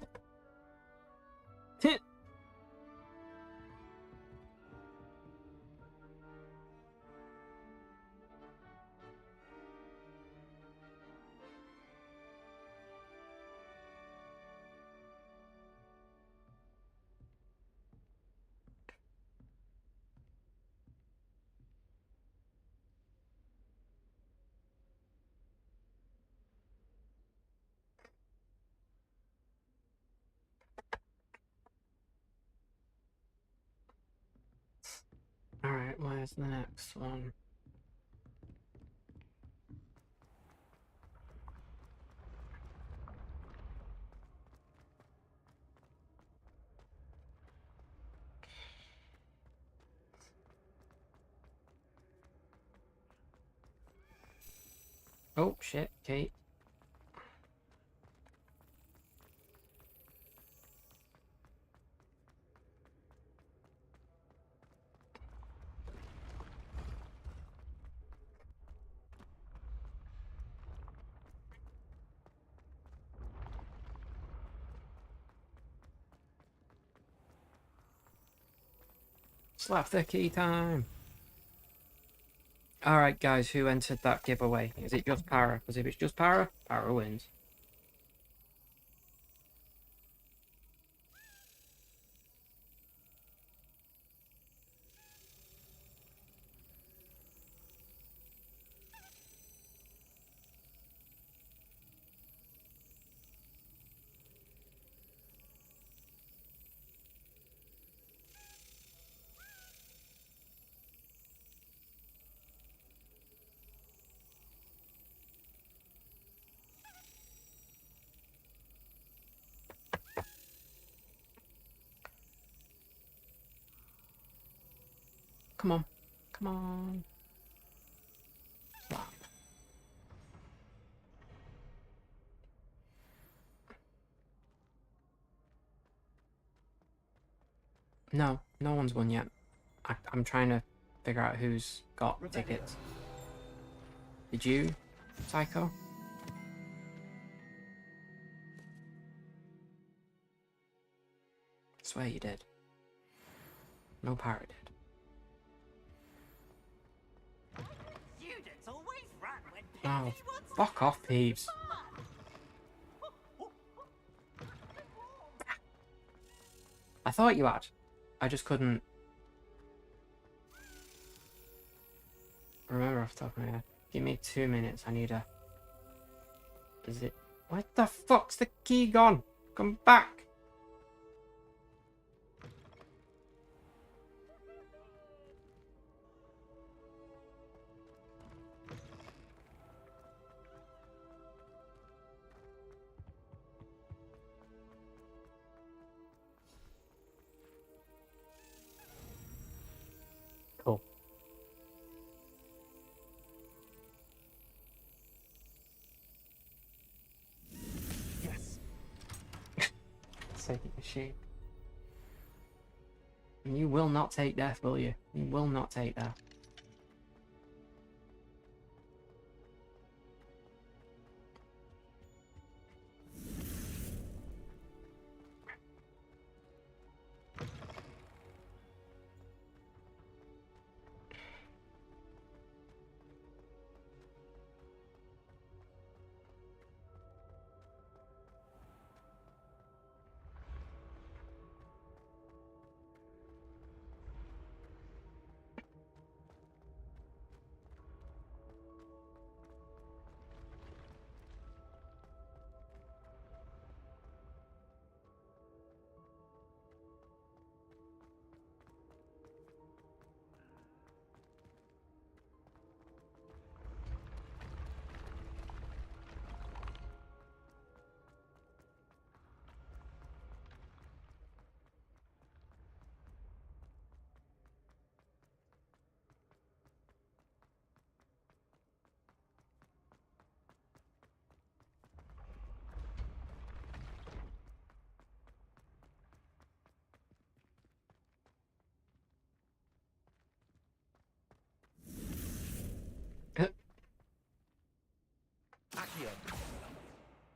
Alright, where's the next one? Oh, shit, Kate. Slap the key time. Alright, guys, who entered that giveaway? Is it just Para? Because if it's just Para, Para wins. Come on. Come on. Slap. No, no one's won yet. I'm trying to figure out who's got tickets. Did you, Psycho? I swear you did. No Para did. Students always run when Oh, Pixie wants fuck off, Peeves. I thought you had. I just couldn't remember off the top of my head. Give me 2 minutes. I need a... Is it... Where the fuck's the key gone? Come back. Cool. Yes. Save the machine. And you will not take death, will you? You will not take death.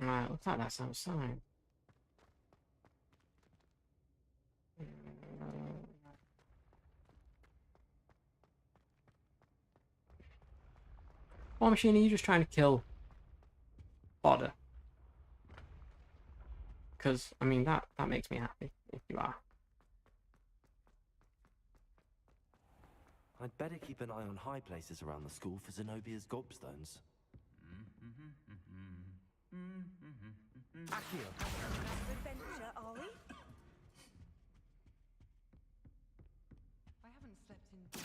Right, looks like that's outside. War Machine, are you just trying to kill Fodder? Because, I mean, that makes me happy, if you are. I'd better keep an eye on high places around the school for Zenobia's gobstones. Accio! Adventure, are we? I haven't slept in.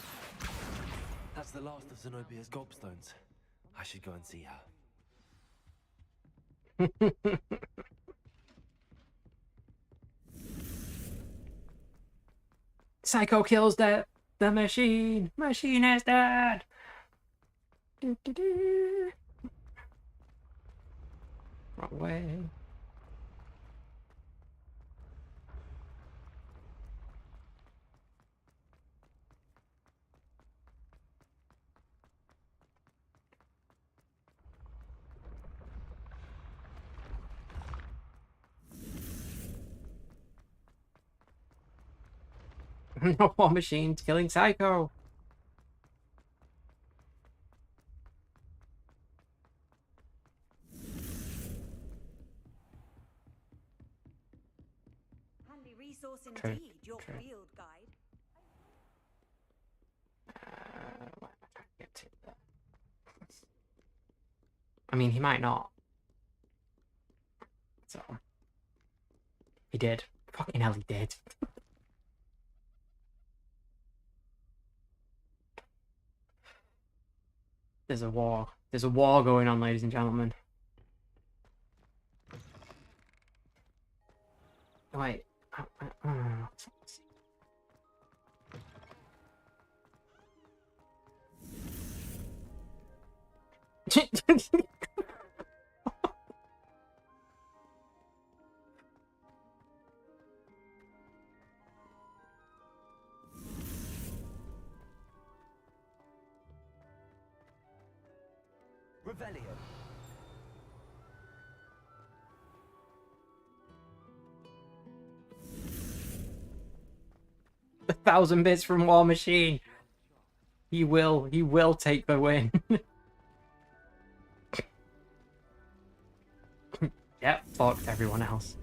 That's the last of Zenobia's gobstones. I should go and see her. Psycho kills the machine. Machine is dead. Do, do, do. Wrong way. No War Machine's killing Psycho. Handy resource True, indeed, your true. field guide. I mean, he might not. So. He did. Fucking hell, he did. There's a war. There's a war going on, ladies and gentlemen. Wait. Revelio. 1,000 bits from War Machine. He will take the win. Yep, fuck everyone else.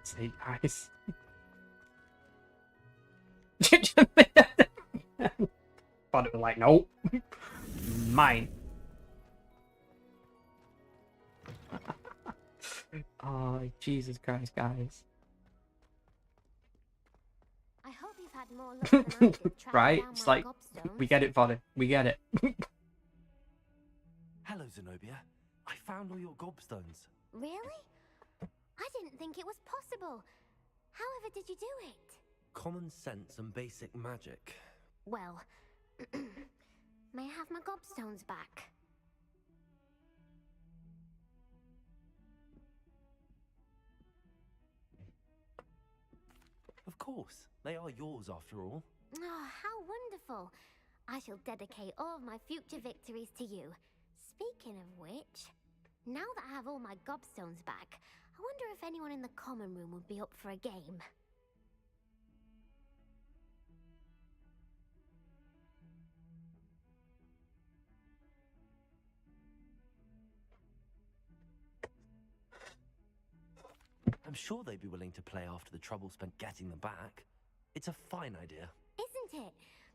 See, guys. But it was like, nope. Mine. Oh, Jesus Christ, guys. I hope you've had more luck than I did tracking Right? down It's my like, gobstones. we get it, Fodder. We get it. Hello, Zenobia. I found all your gobstones. Really? I didn't think it was possible. However did you do it? Common sense and basic magic. Well, may I have my gobstones back? Of course. They are yours after all. Oh, how wonderful. I shall dedicate all of my future victories to you. Speaking of which, now that I have all my gobstones back, I wonder if anyone in the common room would be up for a game. I'm sure they'd be willing to play after the trouble spent getting them back. It's a fine idea. Isn't it?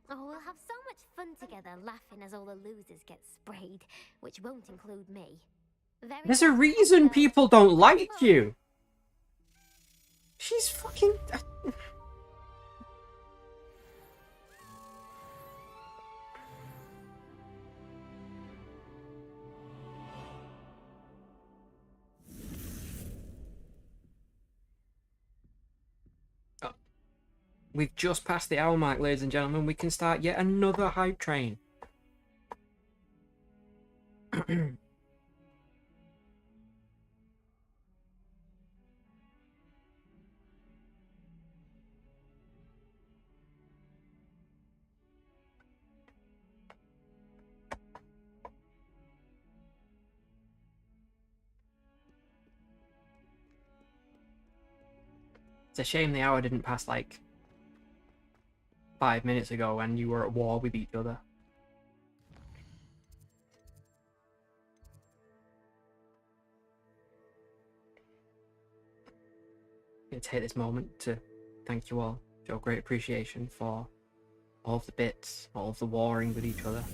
Oh, we'll have so much fun together laughing as all the losers get sprayed, which won't include me. Very There's a well, reason let's go. people don't like you. She's fucking... We've just passed the hour mark, ladies and gentlemen. We can start yet another hype train. It's a shame the hour didn't pass like 5 minutes ago when you were at war with each other. I'm going to take this moment to thank you all, show great appreciation for all of the bits, all of the warring with each other.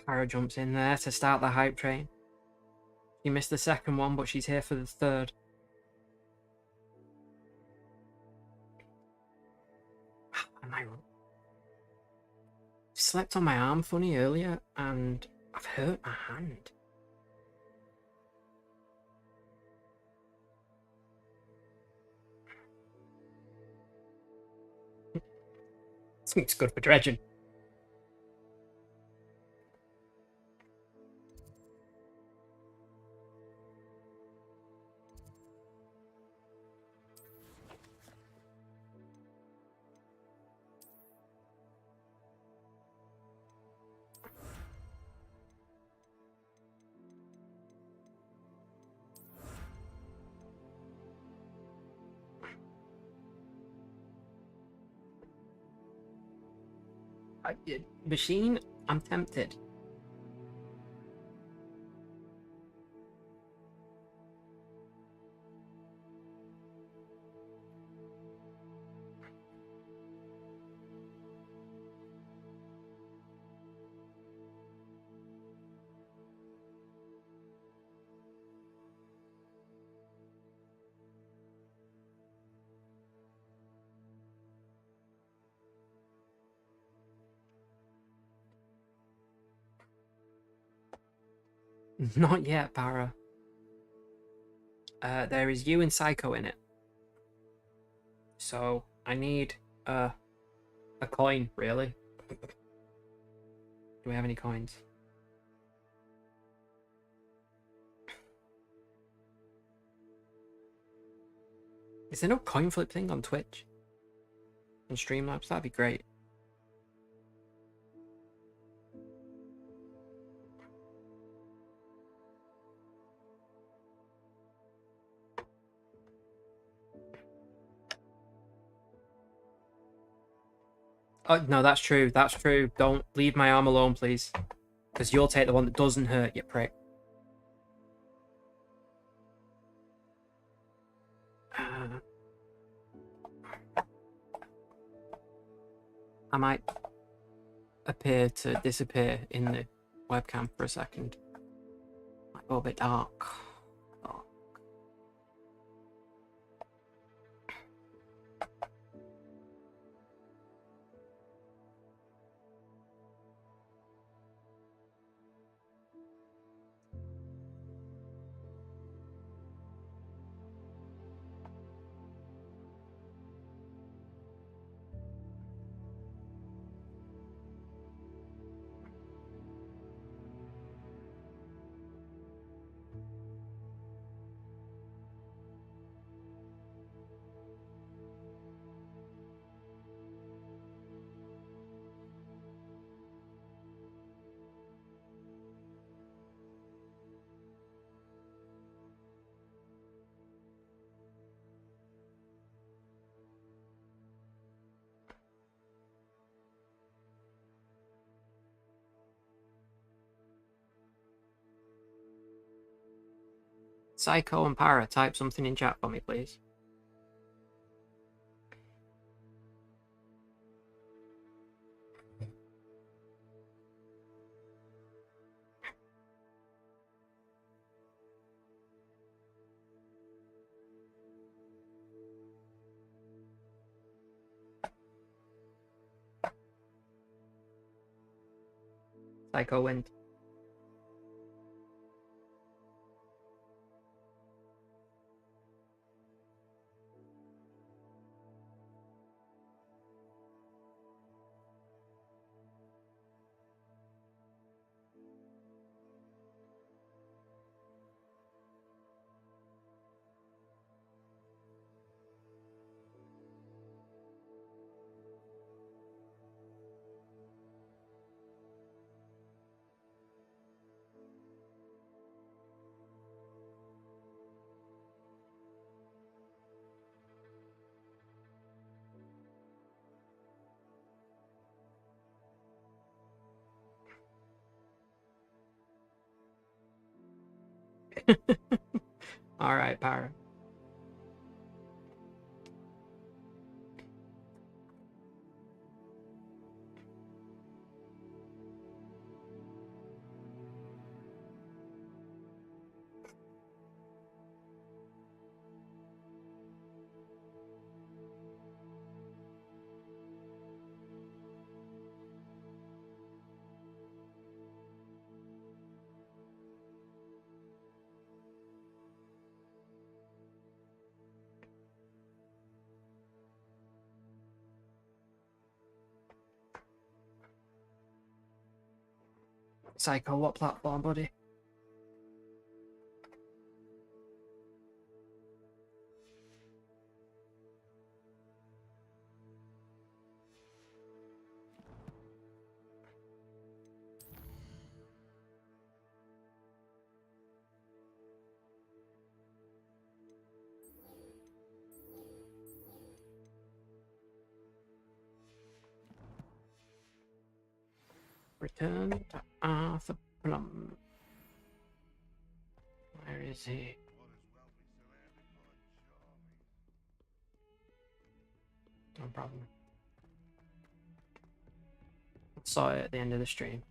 Para jumps in there to start the hype train. She missed the second one, but she's here for the third. Am I slept on my arm funny earlier, and I've hurt my hand. It's good for dredging. Machine, I'm tempted. Not yet, Para. There is you and Psycho in it. So I need a coin, really. Do we have any coins? Is there no coin flip thing on Twitch? On Streamlabs? That'd be great. Oh, no, that's true. That's true. Don't leave my arm alone, please. Because you'll take the one that doesn't hurt, you prick. I might appear to disappear in the webcam for a second. Might go a bit dark. Oh. Psycho and Para, type something in chat for me, please. Psycho wins. Alright, Para. Psycho, what platform, buddy? Return to Arthur Plum. Where is he? No problem. Saw it at the end of the stream.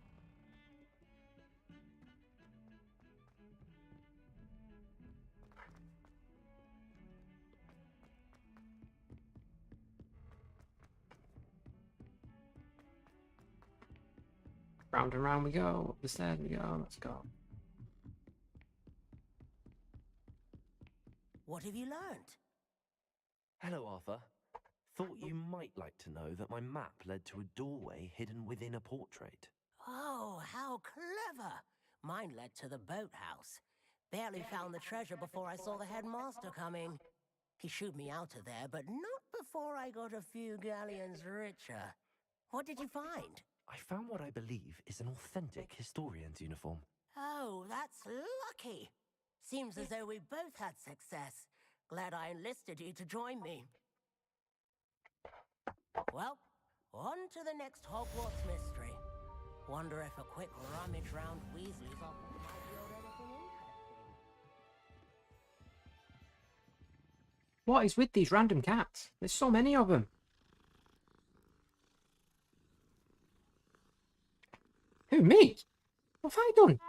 Round and round we go, up the stairs we go, let's go. What have you learned? Hello, Arthur. Thought you might like to know that my map led to a doorway hidden within a portrait. Oh, how clever! Mine led to the boathouse. Barely found the treasure before I saw the headmaster coming. He shooed me out of there, but not before I got a few galleons richer. What did you find? I found what I believe is an authentic historian's uniform. Oh, that's lucky. Seems as though we both had success. Glad I enlisted you to join me. Well, on to the next Hogwarts mystery. Wonder if a quick rummage round Weasley's office might yield anything interesting. What is with these random cats? There's so many of them. Who, me? What have I done?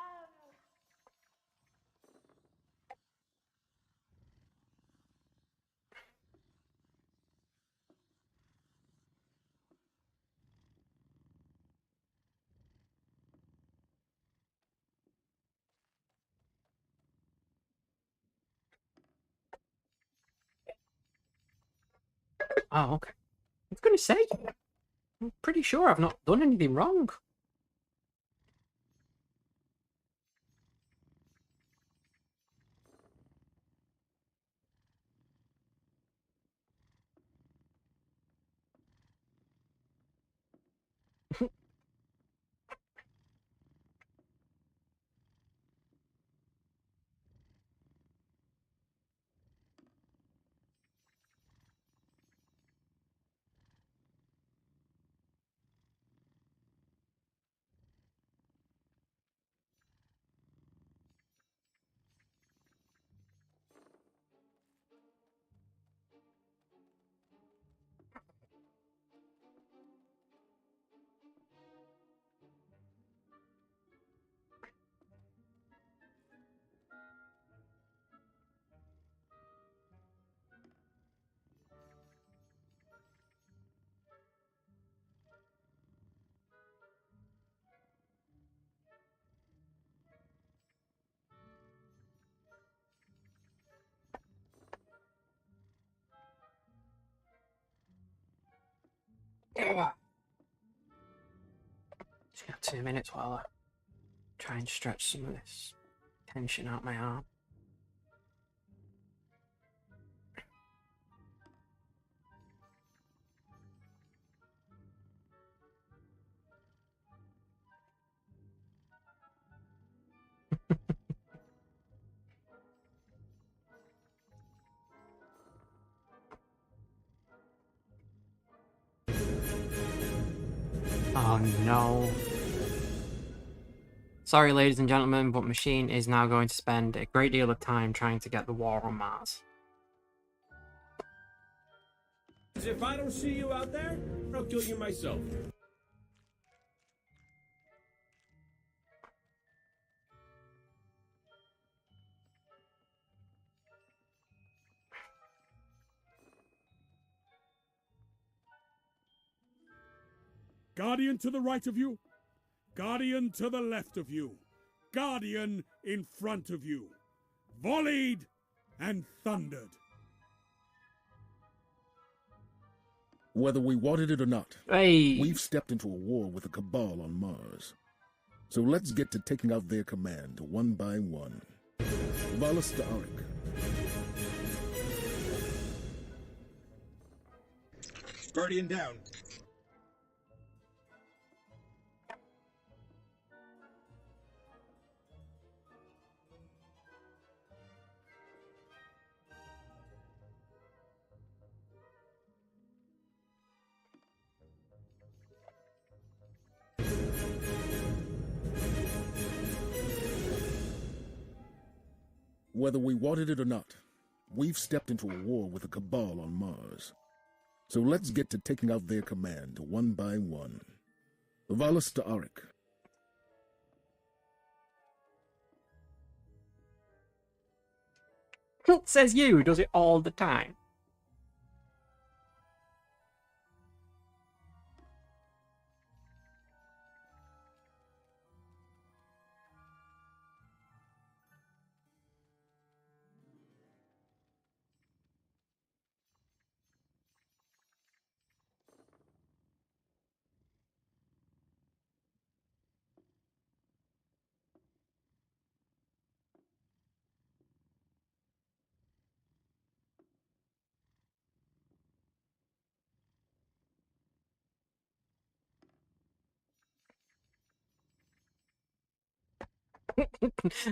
Oh, okay. I was going to say, I'm pretty sure I've not done anything wrong. Just got 2 minutes while I try and stretch some of this tension out my arm. Oh no. Sorry, ladies and gentlemen, but Machine is now going to spend a great deal of time trying to get the war on Mars. If I don't see you out there, I'll kill you myself. Guardian to the right of you. Guardian to the left of you. Guardian in front of you. Volleyed and thundered. Whether we wanted it or not, we've stepped into a war with the Cabal on Mars. So let's get to taking out their command one by one. Valus to Auric. Guardian down. Whether we wanted it or not, we've stepped into a war with the Cabal on Mars. So let's get to taking out their command one by one. Valus to Auric. Says you, who does it all the time.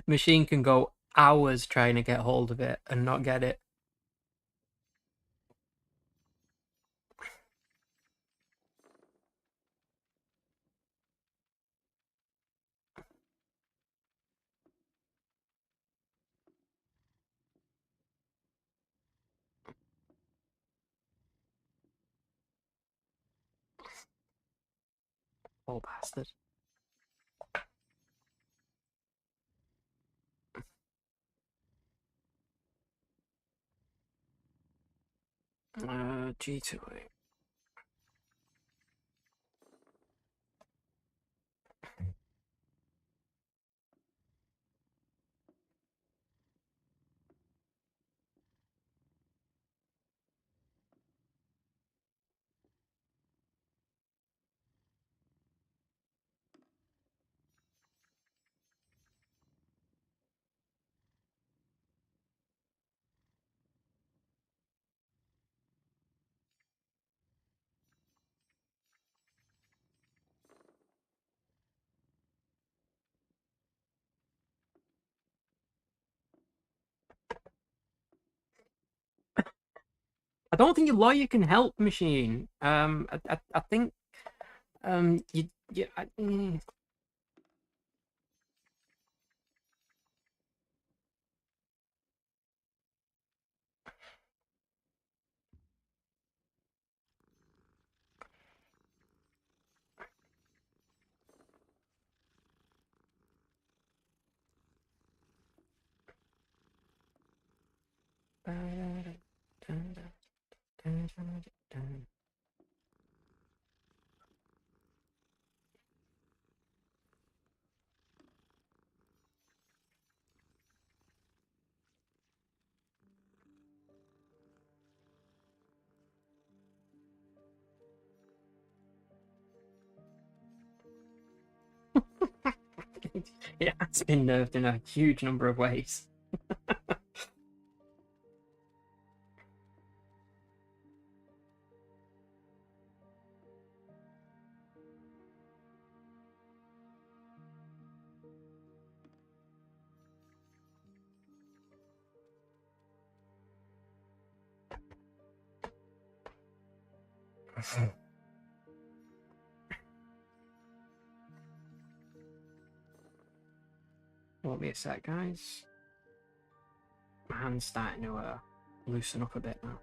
Machine can go hours trying to get hold of it and not get it. Poor bastard. G2A. I don't think your lawyer can help Machine. I think, you. It has been nerfed in a huge number of ways. Won't be a sec, guys. My hand's starting to loosen up a bit now.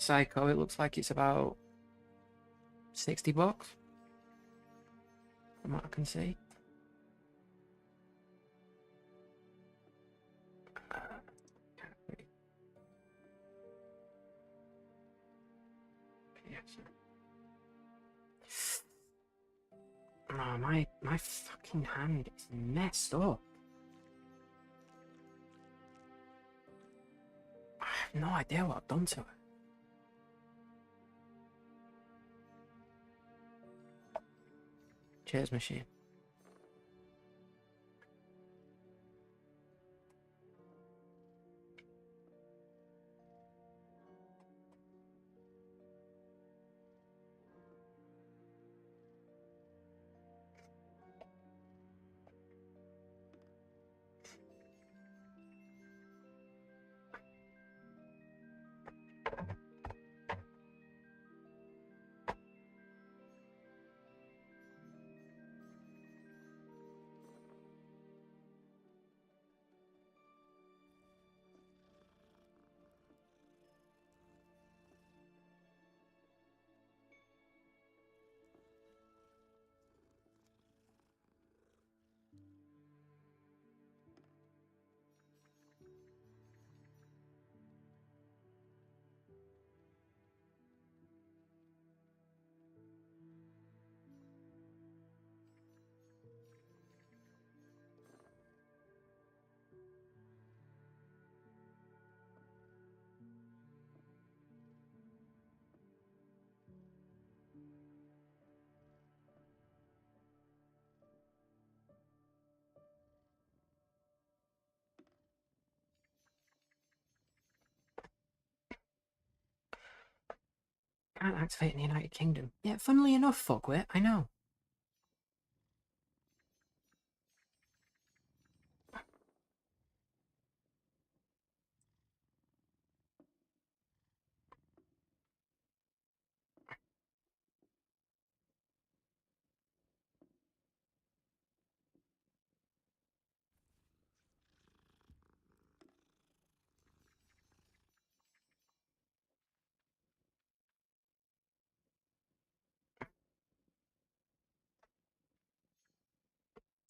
Psycho, it looks like it's about $60 from what I can see. Oh, my fucking hand is messed up. I have no idea what I've done to it. Cheers, machine. Can't activate in the United Kingdom. Yeah, funnily enough, fuckwit, I know.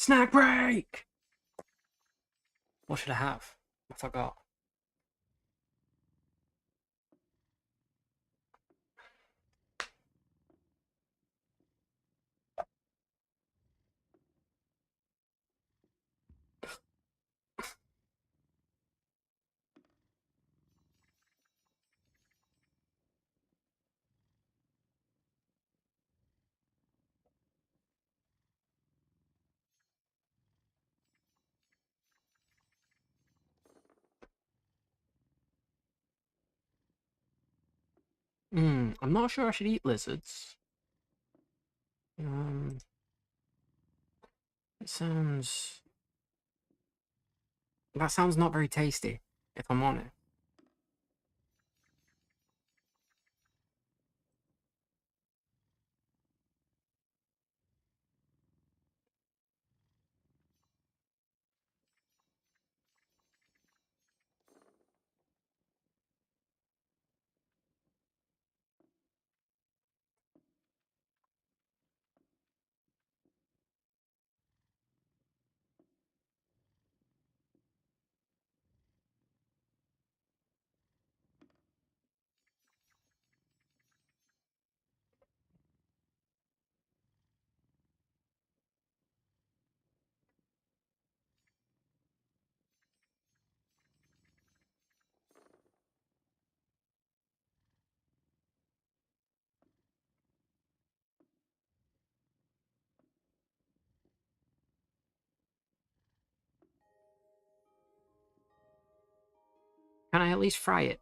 Snack break! What should I have? I forgot. I'm not sure I should eat lizards. It sounds... That sounds not very tasty, if I'm honest. Can I at least fry it?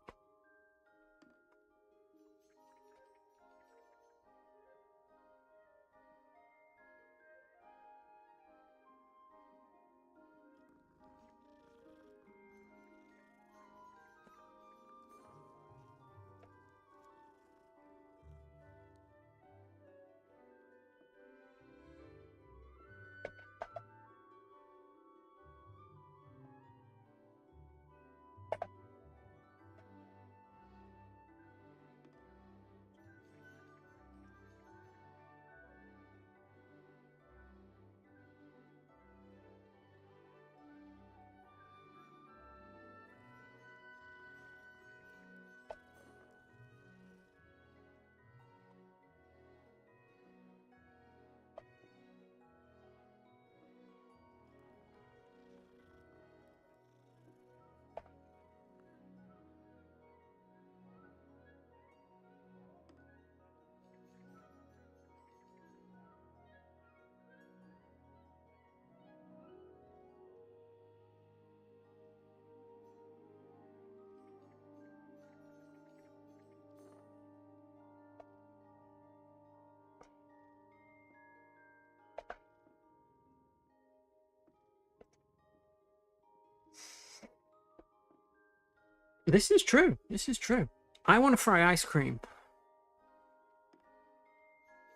This is true. This is true. I want to fry ice cream.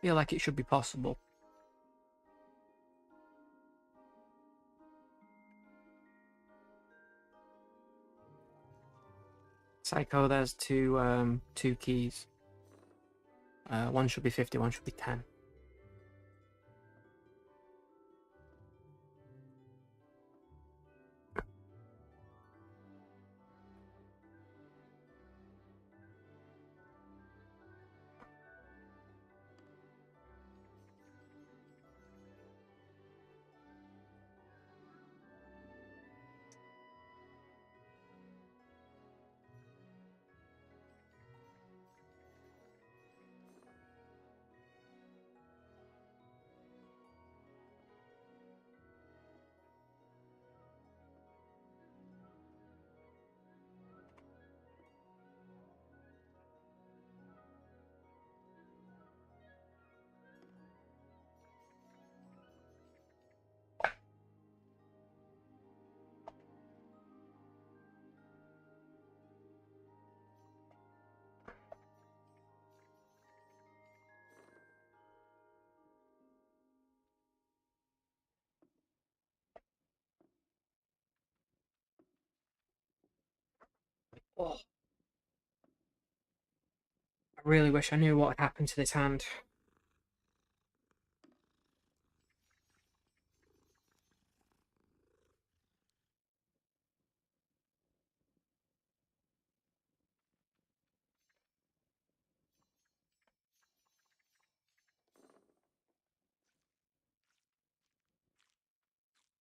Feel like it should be possible. Psycho, there's two keys. One should be 50, one should be 10. I really wish I knew what had happened to this hand. I really wish I knew what had happened to this hand.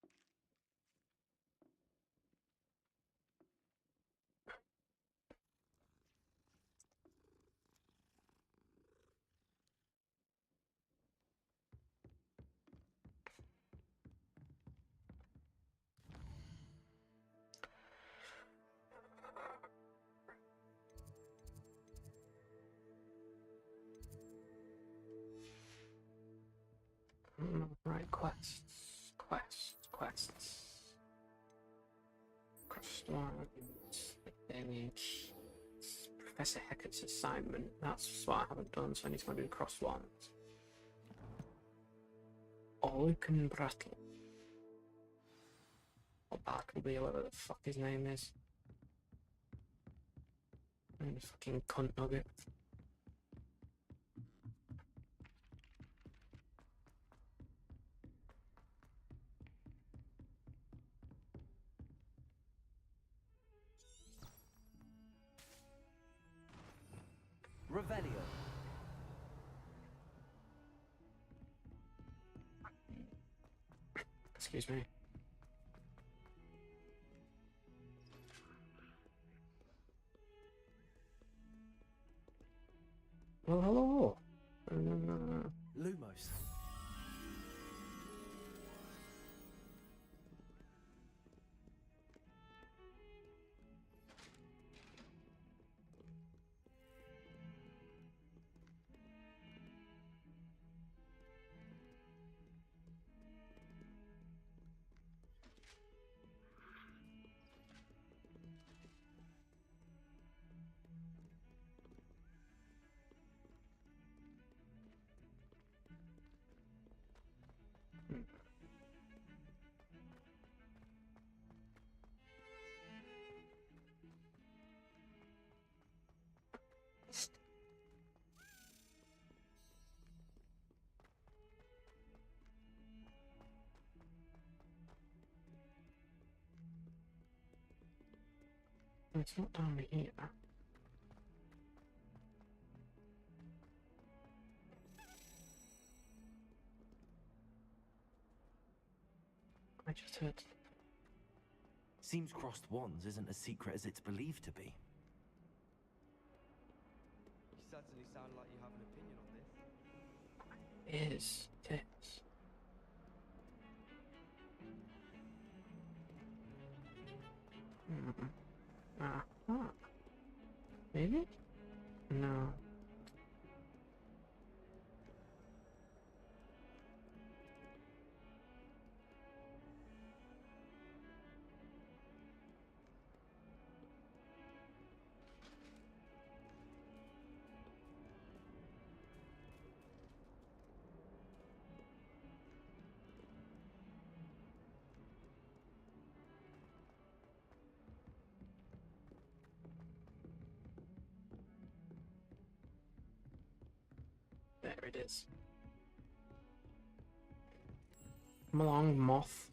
Right, quests. Crosswords, daily. Professor Hecat's assignment. That's what I haven't done, so I need to go do crosswords. Oaken Brattle. Or Bartleby, or whatever the fuck his name is. And a fucking cunt nugget. Revelio. Excuse me. Well, hello. Lumos. It's not down here. I just heard. Seems crossed wands isn't as secret as it's believed to be. You certainly sound like you have an opinion on this. It is. It is. Maybe? No. There it is. Come along, moth.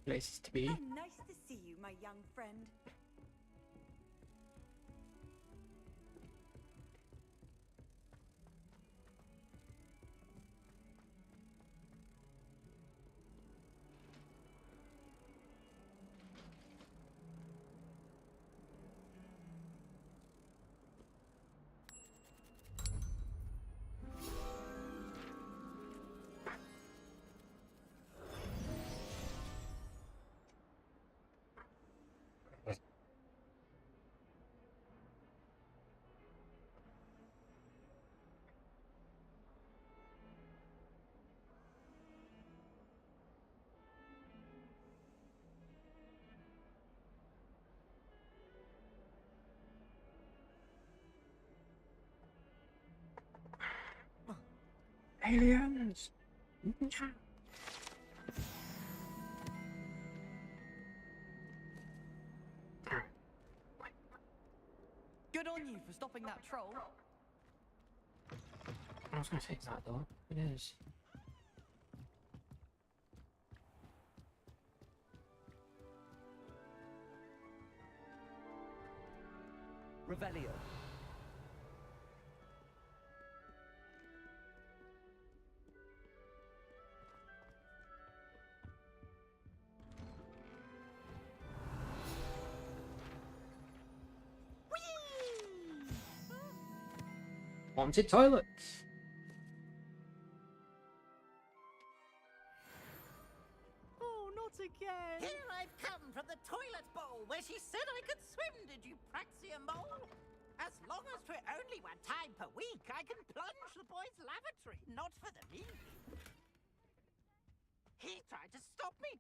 Places to be. How nice to see you, my young friend. Aliens! Good on you for stopping that troll. I was gonna say that though. It is. Revelio. Haunted toilets. Oh, not again. Here I've come from the toilet bowl where she said I could swim, did you praxia mole? As long as for only 1 time per week, I can plunge the boys' lavatory, not for the meal.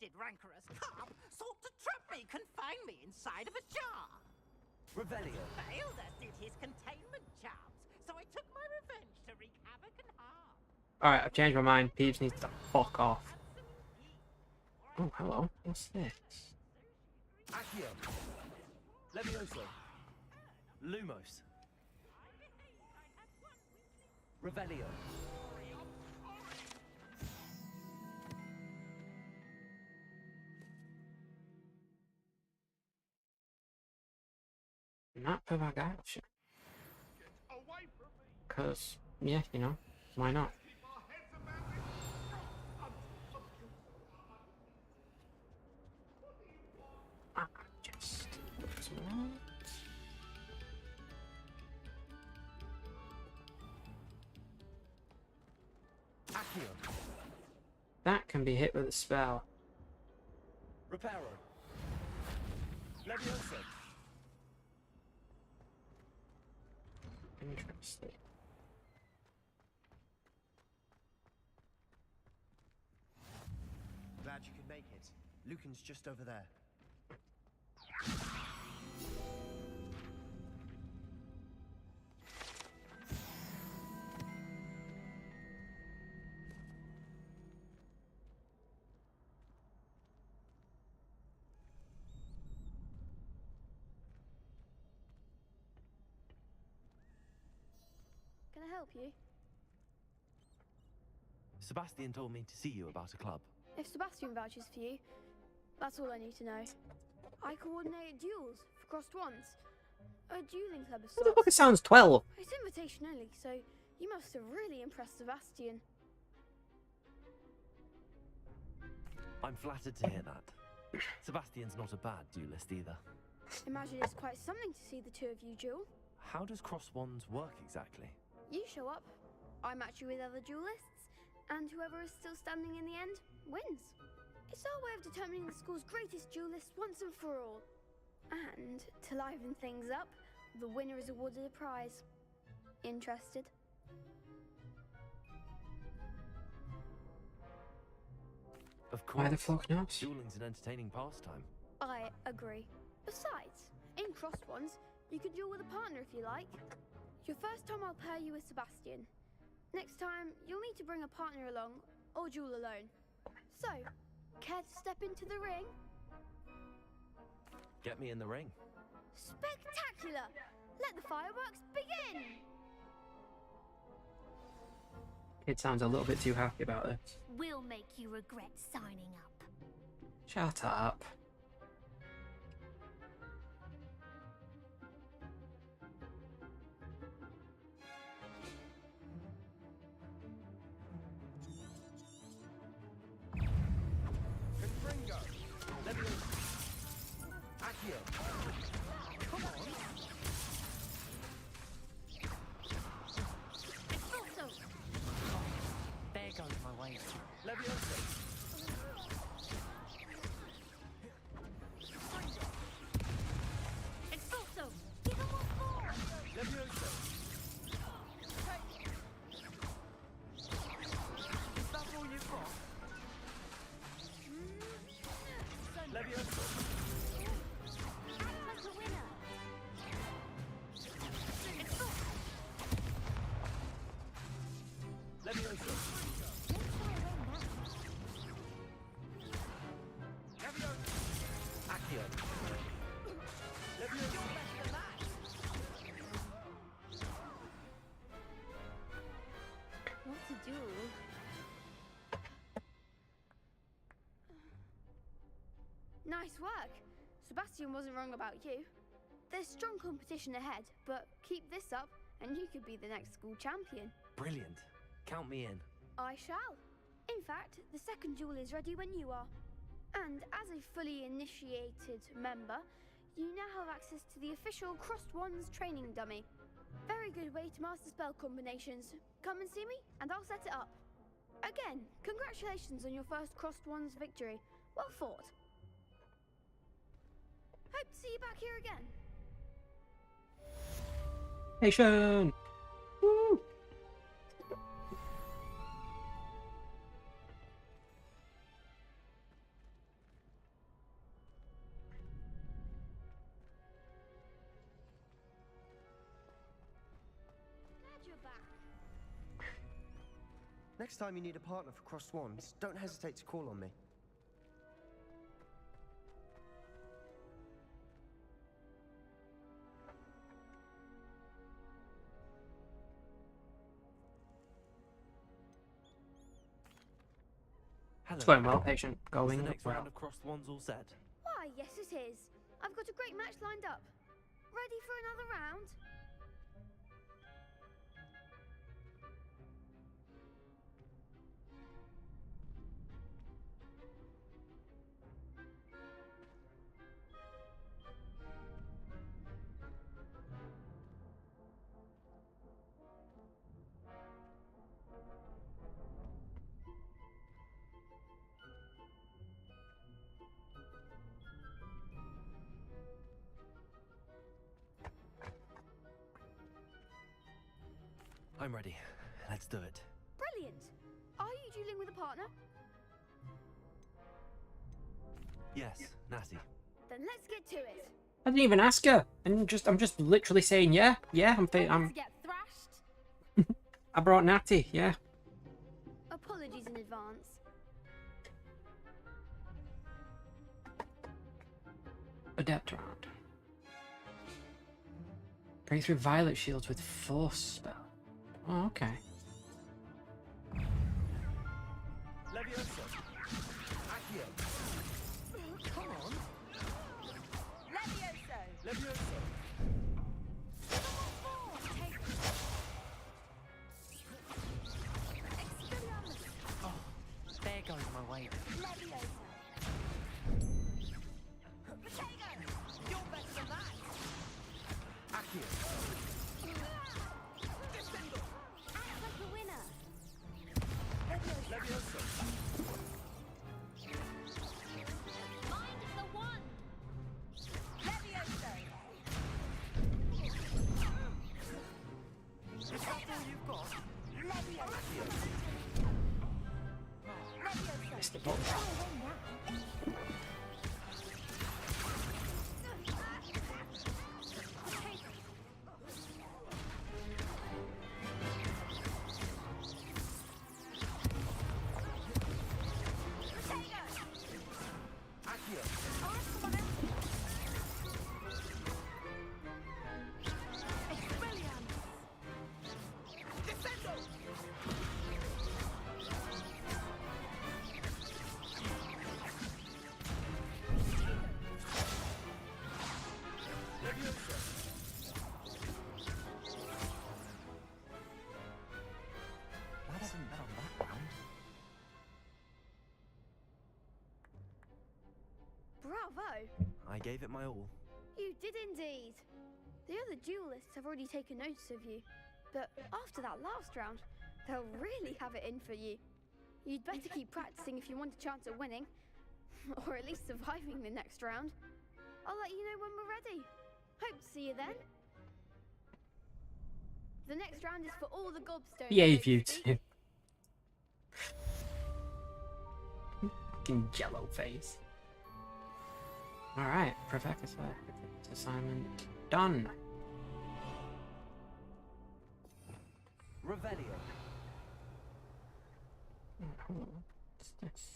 twisted, rancorous cop sought to trap me, confine me inside of a jar. Revelio. Failed as did his containment charms, so I took my revenge to wreak havoc and harm. Alright, I've changed my mind. Peeves needs to fuck off. Oh, hello. What's this? Accio. Levioso. Lumos. Revelio. Not for that guy option. Because, yeah, you know, why not? Just... Accio. That can be hit with a spell. Reparo. Levioso. Interesting. Glad you could make it. Lucan's just over there. Can I help you? Sebastian told me to see you about a club. If Sebastian vouches for you, that's all I need to know. I coordinate duels for crossed ones. A dueling club of What the sorts. fuck? It sounds 12. It's invitation only, so you must have really impressed Sebastian. I'm flattered to hear that. Sebastian's not a bad duelist either. Imagine it's quite something to see the two of you duel. How does cross wands work exactly? You show up, I match you with other duelists, and whoever is still standing in the end wins. It's our way of determining the school's greatest duelist once and for all. And to liven things up, the winner is awarded a prize. Interested? Of course. Why the fuck not? Dueling's an entertaining pastime. I agree. Besides, in crossed ones, you can duel with a partner if you like. Your first time I'll pair you with Sebastian. Next time, you'll need to bring a partner along, or duel alone. So, care to step into the ring? Get me in the ring. Spectacular! Let the fireworks begin! Kid sounds a little bit too happy about this. We'll make you regret signing up. Shut up. Confringo. Levioso. Accio. Come on. Expulso! There goes my way. Levioso. Expulso! Give him what for! Levioso. Is that all you've got? Levioso. Act like a winner! Expulso! Levioso. Accio. Levioso. What to do? Nice work. Sebastian wasn't wrong about you. There's strong competition ahead, but keep this up and you could be the next school champion. Brilliant. Count me in. I shall. In fact, the second duel is ready when you are. And as a fully initiated member, you now have access to the official Crossed Wands training dummy. Very good way to master spell combinations. Come and see me, and I'll set it up. Again, congratulations on your first Crossed Wands victory. Well fought. Hope to see you back here again. Nation! Woo! Next time you need a partner for Crossed Wands, don't hesitate to call on me. Hello. It's going well, patient. Is Going the next well. round of Crossed Wands all set? Why, yes it is. I've got a great match lined up. Ready for another round? I'm ready. Let's do it. Brilliant. Are you dueling with a partner? Yes, Natty. Then let's get to it. I didn't even ask her, and I'm just literally saying yeah. I'm. To get thrashed? I brought Natty. Yeah. Apologies in advance. Adept round. Break through violet shields with force spell. Oh, okay. Levioso. Accio. Come on. Levioso. Levioso. Oh, there goes my way. Levioso. Potato. You're better than that. Accio. Act like the winner. Levioso. Mind the one. Levioso. Is that all you've got? Levioso. Levioso. Missed the ball. That hasn't been on that round. Bravo. I gave it my all. You did indeed. The other duelists have already taken notice of you, but after that last round, they'll really have it in for you. You'd better keep practicing if you want a chance at winning, or at least surviving the next round. I'll let you know when we're ready. Hope to see you then. The next round is for all the gobstones. Yay, so to you speak. two. Fucking jello face. Alright, Professor. Assignment done. Revelio. What's this?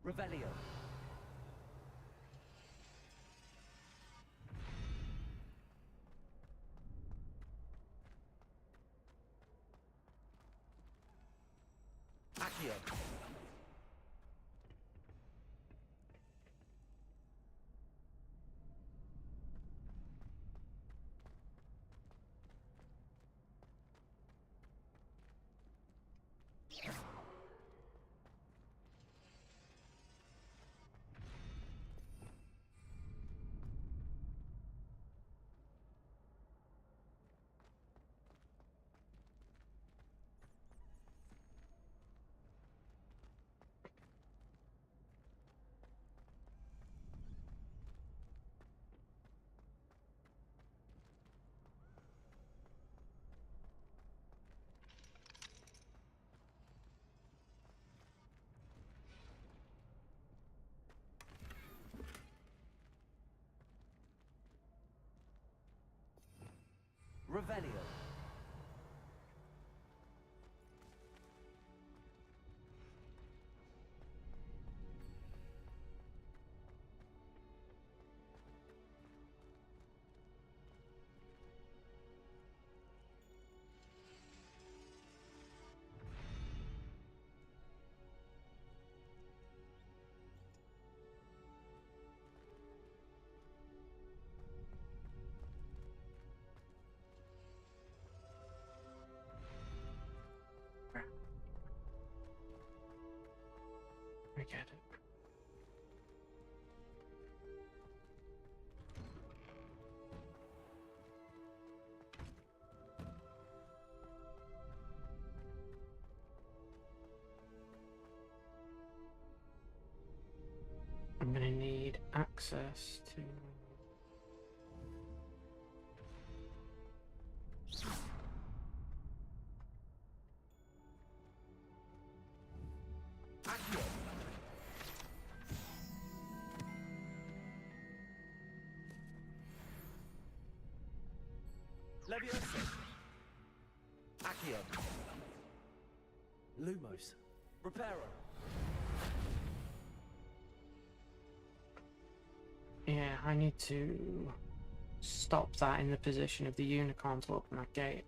Revelio. Accio. Revelio. I get it. I'm gonna need access to... Leviosa. Accio. Lumos. Reparo. Yeah, I need to stop that in the position of the unicorn to open that gate.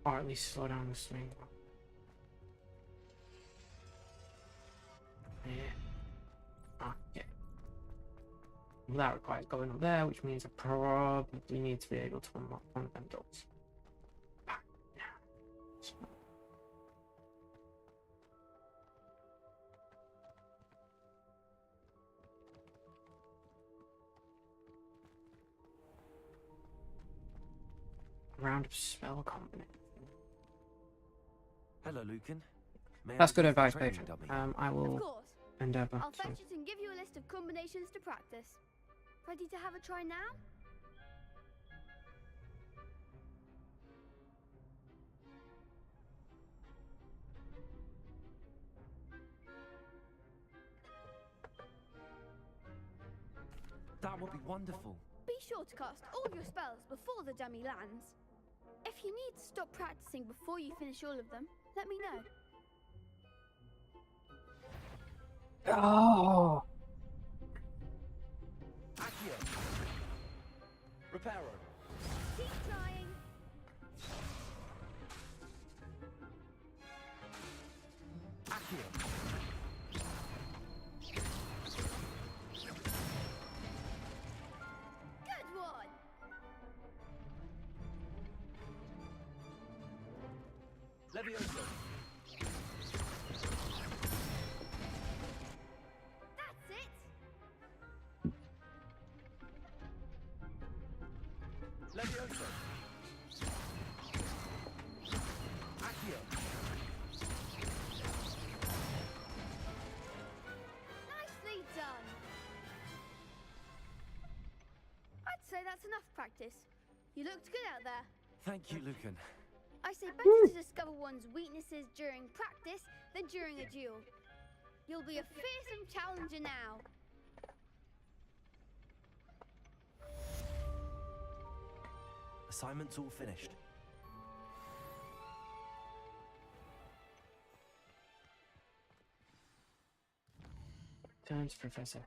Or at least slow down the swing. Yeah. Okay. Well, that requires going up there, which means I probably need to be able to unlock one of them doors. Round of spell combination. Hello, Lucan. May That's I good use the advice, training patron. dummy? I will Of course. endeavour I'll to. fetch it and give you a list of combinations to practice. Ready to have a try now? That would be wonderful. Be sure to cast all your spells before the dummy lands. If you need to stop practicing before you finish all of them, let me know. Oh! Accio. Reparo. Keep trying. Accio. Good one. Leviosa. That's it. Leviosa. Accio. Nicely done. I'd say that's enough practice. You looked good out there. Thank you, Lucan. I say better to discover one's weaknesses during practice than during a duel. You'll be a fearsome challenger now. Assignment's all finished. Turns Professor.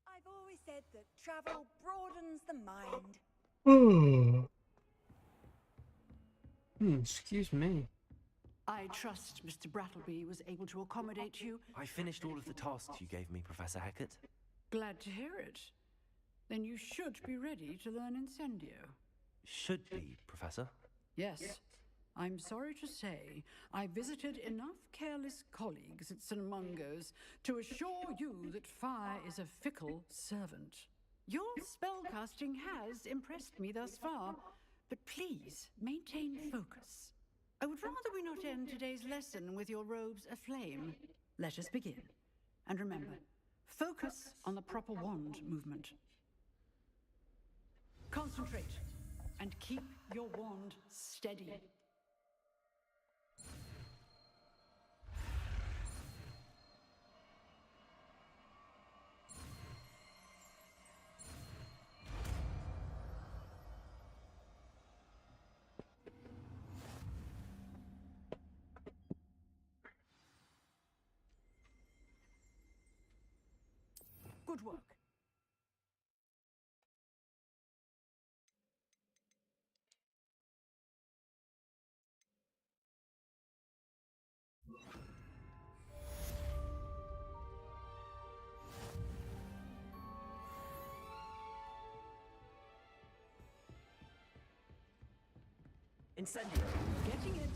I've always said that travel broadens the mind. Excuse me. I trust Mr. Brattleby was able to accommodate you. I finished all of the tasks you gave me, Professor Hackett. Glad to hear it. Then you should be ready to learn Incendio. Should be, Professor. Yes. I'm sorry to say, I visited enough careless colleagues at St. Mungo's to assure you that fire is a fickle servant. Your spellcasting has impressed me thus far, but please maintain focus. I would rather we not end today's lesson with your robes aflame. Let us begin. And remember, Focus on the proper wand movement. Concentrate and keep your wand steady. Good work. Incendio. Getting it.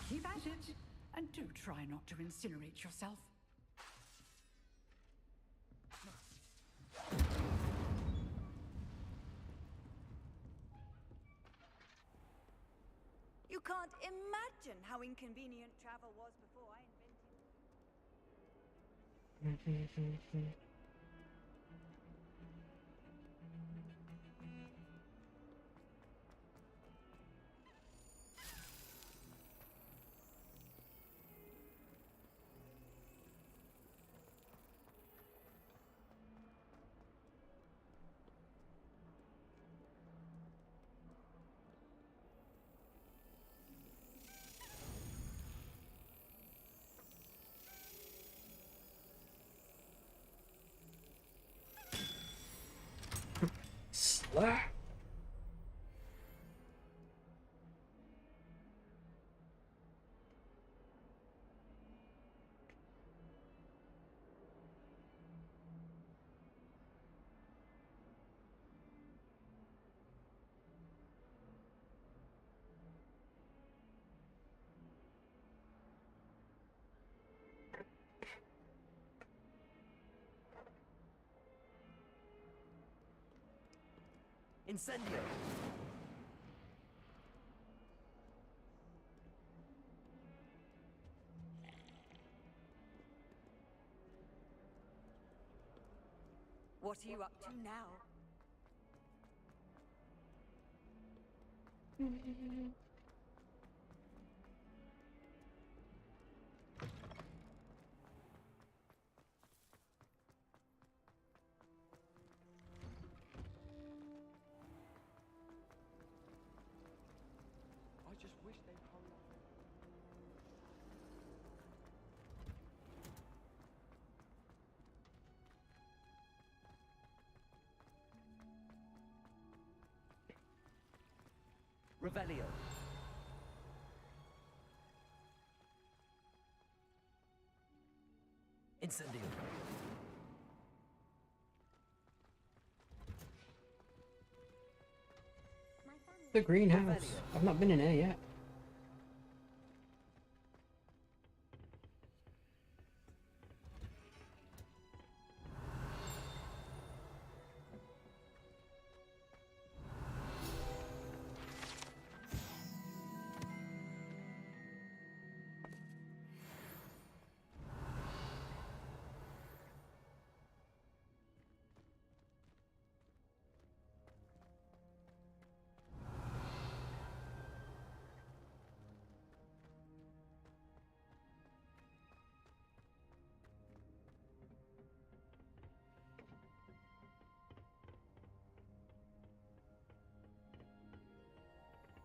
Keep at it. And do try not to incinerate yourself. You can't imagine how inconvenient travel was before I invented. Slap. Incendio. What are you up to now? I just wish they'd hurry up. Revelio. Incendio. The greenhouse. I've not been in here yet.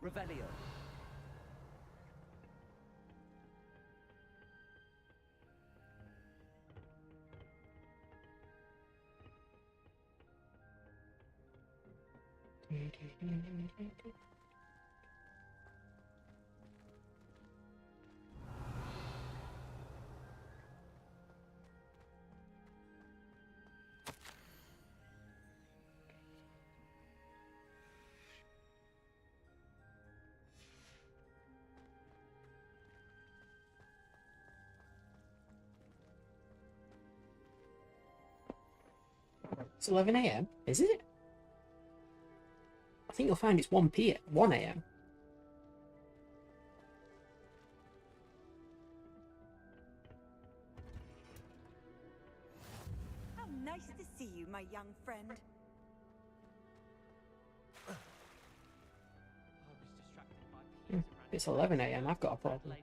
Revelio. It's 11 AM, is it? I think you'll find it's 1 PM, 1 AM. How Nice to see you, my young friend. It's 11 AM, I've got a problem. I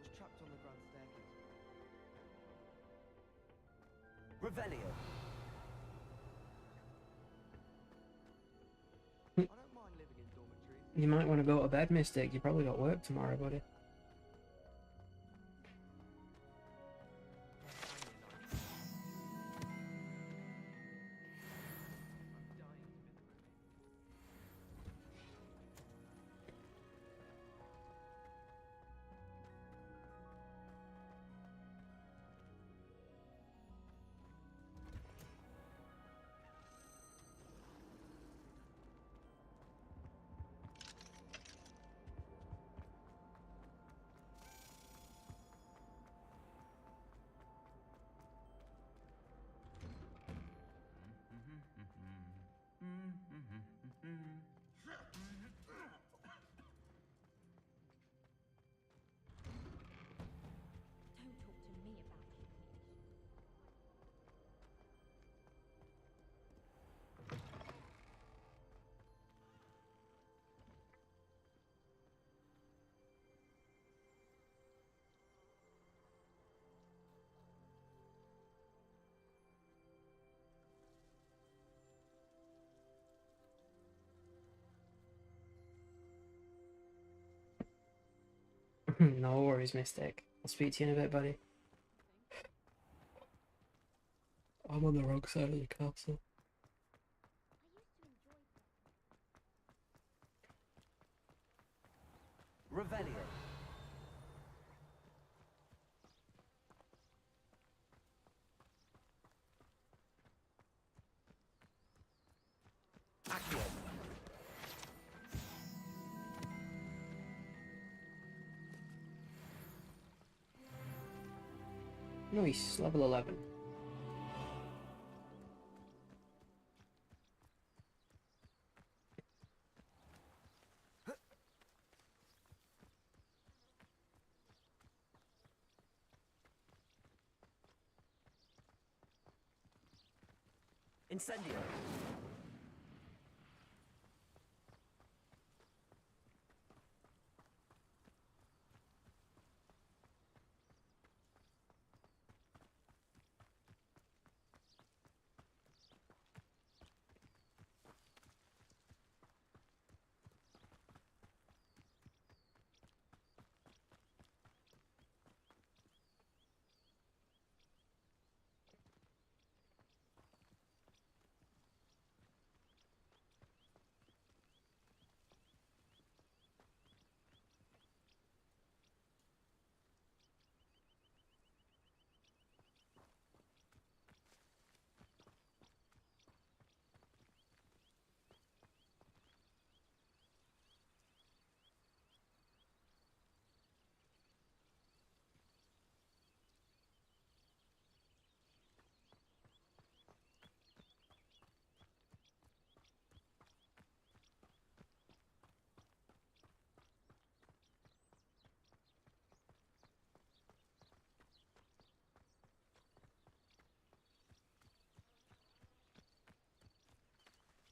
was trapped on the grand staircase. Revelio. I don't mind living in dormitories. You might want to go to bed, Mystic. You probably got work tomorrow, buddy. Don't talk to me about humiliation. No worries, Mystic. I'll speak to you in a bit, buddy. I'm on the wrong side of the castle. Revelio. Accio. Nice, level 11. Incendio.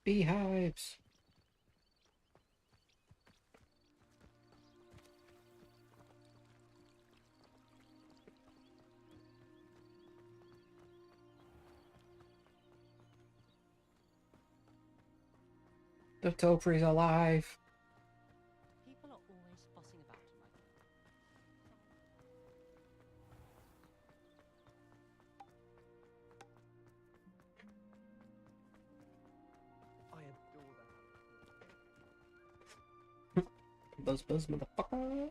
Beehives! The topiary's alive! People are always fussing about in my I adore that. Buzz buzz, motherfucker!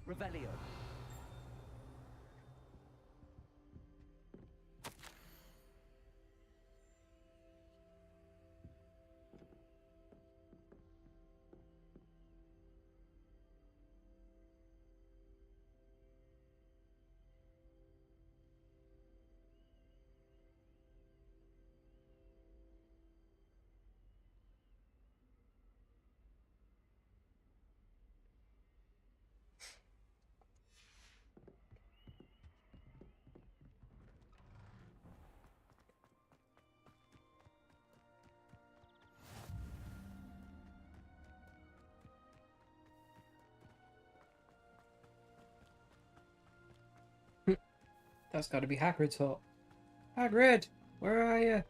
Revelio. That's got to be Hagrid's hut. Hagrid, where are you?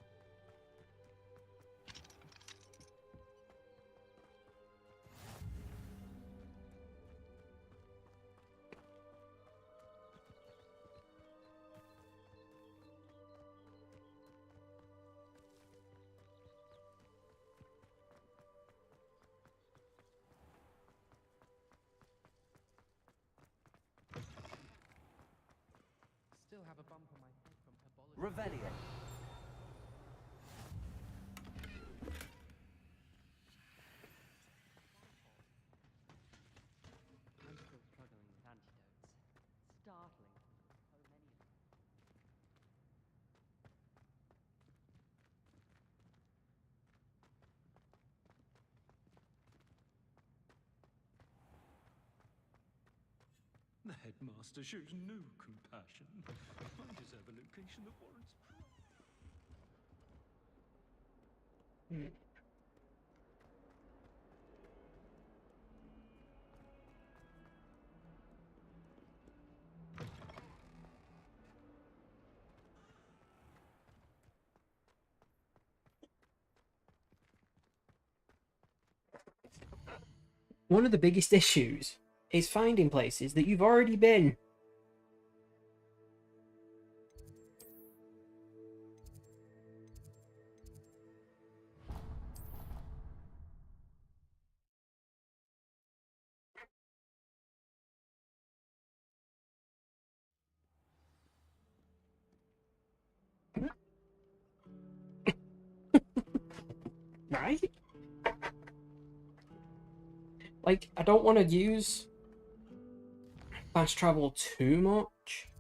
Still have a bump on my head from herbology. Revelio. I'm still struggling with antidotes. Startling. So many of them. The headmaster shows no compassion. I deserve a location that warrants pride. One of the biggest issues is finding places that you've already been. Right? Like, I don't want to use fast travel too much,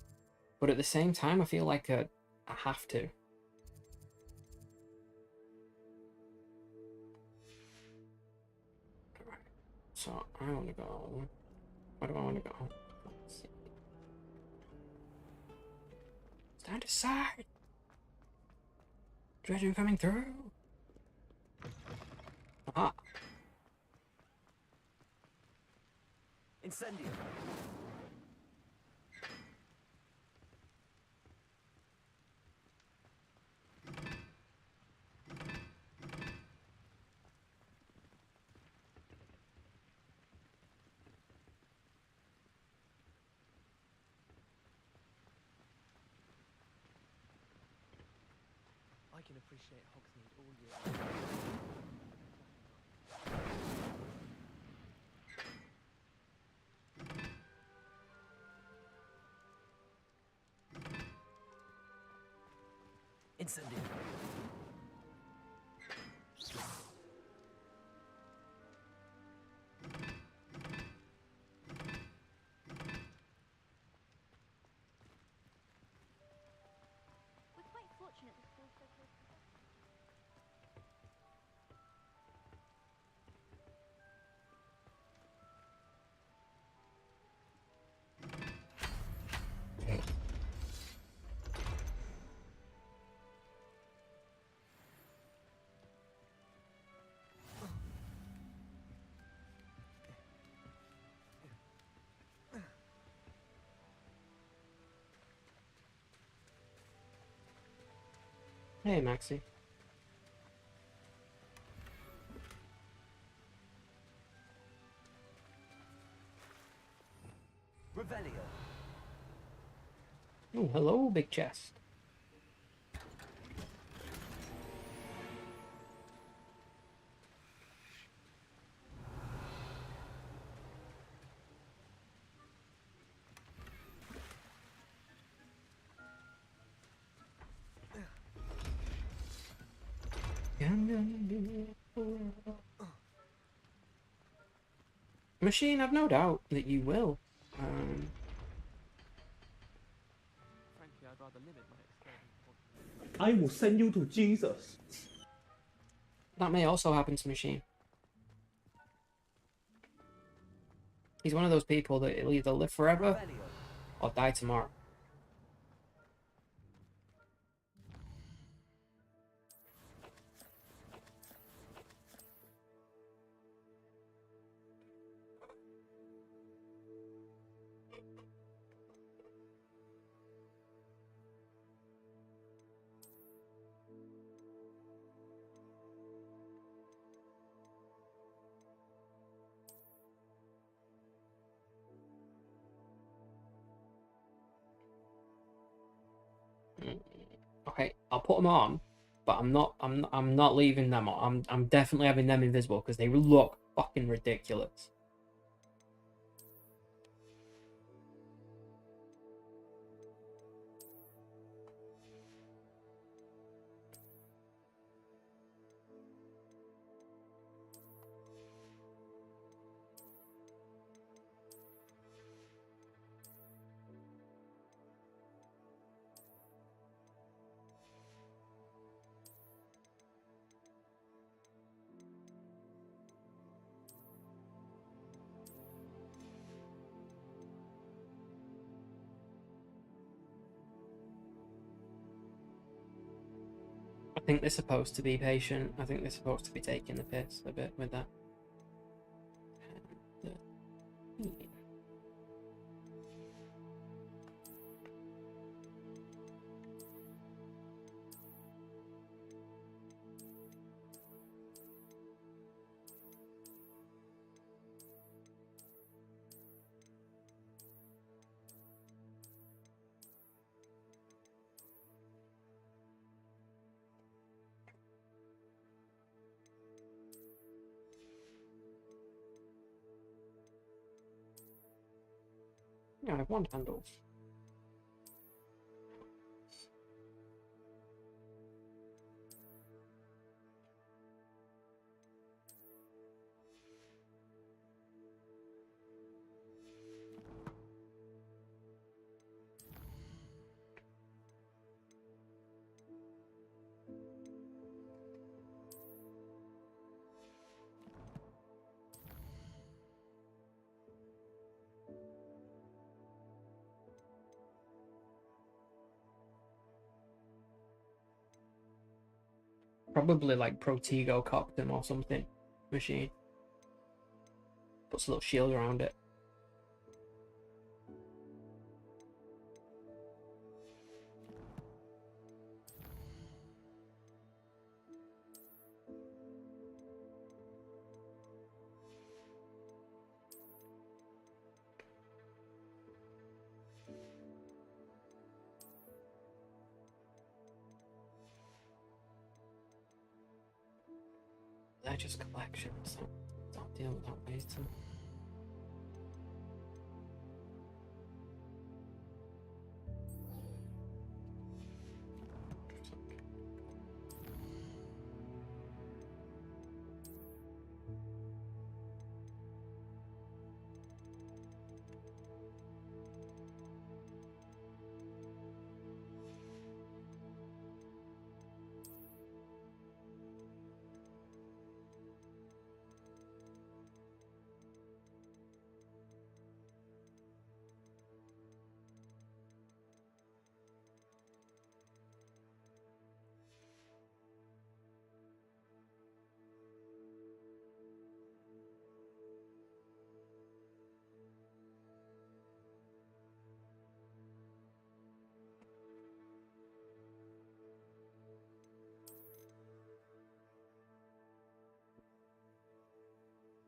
but at the same time, I feel like I have to. So, I want to go... Where do I want to go? Let's see. Stand aside! Treasure coming through! Ah! Incendio. I can appreciate Hogsmeade all year. Incendio. We're quite fortunate the school's so close to us. Hey, Maxie. Revelio. Oh, hello, big chest. Machine, I've no doubt that you will. Frankly, I'd rather limit my excursions. I will send you to Jesus. That may also happen to Machine. He's one of those people that will either live forever or die tomorrow. Okay, I'll put them on, but I'm not leaving them on. I'm definitely having them invisible because they look fucking ridiculous. I think they're supposed to be patient. I think they're supposed to be taking the piss a bit with that. Yeah, I have one handle. Probably like Protego Coptum or something machine. Puts a little shield around it. They're just collections. Don't deal with that later.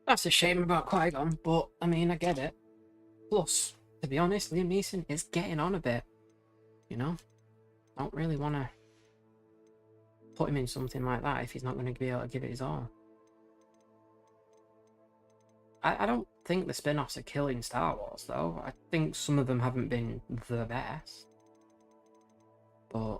That's a shame about Qui-Gon, but I mean, I get it. Plus, to be honest, Liam Neeson is getting on a bit. You know? Don't really want to put him in something like that if he's not going to be able to give it his all. I don't think the spin-offs are killing Star Wars, though. I think some of them haven't been the best. But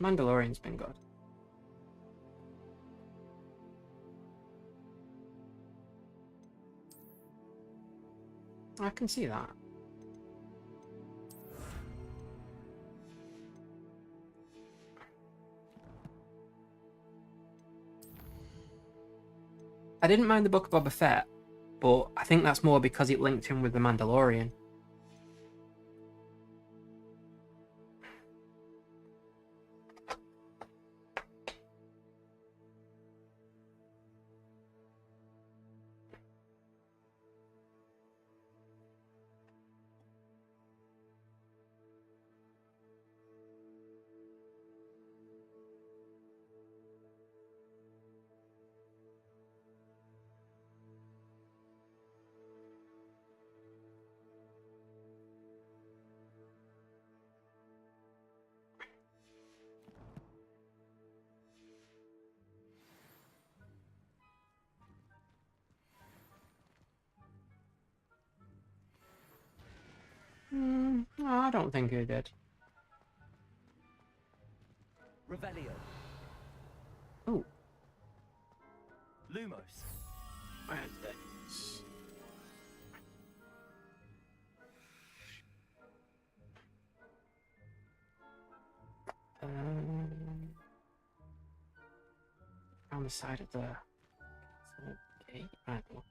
Mandalorian's been good. I can see that. I didn't mind the Book of Boba Fett, But I think that's more because it linked him with the Mandalorian. I don't think he did. Revelio. Oh. Lumos. Where's this? On the side of the gate. Right, look.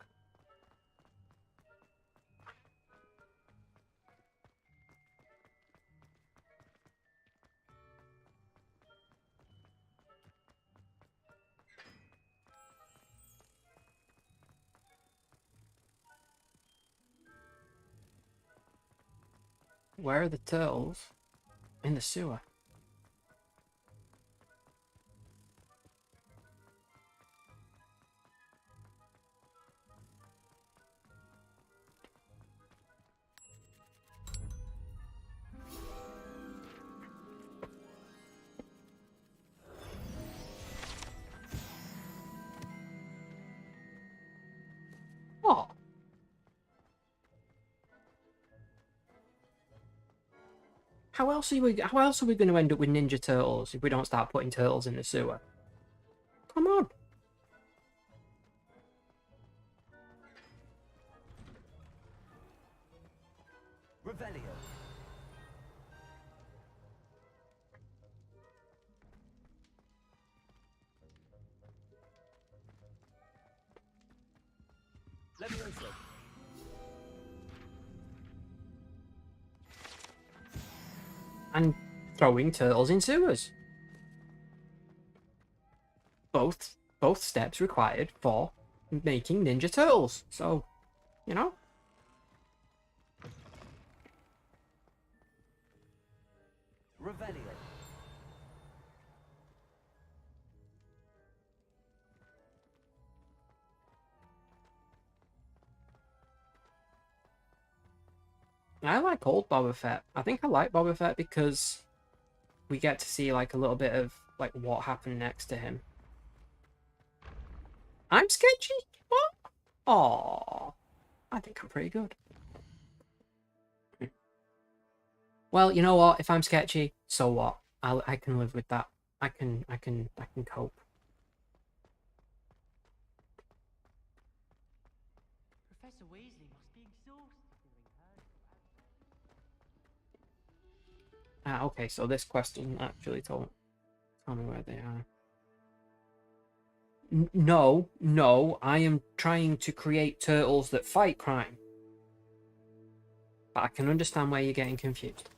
Where are the turtles? In the sewer. What? How else are we going to end up with Ninja Turtles if we don't start putting turtles in the sewer? Come on. Revelio. Levioso. And throwing turtles in sewers. Both steps required for making Ninja Turtles. So, you know. Revelio. I like old Boba Fett. I think I like Boba Fett because we get to see like a little bit of like what happened next to him. I'm sketchy? What? Aww. I think I'm pretty good. Well, you know what? If I'm sketchy, so what? I can live with that. I can cope. Professor Weasley must be exhausted doing her. Okay, so this question actually tell me where they are. No, I am trying to create turtles that fight crime. But I can understand where you're getting confused.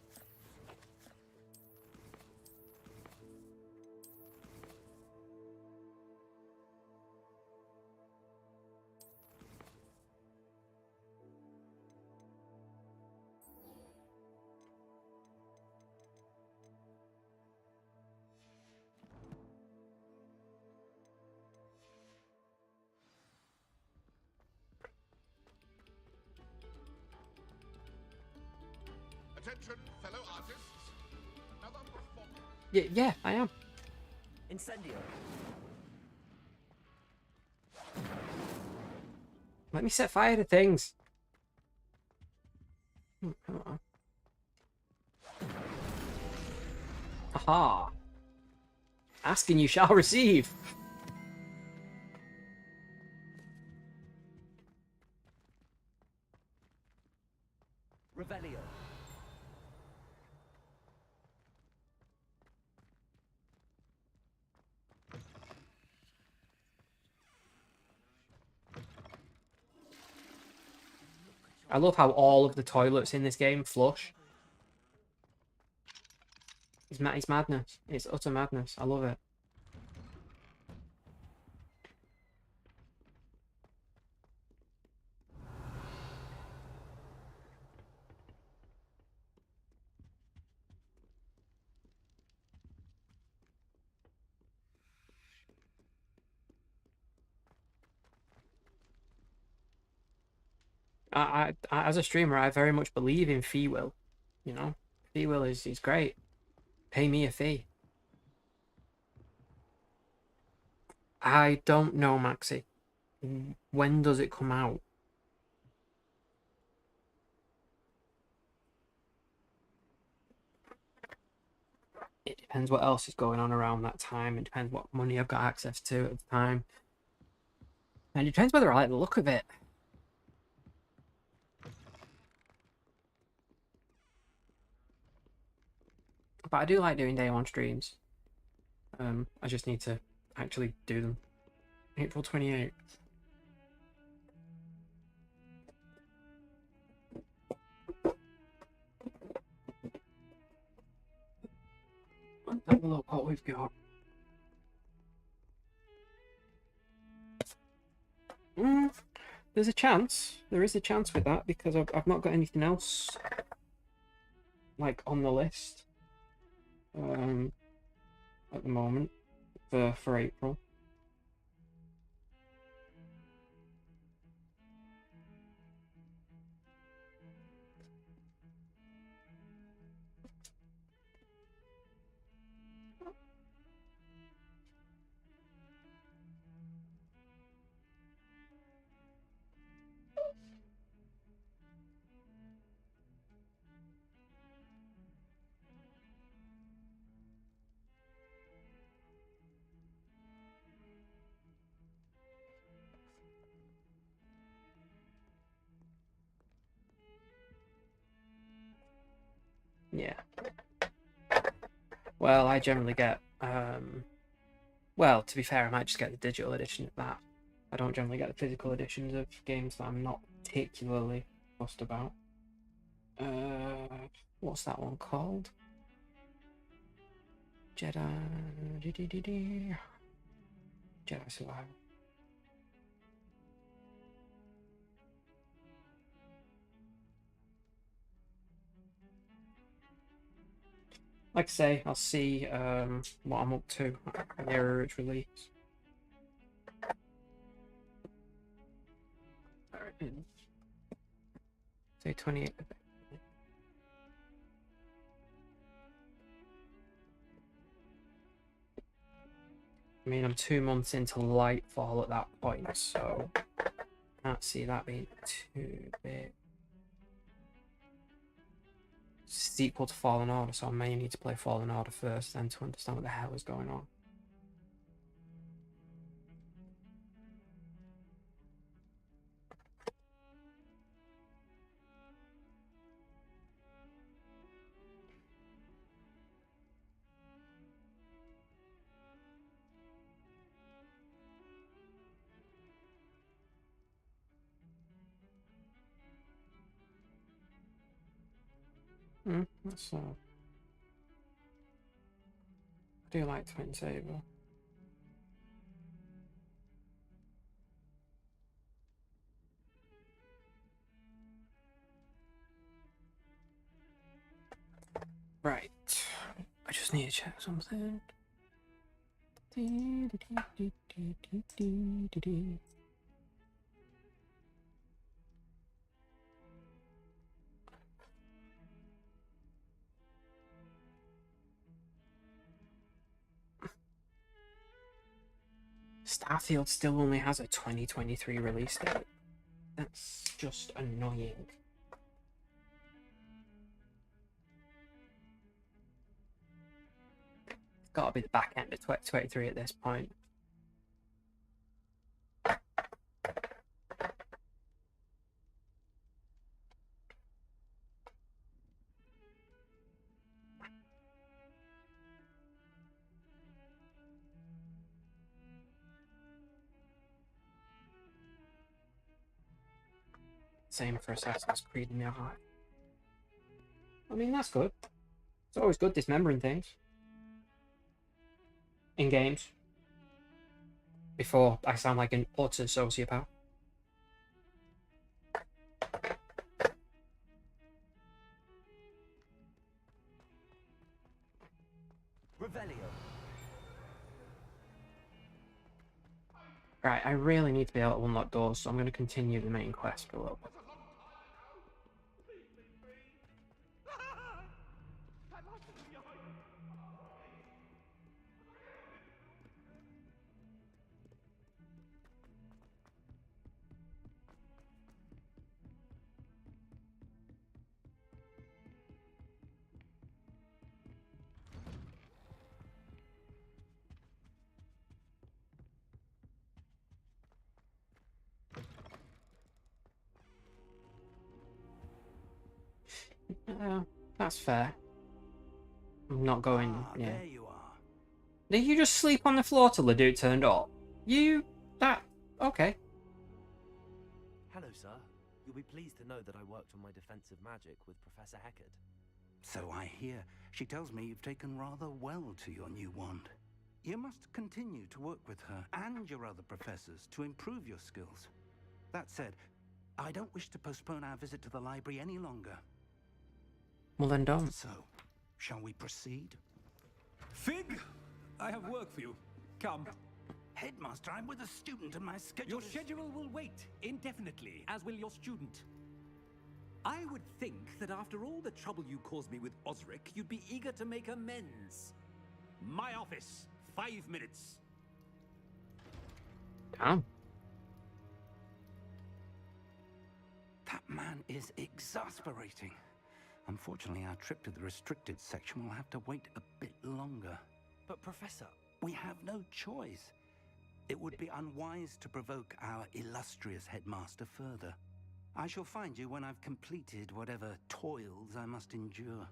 Attention, fellow artists. Another performance. Yeah, I am. Incendio. Let me set fire to things. Come on. Aha. Ask and you shall receive. Revelio. I love how all of the toilets in this game flush. It's madness. It's utter madness. I love it. As a streamer, I very much believe in fee will. You know, fee will is great. Pay me a fee. I don't know, Maxi. When does it come out? It depends what else is going on around that time. It depends what money I've got access to at the time. And it depends whether I like the look of it. But I do like doing day one streams. I just need to actually do them. April 28th. Let's have a look what we've got. There's a chance. There is a chance with that because I've not got anything else like on the list at the moment for April. Yeah. Well, I generally get, well, to be fair, I might just get the digital edition of that. I don't generally get the physical editions of games that I'm not particularly fussed about. What's that one called? Jedi Survivor. Like I say, I'll see what I'm up to nearer its release. Say 28th. I mean, I'm 2 months into Lightfall at that point, so can't see that being too big. Sequel to Fallen Order, so I may need to play Fallen Order first, then to understand what the hell is going on. That's I do like Twin Saber. Right. I just need to check something. Starfield still only has a 2023 release date. That's just annoying. It's got to be the back end of 2023 at this point. Same for Assassin's Creed in their heart. I mean, that's good. It's always good dismembering things. In games. Before I sound like an utter sociopath. Revelio. Right, I really need to be able to unlock doors, so I'm going to continue the main quest for a little bit. That's fair. I'm not going. Yeah. There you are. Did you just sleep on the floor till the dude turned up? Okay. Hello, sir. You'll be pleased to know that I worked on my defensive magic with Professor Heckard. So I hear. She tells me you've taken rather well to your new wand. You must continue to work with her and your other professors to improve your skills. That said, I don't wish to postpone our visit to the library any longer. Well then don't. So, shall we proceed? Fig, I have work for you. Come. Headmaster, I'm with a student and my schedule Your schedule will wait indefinitely, as will your student. I would think that after all the trouble you caused me with Osric, you'd be eager to make amends. My office, 5 minutes. Damn. That man is exasperating. Unfortunately, our trip to the restricted section will have to wait a bit longer. But Professor... We have no choice. It would be unwise to provoke our illustrious headmaster further. I shall find you when I've completed whatever toils I must endure.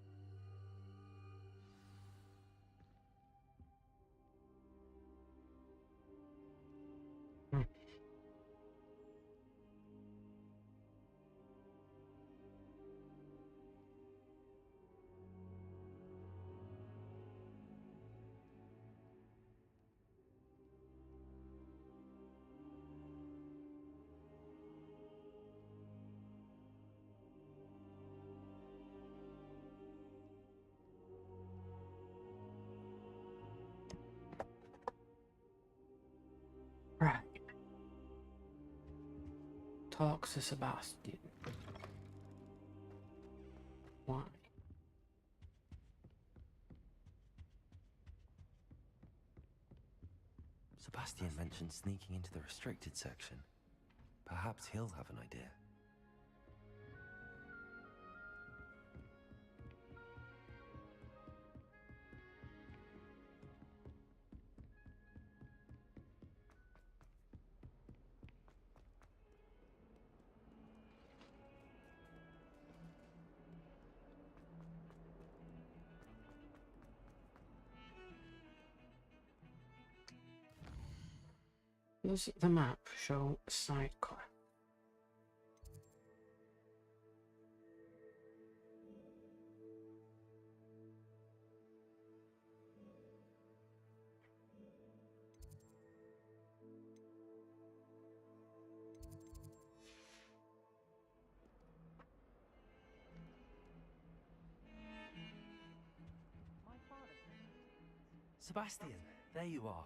Right. Talk to Sebastian. Why? Sebastian mentioned sneaking into the restricted section. Perhaps he'll have an idea. Does the map show side quest? Sebastian, there you are.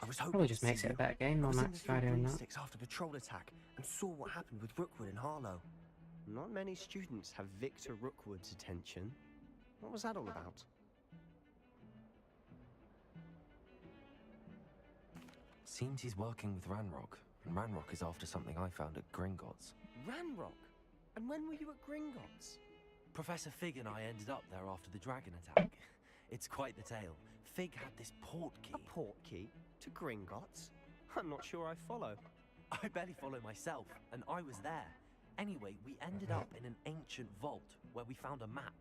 I was hoping Probably to just see makes it a you. better game, I no was in Max the try doing that. sticks after patrol attack and saw what happened with Rookwood and Harlow. Not many students have Victor Rookwood's attention. What was that all about? Seems he's working with Ranrock, and Ranrock is after something I found at Gringotts. Ranrock? And when were you at Gringotts? Professor Fig and I ended up there after the dragon attack. It's quite the tale. Fig had this port key. A port key? To Gringotts? I'm not sure I follow. I barely follow myself, and I was there. Anyway, we ended up in an ancient vault where we found a map.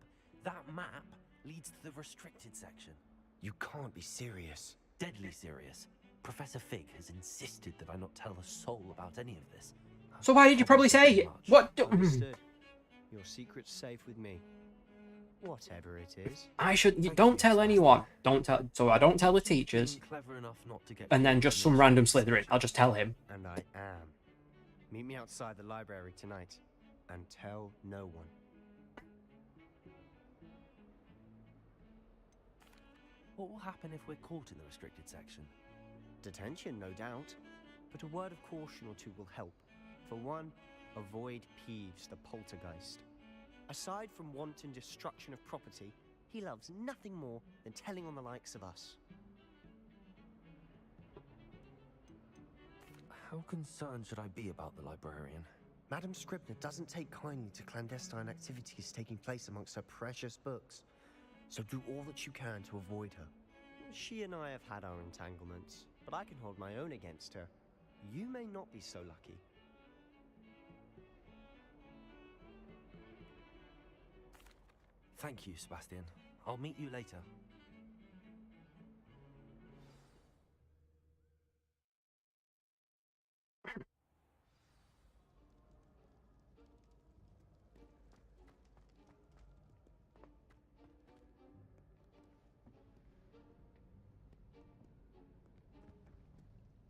That map leads to the restricted section. You can't be serious. Deadly serious. Professor Fig has insisted that I not tell a soul about any of this. So why did you probably say what? Understood. Your secret's safe with me. Whatever it is. I should. Don't tell anyone. Don't tell. So I don't tell the teachers. Clever enough not to get And then just some random Slytherin. I'll just tell him. And I am. Meet me outside the library tonight, and tell no one. What will happen if we're caught in the restricted section? Detention, no doubt. But a word of caution or two will help. For one, avoid Peeves, the poltergeist. Aside from wanton destruction of property, he loves nothing more than telling on the likes of us. How concerned should I be about the librarian? Madame Scribner doesn't take kindly to clandestine activities taking place amongst her precious books. So do all that you can to avoid her. She and I have had our entanglements, but I can hold my own against her. You may not be so lucky. Thank you, Sebastian. I'll meet you later.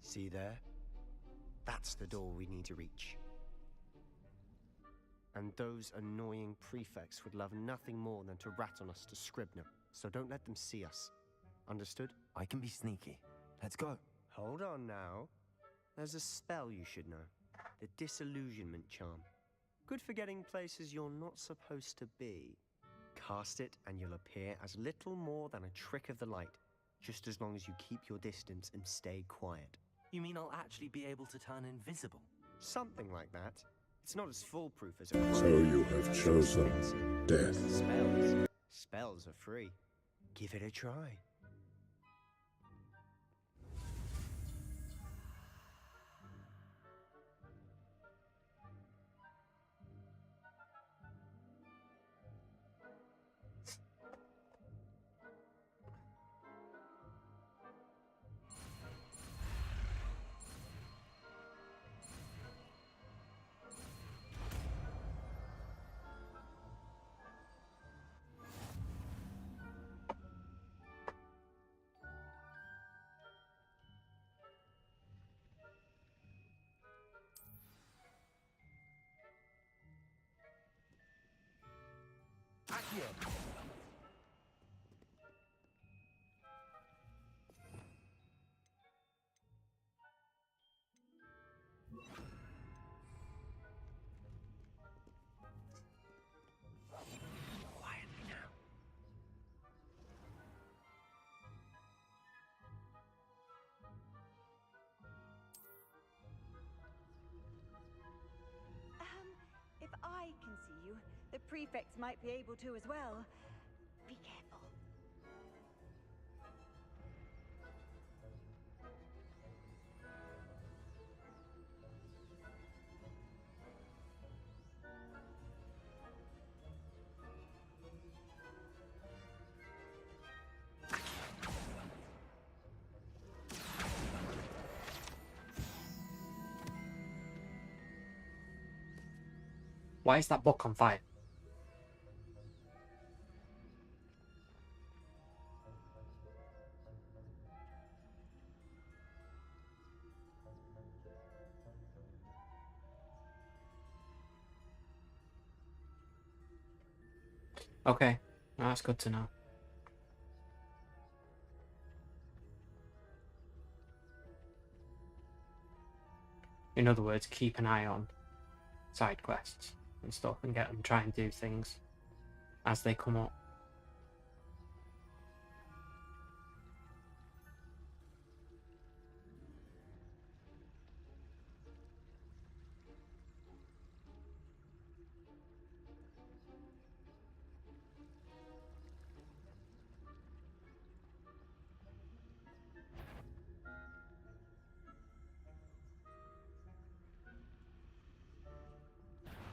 See there? That's the door we need to reach. And those annoying prefects would love nothing more than to rat on us to Scribner, so don't let them see us. Understood? I can be sneaky. Let's go. Hold on now. There's a spell you should know. The Disillusionment Charm. Good for getting places you're not supposed to be. Cast it and you'll appear as little more than a trick of the light, just as long as you keep your distance and stay quiet. You mean I'll actually be able to turn invisible? Something like that. It's not as foolproof as So you have chosen death. Spells are free. Give it a try. If I can see you, the prefects might be able to as well. Be careful. Why is that book on fire? Okay, that's good to know. In other words, keep an eye on side quests and stuff and get them, try and do things as they come up.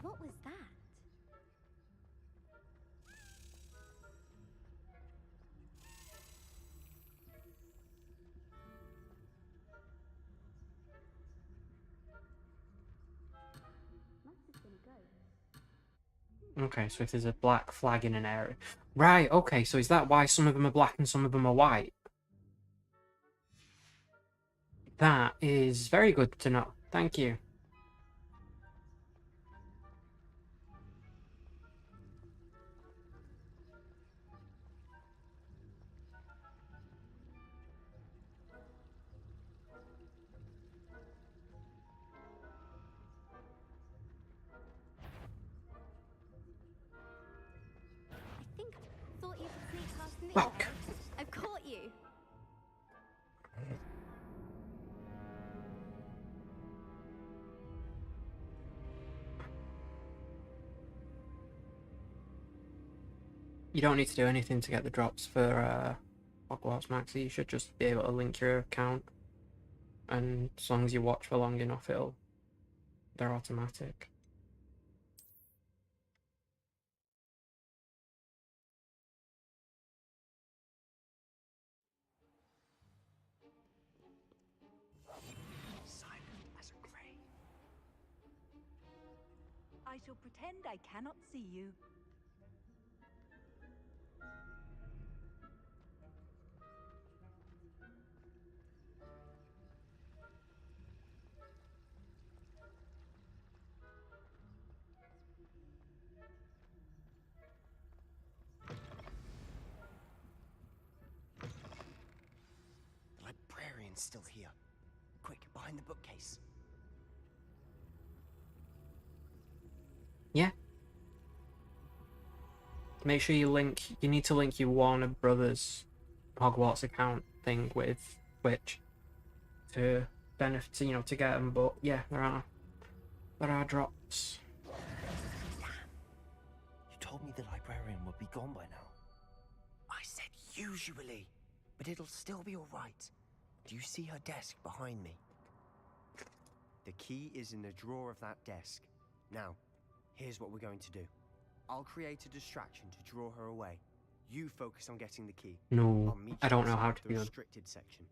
What was that? Okay, so if there's a black flag in an area. Right, okay, so is that why some of them are black and some of them are white? That is very good to know. Thank you. Thought you could sneak past me. Fuck. I've caught you. You don't need to do anything to get the drops for Hogwarts Maxi. You should just be able to link your account, and as long as you watch for long enough, they're automatic. Silent as a grave. I shall pretend I cannot see you. The librarian's still here. Quick, behind the bookcase. Yeah. Make sure you need to link your Warner Brothers Hogwarts account thing with Twitch to benefit, to get them. But yeah, there are drops. You told me the librarian would be gone by now. I said usually, but it'll still be all right. Do you see her desk behind me? The key is in the drawer of that desk. Now, here's what we're going to do. I'll create a distraction to draw her away. You focus on getting the key. No, I'll meet I you don't know outside how to the do it. restricted section.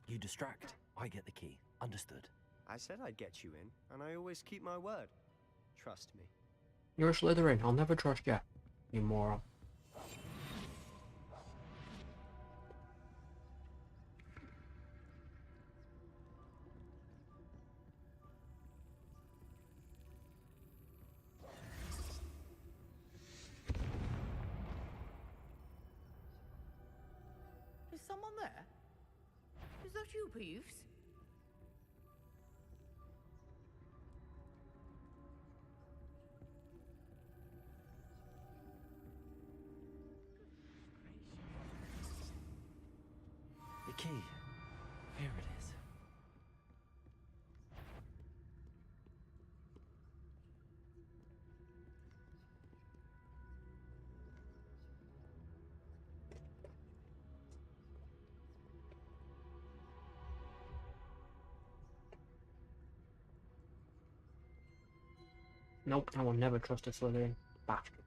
You distract, I get the key. Understood. I said I'd get you in, and I always keep my word. Trust me. You're a Slytherin. I'll never trust you, you moron. Is someone there? Is that you, Peeves? The key. Here it is. Nope, I will never trust a Slytherin. Bastard.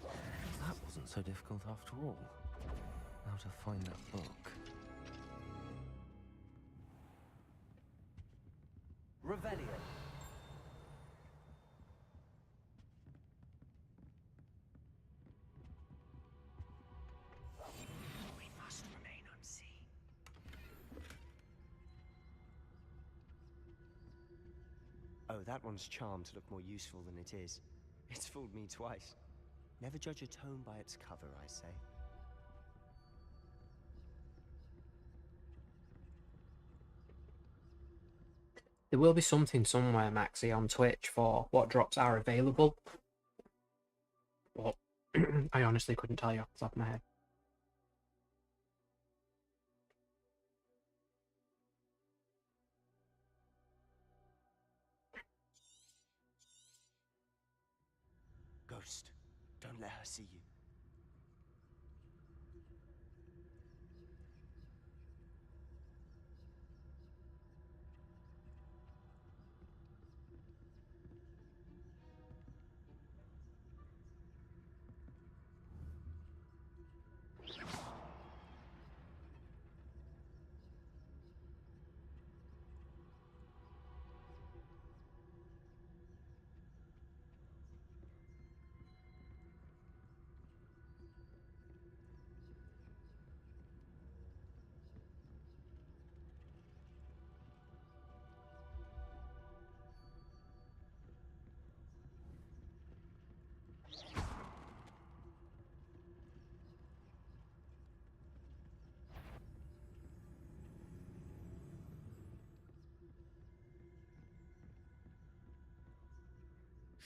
That wasn't so difficult after all. Now to find that book. Revelio. We must remain unseen. Oh, that one's charmed to look more useful than it is. It's fooled me twice. Never judge a tome by its cover, I say. There will be something somewhere, Maxi, on Twitch for what drops are available. But I honestly couldn't tell you off the top of my head. Ghost, don't let her see you.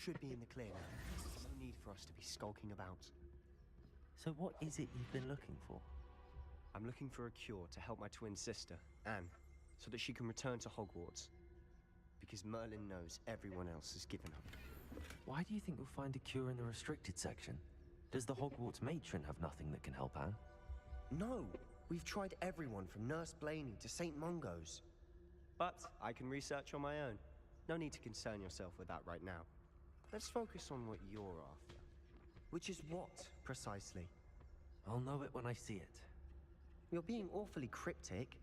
should be in the clear now. No need for us to be skulking about. So what is it you've been looking for? I'm looking for a cure to help my twin sister, Anne, so that she can return to Hogwarts. Because Merlin knows everyone else has given up. Why do you think you'll find a cure in the restricted section? Does the Hogwarts matron have nothing that can help Anne? No! We've tried everyone from Nurse Blaney to St. Mungo's. But I can research on my own. No need to concern yourself with that right now. Let's focus on what you're after. Which is what, precisely? I'll know it when I see it. You're being awfully cryptic.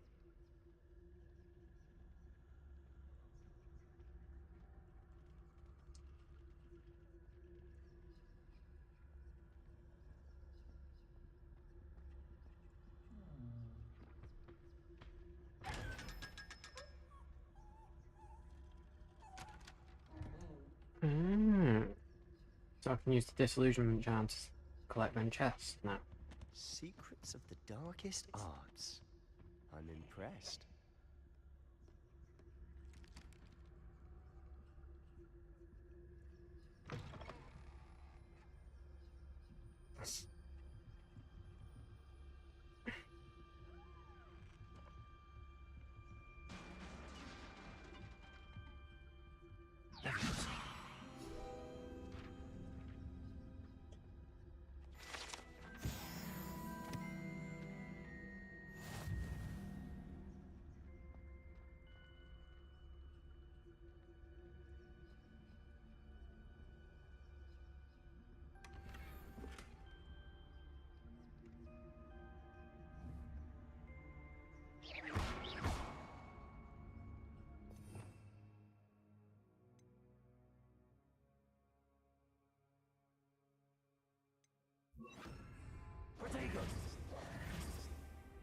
So I can use the disillusionment charm to collect them chests now. Secrets of the darkest arts. I'm impressed.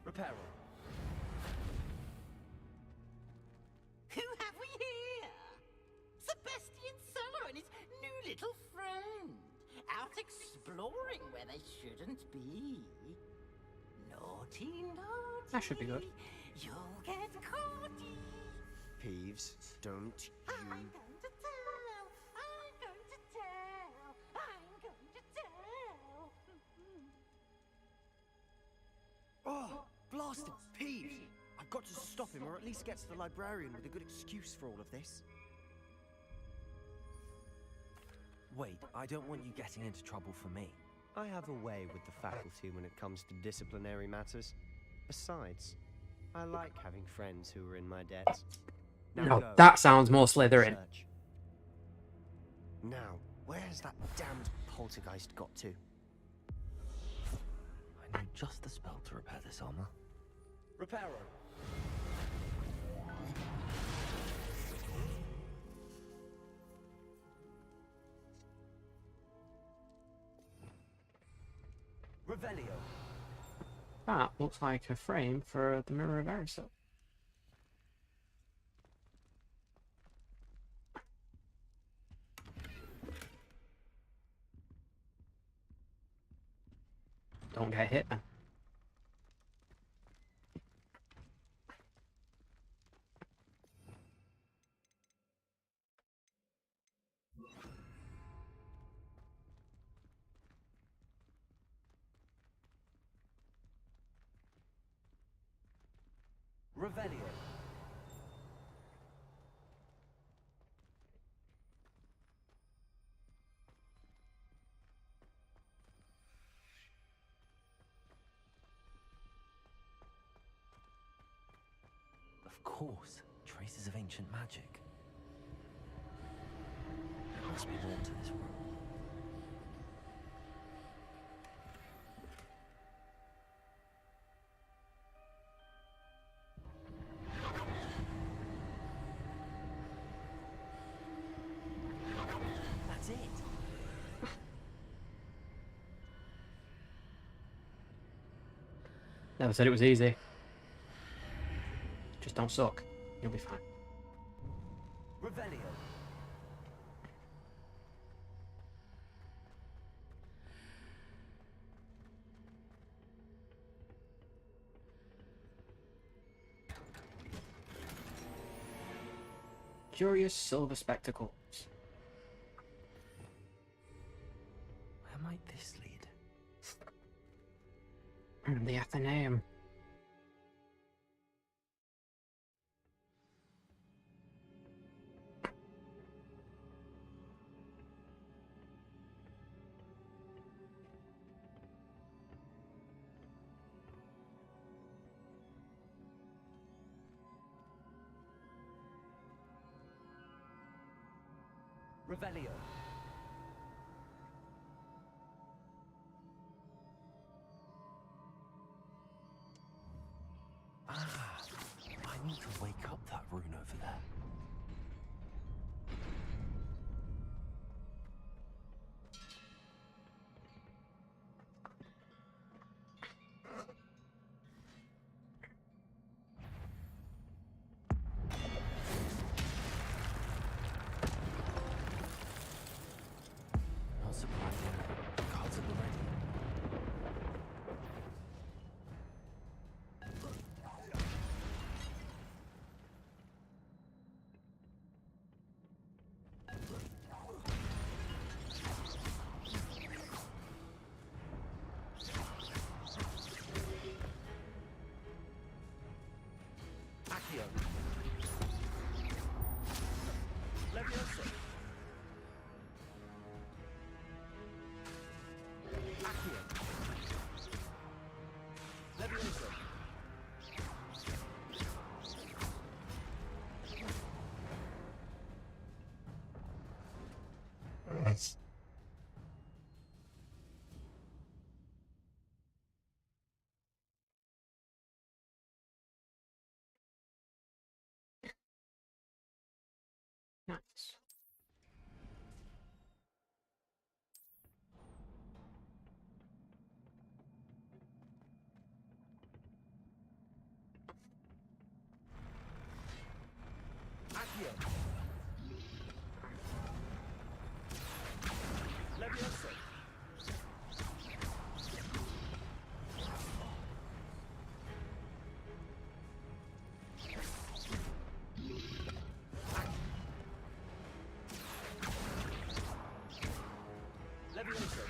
Reparo. Who have we here? Sebastian Solo and his new little friend. Out exploring where they shouldn't be. Naughty, naughty. That should be good. You'll get caughty. Peeves, don't you... I'm going to tell. I'm going to tell. I'm going to tell. Oh, blasted Peeves! I've got to stop him, or at least get to the librarian with a good excuse for all of this. Wait, I don't want you getting into trouble for me. I have a way with the faculty when it comes to disciplinary matters. Besides, I like having friends who are in my debt. Now No, go. that sounds more Slytherin. Search. Now, where's that damned poltergeist got to? I know just the spell to repair this armor. Reparo. Revelio. That looks like a frame for the Mirror of Erised. Don't get hit, man. Revelio. Of course, traces of ancient magic. There must be more to this room. That's it. Never said it was easy. Just don't suck. You'll be fine. Revelio. Curious silver spectacles. The Athenaeum. Revelio. Ah, I need to wake up that rune over there. Not surprising. Cards at the ready. Accio. Levioso. Accio. Levioso. Yes. Nice. Accio. Levioso. Levioso.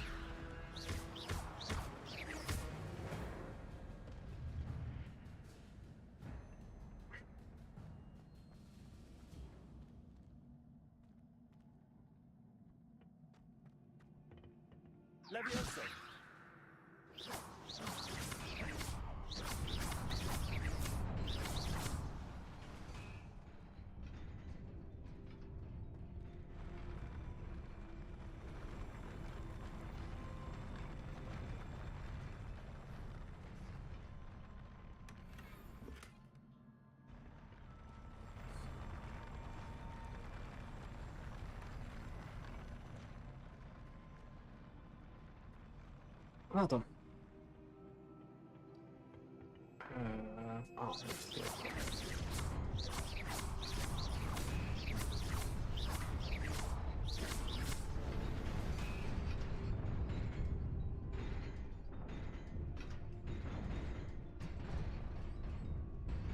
Levioso. Well done. Oh, let's do it.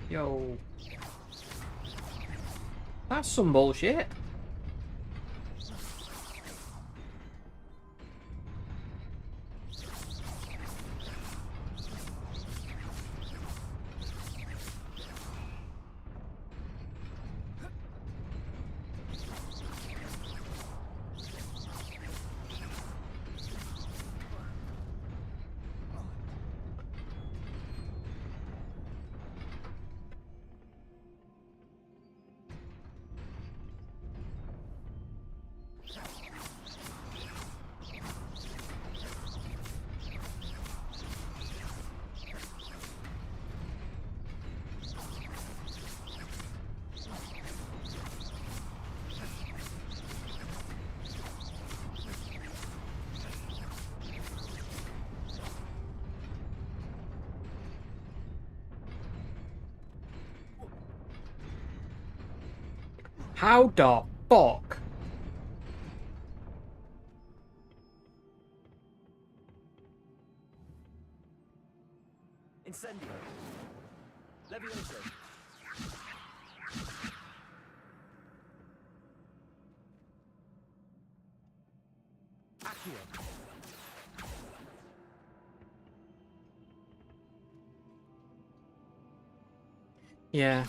Yo. That's some bullshit. How the fuck? Incendio. Levioso. Accio. Yeah.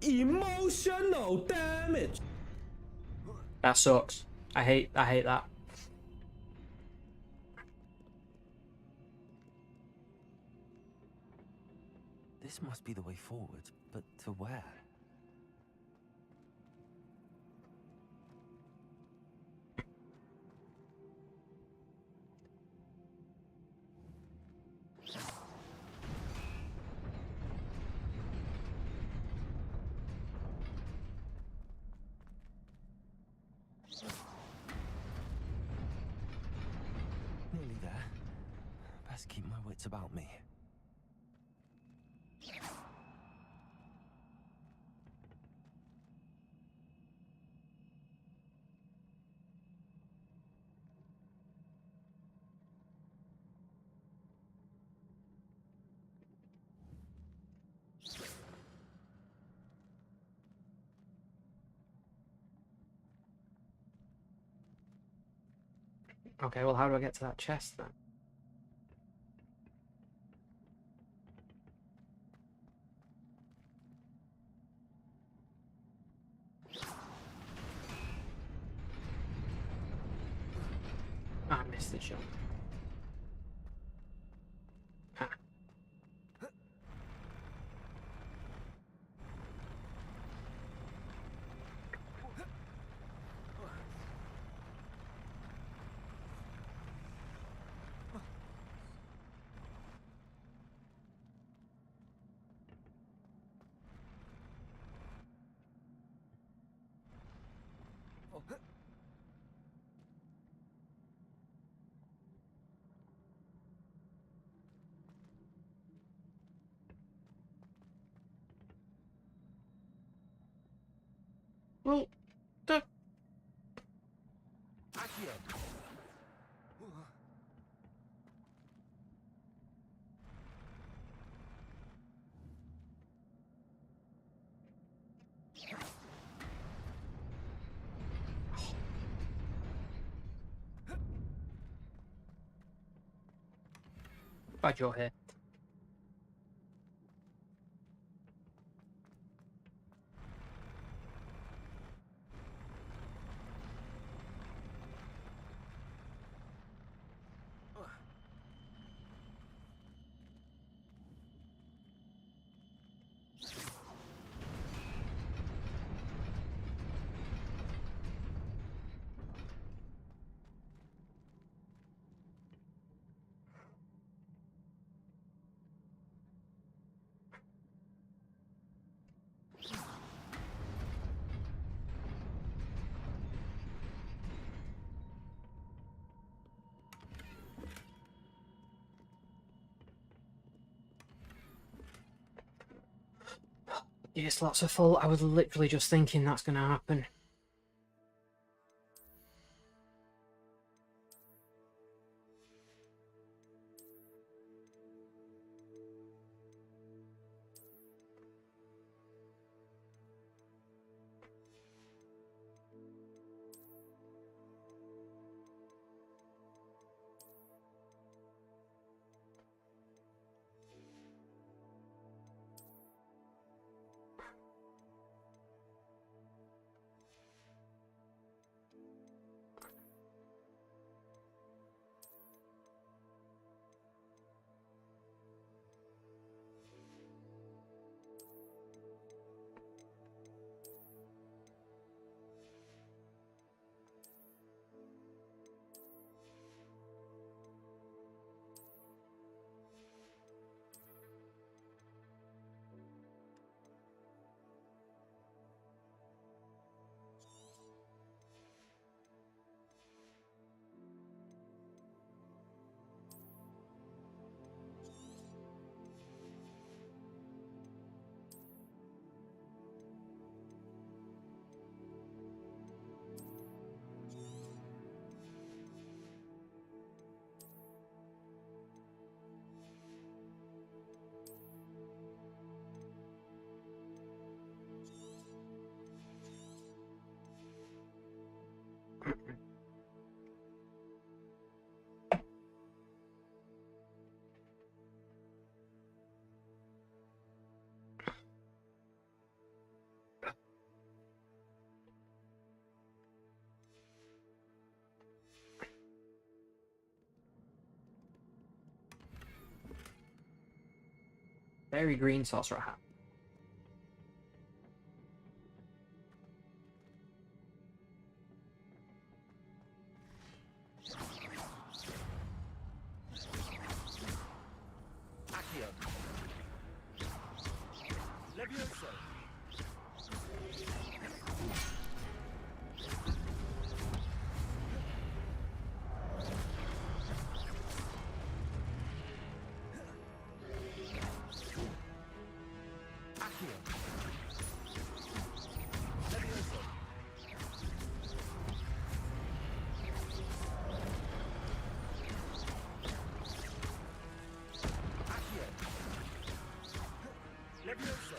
Emotional damage. That sucks. I hate that. This must be the way forward, but to where? Nearly there. Best keep my wits about me. Okay, well, how do I get to that chest then? Ah, I missed the jump. Ah. Well, the... Glad you're here. Your slots are full. I was literally just thinking that's going to happen. Very green sorcerer hat. Accio. Levioso. Accio. Levioso. Accio. Levioso.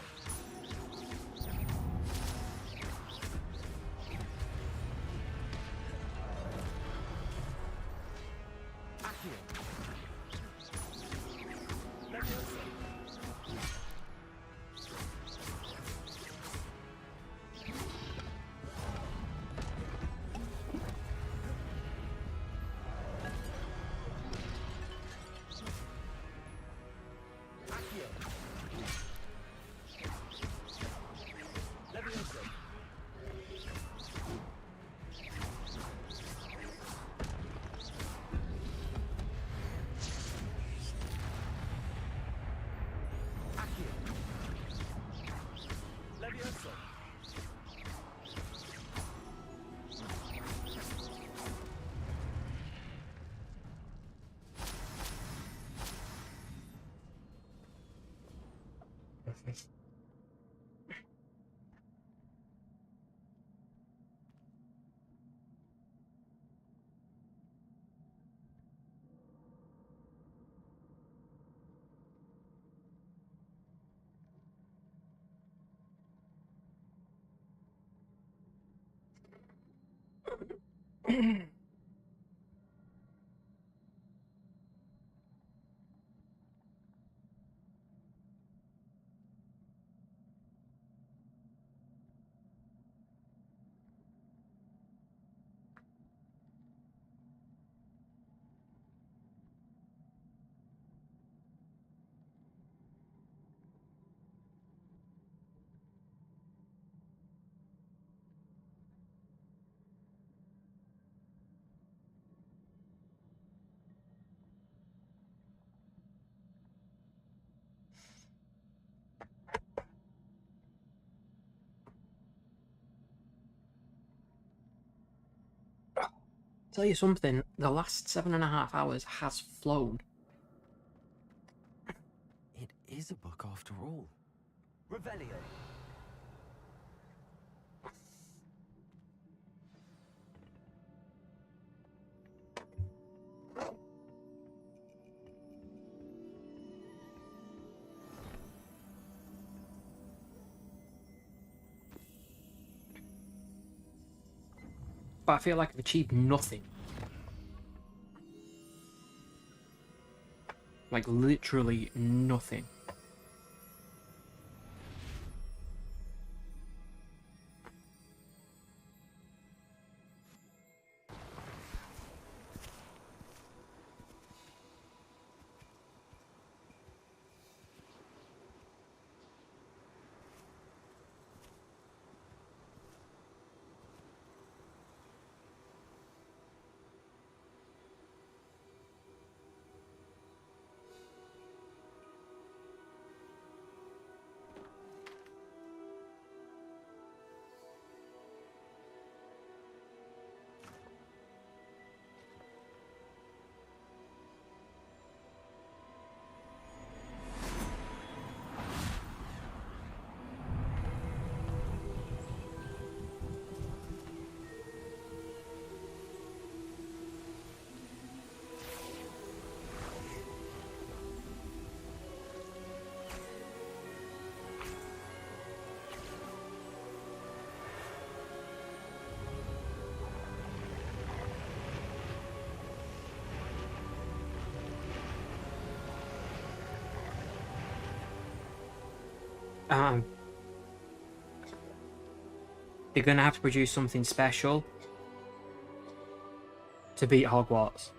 Accio. Levioso. Accio. Levioso. Accio. Levioso. Tell you something, the last 7.5 hours has flown. It is a book after all. Revelio. But I feel like I've achieved nothing. Like, literally nothing. They're gonna have to produce something special to beat Hogwarts.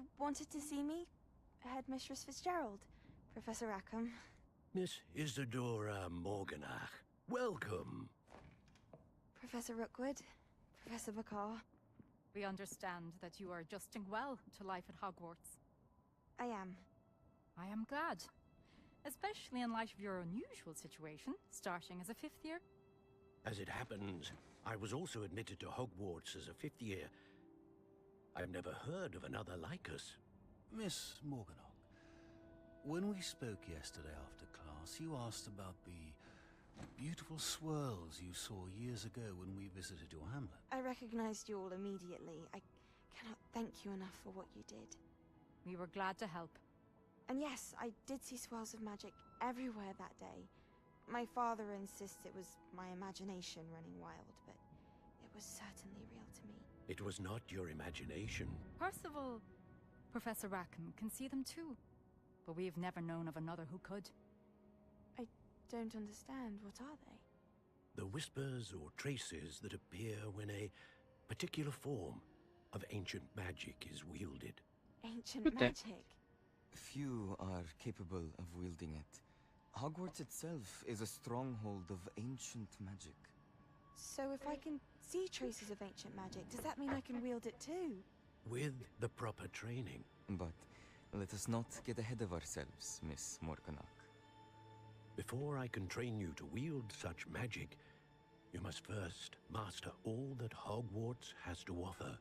You wanted to see me? Headmistress Fitzgerald, Professor Rackham. Miss Isadora Morganach, welcome. Professor Rookwood, Professor Bakar. We understand that you are adjusting well to life at Hogwarts. I am. I am glad. Especially in light of your unusual situation, starting as a 5th year. As it happens, I was also admitted to Hogwarts as a 5th year. I've never heard of another like us. Miss Morganach, when we spoke yesterday after class, you asked about the beautiful swirls you saw years ago when we visited your hamlet. I recognized you all immediately. I cannot thank you enough for what you did. We were glad to help. And yes, I did see swirls of magic everywhere that day. My father insists it was my imagination running wild, but it was certainly real to me. It was not your imagination. Percival, Professor Rackham can see them too. But we've never known of another who could. I don't understand. What are they? The whispers or traces that appear when a particular form of ancient magic is wielded. Ancient magic? Few are capable of wielding it. Hogwarts itself is a stronghold of ancient magic. So if I can see traces of ancient magic, does that mean I can wield it too? With the proper training. But let us not get ahead of ourselves, Miss Morganach. Before I can train you to wield such magic, you must first master all that Hogwarts has to offer.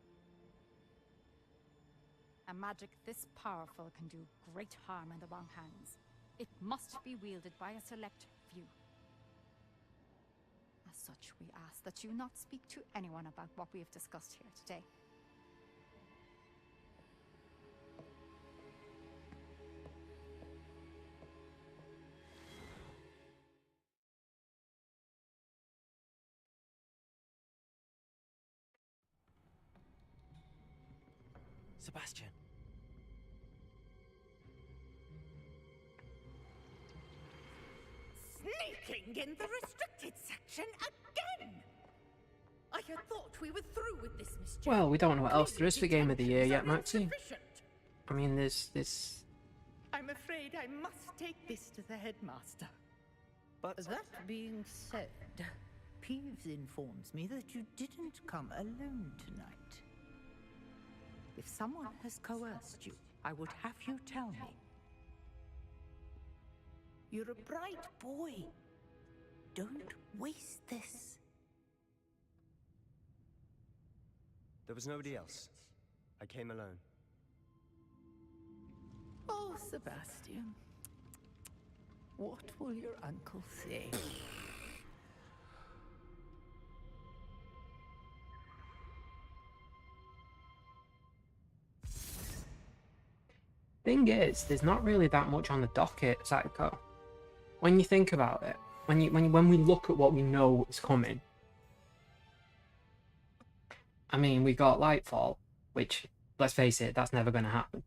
A magic this powerful can do great harm in the wrong hands. It must be wielded by a select few. As such, we ask that you not speak to anyone about what we have discussed here today. Sebastian. Sneaking in the restricted section again! I had thought we were through with this mischief. Well, we don't know what else there is for Game of the Year yet, Maxie. I mean, there's this... I'm afraid I must take this to the headmaster. But that being said, Peeves informs me that you didn't come alone tonight. If someone has coerced you, I would have you tell me. You're a bright boy. Don't waste this. There was nobody else. I came alone. Oh, Sebastian. What will your uncle say? Thing is, there's not really that much on the docket, Psycho. When you think about it, when we look at what we know is coming, I mean, we got Lightfall, which, let's face it, that's never going to happen.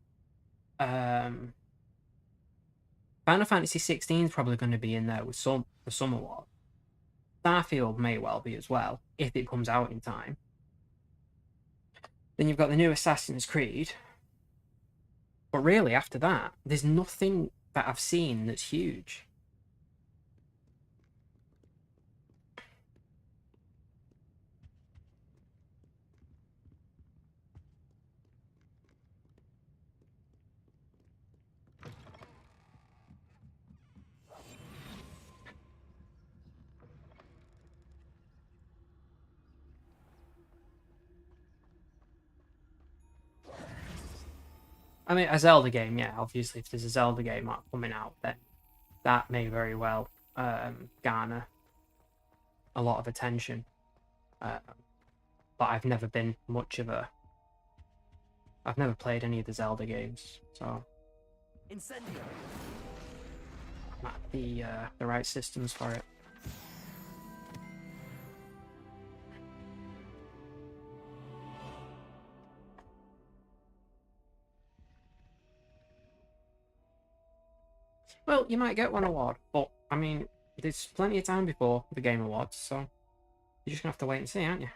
Final Fantasy 16 is probably going to be in there with some award. Starfield may well be as well, if it comes out in time. Then you've got the new Assassin's Creed. But really, after that, there's nothing that I've seen that's huge. I mean, a Zelda game, yeah, obviously, if there's a Zelda game coming out, then that may very well garner a lot of attention. But I've never been much of a... I've never played any of the Zelda games, so... Incendio. Not the right systems for it. Well, you might get one award, but, I mean, there's plenty of time before the Game Awards, so you're just going to have to wait and see, aren't you?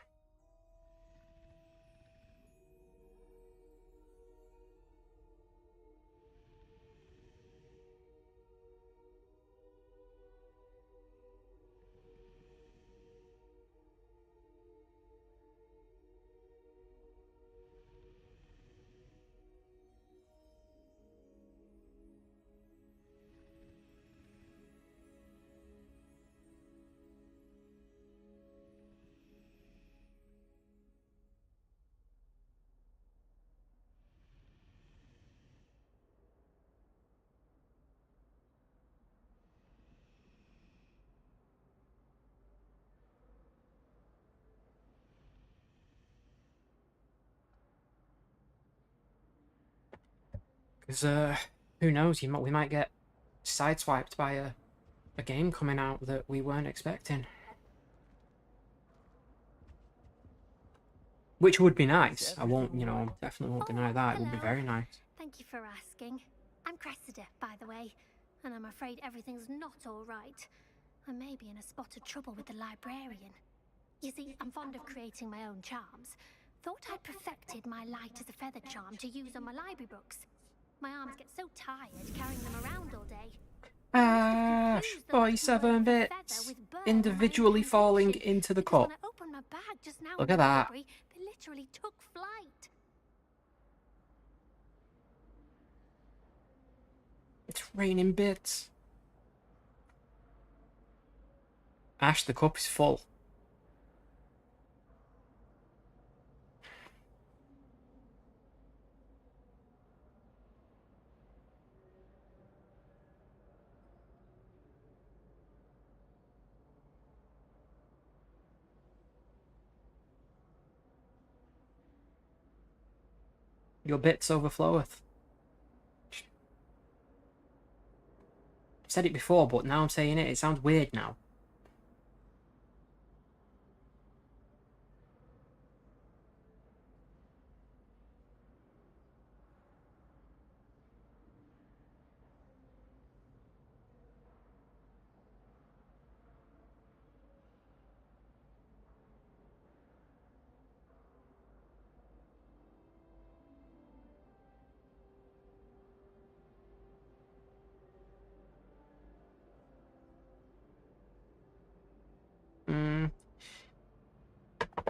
Because, who knows, we might get sideswiped by a game coming out that we weren't expecting. Which would be nice. I won't, definitely won't deny that. It would be very nice. Thank you for asking. I'm Cressida, by the way, and I'm afraid everything's not all right. I may be in a spot of trouble with the librarian. You see, I'm fond of creating my own charms. Thought I'd perfected my light as a feather charm to use on my library books. My arms get so tired carrying them around all day. 47 bits individually falling into the cup. Look at that. They literally took flight. It's raining bits. Ash, the cup is full. Your bits overfloweth. I've said it before, but now I'm saying it. It sounds weird now.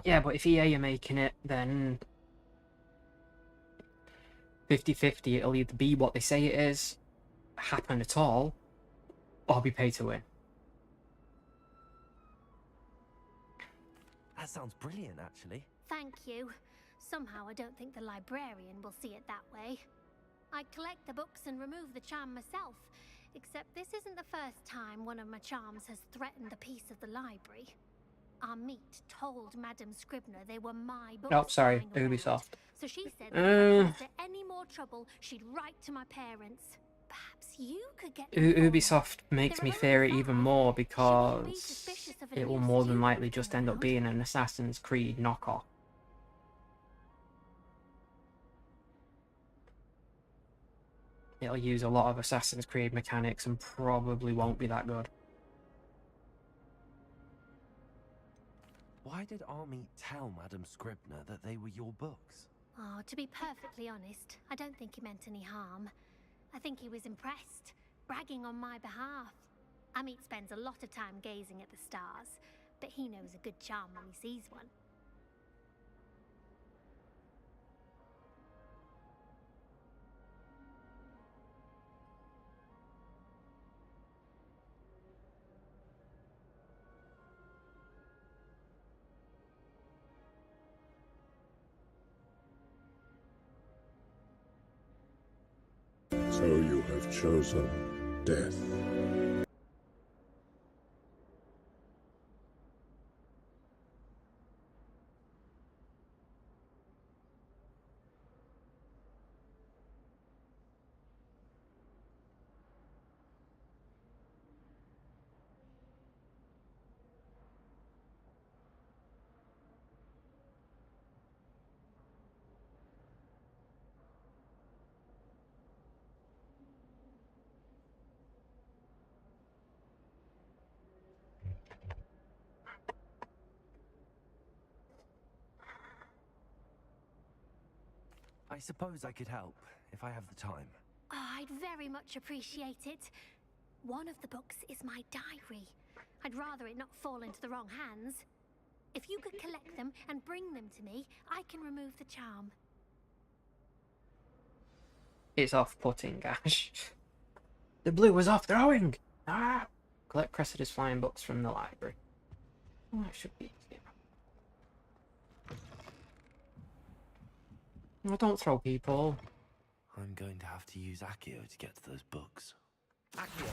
Yeah, but if EA are making it, then 50-50, it'll either be what they say it is, happen at all, or be pay to win. That sounds brilliant, actually. Thank you. Somehow I don't think the librarian will see it that way. I collect the books and remove the charm myself, except this isn't the first time one of my charms has threatened the peace of the library. Our meet told Madame Scribner they were my books. Oh, sorry, lying Ubisoft. around. So she said that if I caused her any more trouble, she'd write to my parents. Perhaps you could get Ubisoft makes me fear it even more because it will more than likely just end up being an Assassin's Creed knockoff. It'll use a lot of Assassin's Creed mechanics and probably won't be that good. Why did Army tell Madame Scribner that they were your books? Oh, to be perfectly honest, I don't think he meant any harm. I think he was impressed, bragging on my behalf. Amit spends a lot of time gazing at the stars, but he knows a good charm when he sees one. So you have chosen death. I suppose I could help, if I have the time. Oh, I'd very much appreciate it. One of the books is my diary. I'd rather it not fall into the wrong hands. If you could collect them and bring them to me, I can remove the charm. It's off-putting, Ash. The blue was off throwing! Ah! Collect Cressida's flying books from the library. Oh, that should be easy. Oh, don't throw people. I'm going to have to use Accio to get to those books. Accio!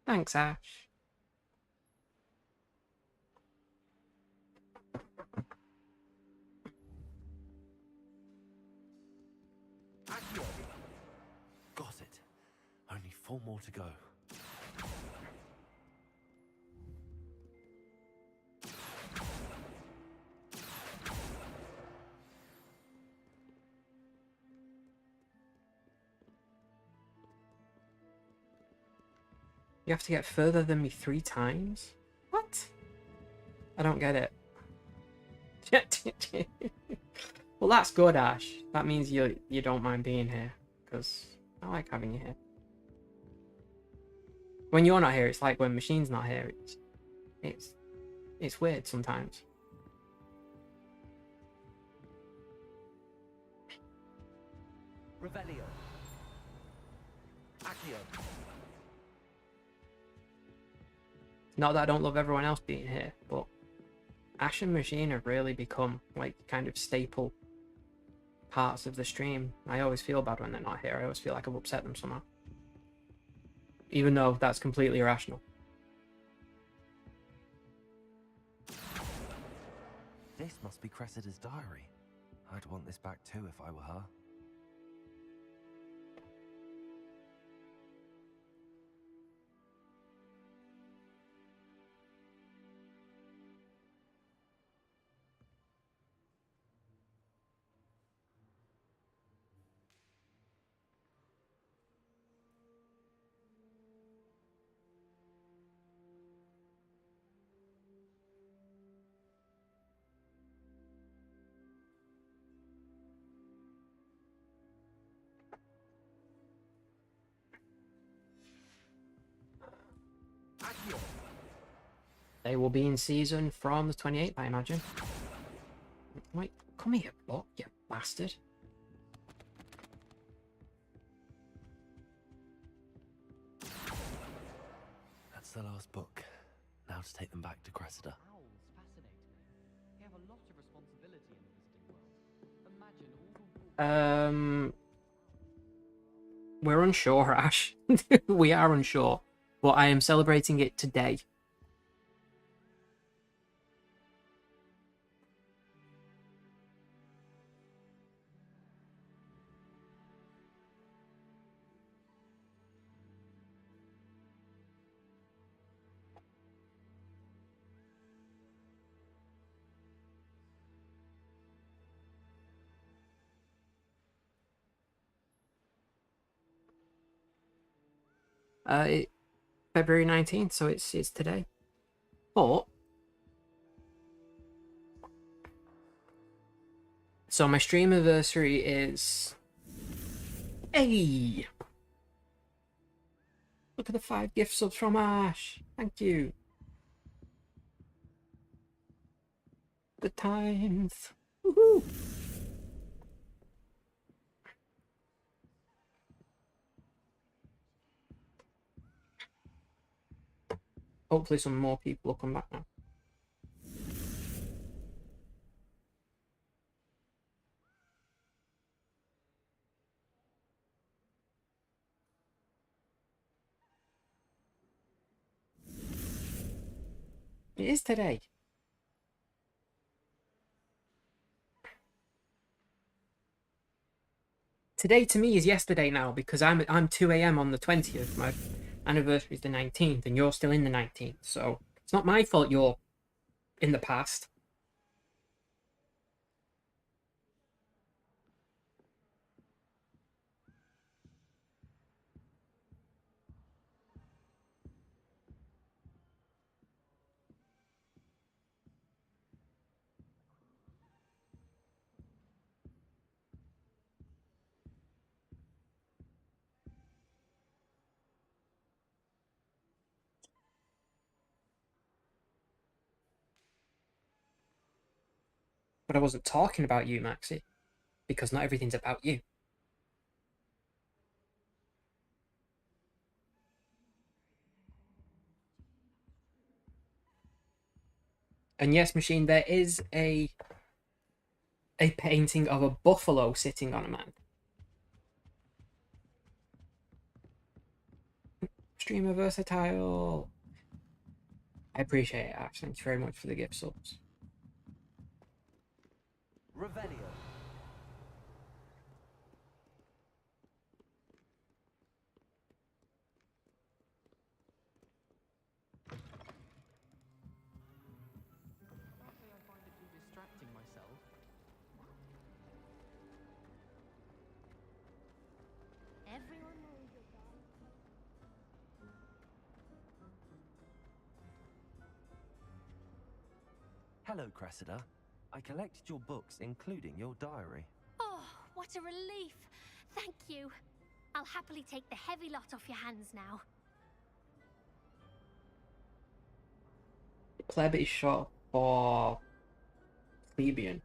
Thanks, Ash. Got it. Only 4 more to go. You have to get further than me 3 times? What? I don't get it. Well, that's good, Ash. That means you don't mind being here, because I like having you here. When you're not here, it's like when Machine's not here. It's weird sometimes. Revelio. Accio. Not that I don't love everyone else being here, but Ash and Machine have really become like kind of staple parts of the stream. I always feel bad when they're not here. I always feel like I've upset them somehow. Even though that's completely irrational. This must be Cressida's diary. I'd want this back too if I were her. They will be in season from the 28th, I imagine. Wait, come here, book, you bastard. That's the last book. Now to take them back to Cressida. Owls fascinate me. They have a lot of responsibility in the visiting world. Imagine all the We're unsure, Ash. We are unsure. But I am celebrating it today. February 19th, so it's today. But so my stream anniversary is hey. Look at the 5 gift subs from Ash. Thank you. Good times. Woohoo! Hopefully some more people will come back now. It is today. Today to me is yesterday now because I'm 2 AM on the 20th. My anniversary is the 19th and you're still in the 19th. So it's not my fault you're in the past. But I wasn't talking about you, Maxi, because not everything's about you. And yes, Machine, there is a painting of a buffalo sitting on a man. streamer versatile. I appreciate it, Ash. Thank you very much for the gift subs. Revelio. Can't say I find it too distracting myself. Everyone knows your darling. Hello, Cressida. I collected your books, including your diary. Oh, what a relief! Thank you. I'll happily take the heavy lot off your hands now. Pleb is short for plebeian,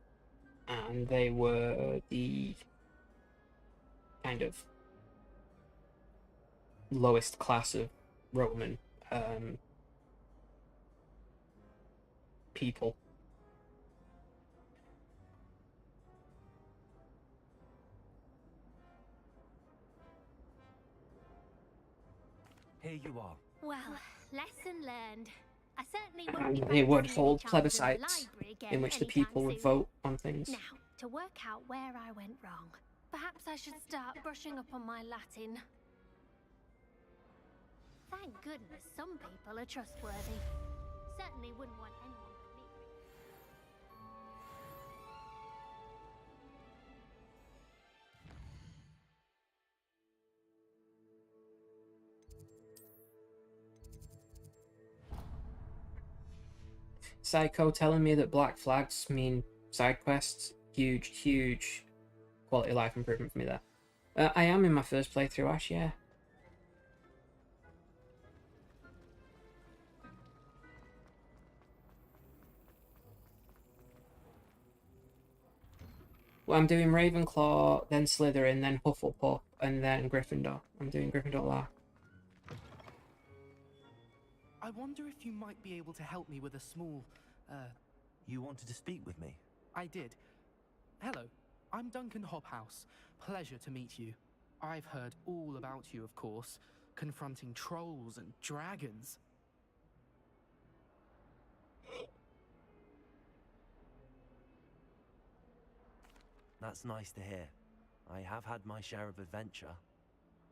and they were the kind of lowest class of Roman people. Here you are. Well, lesson learned. I certainly won't And be they would practicing hold any charms in the plebiscites library again in which the anytime people would soon. vote on things. Now, to work out where I went wrong, perhaps I should start brushing up on my Latin. Thank goodness some people are trustworthy. Certainly wouldn't want anyone but me. Psycho telling me that black flags mean side quests. Huge, huge quality of life improvement for me there. I am in my first playthrough, Ash, yeah. Well, I'm doing Ravenclaw, then Slytherin, then Hufflepuff, and then Gryffindor. I'm doing Gryffindor last. I wonder if you might be able to help me with a small, You wanted to speak with me? I did. Hello, I'm Duncan Hobhouse. Pleasure to meet you. I've heard all about you, of course, confronting trolls and dragons. That's nice to hear. I have had my share of adventure.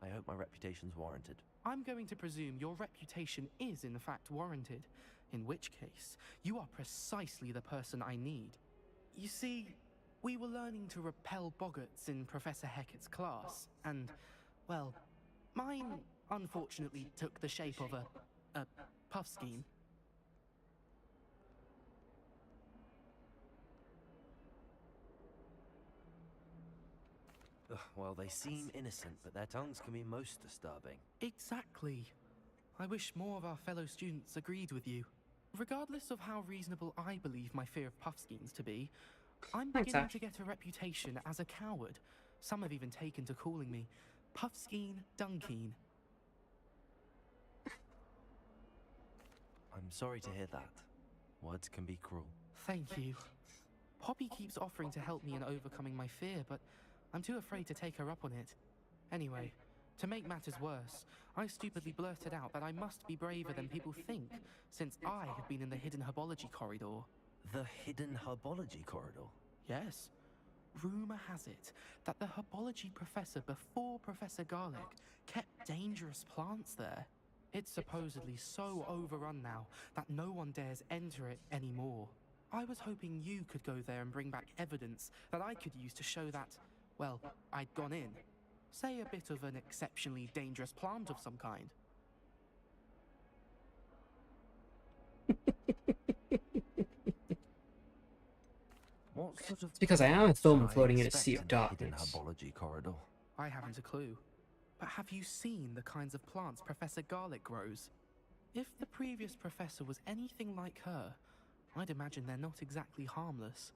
I hope my reputation's warranted. I'm going to presume your reputation is in fact warranted, in which case, you are precisely the person I need. You see, we were learning to repel boggarts in Professor Hecat's class, and, well, mine unfortunately took the shape of a puffskein. Ugh, well, they seem innocent, but their tongues can be most disturbing. Exactly. I wish more of our fellow students agreed with you. Regardless of how reasonable I believe my fear of puffskeins to be, I'm beginning to get a reputation as a coward. Some have even taken to calling me Puffskein Dunkeen. I'm sorry to hear that. Words can be cruel. Thank you. Poppy keeps offering to help me in overcoming my fear, but I'm too afraid to take her up on it. Anyway, to make matters worse, I stupidly blurted out that I must be braver than people think, since I had been in the hidden herbology corridor. The hidden herbology corridor? Yes. Rumour has it that the herbology professor before Professor Garlic kept dangerous plants there. It's supposedly so overrun now that no one dares enter it anymore. I was hoping you could go there and bring back evidence that I could use to show that, well, I'd gone in. Say a bit of an exceptionally dangerous plant of some kind. What sort of It's because I am a film should I floating in a expect sea of in the hidden darkness. herbology corridor? I haven't a clue. But have you seen the kinds of plants Professor Garlic grows? If the previous professor was anything like her, I'd imagine they're not exactly harmless.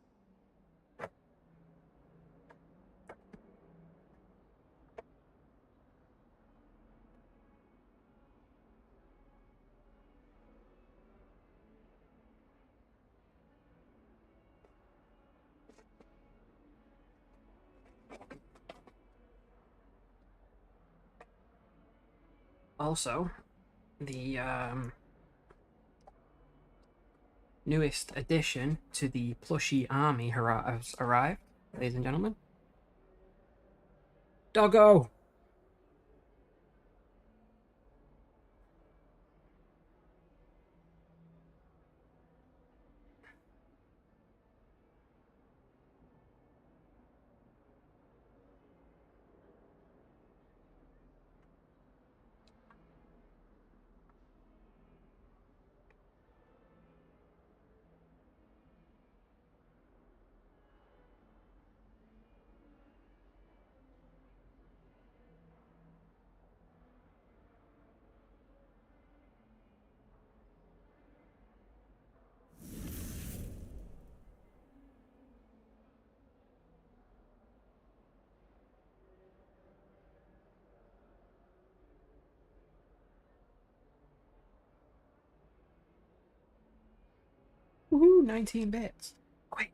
Also, the newest addition to the plushie army has arrived, ladies and gentlemen. Doggo! Woohoo, 19 bits. Quick.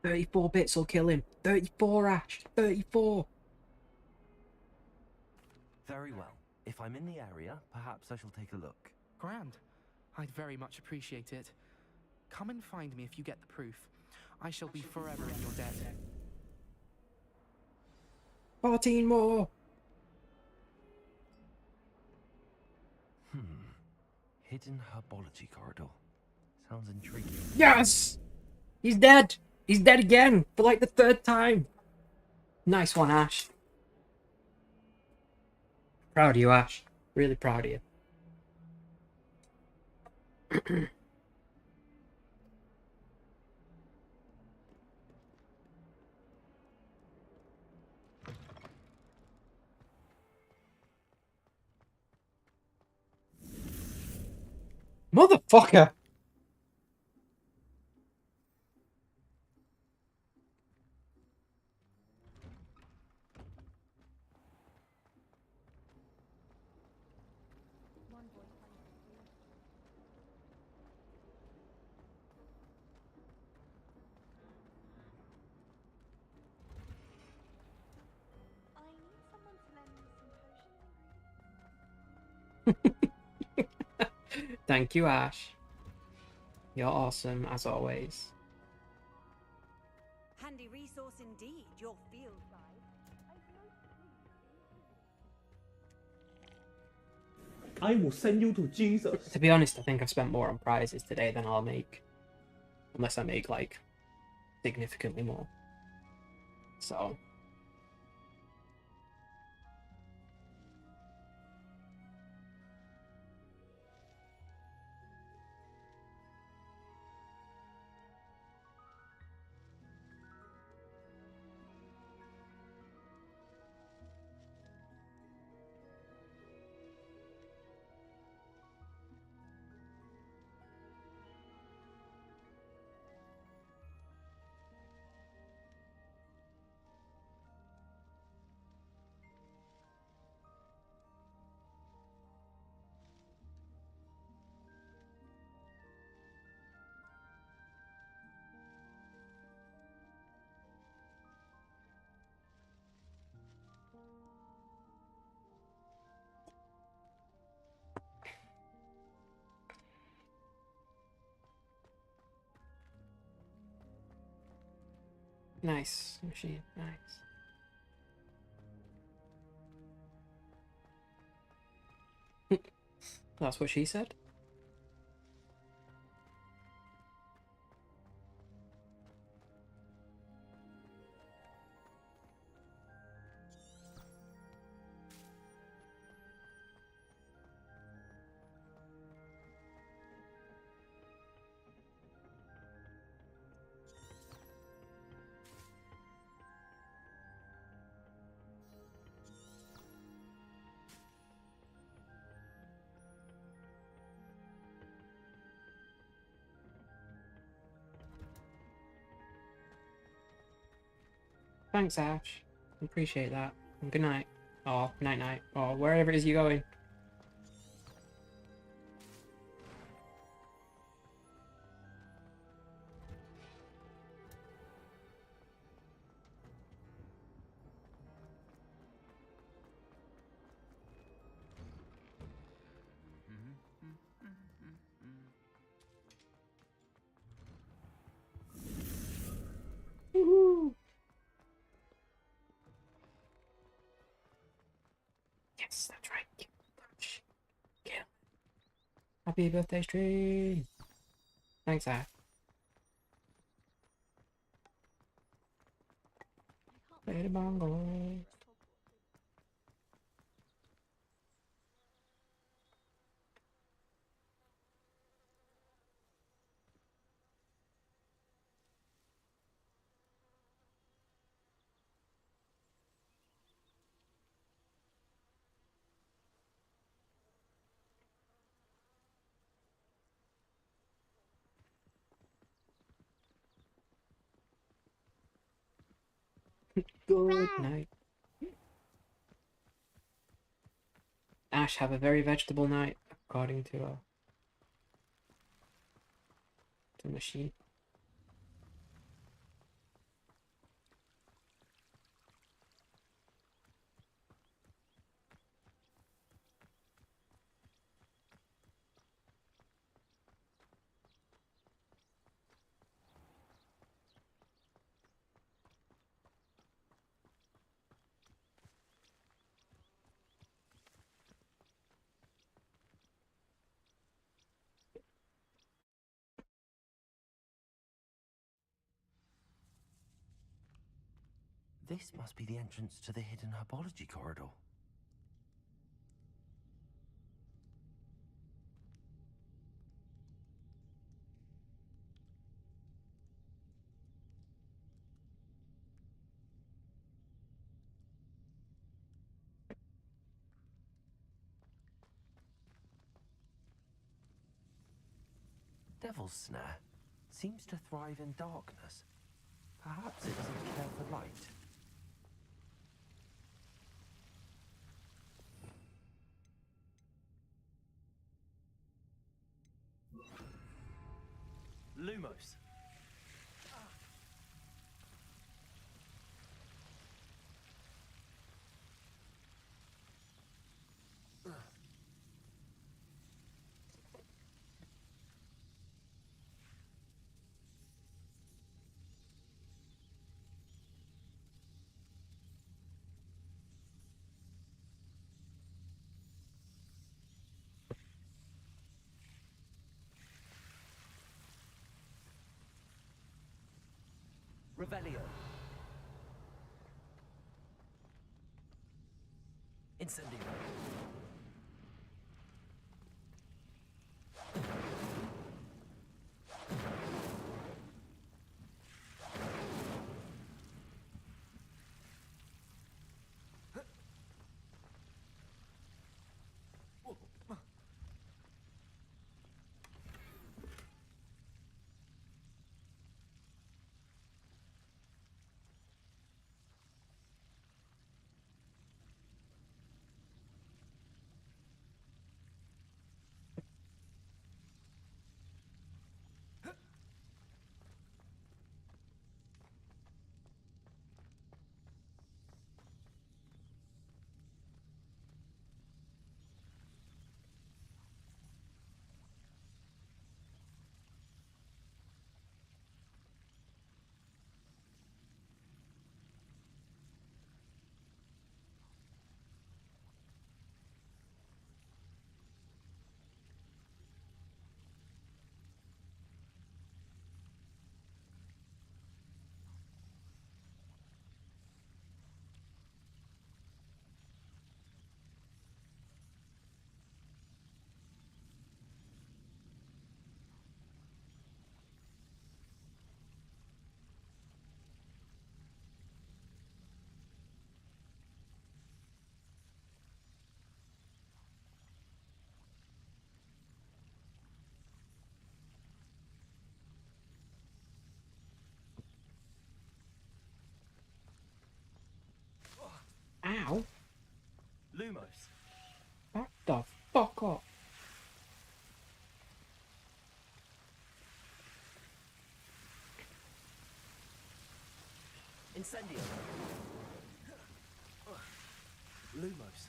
34 bits will kill him. 34, Ash. 34. Very well. If I'm in the area, perhaps I shall take a look. Grand. I'd very much appreciate it. Come and find me if you get the proof. I shall be forever in your debt. 14 more. Hidden herbology corridor. Sounds intriguing. Yes! He's dead! He's dead again! For like the 3rd time! Nice one, Ash. Proud of you, Ash. Really proud of you. Motherfucker! Thank you, Ash. You're awesome, as always. Handy resource indeed, your field guide. I will send you to Jesus. To be honest, I think I've spent more on prizes today than I'll make. Unless I make, like, significantly more. So... Nice machine, nice. That's what she said? Thanks, Ash. Appreciate that. And good night. Or night-night. Or wherever it is you're going. Woohoo! Yes, that's right. Kill. Happy birthday stream. Thanks, Ash. Play the bongos. Good night. Ash, have a very vegetable night, according to the machine. This must be the entrance to the hidden herbology corridor. Devil's Snare seems to thrive in darkness. Perhaps it doesn't care for light. Lumos. Revelio. Incendio. Ow! Lumos. Back the fuck up. Incendio. Lumos.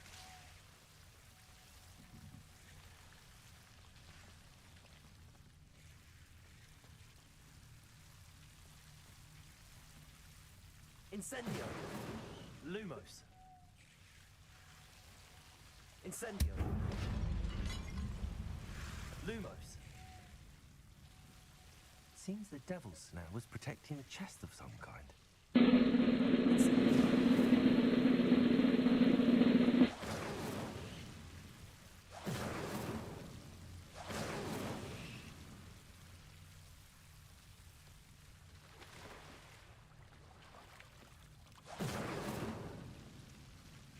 Incendio. Lumos. Incendio. Lumos. Seems the devil's snare was protecting a chest of some kind.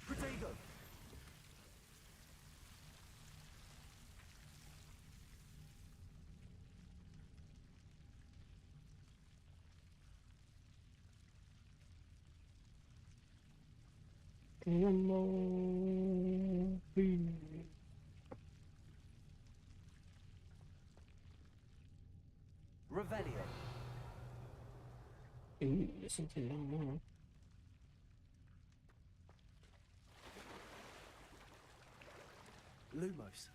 Protego. Revelio. Ooh, there's something down there. Lumos.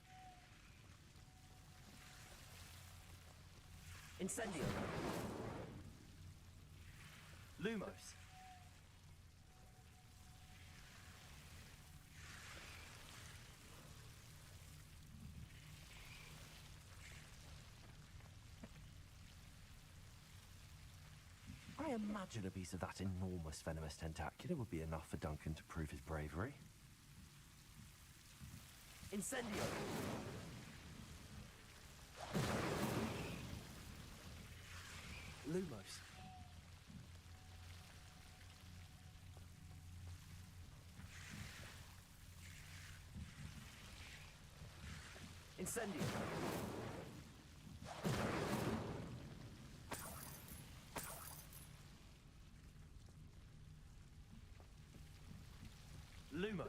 Incendio. Lumos. I imagine a piece of that enormous venomous tentacula would be enough for Duncan to prove his bravery. Incendio. Lumos. Incendio. Lumo.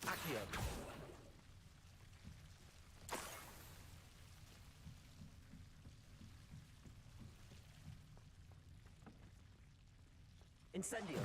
Accio. Incendio.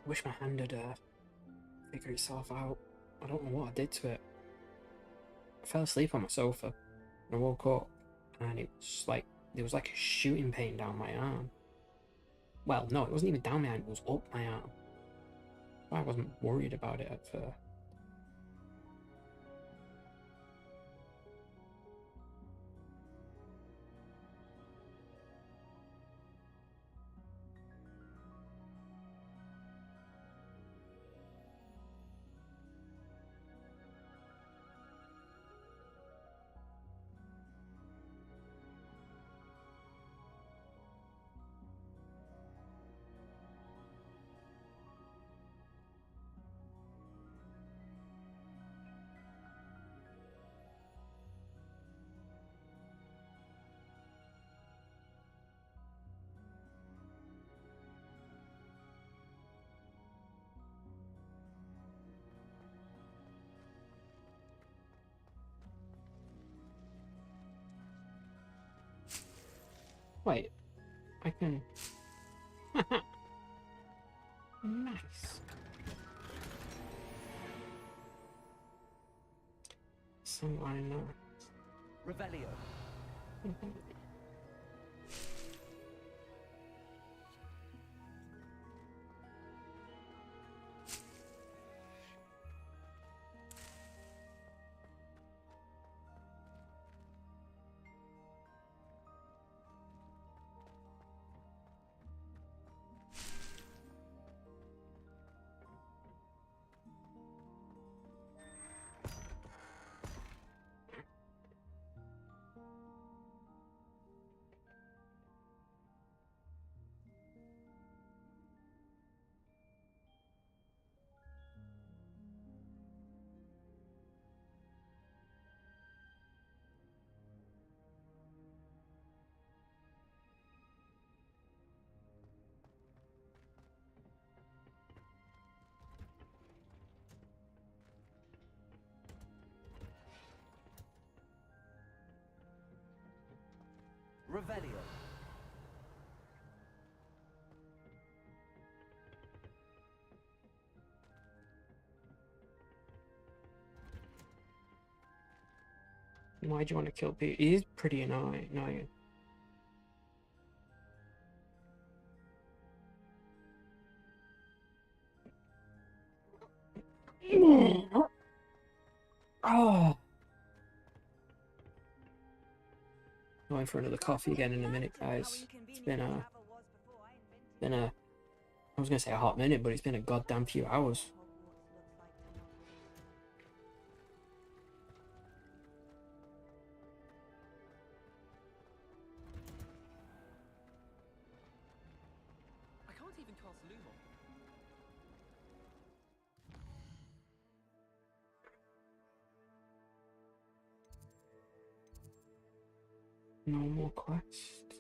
Wish my hand had figured itself out. I don't know what I did to it. I fell asleep on my sofa and I woke up and it was like there was like a shooting pain down my arm. Well, no, it wasn't even down my arm, it was up my arm. I wasn't worried about it at first. Wait, I can... Nice. So I know. Revelio. Revelio. Why do you want to kill Pete? He's pretty annoying. Oh. Going for another coffee again in a minute, guys. It's been a I was gonna say a hot minute, but it's been a goddamn few hours. I can't even cast Lumos. No more quest.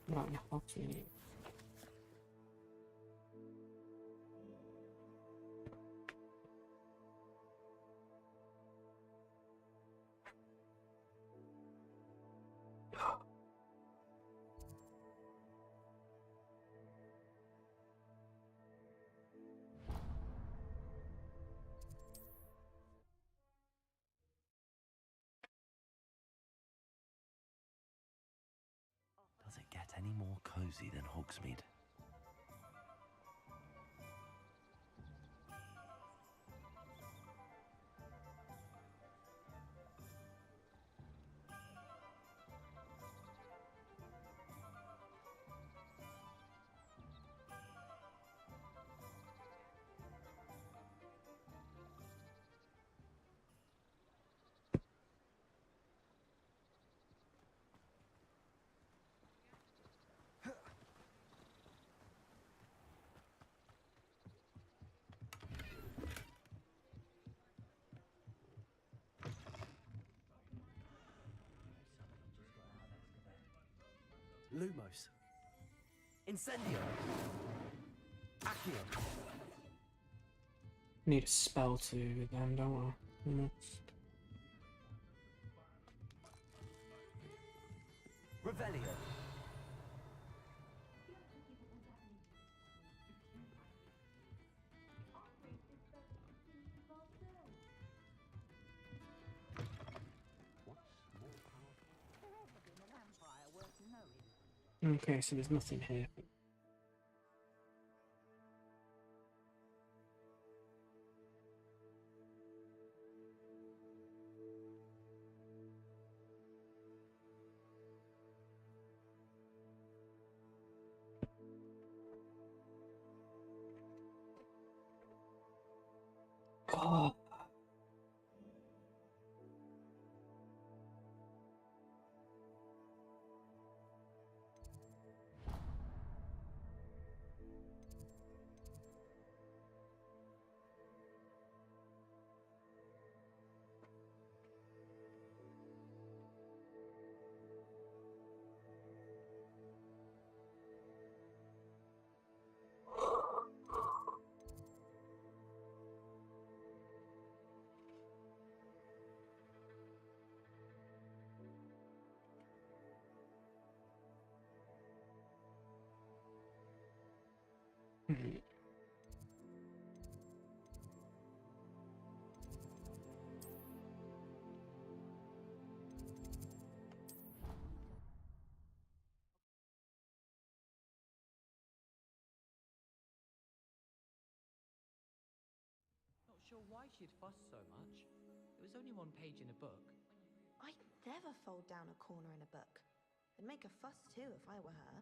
Right now, Hogsmeade. Does it get any more cozy than Hogsmeade? Lumos. Incendio. Accio. Need a spell to then, don't I? Almost. Revelio. Okay, so there's nothing here. Oh. Not sure why she'd fuss so much. It was only one page in a book. I'd never fold down a corner in a book. I'd make a fuss too if I were her.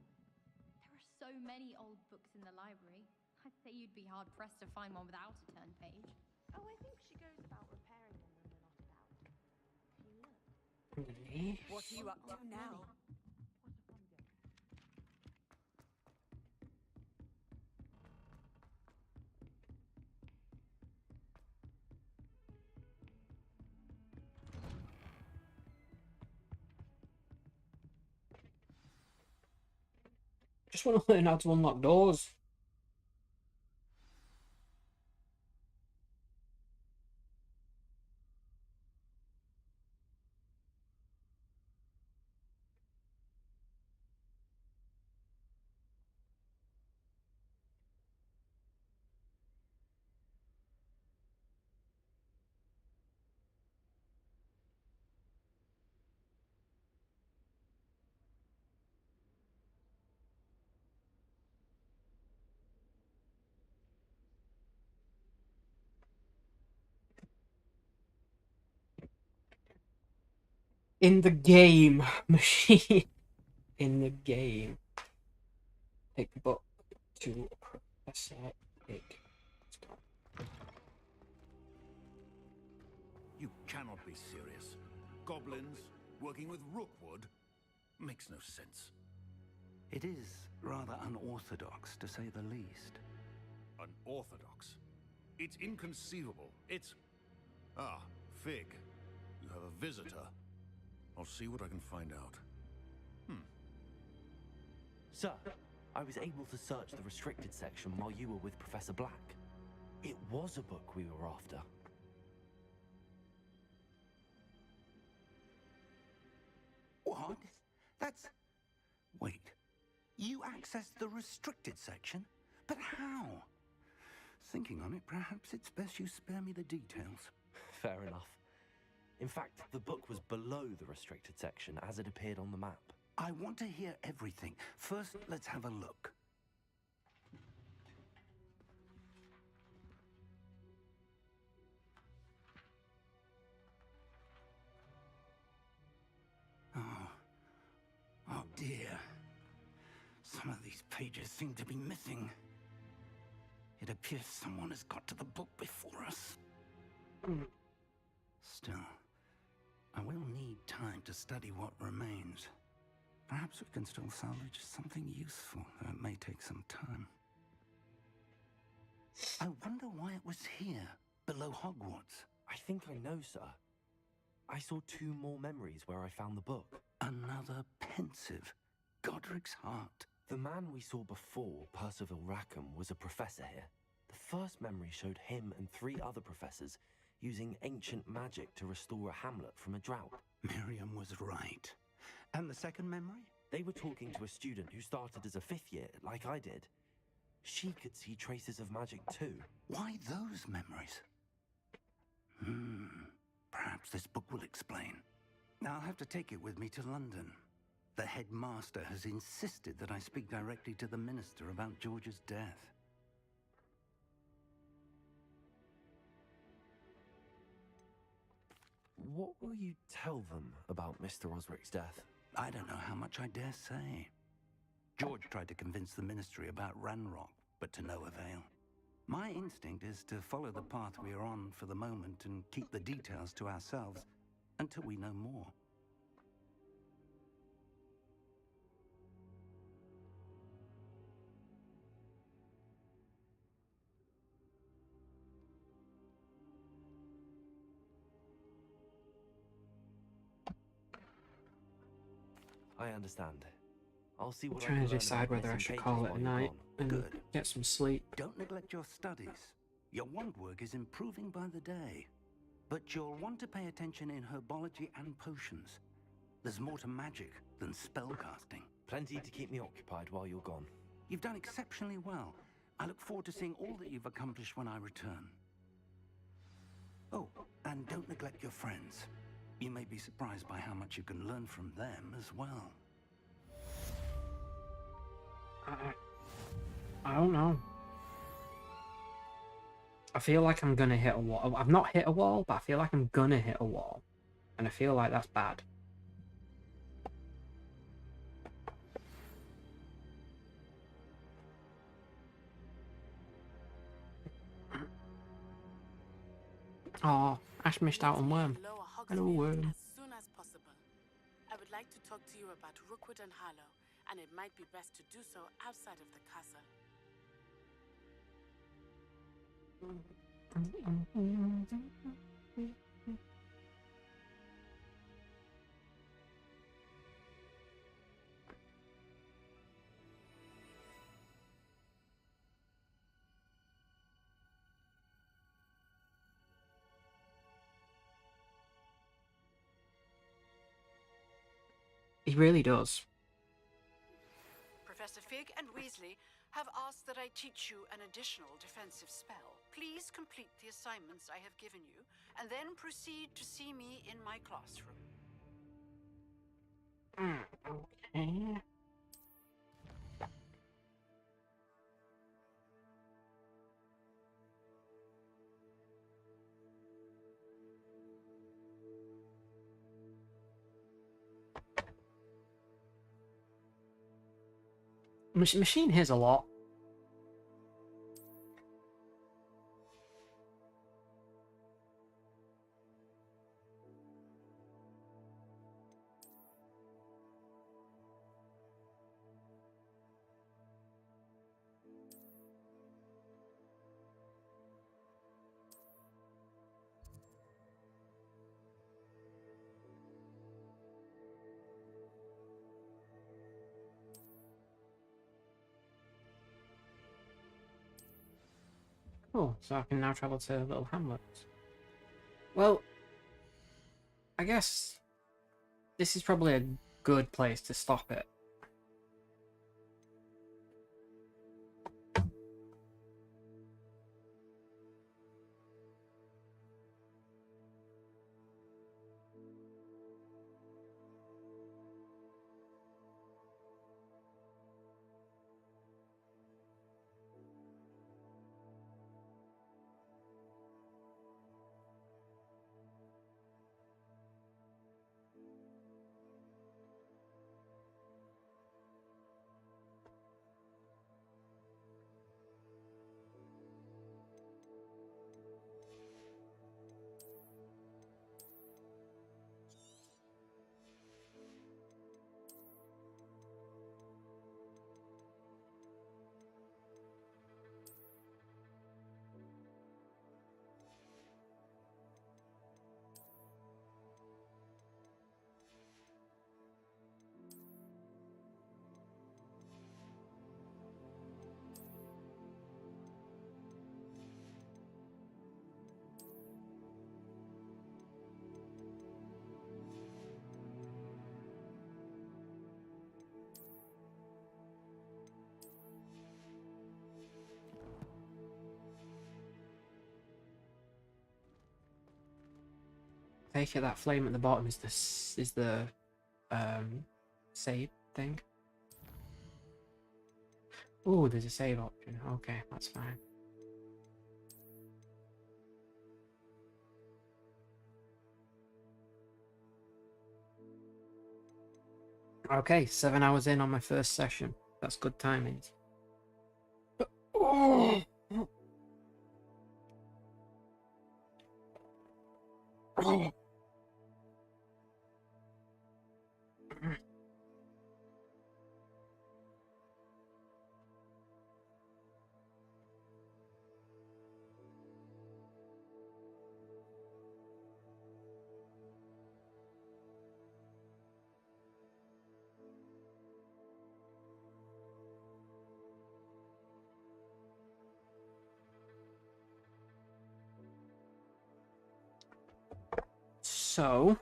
There are so many old books in the library. I'd say you'd be hard-pressed to find one without a turn page. Oh, I think she goes about repairing them when we're not about. Can you look? Really? What are you up to now? Just want to learn how to unlock doors. in the game. Machine in the game. Take the book to Professor Pig. You cannot be serious. Goblins working with Rookwood makes no sense. It is rather unorthodox, to say the least. Unorthodox? It's inconceivable. It's... Ah, Fig. You have a visitor. I'll see what I can find out. Sir, I was able to search the restricted section while you were with Professor Black. It was a book we were after. What? That's... Wait. You accessed the restricted section? But how? Thinking on it, perhaps it's best you spare me the details. Fair enough. In fact, the book was below the restricted section as it appeared on the map. I want to hear everything. First, let's have a look. Oh dear. Some of these pages seem to be missing. It appears someone has got to the book before us. Still, I will need time to study what remains. Perhaps we can still salvage something useful, though it may take some time. I wonder why it was here, below Hogwarts. I think I know, sir. I saw 2 more memories where I found the book. Another pensive. Godric's heart. The man we saw before, Percival Rackham, was a professor here. The first memory showed him and 3 other professors using ancient magic to restore a hamlet from a drought. Miriam was right. And the second memory? They were talking to a student who started as a 5th year, like I did. She could see traces of magic too. Why those memories? Perhaps this book will explain. I'll have to take it with me to London. The headmaster has insisted that I speak directly to the minister about George's death. What will you tell them about Mr. Osric's death? I don't know how much I dare say. George tried to convince the ministry about Ranrock, but to no avail. My instinct is to follow the path we are on for the moment and keep the details to ourselves until we know more. I understand. I'll see what I'm trying I to can decide learn about whether I missing should pages call it a while you're night gone. and get some sleep. Don't neglect your studies. Your wand work is improving by the day. But you'll want to pay attention in herbology and potions. There's more to magic than spellcasting. Plenty to keep me occupied while you're gone. You've done exceptionally well. I look forward to seeing all that you've accomplished when I return. Oh, and don't neglect your friends. You may be surprised by how much you can learn from them as well. I don't know. I feel like I'm gonna hit a wall. I've not hit a wall, but I feel like I'm gonna hit a wall. And I feel like that's bad. Oh, Ash missed out on Worm. Hello, Worm. As soon as possible. I would like to talk to you about Rookwood and Harlow, and it might be best to do so outside of the castle. He really does. Professor Fig and Weasley have asked that I teach you an additional defensive spell. Please complete the assignments I have given you, and then proceed to see me in my classroom. Okay. Machine hears a lot. Cool, so I can now travel to Little Hamlets. Well, I guess this is probably a good place to stop it. Take it that flame at the bottom is the save thing. Oh, there's a save option. Okay, that's fine. Okay, 7 hours in on my first session. That's good timing. Oh. Oh. So,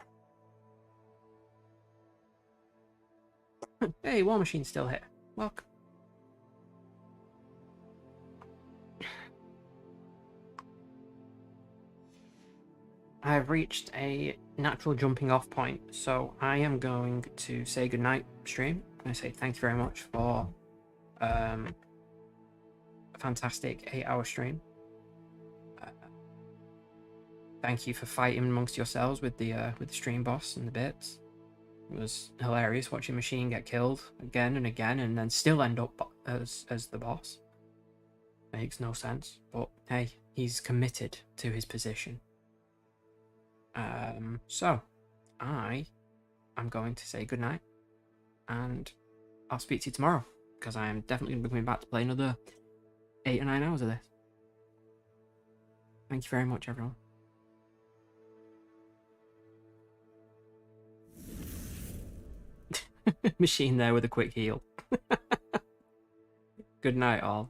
hey, War Machine's still here. Welcome. I have reached a natural jumping off point, so I am going to say goodnight, stream. I say thank you very much for a fantastic 8-hour stream. Thank you for fighting amongst yourselves with the stream boss and the bits. It was hilarious watching Machine get killed again and again, and then still end up as the boss. Makes no sense, but hey, he's committed to his position. So I am going to say goodnight, and I'll speak to you tomorrow, because I am definitely going to be coming back to play another 8 or 9 hours of this. Thank you very much, everyone. Machine there with a quick heal. Good night, all.